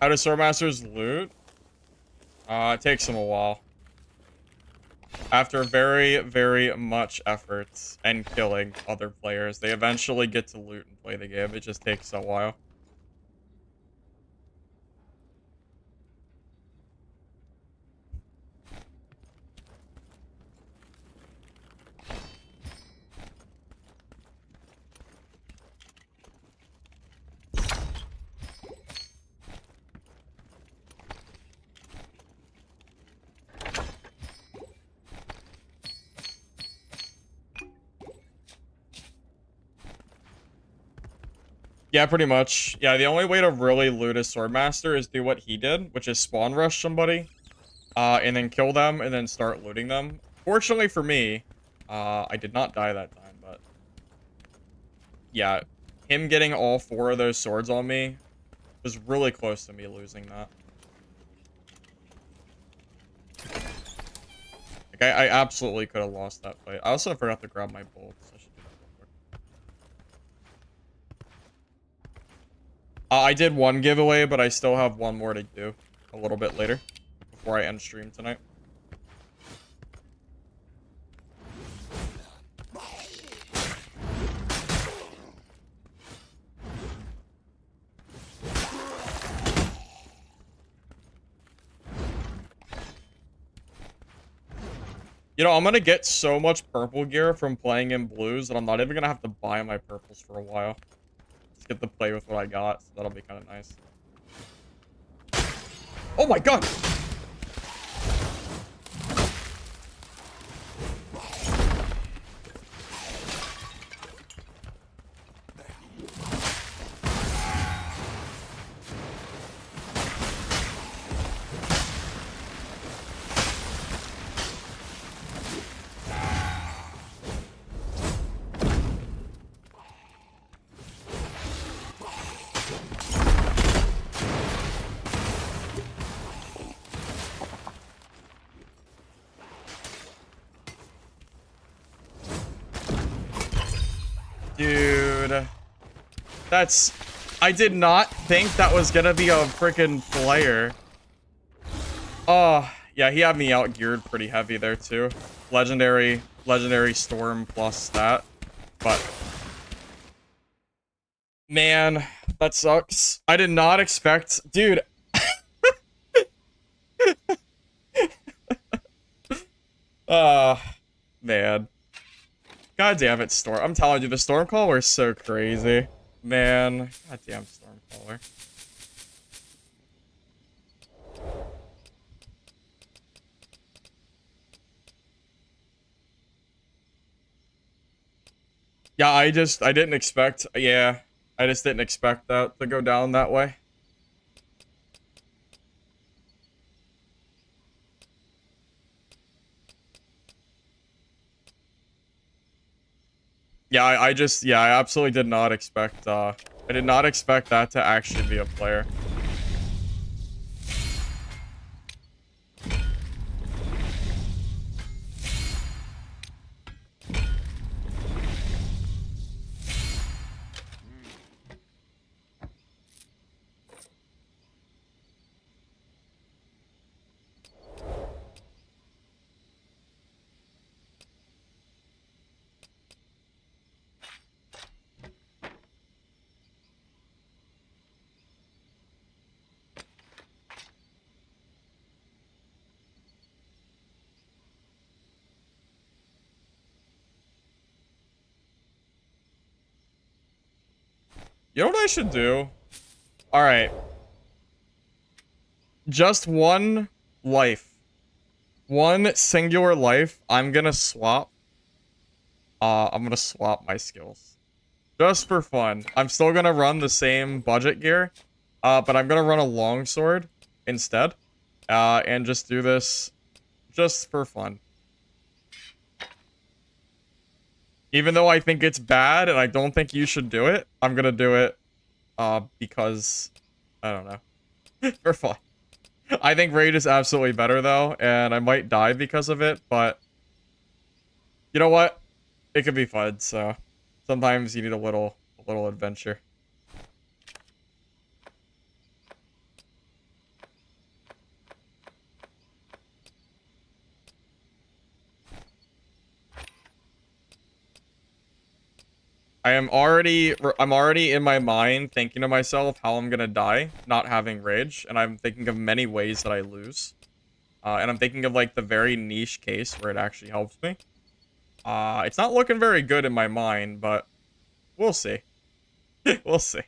[SPEAKER 1] How do Swordmasters loot? It takes them a while. After very, very much effort and killing other players, they eventually get to loot and play the game. It just takes a while. Yeah, pretty much. Yeah, the only way to really loot a Swordmaster is do what he did, which is spawn rush somebody, and then kill them, and then start looting them. Fortunately for me, I did not die that time, but yeah, him getting all 4 of those swords on me was really close to me losing that. Like, I absolutely could have lost that fight. I also forgot to grab my bolts. I should do that real quick. I did one giveaway, but I still have one more to do a little bit later before I end stream tonight. You know, I'm gonna get so much purple gear from playing in blues that I'm not even gonna have to buy my purples for a while. Just get to play with what I got, so that'll be kind of nice. Oh my god! Dude. That's... I did not think that was gonna be a freaking player. Oh, yeah, he had me out geared pretty heavy there too. Legendary storm plus that. But man, that sucks. I did not expect, dude. Man. God damn it, Storm. I'm telling you, the Stormcaller is so crazy. Man. God damn Stormcaller. Yeah, I didn't expect, yeah. I just didn't expect that to go down that way. Yeah, I absolutely did not expect, I did not expect that to actually be a player. You know what I should do? Alright. Just one life. One singular life. I'm gonna swap. I'm gonna swap my skills. Just for fun. I'm still gonna run the same budget gear. But I'm gonna run a longsword instead. And just do this just for fun. Even though I think it's bad and I don't think you should do it, I'm gonna do it because I don't know. For fun. I think Raid is absolutely better though, and I might die because of it, but you know what? It could be fun, so sometimes you need a little adventure. I'm already in my mind thinking to myself how I'm gonna die, not having rage, and I'm thinking of many ways that I lose. And I'm thinking of like the very niche case where it actually helps me. It's not looking very good in my mind, but we'll see. We'll see.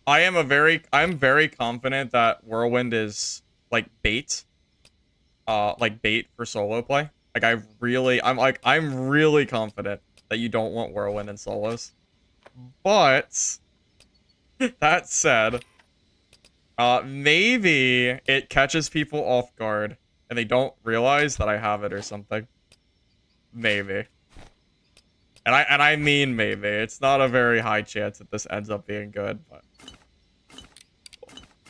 [SPEAKER 1] Like, I'm very confident that Whirlwind is like bait. Like bait for solo play. Like I'm really confident that you don't want Whirlwind in solos. But that said, maybe it catches people off guard and they don't realize that I have it or something. Maybe. And I mean maybe. It's not a very high chance that this ends up being good, but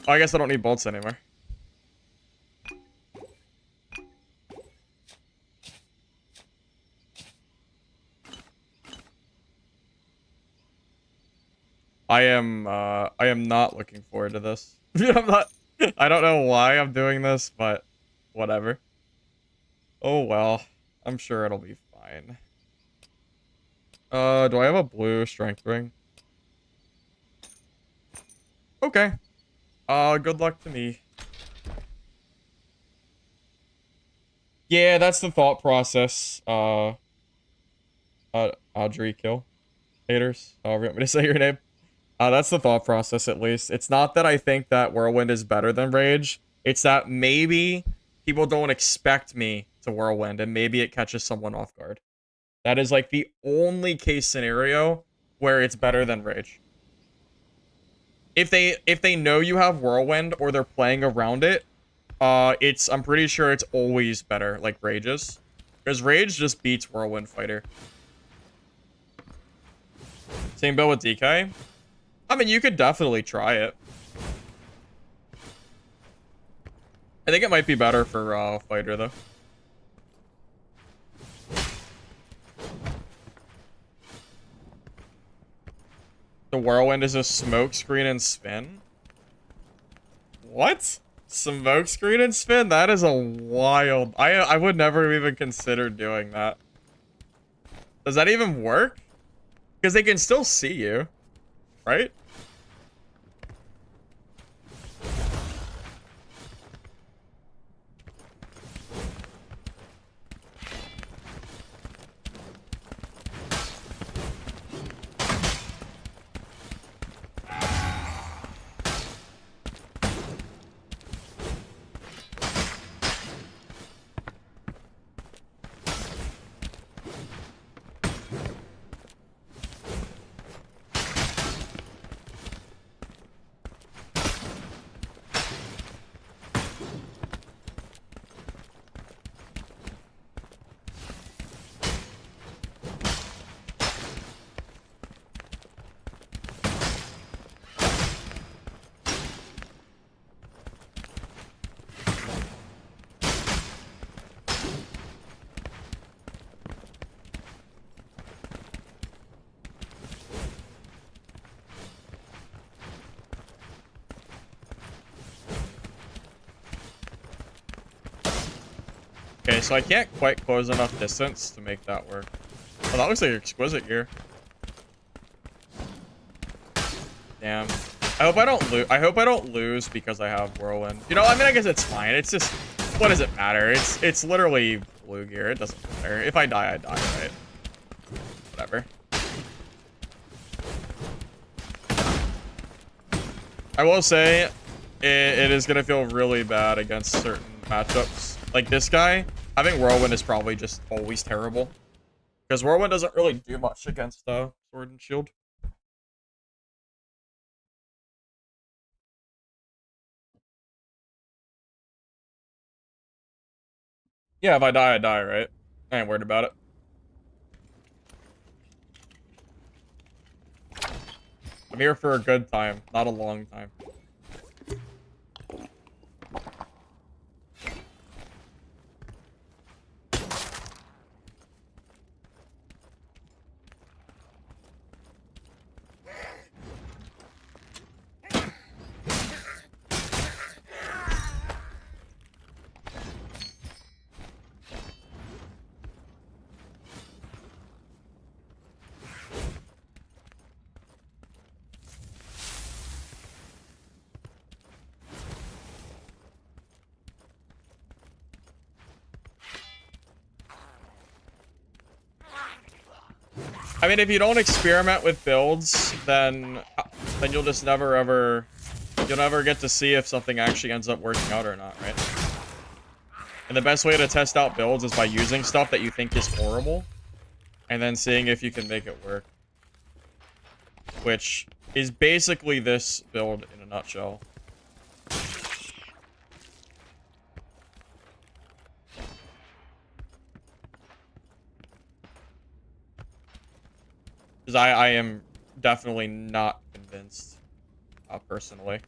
[SPEAKER 1] oh, I guess I don't need bolts anymore. I am not looking forward to this. I don't know why I'm doing this, but whatever. Oh well. I'm sure it'll be fine. Do I have a blue strength ring? Okay. Good luck to me. Yeah, that's the thought process. Audrey Kill. Haters. However you want me to say your name. That's the thought process, at least. It's not that I think that Whirlwind is better than Rage. It's that maybe people don't expect me to Whirlwind, and maybe it catches someone off guard. That is, like, the only case scenario where it's better than Rage. If they know you have Whirlwind, or they're playing around it, I'm pretty sure it's always better, like Rage's. Because Rage just beats Whirlwind Fighter. Same build with DK? I mean, you could definitely try it. I think it might be better for Fighter, though. The Whirlwind is a smoke screen and spin? What? Smoke screen and spin? That is a wild... I would never even consider doing that. Does that even work? Because they can still see you. Right? Okay, so I can't quite close enough distance to make that work. Oh, that looks like exquisite gear. Damn. I hope I don't lose because I have whirlwind. You know, I mean, I guess it's fine. It's just, what does it matter? It's literally blue gear. It doesn't matter. If I die, I die, right? Whatever. I will say, it is gonna feel really bad against certain matchups. Like this guy, having whirlwind is probably just always terrible. Because whirlwind doesn't really do much against sword and shield. Yeah, if I die, I die, right? I ain't worried about it. I'm here for a good time, not a long time. I mean, if you don't experiment with builds, then you'll just you'll never get to see if something actually ends up working out or not, right? And the best way to test out builds is by using stuff that you think is horrible, and then seeing if you can make it work. Which is basically this build in a nutshell. Because I am definitely not convinced, personally,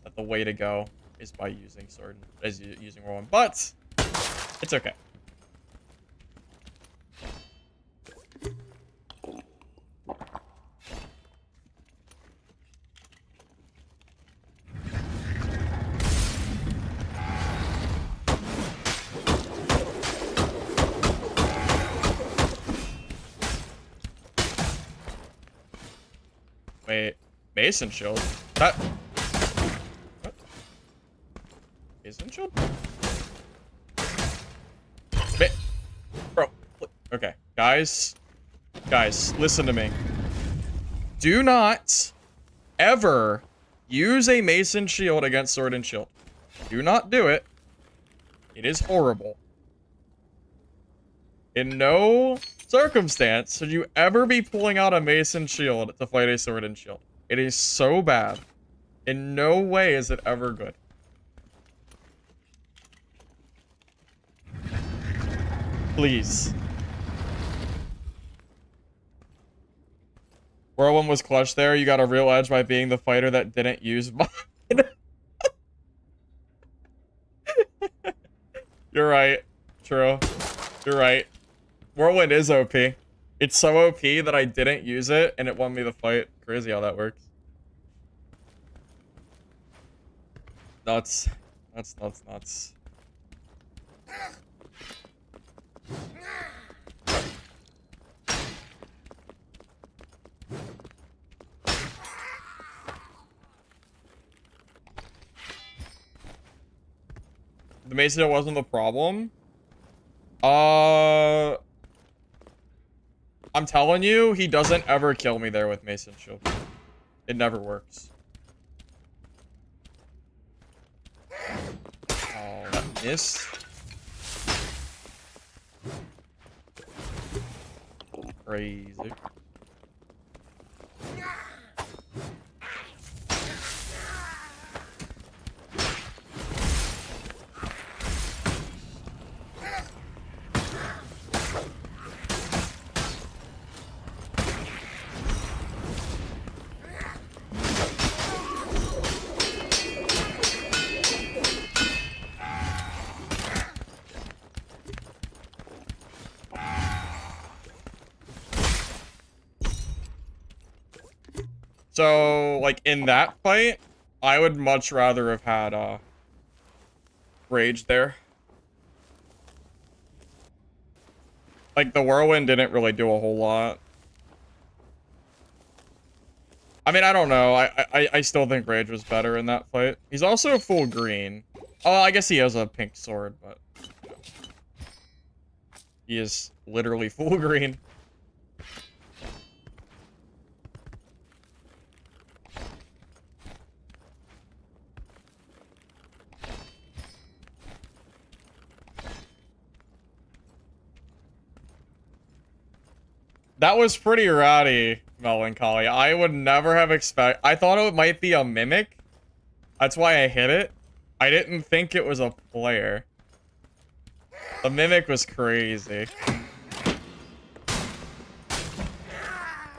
[SPEAKER 1] that the way to go is by using using whirlwind, but it's okay. Wait, Mason Shield? That... What? Mason Shield? Bro, okay. Guys, listen to me. Do not ever use a Mason Shield against Sword and Shield. Do not do it. It is horrible. In no circumstance should you ever be pulling out a Mason Shield to fight a Sword and Shield. It is so bad. In no way is it ever good. Please. Whirlwind was clutch there. You got a real edge by being the fighter that didn't use mine. You're right. True. You're right. Whirlwind is OP. It's so OP that I didn't use it, and it won me the fight. Crazy how that works. Nuts. Nuts. The Mason wasn't the problem. I'm telling you, he doesn't ever kill me there with Mason Shield. It never works. Oh, that missed. Crazy. So, like, in that fight, I would much rather have had, Rage there. Like, the whirlwind didn't really do a whole lot. I mean, I don't know. I still think Rage was better in that fight. He's also full green. Oh, I guess he has a pink sword, but you know, he is literally full green. That was pretty rowdy, Melancholy. I would never have I thought it might be a mimic. That's why I hit it. I didn't think it was a player. The mimic was crazy.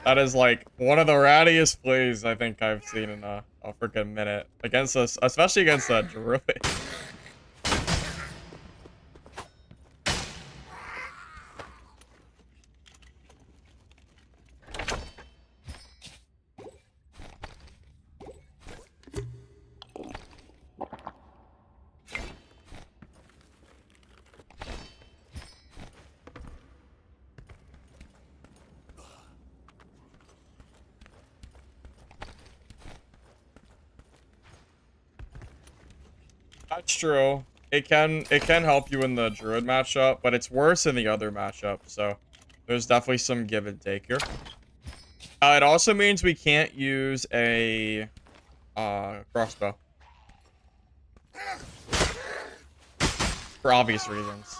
[SPEAKER 1] That is like one of the rowdiest plays I think I've seen in a freaking minute. Against us, especially against that druid. That's true. It can help you in the druid matchup, but it's worse in the other matchup, so there's definitely some give and take here. It also means we can't use a crossbow. For obvious reasons.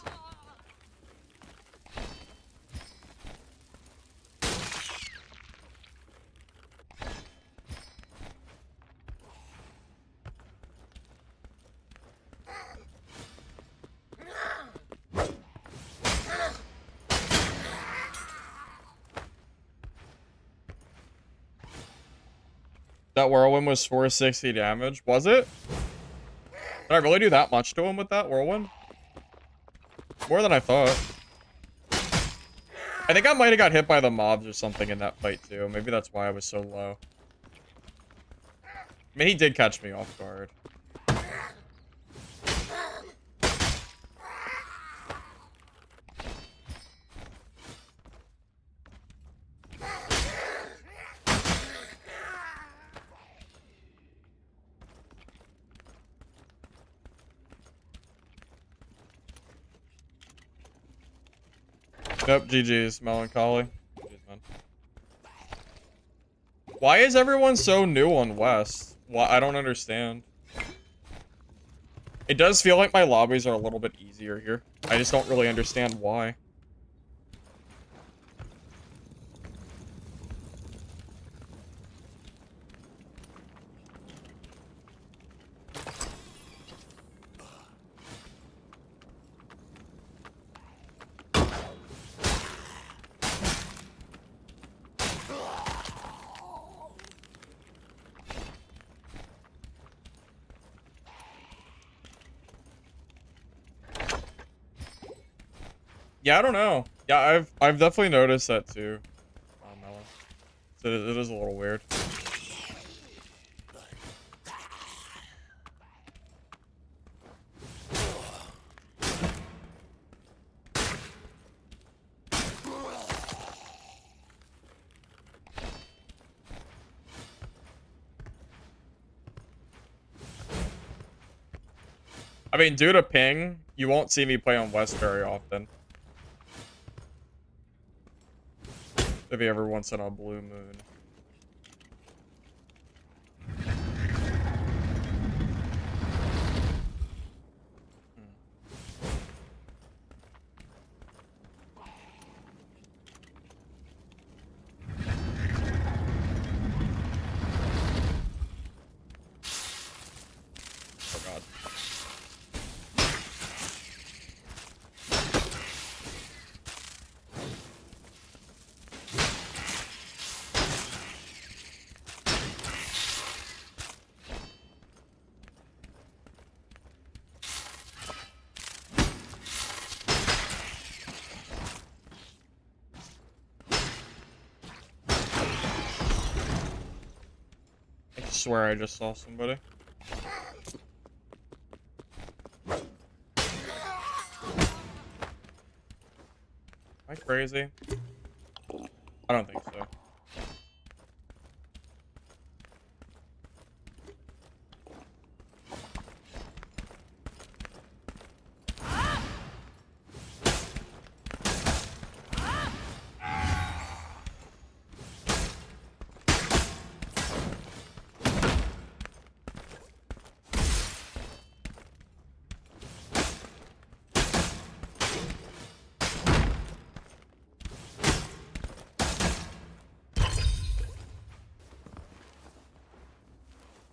[SPEAKER 1] That whirlwind was 460 damage. Was it? Did I really do that much to him with that whirlwind? More than I thought. I think I might have got hit by the mobs or something in that fight too. Maybe that's why I was so low. I mean, he did catch me off guard. Nope, GG's, Melancholy. GG's, man. Why is everyone so new on West? Why? I don't understand. It does feel like my lobbies are a little bit easier here. I just don't really understand why. Yeah, I don't know. Yeah, I've definitely noticed that too. Melon. So it is a little weird. I mean, due to ping, you won't see me play on West very often. Maybe every once in a blue moon. Oh god. I swear I just saw somebody. I crazy? I don't think so.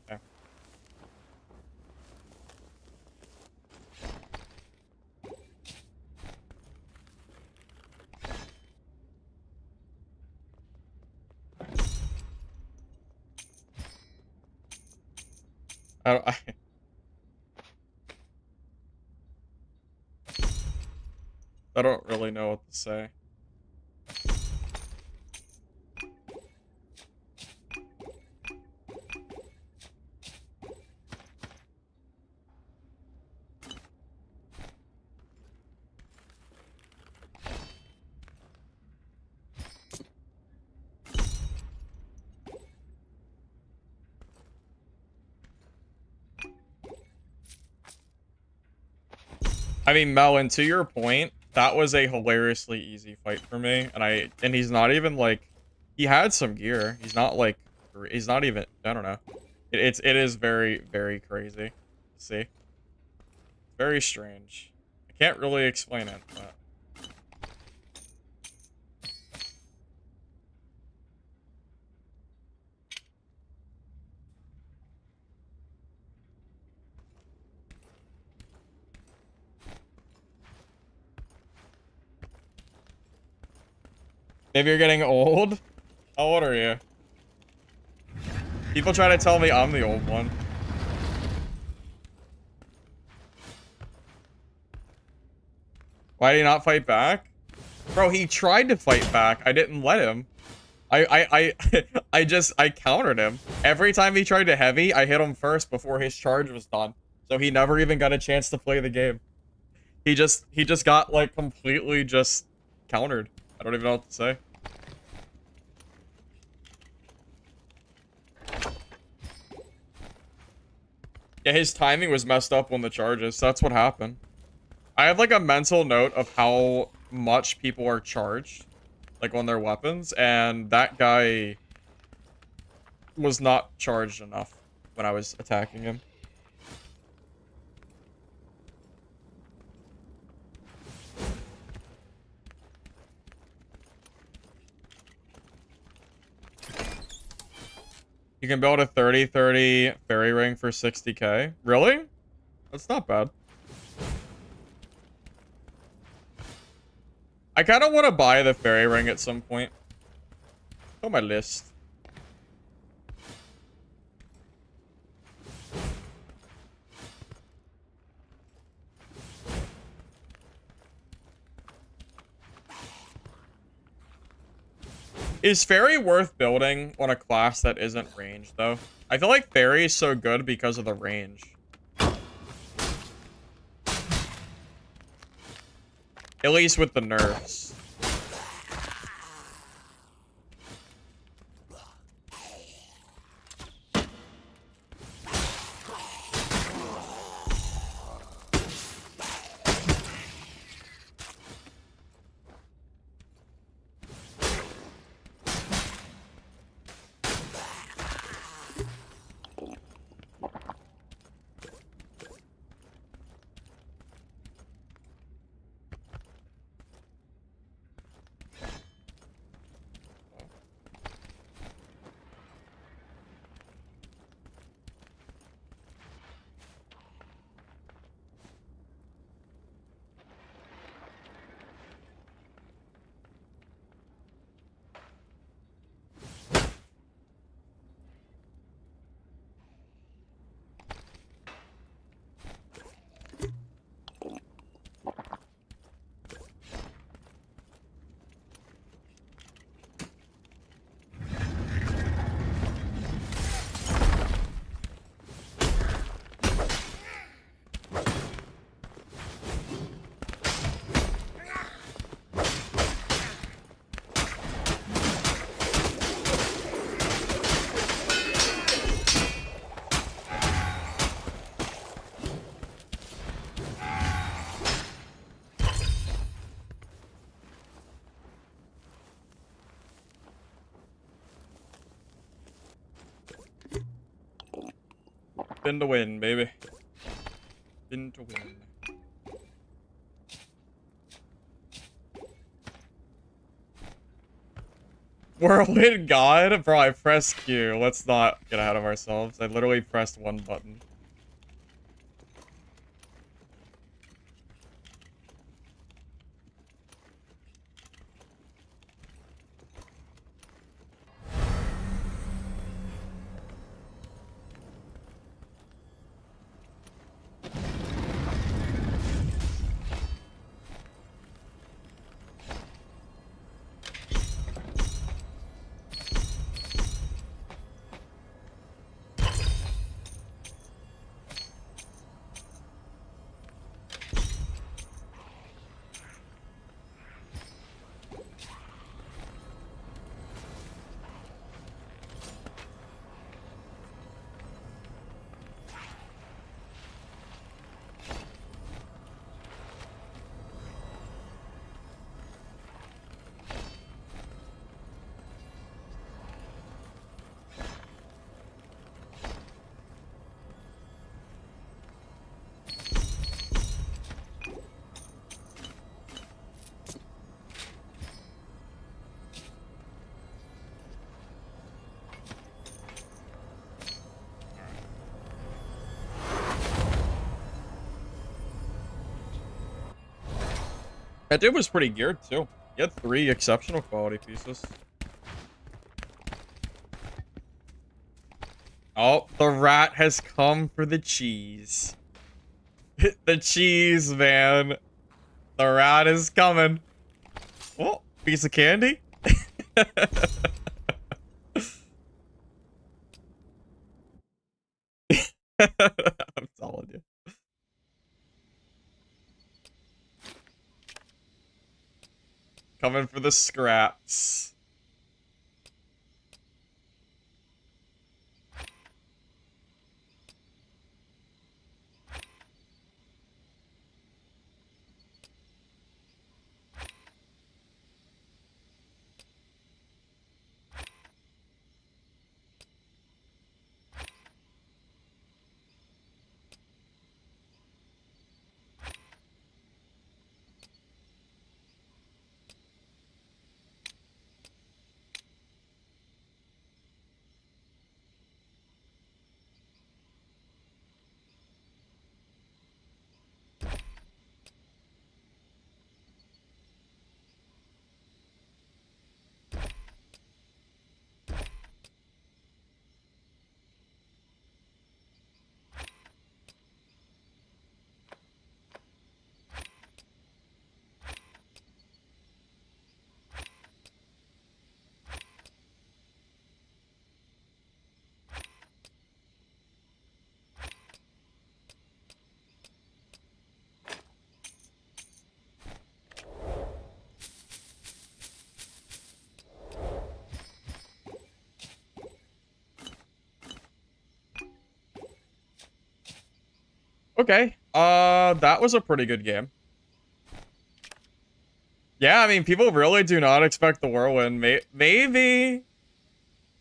[SPEAKER 1] Okay. I don't, I don't really know what to say. I mean, Melon, to your point, that was a hilariously easy fight for me, and he's not even like, he had some gear. He's not like, he's not even, I don't know. It is very, very crazy to see. Very strange. I can't really explain it, but. Maybe you're getting old? How old are you? People try to tell me I'm the old one. Why did he not fight back? Bro, he tried to fight back. I didn't let him. I countered him. Every time he tried to heavy, I hit him first before his charge was done. So he never even got a chance to play the game. He just got like completely just countered. I don't even know what to say. Yeah, his timing was messed up on the charges. So that's what happened. I have like a mental note of how much people are charged, like on their weapons, and that guy was not charged enough when I was attacking him. You can build a 30-30 fairy ring for 60k. Really? That's not bad. I kind of want to buy the fairy ring at some point. On my list. Is fairy worth building on a class that isn't ranged, though? I feel like fairy is so good because of the range. At least with the nerfs. Spin to win, baby. Spin to win. Whirlwind God? Bro, I pressed Q. Let's not get ahead of ourselves. I literally pressed one button. That dude was pretty geared, too. He had 3 exceptional quality pieces. Oh, the rat has come for the cheese. The cheese, man. The rat is coming. Oh, piece of candy? I'm telling you. Coming for the scraps. Okay. That was a pretty good game. Yeah, I mean, people really do not expect the whirlwind. Maybe,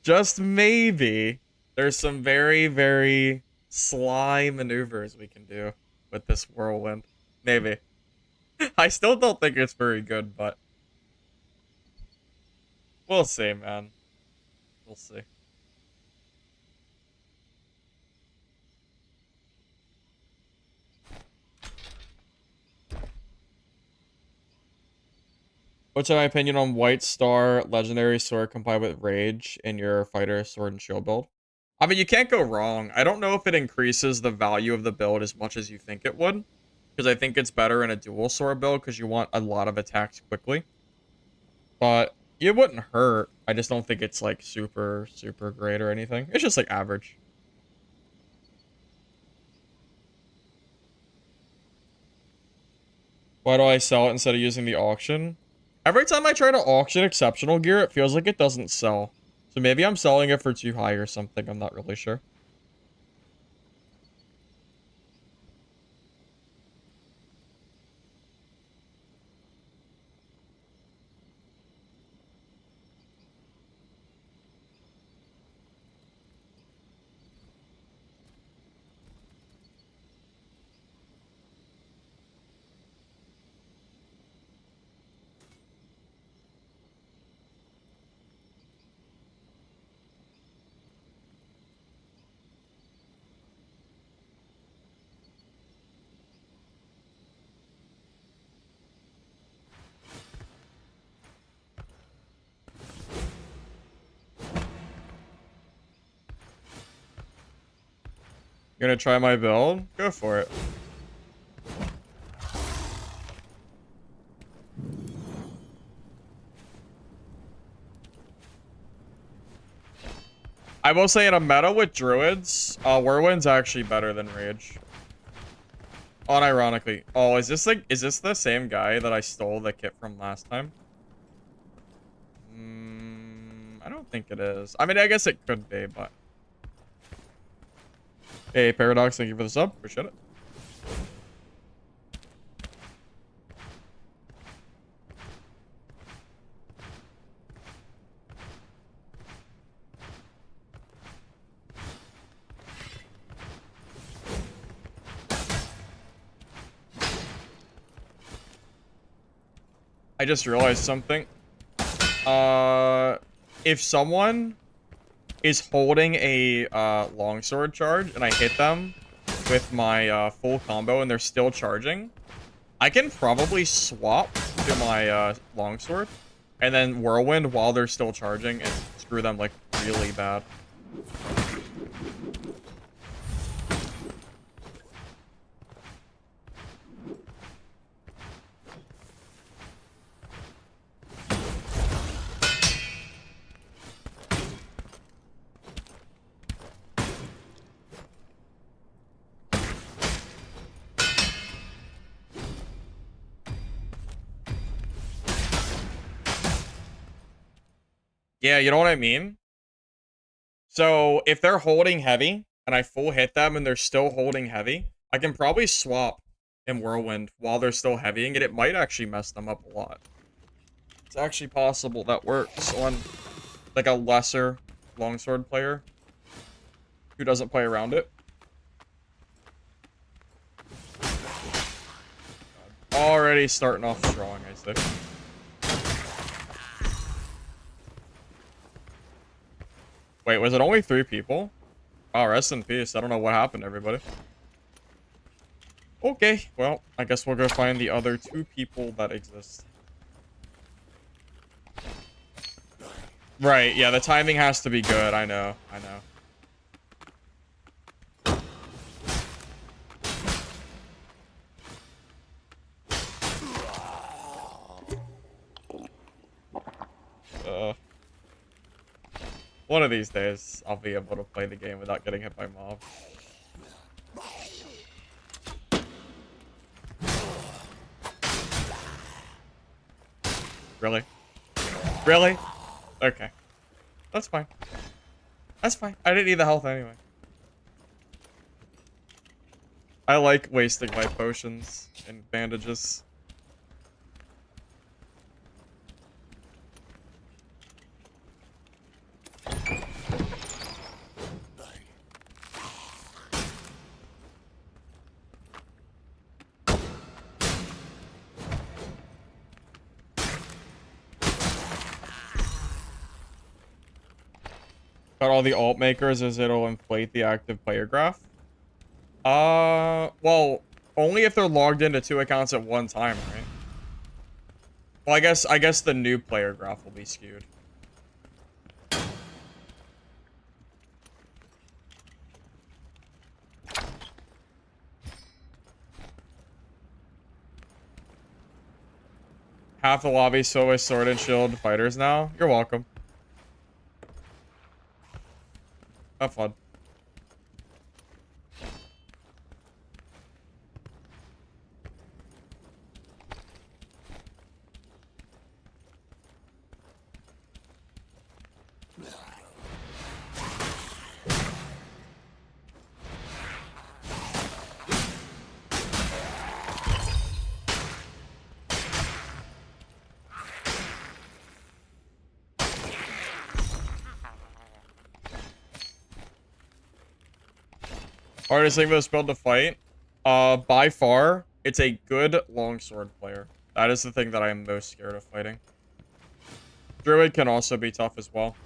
[SPEAKER 1] just maybe, there's some very, very sly maneuvers we can do with this whirlwind. Maybe. I still don't think it's very good, but we'll see, man. We'll see. What's my opinion on White Star Legendary Sword combined with Rage in your fighter Sword and Shield build? I mean, you can't go wrong. I don't know if it increases the value of the build as much as you think it would, because I think it's better in a dual sword build because you want a lot of attacks quickly. But it wouldn't hurt. I just don't think it's like super, super great or anything. It's just like average. Why do I sell it instead of using the auction? Every time I try to auction exceptional gear, it feels like it doesn't sell. So maybe I'm selling it for too high or something. I'm not really sure. You're gonna try my build? Go for it. I will say in a meta with druids, Whirlwind's actually better than Rage. Unironically. Oh, is this the same guy that I stole the kit from last time? I don't think it is. I mean, I guess it could be, but... Hey, Paradox, thank you for the sub. Appreciate it. I just realized something. If someone is holding a longsword charge and I hit them with my full combo and they're still charging, I can probably swap to my longsword and then whirlwind while they're still charging and screw them like really bad. Yeah, you know what I mean? So if they're holding heavy and I full hit them and they're still holding heavy, I can probably swap in whirlwind while they're still heavying it. It might actually mess them up a lot. It's actually possible that works on like a lesser longsword player who doesn't play around it. Already starting off strong, I think. Wait, was it only 3 people? Oh, rest in peace. I don't know what happened to everybody. Okay, well, I guess we'll go find the other 2 people that exist. Right, yeah, the timing has to be good. I know, I know. One of these days, I'll be able to play the game without getting hit by mobs. Really? Really? Okay. That's fine. That's fine. I didn't need the health anyway. I like wasting my potions and bandages. Got all the alt makers as it'll inflate the active player graph. Well, only if they're logged into 2 accounts at one time, right? Well, I guess the new player graph will be skewed. Half the lobby so with Sword and Shield fighters now. You're welcome. Have fun. Hardest thing for this build to fight? By far, it's a good longsword player. That is the thing that I am most scared of fighting. Druid can also be tough as well.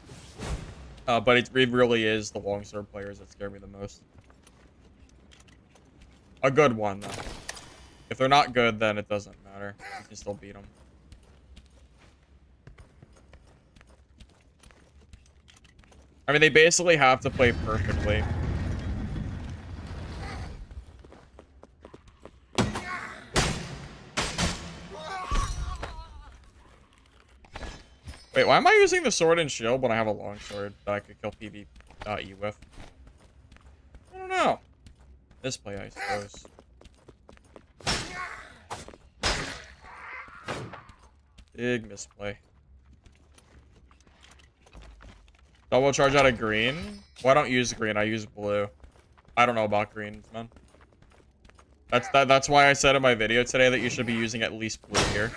[SPEAKER 1] But it really is the longsword players that scare me the most. A good one, though. If they're not good, then it doesn't matter. You can still beat them. I mean, they basically have to play perfectly. Wait, why am I using the sword and shield when I have a long sword that I could kill PvE with? I don't know. Misplay, I suppose. Big misplay. Double charge out of green? Well, I don't use green. I use blue. I don't know about greens, man. That's why I said in my video today that you should be using at least blue here.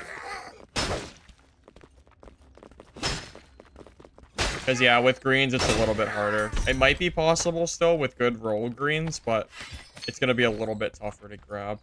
[SPEAKER 1] Because, yeah, with greens, it's a little bit harder. It might be possible still with good roll greens, but it's going to be a little bit tougher to grab.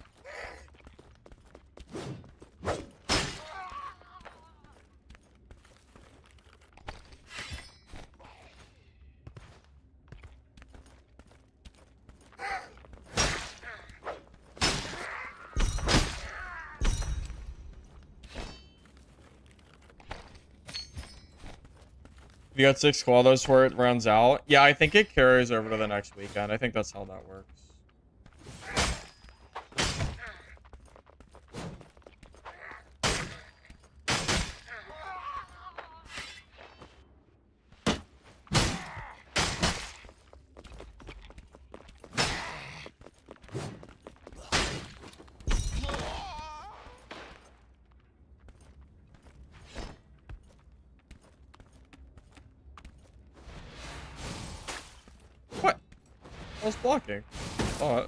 [SPEAKER 1] You got 6 Clothos where it rounds out. Yeah, I think it carries over to the next weekend. I think that's how that works. What? I was blocking. Oh.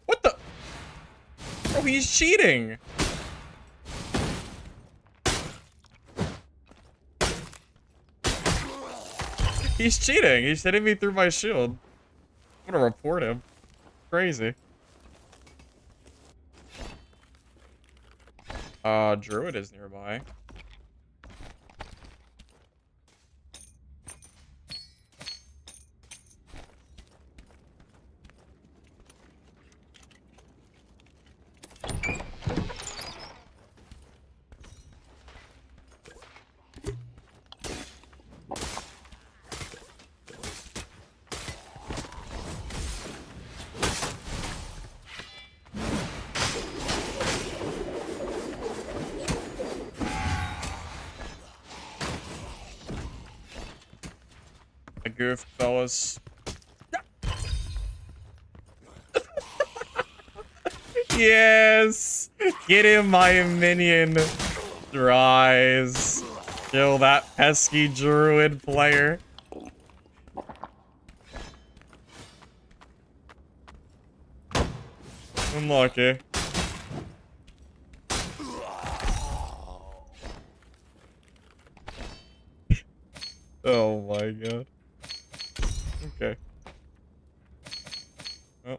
[SPEAKER 1] What the? Oh, he's cheating. He's cheating. He's hitting me through my shield. I'm gonna report him. Crazy. Druid is nearby. I goofed, fellas. Yes! Get him, my minion. Rise. Kill that pesky druid player. Unlucky. Oh my god. Okay. Oh.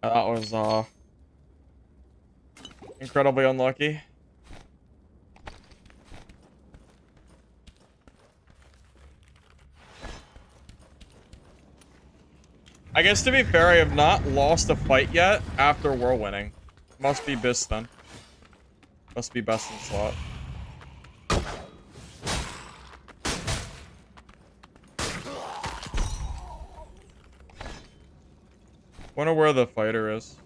[SPEAKER 1] That was incredibly unlucky. I guess to be fair, I have not lost a fight yet after war winning. Must be best then. Must be best in slot. Wonder where the fighter is.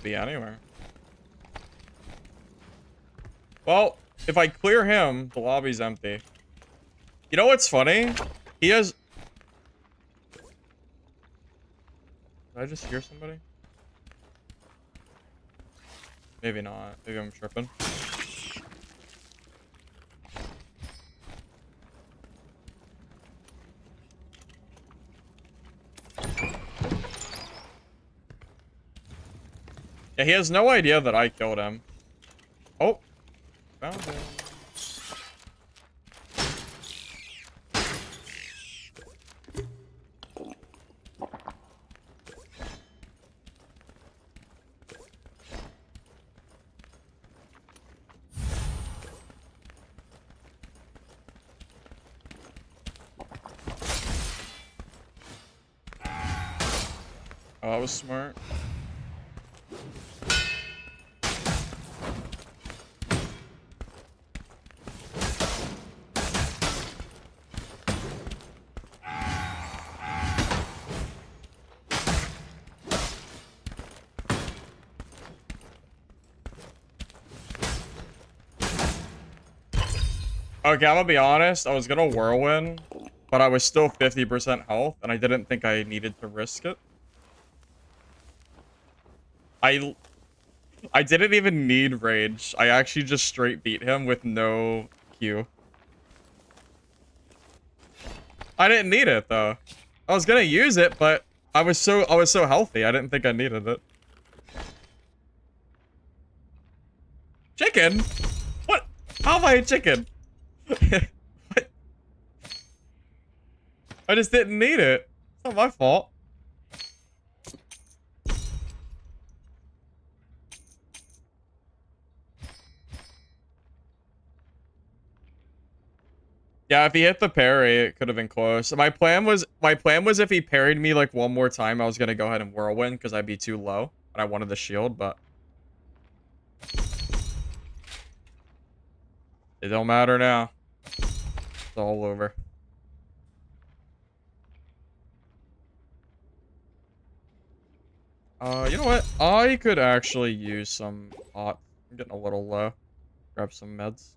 [SPEAKER 1] Be anywhere. Well, if I clear him, the lobby's empty. You know what's funny? He has... Did I just hear somebody? Maybe not. Maybe I'm tripping. Yeah, he has no idea that I killed him. Oh. Found him. Oh, that was smart. Okay, I'm gonna be honest. I was gonna whirlwind, but I was still 50% health, and I didn't think I needed to risk it. I didn't even need rage. I actually just straight beat him with no Q. I didn't need it though. I was gonna use it, but I was so healthy. I didn't think I needed it. Chicken? What? How am I a chicken? What? I just didn't need it. It's not my fault. Yeah, if he hit the parry, it could have been close. My plan was if he parried me like one more time, I was gonna go ahead and whirlwind because I'd be too low. And I wanted the shield, but it don't matter now. It's all over. You know what? I could actually use some hot. I'm getting a little low. Grab some meds.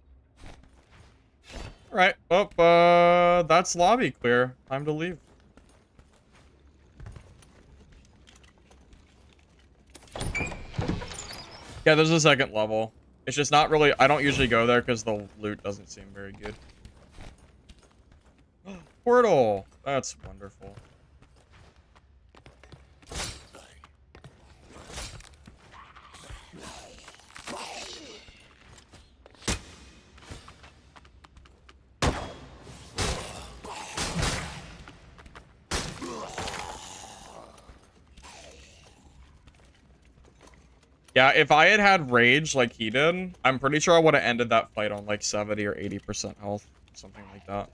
[SPEAKER 1] Alright, well, that's lobby clear. Time to leave. Yeah, there's a second level. It's just not really... I don't usually go there because the loot doesn't seem very good. Portal! That's wonderful. Yeah, if I had had rage like he did, I'm pretty sure I would have ended that fight on like 70 or 80% health. Something like that.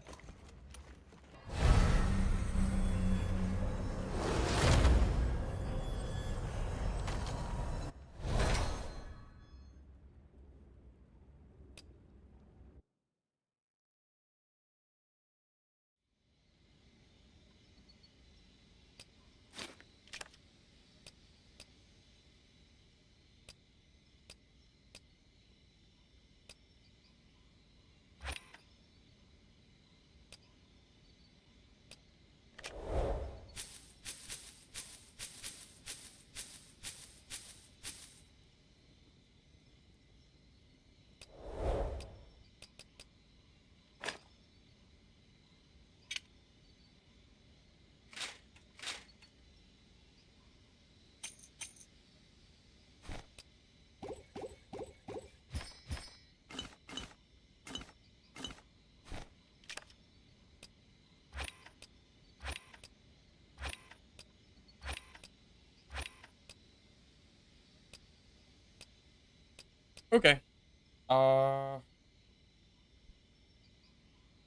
[SPEAKER 1] Okay.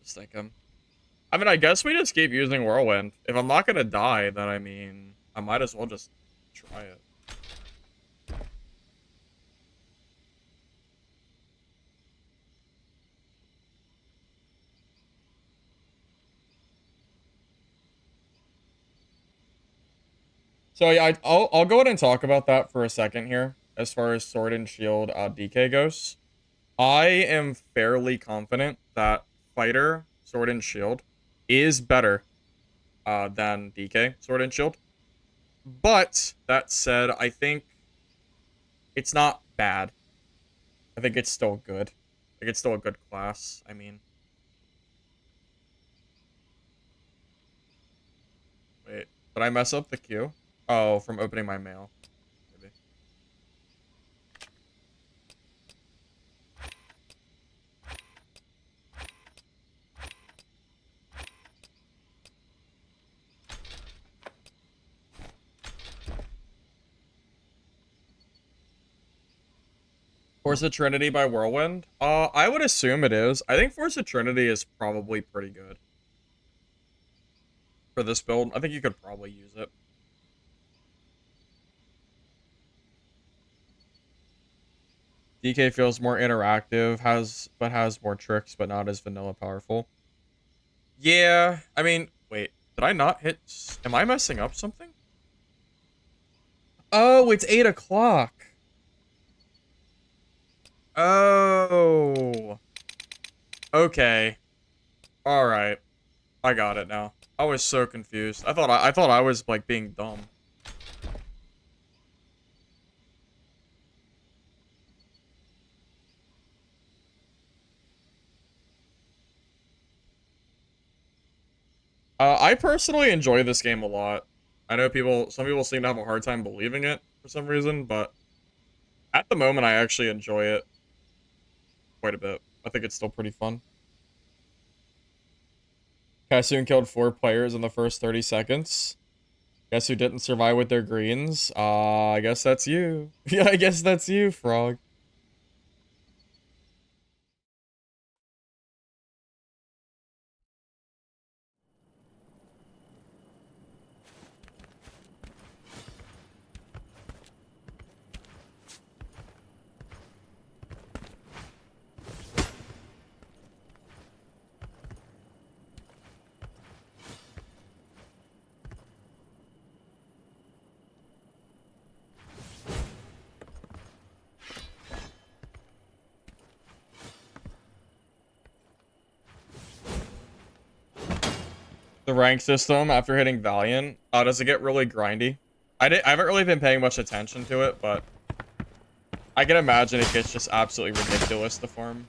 [SPEAKER 1] Just thinking. I mean, I guess we just keep using Whirlwind. If I'm not gonna die, then I mean, I might as well just try it. So yeah, I'll go ahead and talk about that for a second here. As far as Sword and Shield DK goes, I am fairly confident that Fighter Sword and Shield is better than DK Sword and Shield. But that said, I think it's not bad. I think it's still good. I think it's still a good class. I mean, wait, did I mess up the queue? Oh, from opening my mail. Maybe. Force of Trinity by Whirlwind? I would assume it is. I think Force of Trinity is probably pretty good. For this build, I think you could probably use it. DK feels more interactive, has more tricks, but not as vanilla powerful. Yeah, I mean, wait, did I not hit? Am I messing up something? Oh, it's 8 o'clock. Oh. Okay. All right. I got it now. I was so confused. I thought I was like being dumb. I personally enjoy this game a lot. I know some people seem to have a hard time believing it for some reason, but at the moment, I actually enjoy it quite a bit. I think it's still pretty fun. Kassoon killed 4 players in the first 30 seconds. Guess who didn't survive with their greens? I guess that's you. Yeah, I guess that's you, Frog. The rank system after hitting Valiant, does it get really grindy? I haven't really been paying much attention to it, but I can imagine it gets just absolutely ridiculous to farm.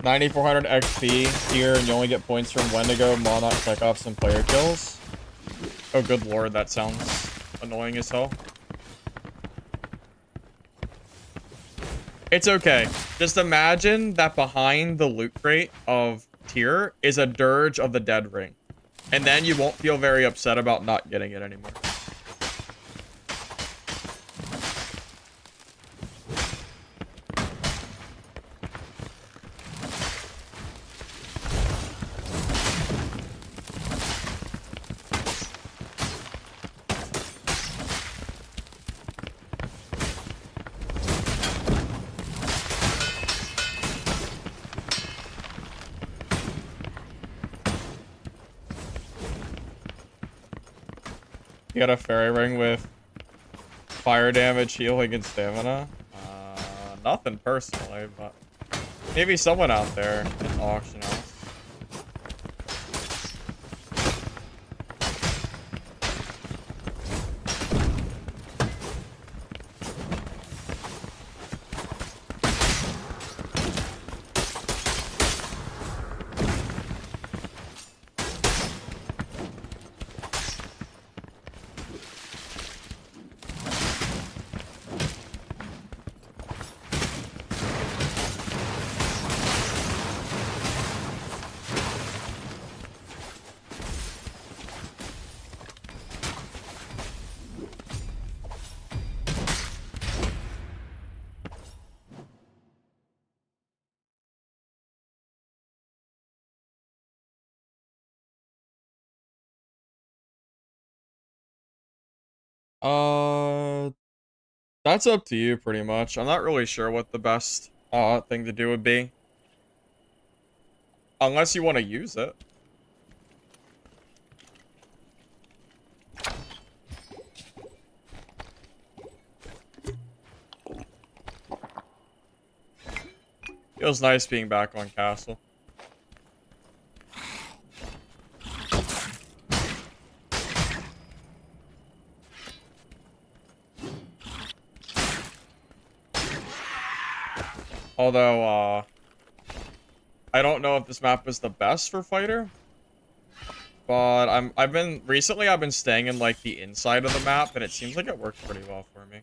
[SPEAKER 1] 9,400 XP here, and you only get points from Wendigo, Monarch, Psychops, and player kills. Oh, good lord, that sounds annoying as hell. It's okay. Just imagine that behind the loot crate of tier is a dirge of the dead ring. And then you won't feel very upset about not getting it anymore. You got a fairy ring with fire damage, healing, and stamina? Nothing personally, but maybe someone out there in auction house. Uh, that's up to you pretty much. I'm not really sure what the best thing to do would be. Unless you want to use it. Feels nice being back on castle. Although, I don't know if this map is the best for fighter. But I've been staying in like the inside of the map, and it seems like it works pretty well for me.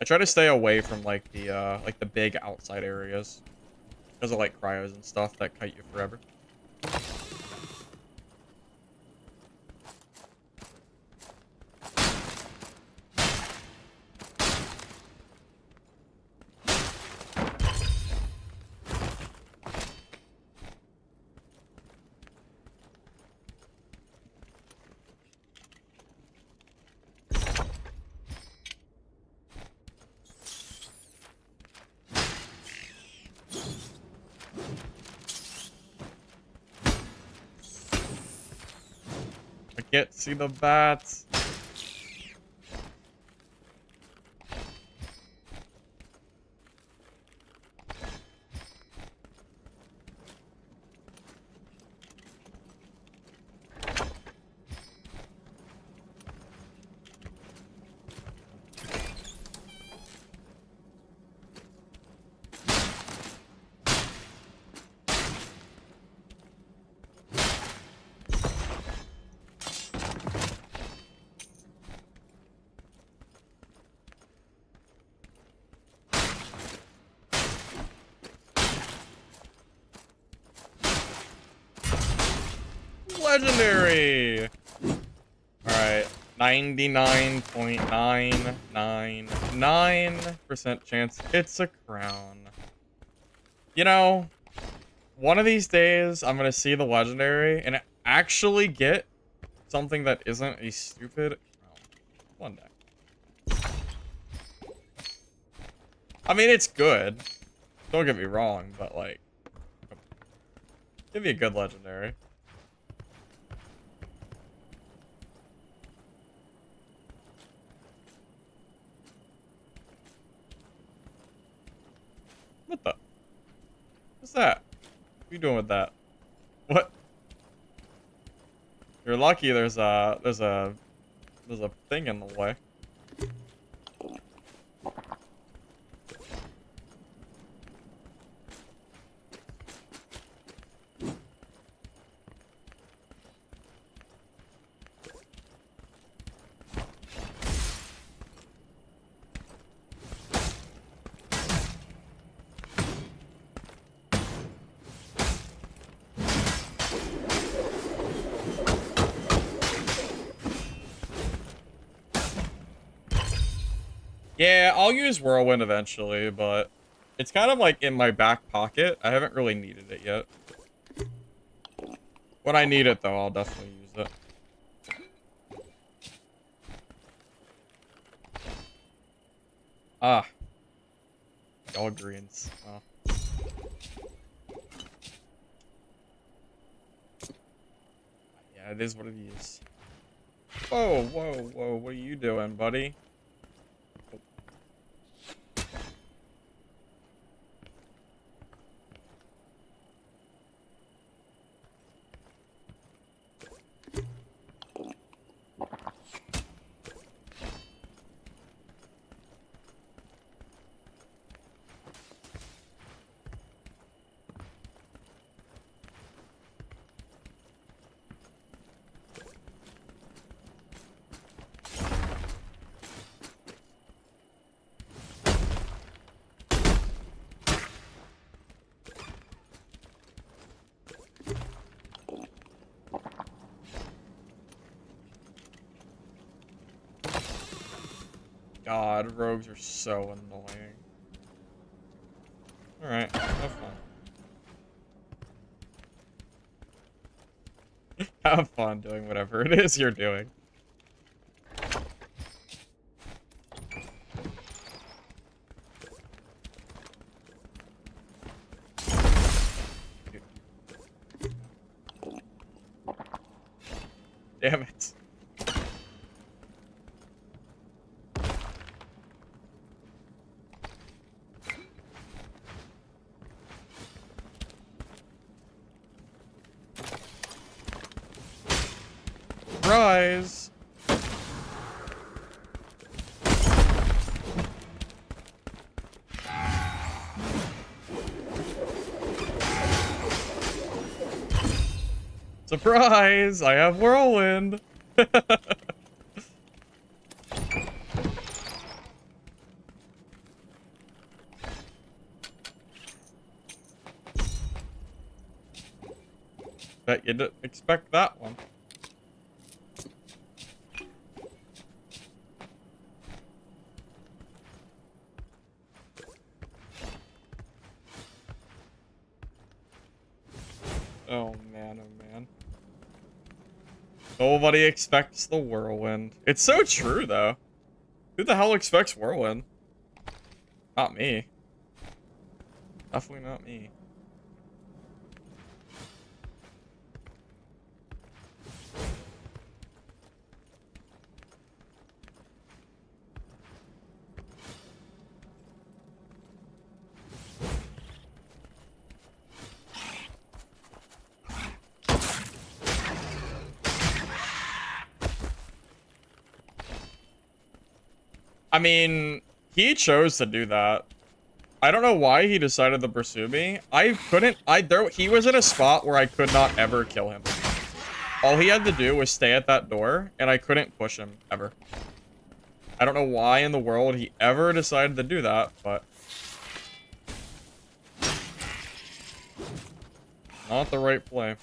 [SPEAKER 1] I try to stay away from like the big outside areas. Because of like cryos and stuff that kite you forever. Can't see the bats. Legendary! Alright, 99.999% chance it's a crown. You know, one of these days I'm gonna see the legendary and actually get something that isn't a stupid crown. One day. I mean, it's good. Don't get me wrong, but like, give me a good legendary. What the? What's that? What are you doing with that? What? You're lucky there's a thing in the way. Yeah, I'll use Whirlwind eventually, but it's kind of like in my back pocket. I haven't really needed it yet. When I need it, though, I'll definitely use it. Ah. All greens. Oh. Yeah, it is what it is. Whoa, whoa, whoa. What are you doing, buddy? God, rogues are so annoying. Alright, have fun. Have fun doing whatever it is you're doing. Damn it. Surprise! Surprise! I have Whirlwind! Bet you didn't expect that one. Oh man, oh man. Nobody expects the Whirlwind. It's so true, though. Who the hell expects Whirlwind? Not me. Definitely not me. I mean, he chose to do that. I don't know why he decided to pursue me. He was in a spot where I could not ever kill him. All he had to do was stay at that door, and I couldn't push him, ever. I don't know why in the world he ever decided to do that, but... not the right play.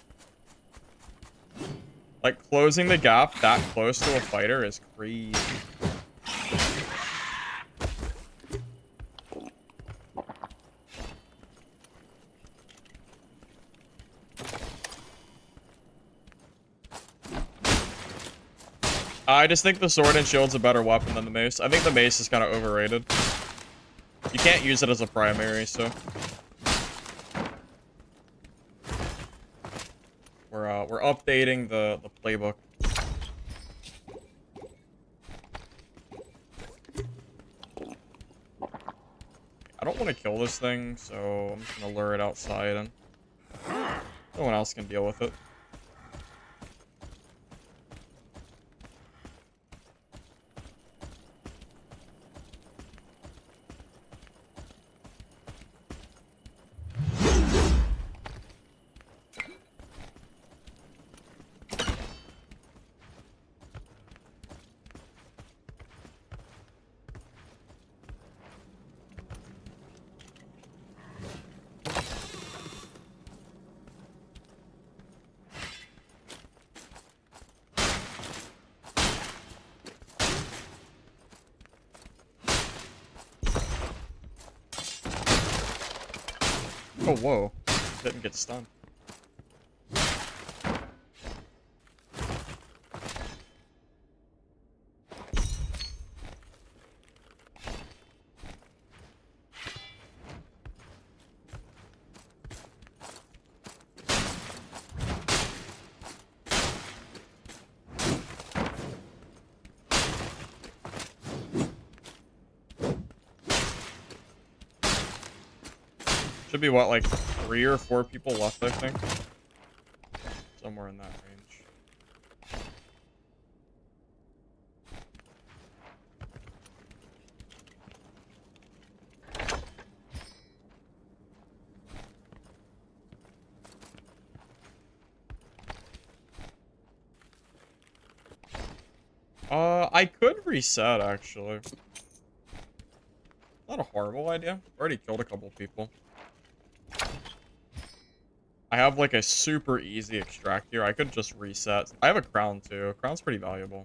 [SPEAKER 1] Like, closing the gap that close to a fighter is crazy. I just think the sword and shield's a better weapon than the mace. I think the mace is kind of overrated. You can't use it as a primary, so... we're updating the playbook. I don't want to kill this thing, so I'm just gonna lure it outside and no one else can deal with it. Oh, whoa. Didn't get stunned. Should be, what, like 3 or 4 people left, I think? Somewhere in that range. I could reset, actually. Not a horrible idea. Already killed a couple people. I have like a super easy extract here. I could just reset. I have a crown too. Crown's pretty valuable.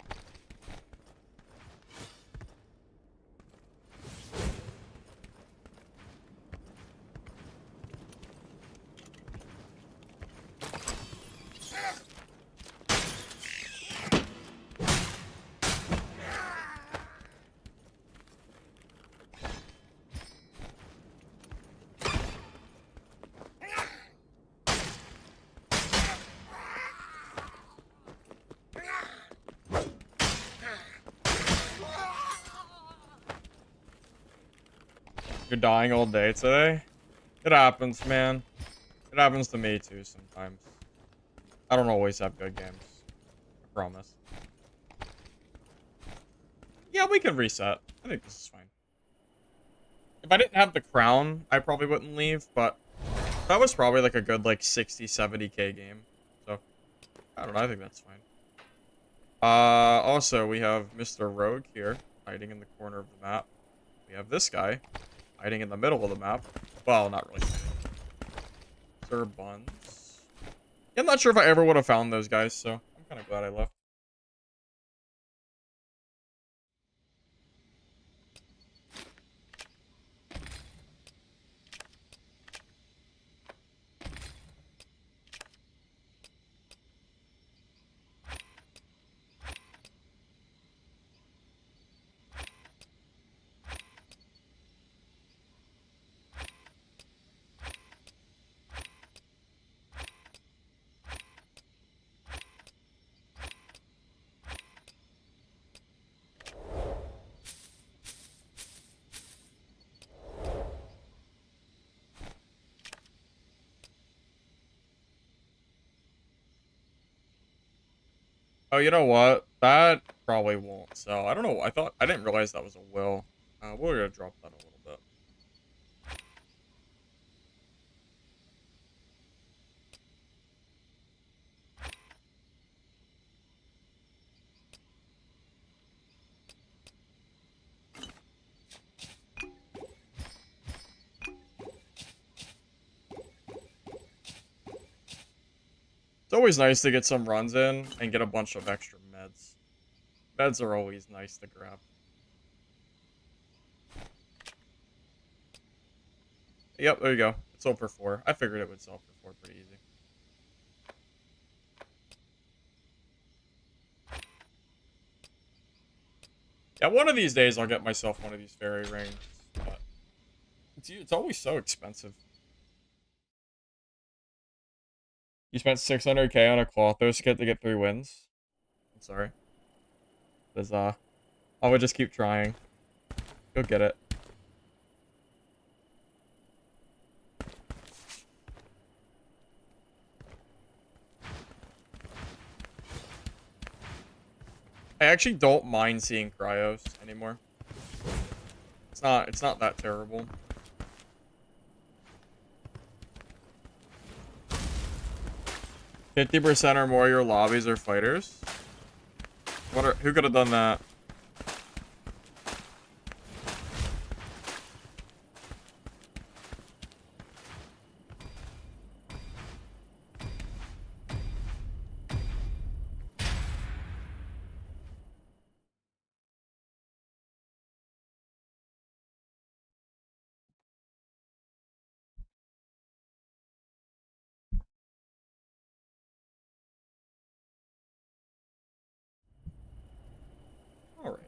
[SPEAKER 1] You're dying all day today? It happens, man. It happens to me too sometimes. I don't always have good games. I promise. Yeah, we can reset. I think this is fine. If I didn't have the crown, I probably wouldn't leave, but that was probably like a good like 60, 70k game. So, I don't know, I think that's fine. Also, we have Mr. Rogue here, hiding in the corner of the map. We have this guy, hiding in the middle of the map. Well, not really. Sir Buns. Yeah, I'm not sure if I ever would have found those guys, so I'm kind of glad I left. Oh, you know what? That probably won't. So I don't know. I didn't realize that was a will. We're gonna drop that a little bit. It's always nice to get some runs in and get a bunch of extra meds. Meds are always nice to grab. Yep, there you go. It sold for 4. I figured it would sell for 4 pretty easy. Yeah, one of these days I'll get myself one of these fairy rings, but it's always so expensive. You spent 600k on a Clotho skit to get 3 wins? I'm sorry. Because, I would just keep trying. Go get it. I actually don't mind seeing cryos anymore. It's not that terrible. %50 or more of your lobbies are fighters. Who could have done that? Alright.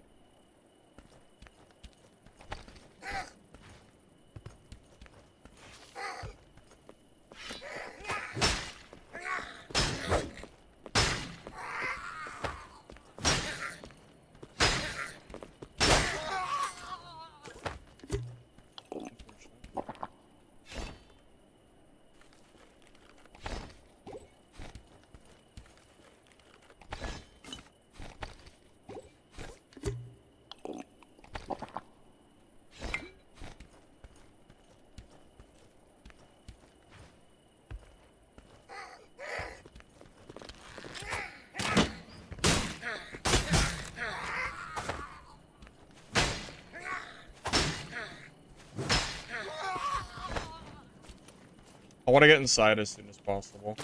[SPEAKER 1] I want to get inside as soon as possible.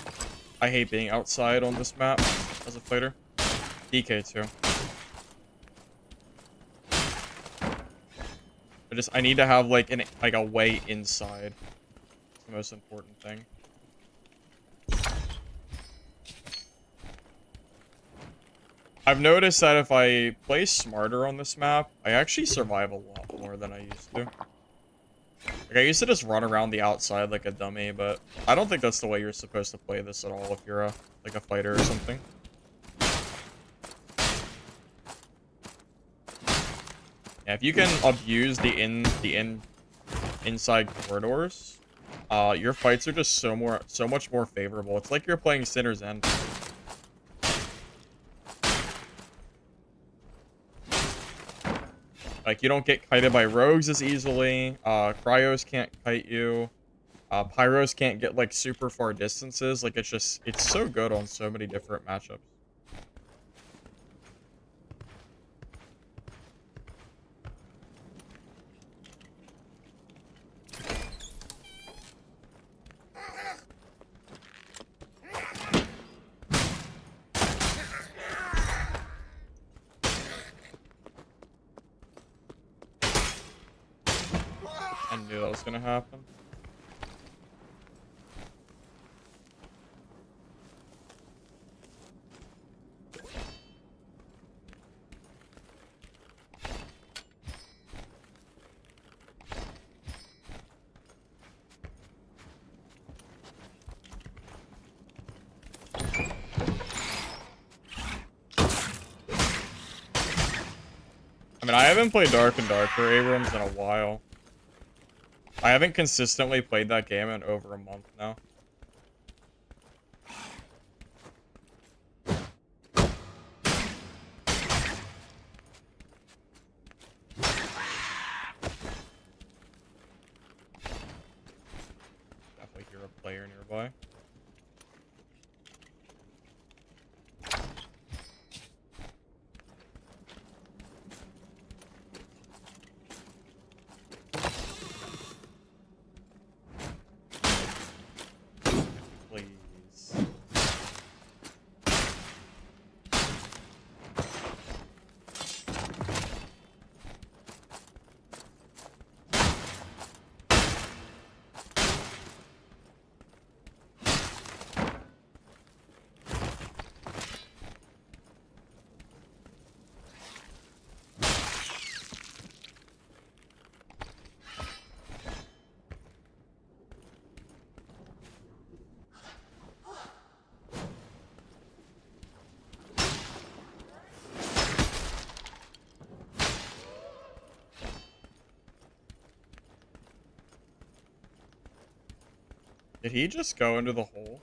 [SPEAKER 1] I hate being outside on this map as a fighter. DK too. I need to have like a way inside. It's the most important thing. I've noticed that if I play smarter on this map, I actually survive a lot more than I used to. Like, I used to just run around the outside like a dummy, but I don't think that's the way you're supposed to play this at all if you're like a fighter or something. Yeah, if you can abuse the inside corridors, your fights are just so much more favorable. It's like you're playing Sinner's End. Like, you don't get kited by rogues as easily. Cryos can't kite you. Pyros can't get, like, super far distances. Like, it's so good on so many different matchups. I knew that was gonna happen. I mean, I haven't played Dark and Darker Abrams in a while. I haven't consistently played that game in over a month now. way. Please. Did he just go into the hole?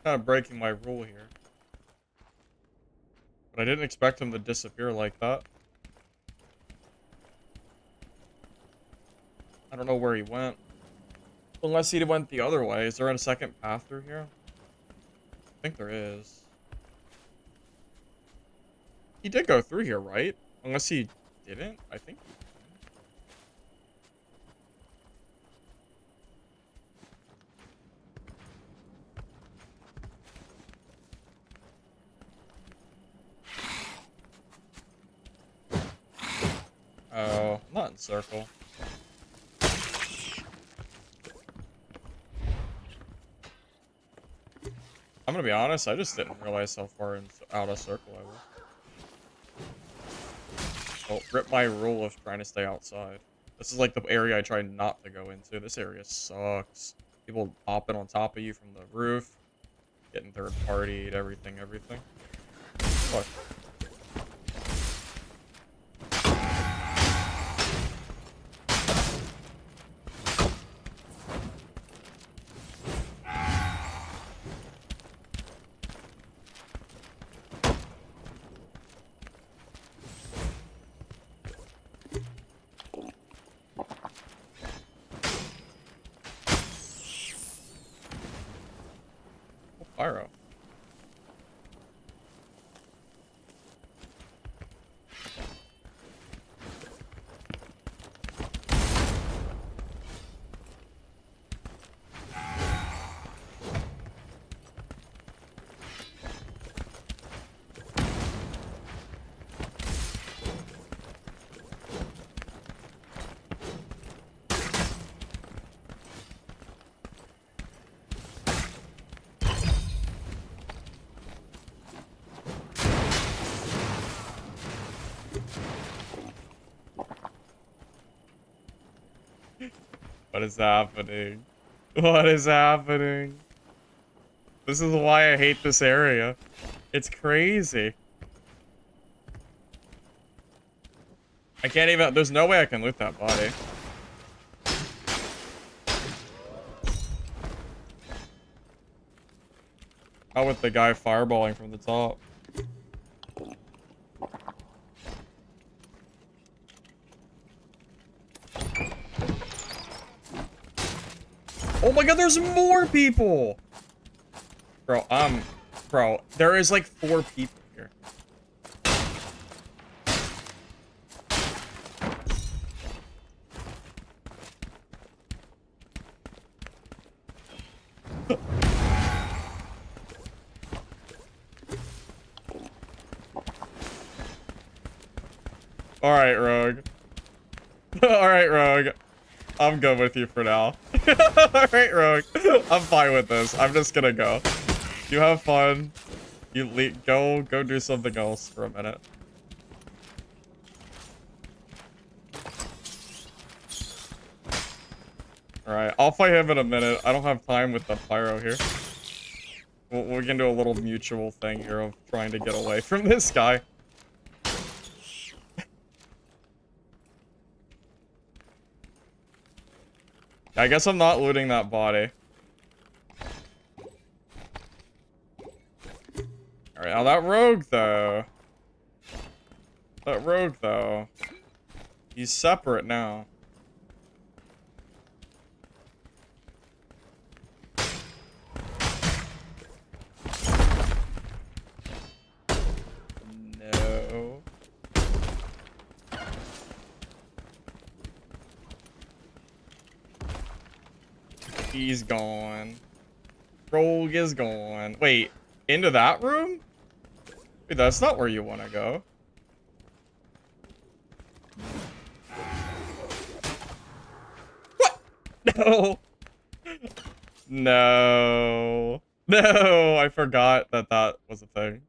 [SPEAKER 1] Kind of breaking my rule here. But I didn't expect him to disappear like that. I don't know where he went. Unless he went the other way. Is there a second path through here? I think there is. He did go through here, right? Unless he didn't? I think he did. Oh, not in circle. I'm gonna be honest, I just didn't realize how far out of circle I was. Oh, rip my rule of trying to stay outside. This is like the area I try not to go into. This area sucks. People hopping on top of you from the roof. Getting third partied, everything. Look. Pyro. What is happening? What is happening? This is why I hate this area. It's crazy. I can't even... There's no way I can loot that body. How with the guy fireballing from the top? Oh my god, there's more people! Bro, there is like 4 people here. Alright, Rogue. Alright, Rogue. I'm good with you for now. Alright, Rogue. I'm fine with this. I'm just gonna go. You have fun. You go do something else for a minute. Alright, I'll fight him in a minute. I don't have time with the pyro here. We can do a little mutual thing here of trying to get away from this guy. I guess I'm not looting that body. Alright, now that rogue, though. That rogue, though. He's separate now. No. He's gone. Rogue is gone. Wait, into that room? Wait, that's not where you want to go. What? No. No. No, I forgot that that was a thing.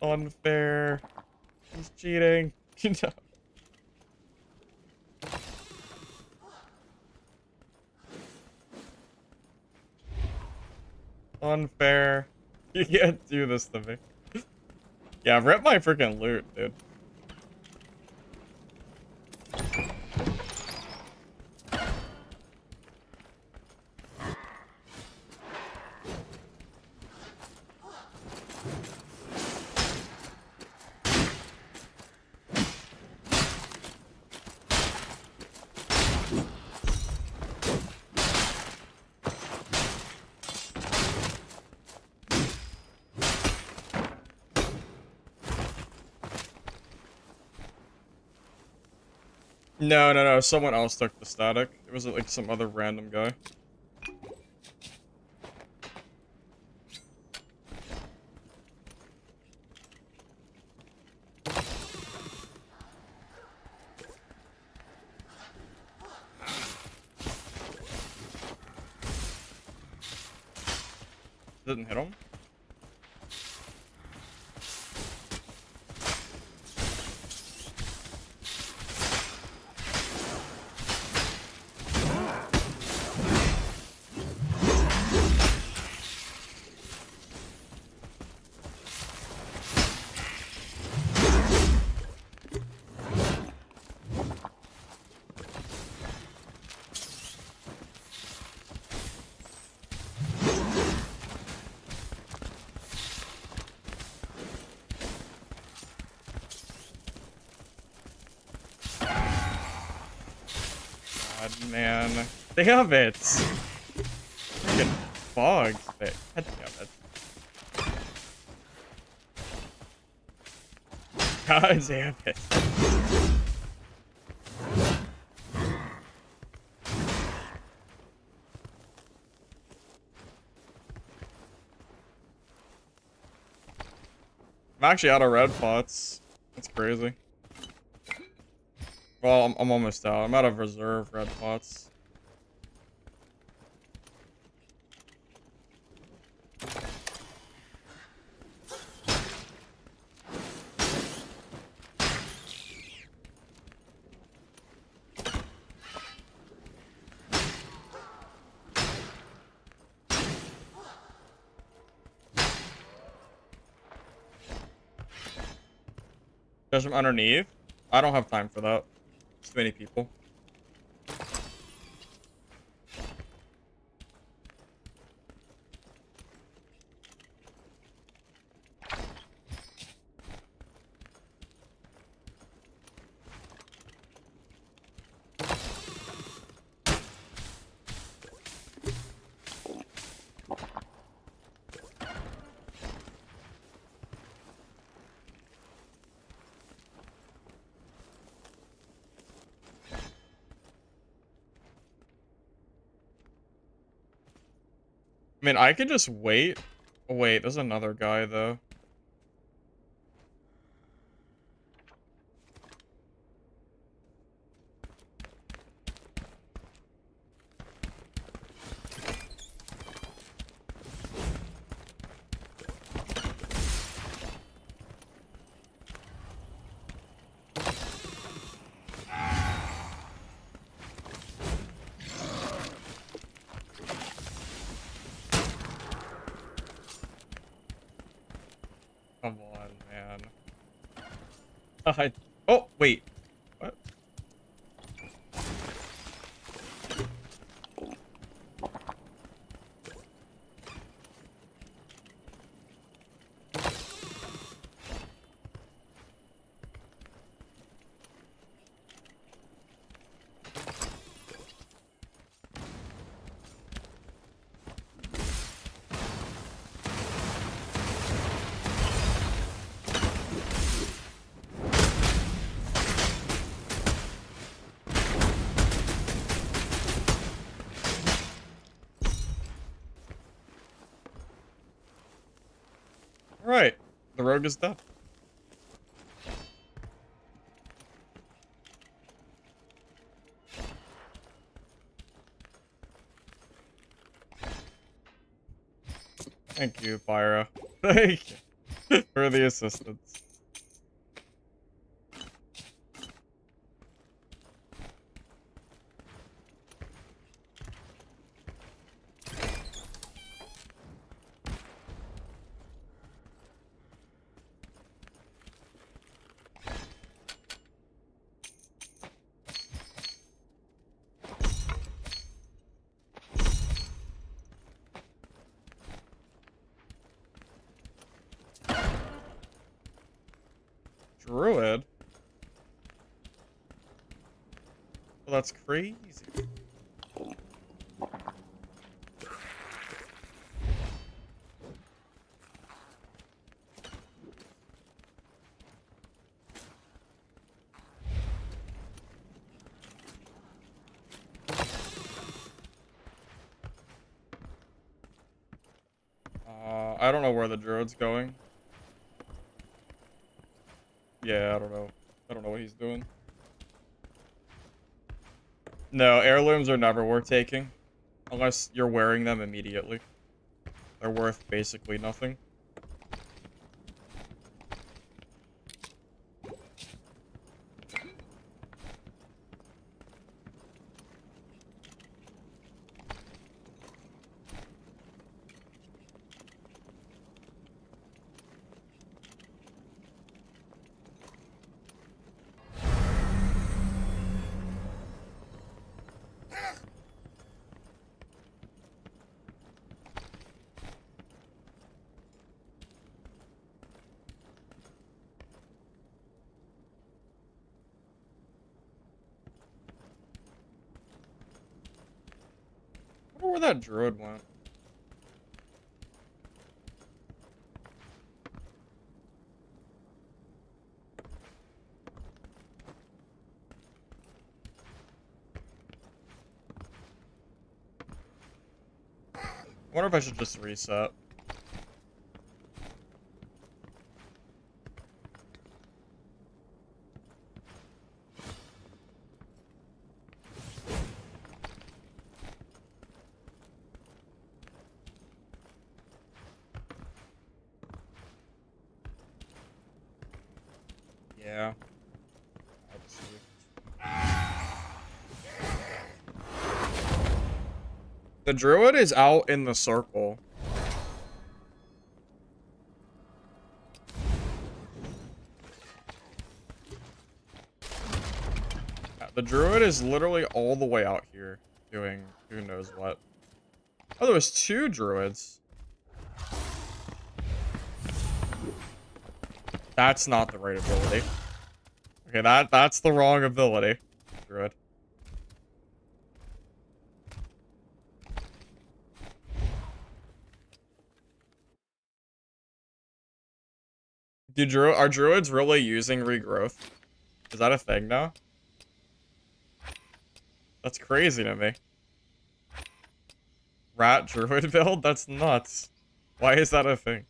[SPEAKER 1] Unfair. He's cheating. No. Unfair. You can't do this to me. Yeah, rip my freaking loot, dude. No, no, no. Someone else took the static. It was like some other random guy. Didn't hit him. God, man. Damn it. Freaking bugs. God damn it. God damn it. I'm actually out of red pots. That's crazy. Well, I'm almost out. I'm out of reserve red pots. Judge him underneath? I don't have time for that. Too many people. I mean, I could just wait. Oh, wait, there's another guy, though. Come on, man. Oh, wait. What? Right. The rogue is dead. Thank you, Pyro. Thank you for the assistance. Druid? Well, that's crazy. I don't know where the druid's going. Yeah, I don't know. I don't know what he's doing. No, heirlooms are never worth taking. Unless you're wearing them immediately. They're worth basically nothing. I wonder where that druid went. I wonder if I should just reset. Yeah. I'll just leave. The druid is out in the circle. Yeah, the druid is literally all the way out here doing who knows what. Oh, there was 2 druids. That's not the right ability. Okay, that's the wrong ability. Druid. Are druids really using regrowth? Is that a thing now? That's crazy to me. Rat druid build? That's nuts. Why is that a thing?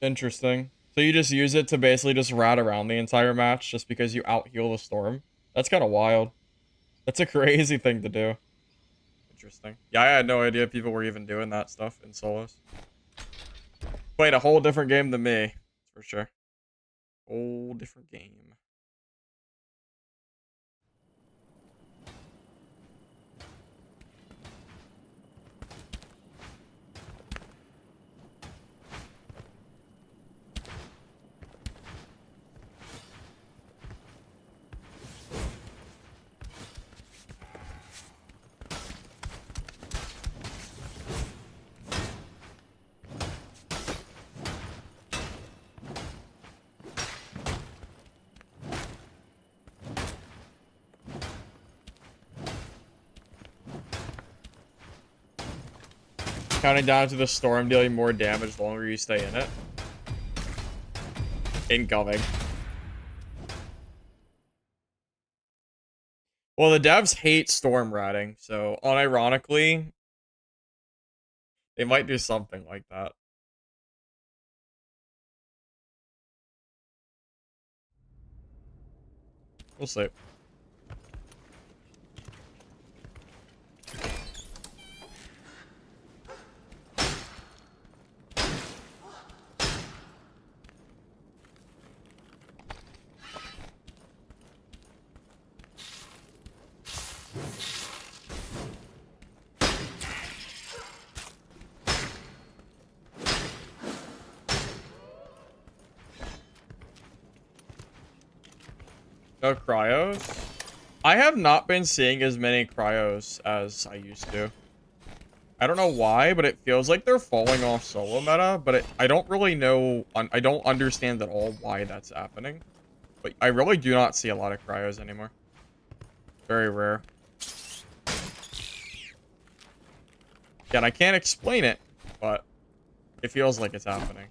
[SPEAKER 1] Interesting. So you just use it to basically just rat around the entire match just because you out-heal the storm? That's kind of wild. That's a crazy thing to do. Interesting. Yeah, I had no idea people were even doing that stuff in solos. Played a whole different game than me, for sure. Whole different game. Counting down to the storm dealing more damage the longer you stay in it. Incoming. Well, the devs hate storm ratting, so unironically, they might do something like that. We'll see. No cryos? I have not been seeing as many cryos as I used to. I don't know why, but it feels like they're falling off solo meta, but I don't really know, I don't understand at all why that's happening. But I really do not see a lot of cryos anymore. Very rare. Again, I can't explain it, but it feels like it's happening.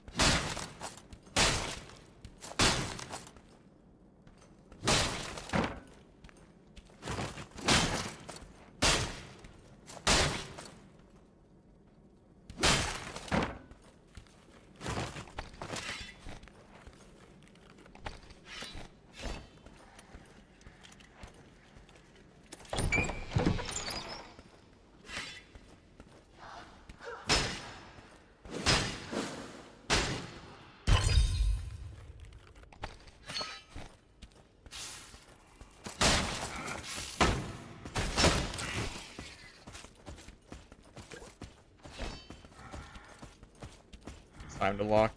[SPEAKER 1] Time to lock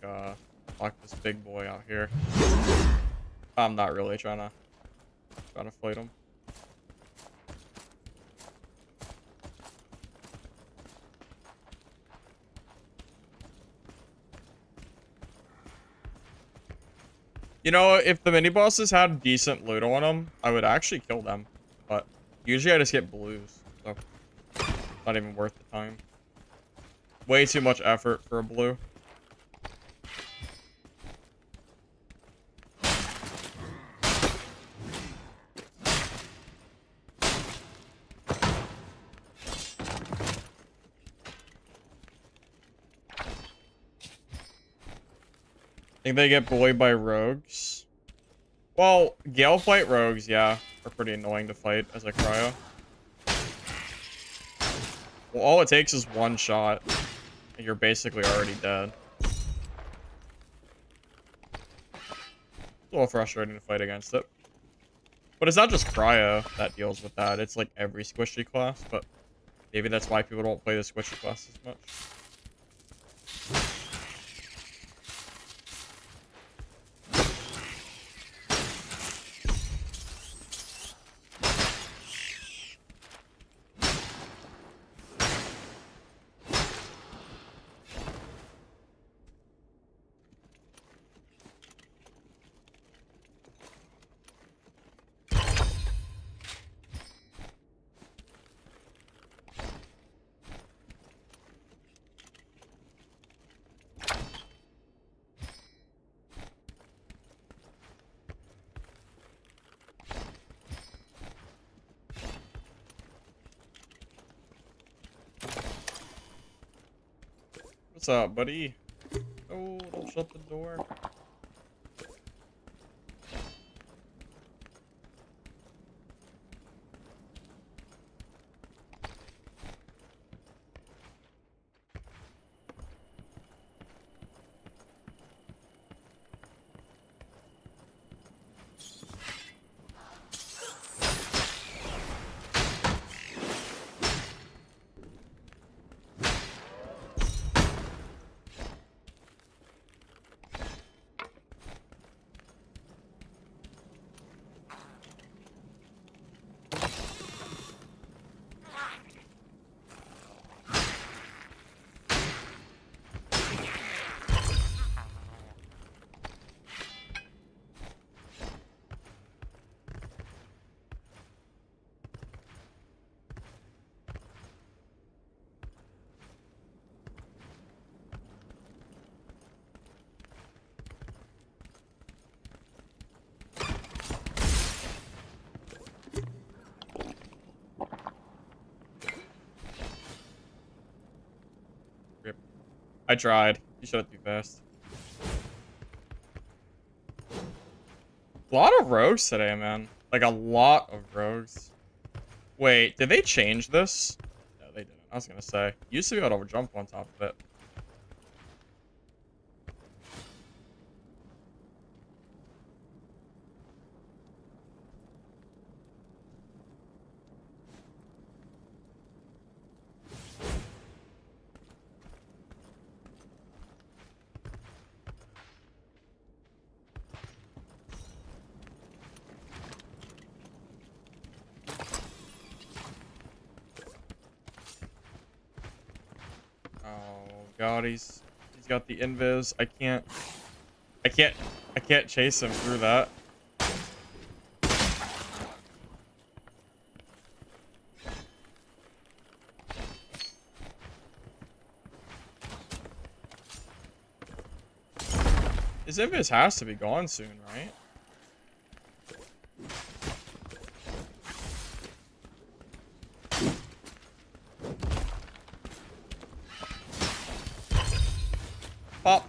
[SPEAKER 1] this big boy out here. I'm not really trying to fight him. You know, if the mini bosses had decent loot on them, I would actually kill them. But usually I just get blues, so not even worth the time. Way too much effort for a blue. Think they get bullied by rogues? Well, Gale fight rogues, yeah, are pretty annoying to fight as a cryo. Well, all it takes is one shot, and you're basically already dead. It's a little frustrating to fight against it. But it's not just cryo that deals with that, it's like every squishy class, but maybe that's why people don't play the squishy class as much. What's up, buddy? Oh, don't shut the door. I tried. You shut it too fast. A lot of rogues today, man. Like, a lot of rogues. Wait, did they change this? No, they didn't. I was gonna say. You used to be able to jump on top of it. Oh god, he's got the invis. I can't chase him through that. His invis has to be gone soon, right? Pop.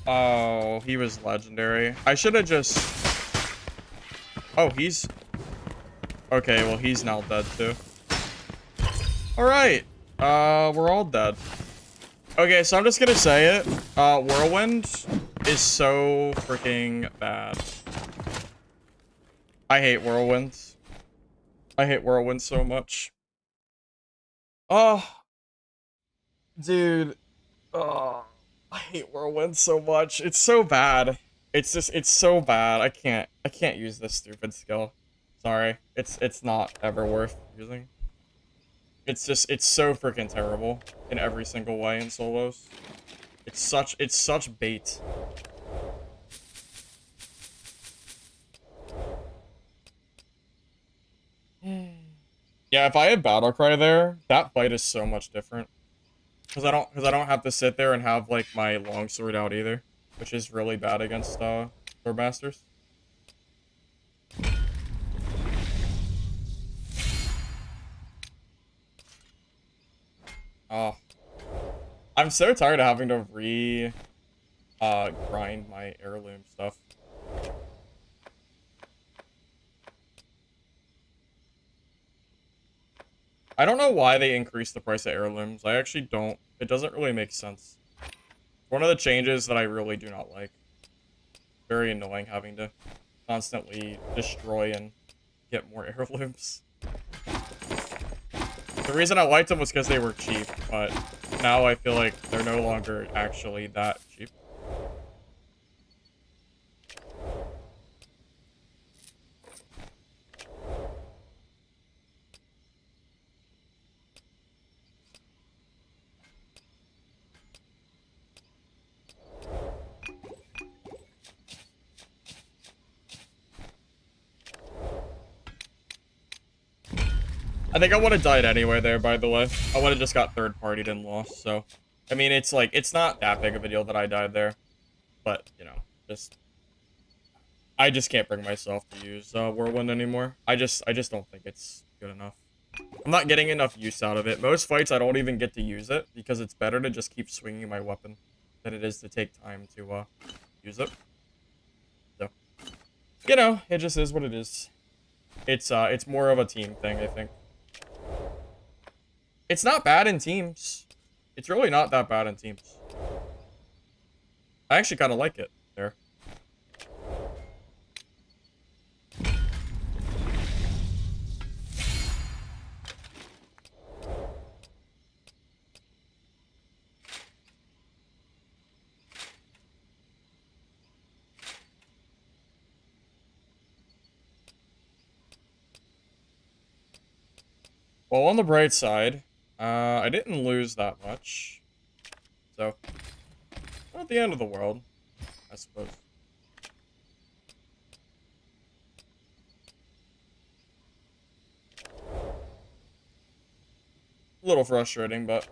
[SPEAKER 1] Oh, he was legendary. I should have just... Oh, he's... Okay, well, he's now dead, too. Alright. We're all dead. Okay, so I'm just gonna say it. Whirlwind is so freaking bad. I hate Whirlwind. I hate Whirlwind so much. Oh. Dude. Oh. I hate Whirlwind so much. It's so bad. It's so bad. I can't use this stupid skill. Sorry. It's not ever worth using. It's so freaking terrible in every single way in solos. It's such bait. Yeah, if I had Battlecry there, that fight is so much different. Cause I don't have to sit there and have like my longsword out either, which is really bad against Sword Masters. Oh, I'm so tired of having to grind my heirloom stuff. I don't know why they increased the price of heirlooms. I actually don't. It doesn't really make sense. One of the changes that I really do not like. Very annoying having to constantly destroy and get more heirlooms. The reason I liked them was because they were cheap, but now I feel like they're no longer actually that cheap. I think I would have died anyway there, by the way. I would have just got third-partied and lost, so... I mean, it's like, it's not that big of a deal that I died there. But, you know, just... I just can't bring myself to use Whirlwind anymore. I just don't think it's good enough. I'm not getting enough use out of it. Most fights, I don't even get to use it, because it's better to just keep swinging my weapon than it is to take time to use it. So, you know, it just is what it is. It's more of a team thing, I think. It's not bad in teams. It's really not that bad in teams. I actually kind of like it there. Well, on the bright side, I didn't lose that much. So, not the end of the world, I suppose. A little frustrating, but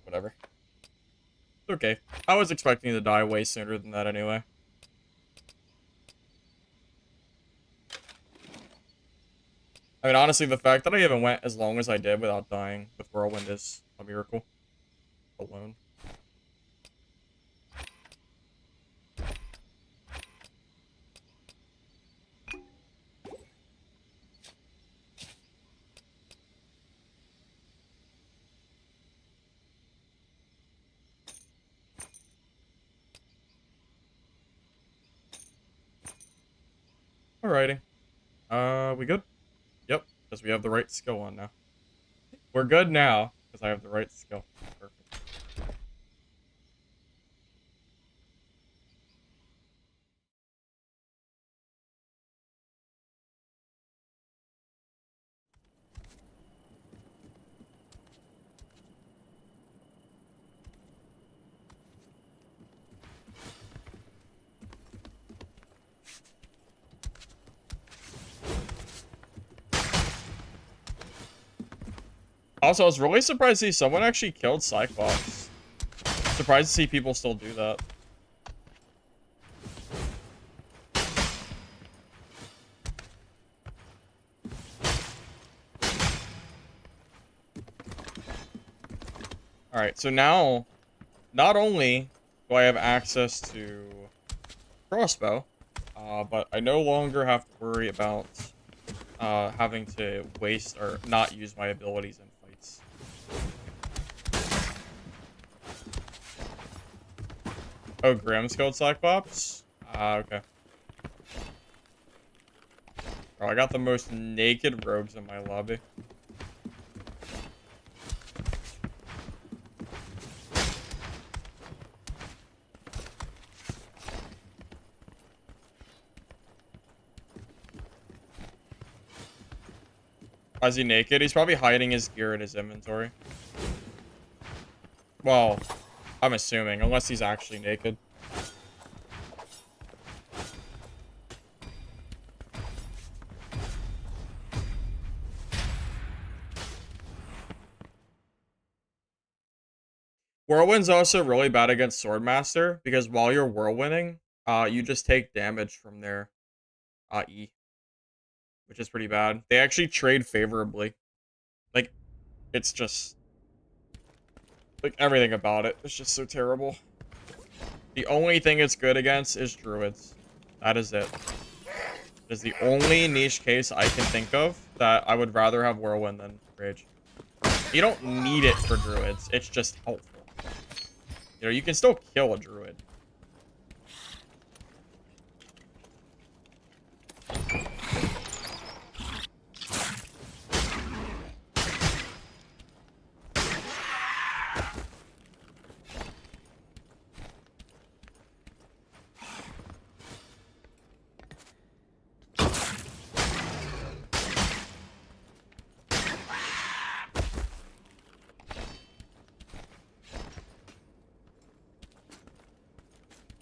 [SPEAKER 1] whatever. It's okay. I was expecting to die way sooner than that anyway. I mean, honestly, the fact that I even went as long as I did without dying with Whirlwind is a miracle alone. Alrighty. We good? Yep, because we have the right skill on now. We're good now, because I have the right skill. Perfect. Also, I was really surprised to see someone actually killed Cyclops. Surprised to see people still do that. Alright, so now, not only do I have access to crossbow, but I no longer have to worry about having to waste or not use my abilities in fights. Oh, Grimm's killed Cyclops? Okay. Oh, I got the most naked rogues in my lobby. Is he naked? He's probably hiding his gear in his inventory. Well, I'm assuming, unless he's actually naked. Whirlwind's also really bad against Swordmaster, because while you're whirlwinding, you just take damage from their E, which is pretty bad. They actually trade favorably. Like, it's just... like, everything about it is just so terrible. The only thing it's good against is druids. That is it. It is the only niche case I can think of that I would rather have Whirlwind than Rage. You don't need it for druids. It's just helpful. You know, you can still kill a druid.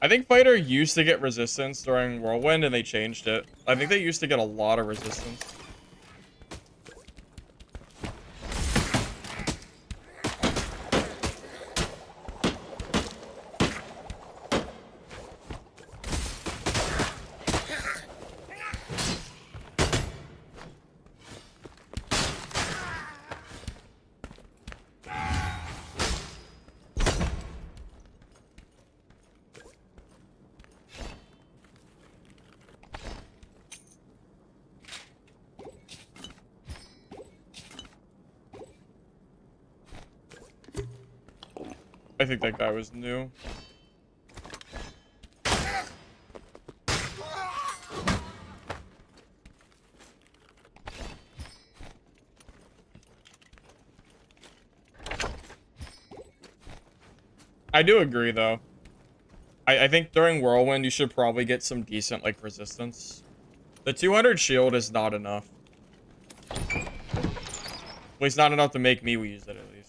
[SPEAKER 1] I think Fighter used to get resistance during Whirlwind, and they changed it. I think they used to get a lot of resistance. I think that guy was new. I do agree, though. I think during Whirlwind, you should probably get some decent, like, resistance. The 200 shield is not enough. At least not enough to make me use it, at least.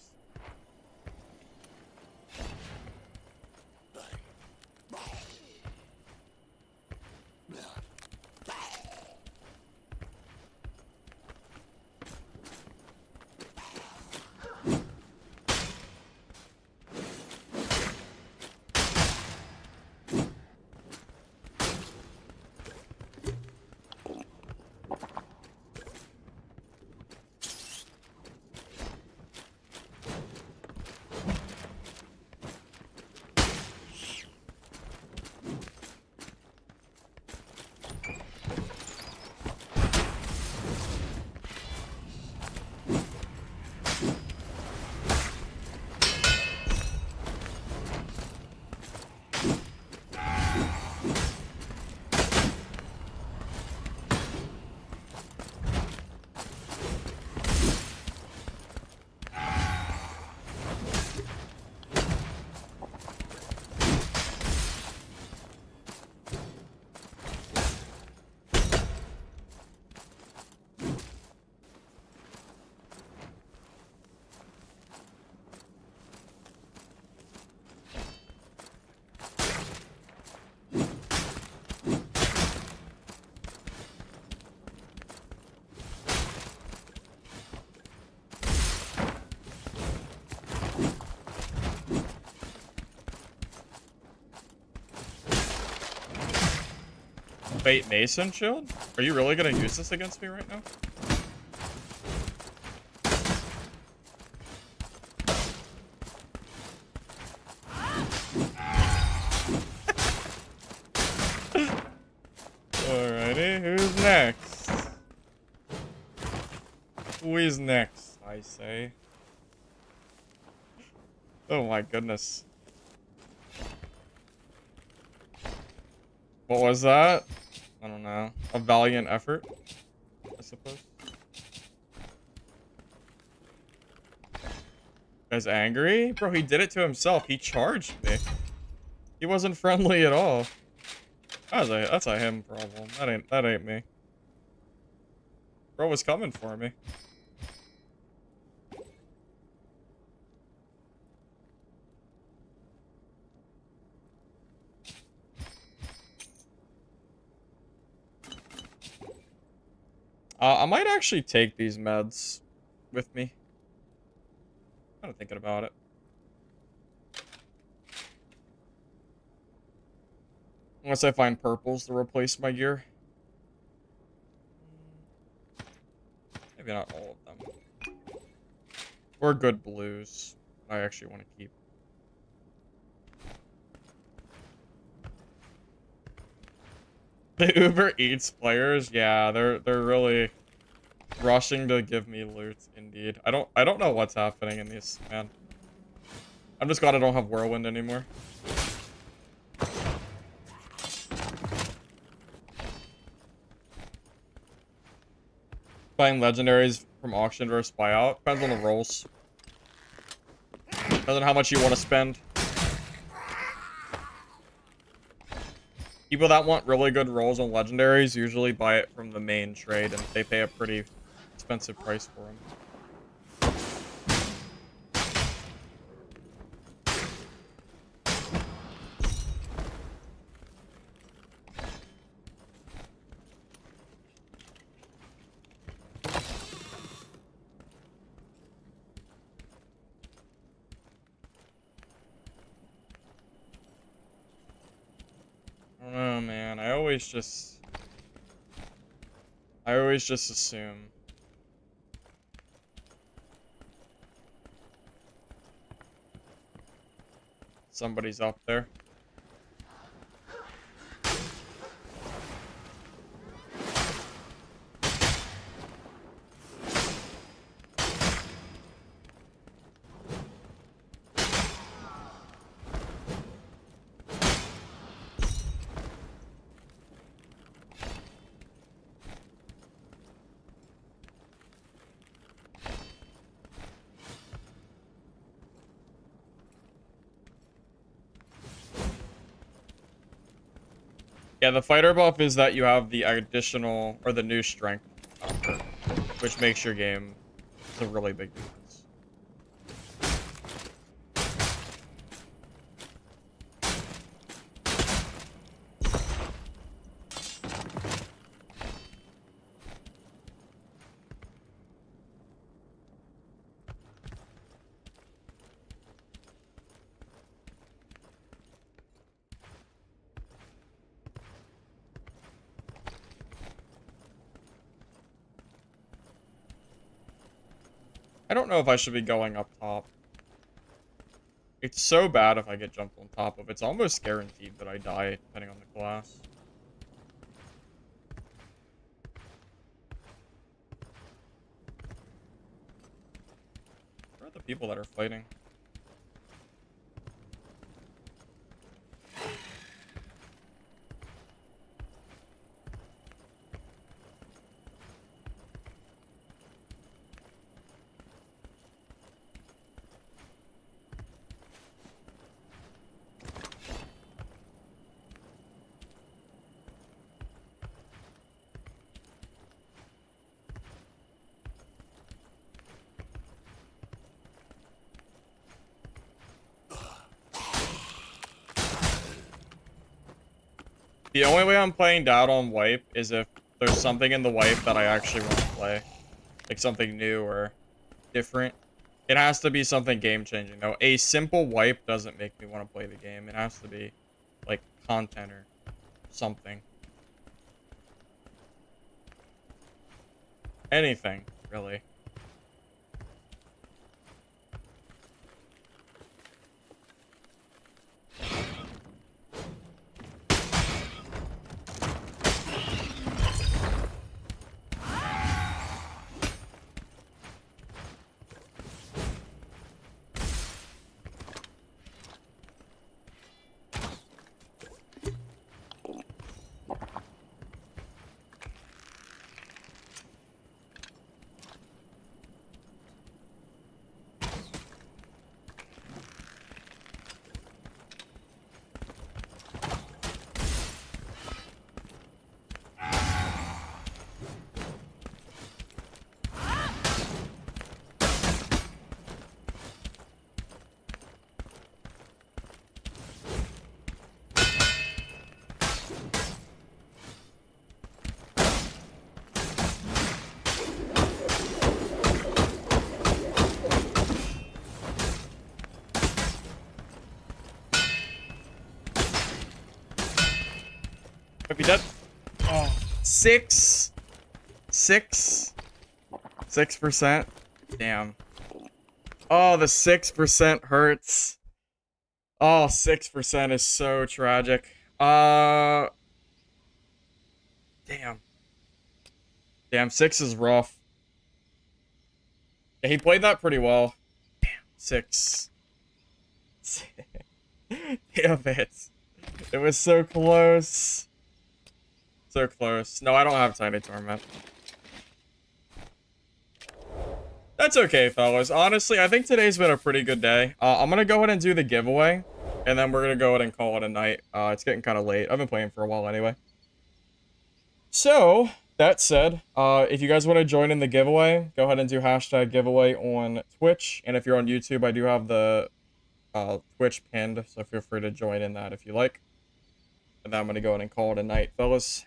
[SPEAKER 1] Fate Mason shield? Are you really gonna use this against me right now? Alrighty, who's next? Who is next, I say? Oh my goodness. What was that? I don't know. A valiant effort, I suppose. Guy's angry? Bro, he did it to himself. He charged me. He wasn't friendly at all. That's a him problem. That ain't me. Bro was coming for me. I might actually take these meds with me. Kind of thinking about it. Unless I find purples to replace my gear. Maybe not all of them. Or good blues. I actually want to keep. The Uber Eats players, yeah, they're really rushing to give me loot, indeed. I don't know what's happening in these, man. I'm just glad I don't have Whirlwind anymore. Buying legendaries from auction versus buyout depends on the rolls. Depends on how much you want to spend. People that want really good rolls on legendaries usually buy it from the main trade, and they pay a pretty expensive price for them. Oh man, I always just assume. Somebody's up there. Yeah, the fighter buff is that you have the additional, or the new strength, perk, which makes your game a really big difference. I don't know if I should be going up top. It's so bad if I get jumped on top of. It's almost guaranteed that I die, depending on the class. Where are the people that are fighting? The only way I'm playing Dad on wipe is if there's something in the wipe that I actually want to play. Like something new or different. It has to be something game-changing, though. A simple wipe doesn't make me want to play the game. It has to be, like, content or something. Anything, really. Might be dead. Oh, 6%. Damn. Oh, the 6% hurts. Oh, 6% is so tragic. Damn. Damn, 6 is rough. Yeah, he played that pretty well. Damn, 6. Damn it. It was so close. So close. No, I don't have Tiny Torment. That's okay, fellas. Honestly, I think today's been a pretty good day. I'm gonna go ahead and do the giveaway, and then we're gonna go ahead and call it a night. It's getting kind of late. I've been playing for a while anyway. So, that said, if you guys want to join in the giveaway, go ahead and do hashtag giveaway on Twitch. And if you're on YouTube, I do have the Twitch pinned, so feel free to join in that if you like. And then I'm gonna go ahead and call it a night, fellas.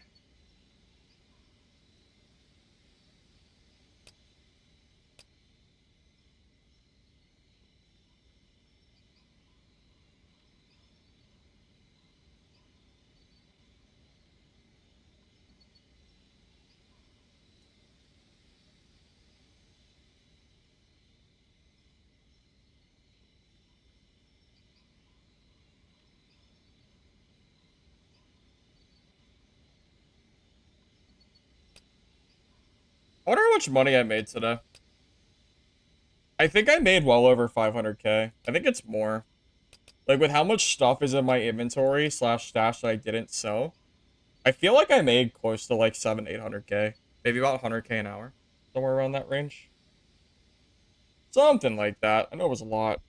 [SPEAKER 1] I wonder how much money I made today. I think I made well over 500k. I think it's more. Like, with how much stuff is in my inventory / stash that I didn't sell, I feel like I made close to, like, 800k. Maybe about 100k an hour. Somewhere around that range. Something like that. I know it was a lot.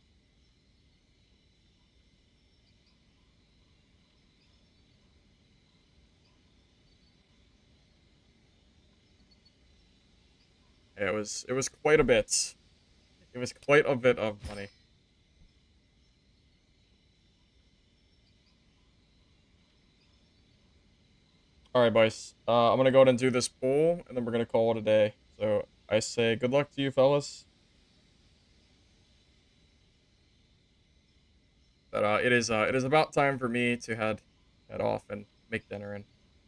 [SPEAKER 1] Yeah, it was quite a bit. It was quite a bit of money. All right, boys. I'm gonna go ahead and do this poll, and then we're gonna call it a day. So I say good luck to you, fellas. But it is about time for me to head off and make dinner and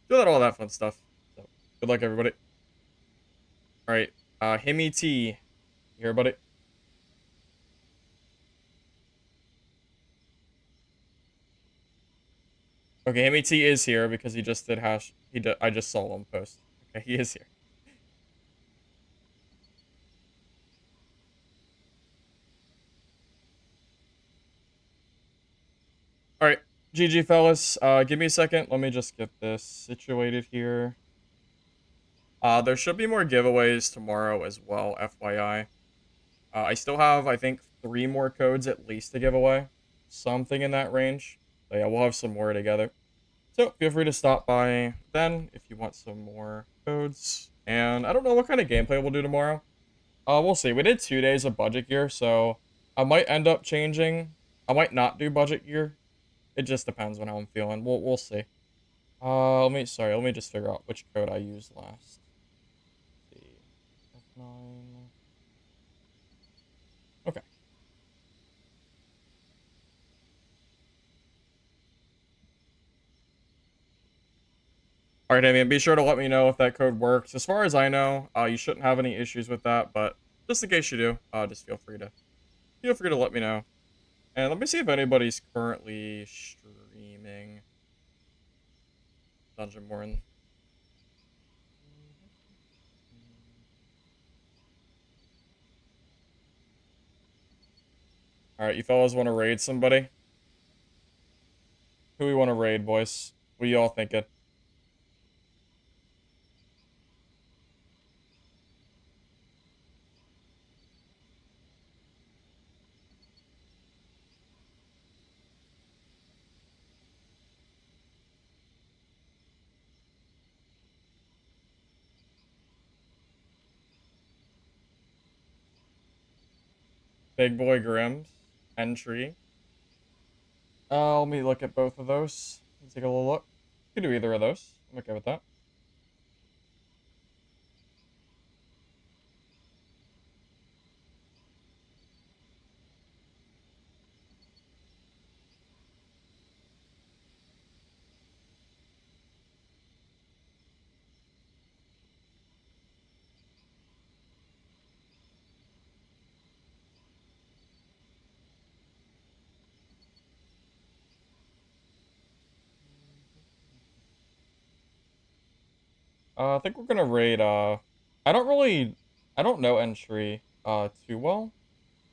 [SPEAKER 1] do all that fun stuff. So good luck, everybody. All right, Himmy T, you here, buddy? Okay, Himmy T is here because he just did hash. I just saw him post. Okay, he is here. All right, GG, fellas. Give me a second. Let me just get this situated here. There should be more giveaways tomorrow as well, FYI. I still have, I think, 3 more codes at least to give away. Something in that range. So yeah, we'll have some more together. So feel free to stop by then if you want some more codes. And I don't know what kind of gameplay we'll do tomorrow. We'll see. We did 2 days of budget gear, so I might end up changing. I might not do budget gear. It just depends on how I'm feeling. We'll see. Let me just figure out which code I used last. Let's see. F9. Okay. All right, Damien, be sure to let me know if that code works. As far as I know, you shouldn't have any issues with that, but just in case you do, just feel free to let me know. And let me see if anybody's currently streaming Dungeonborne. All right, you fellas want to raid somebody? Who we want to raid, boys? What are you all thinking? Big Boy Grimm's entry. Let me look at both of those. Let's take a little look. You can do either of those. I'm okay with that. I think we're gonna raid, I don't really, I don't know entry, too well.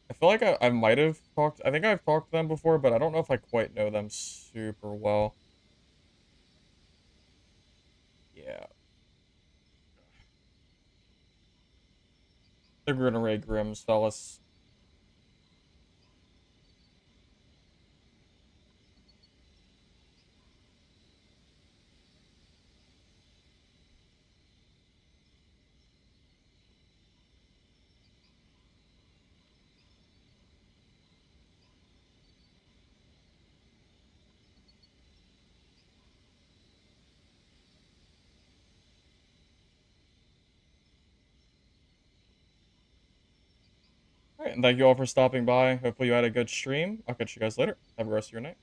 [SPEAKER 1] I feel like I might have talked, I think I've talked to them before, but I don't know if I quite know them super well. Yeah. I think we're gonna raid Grimm's, fellas. Alright, and thank you all for stopping by. Hopefully you had a good stream. I'll catch you guys later. Have a rest of your night.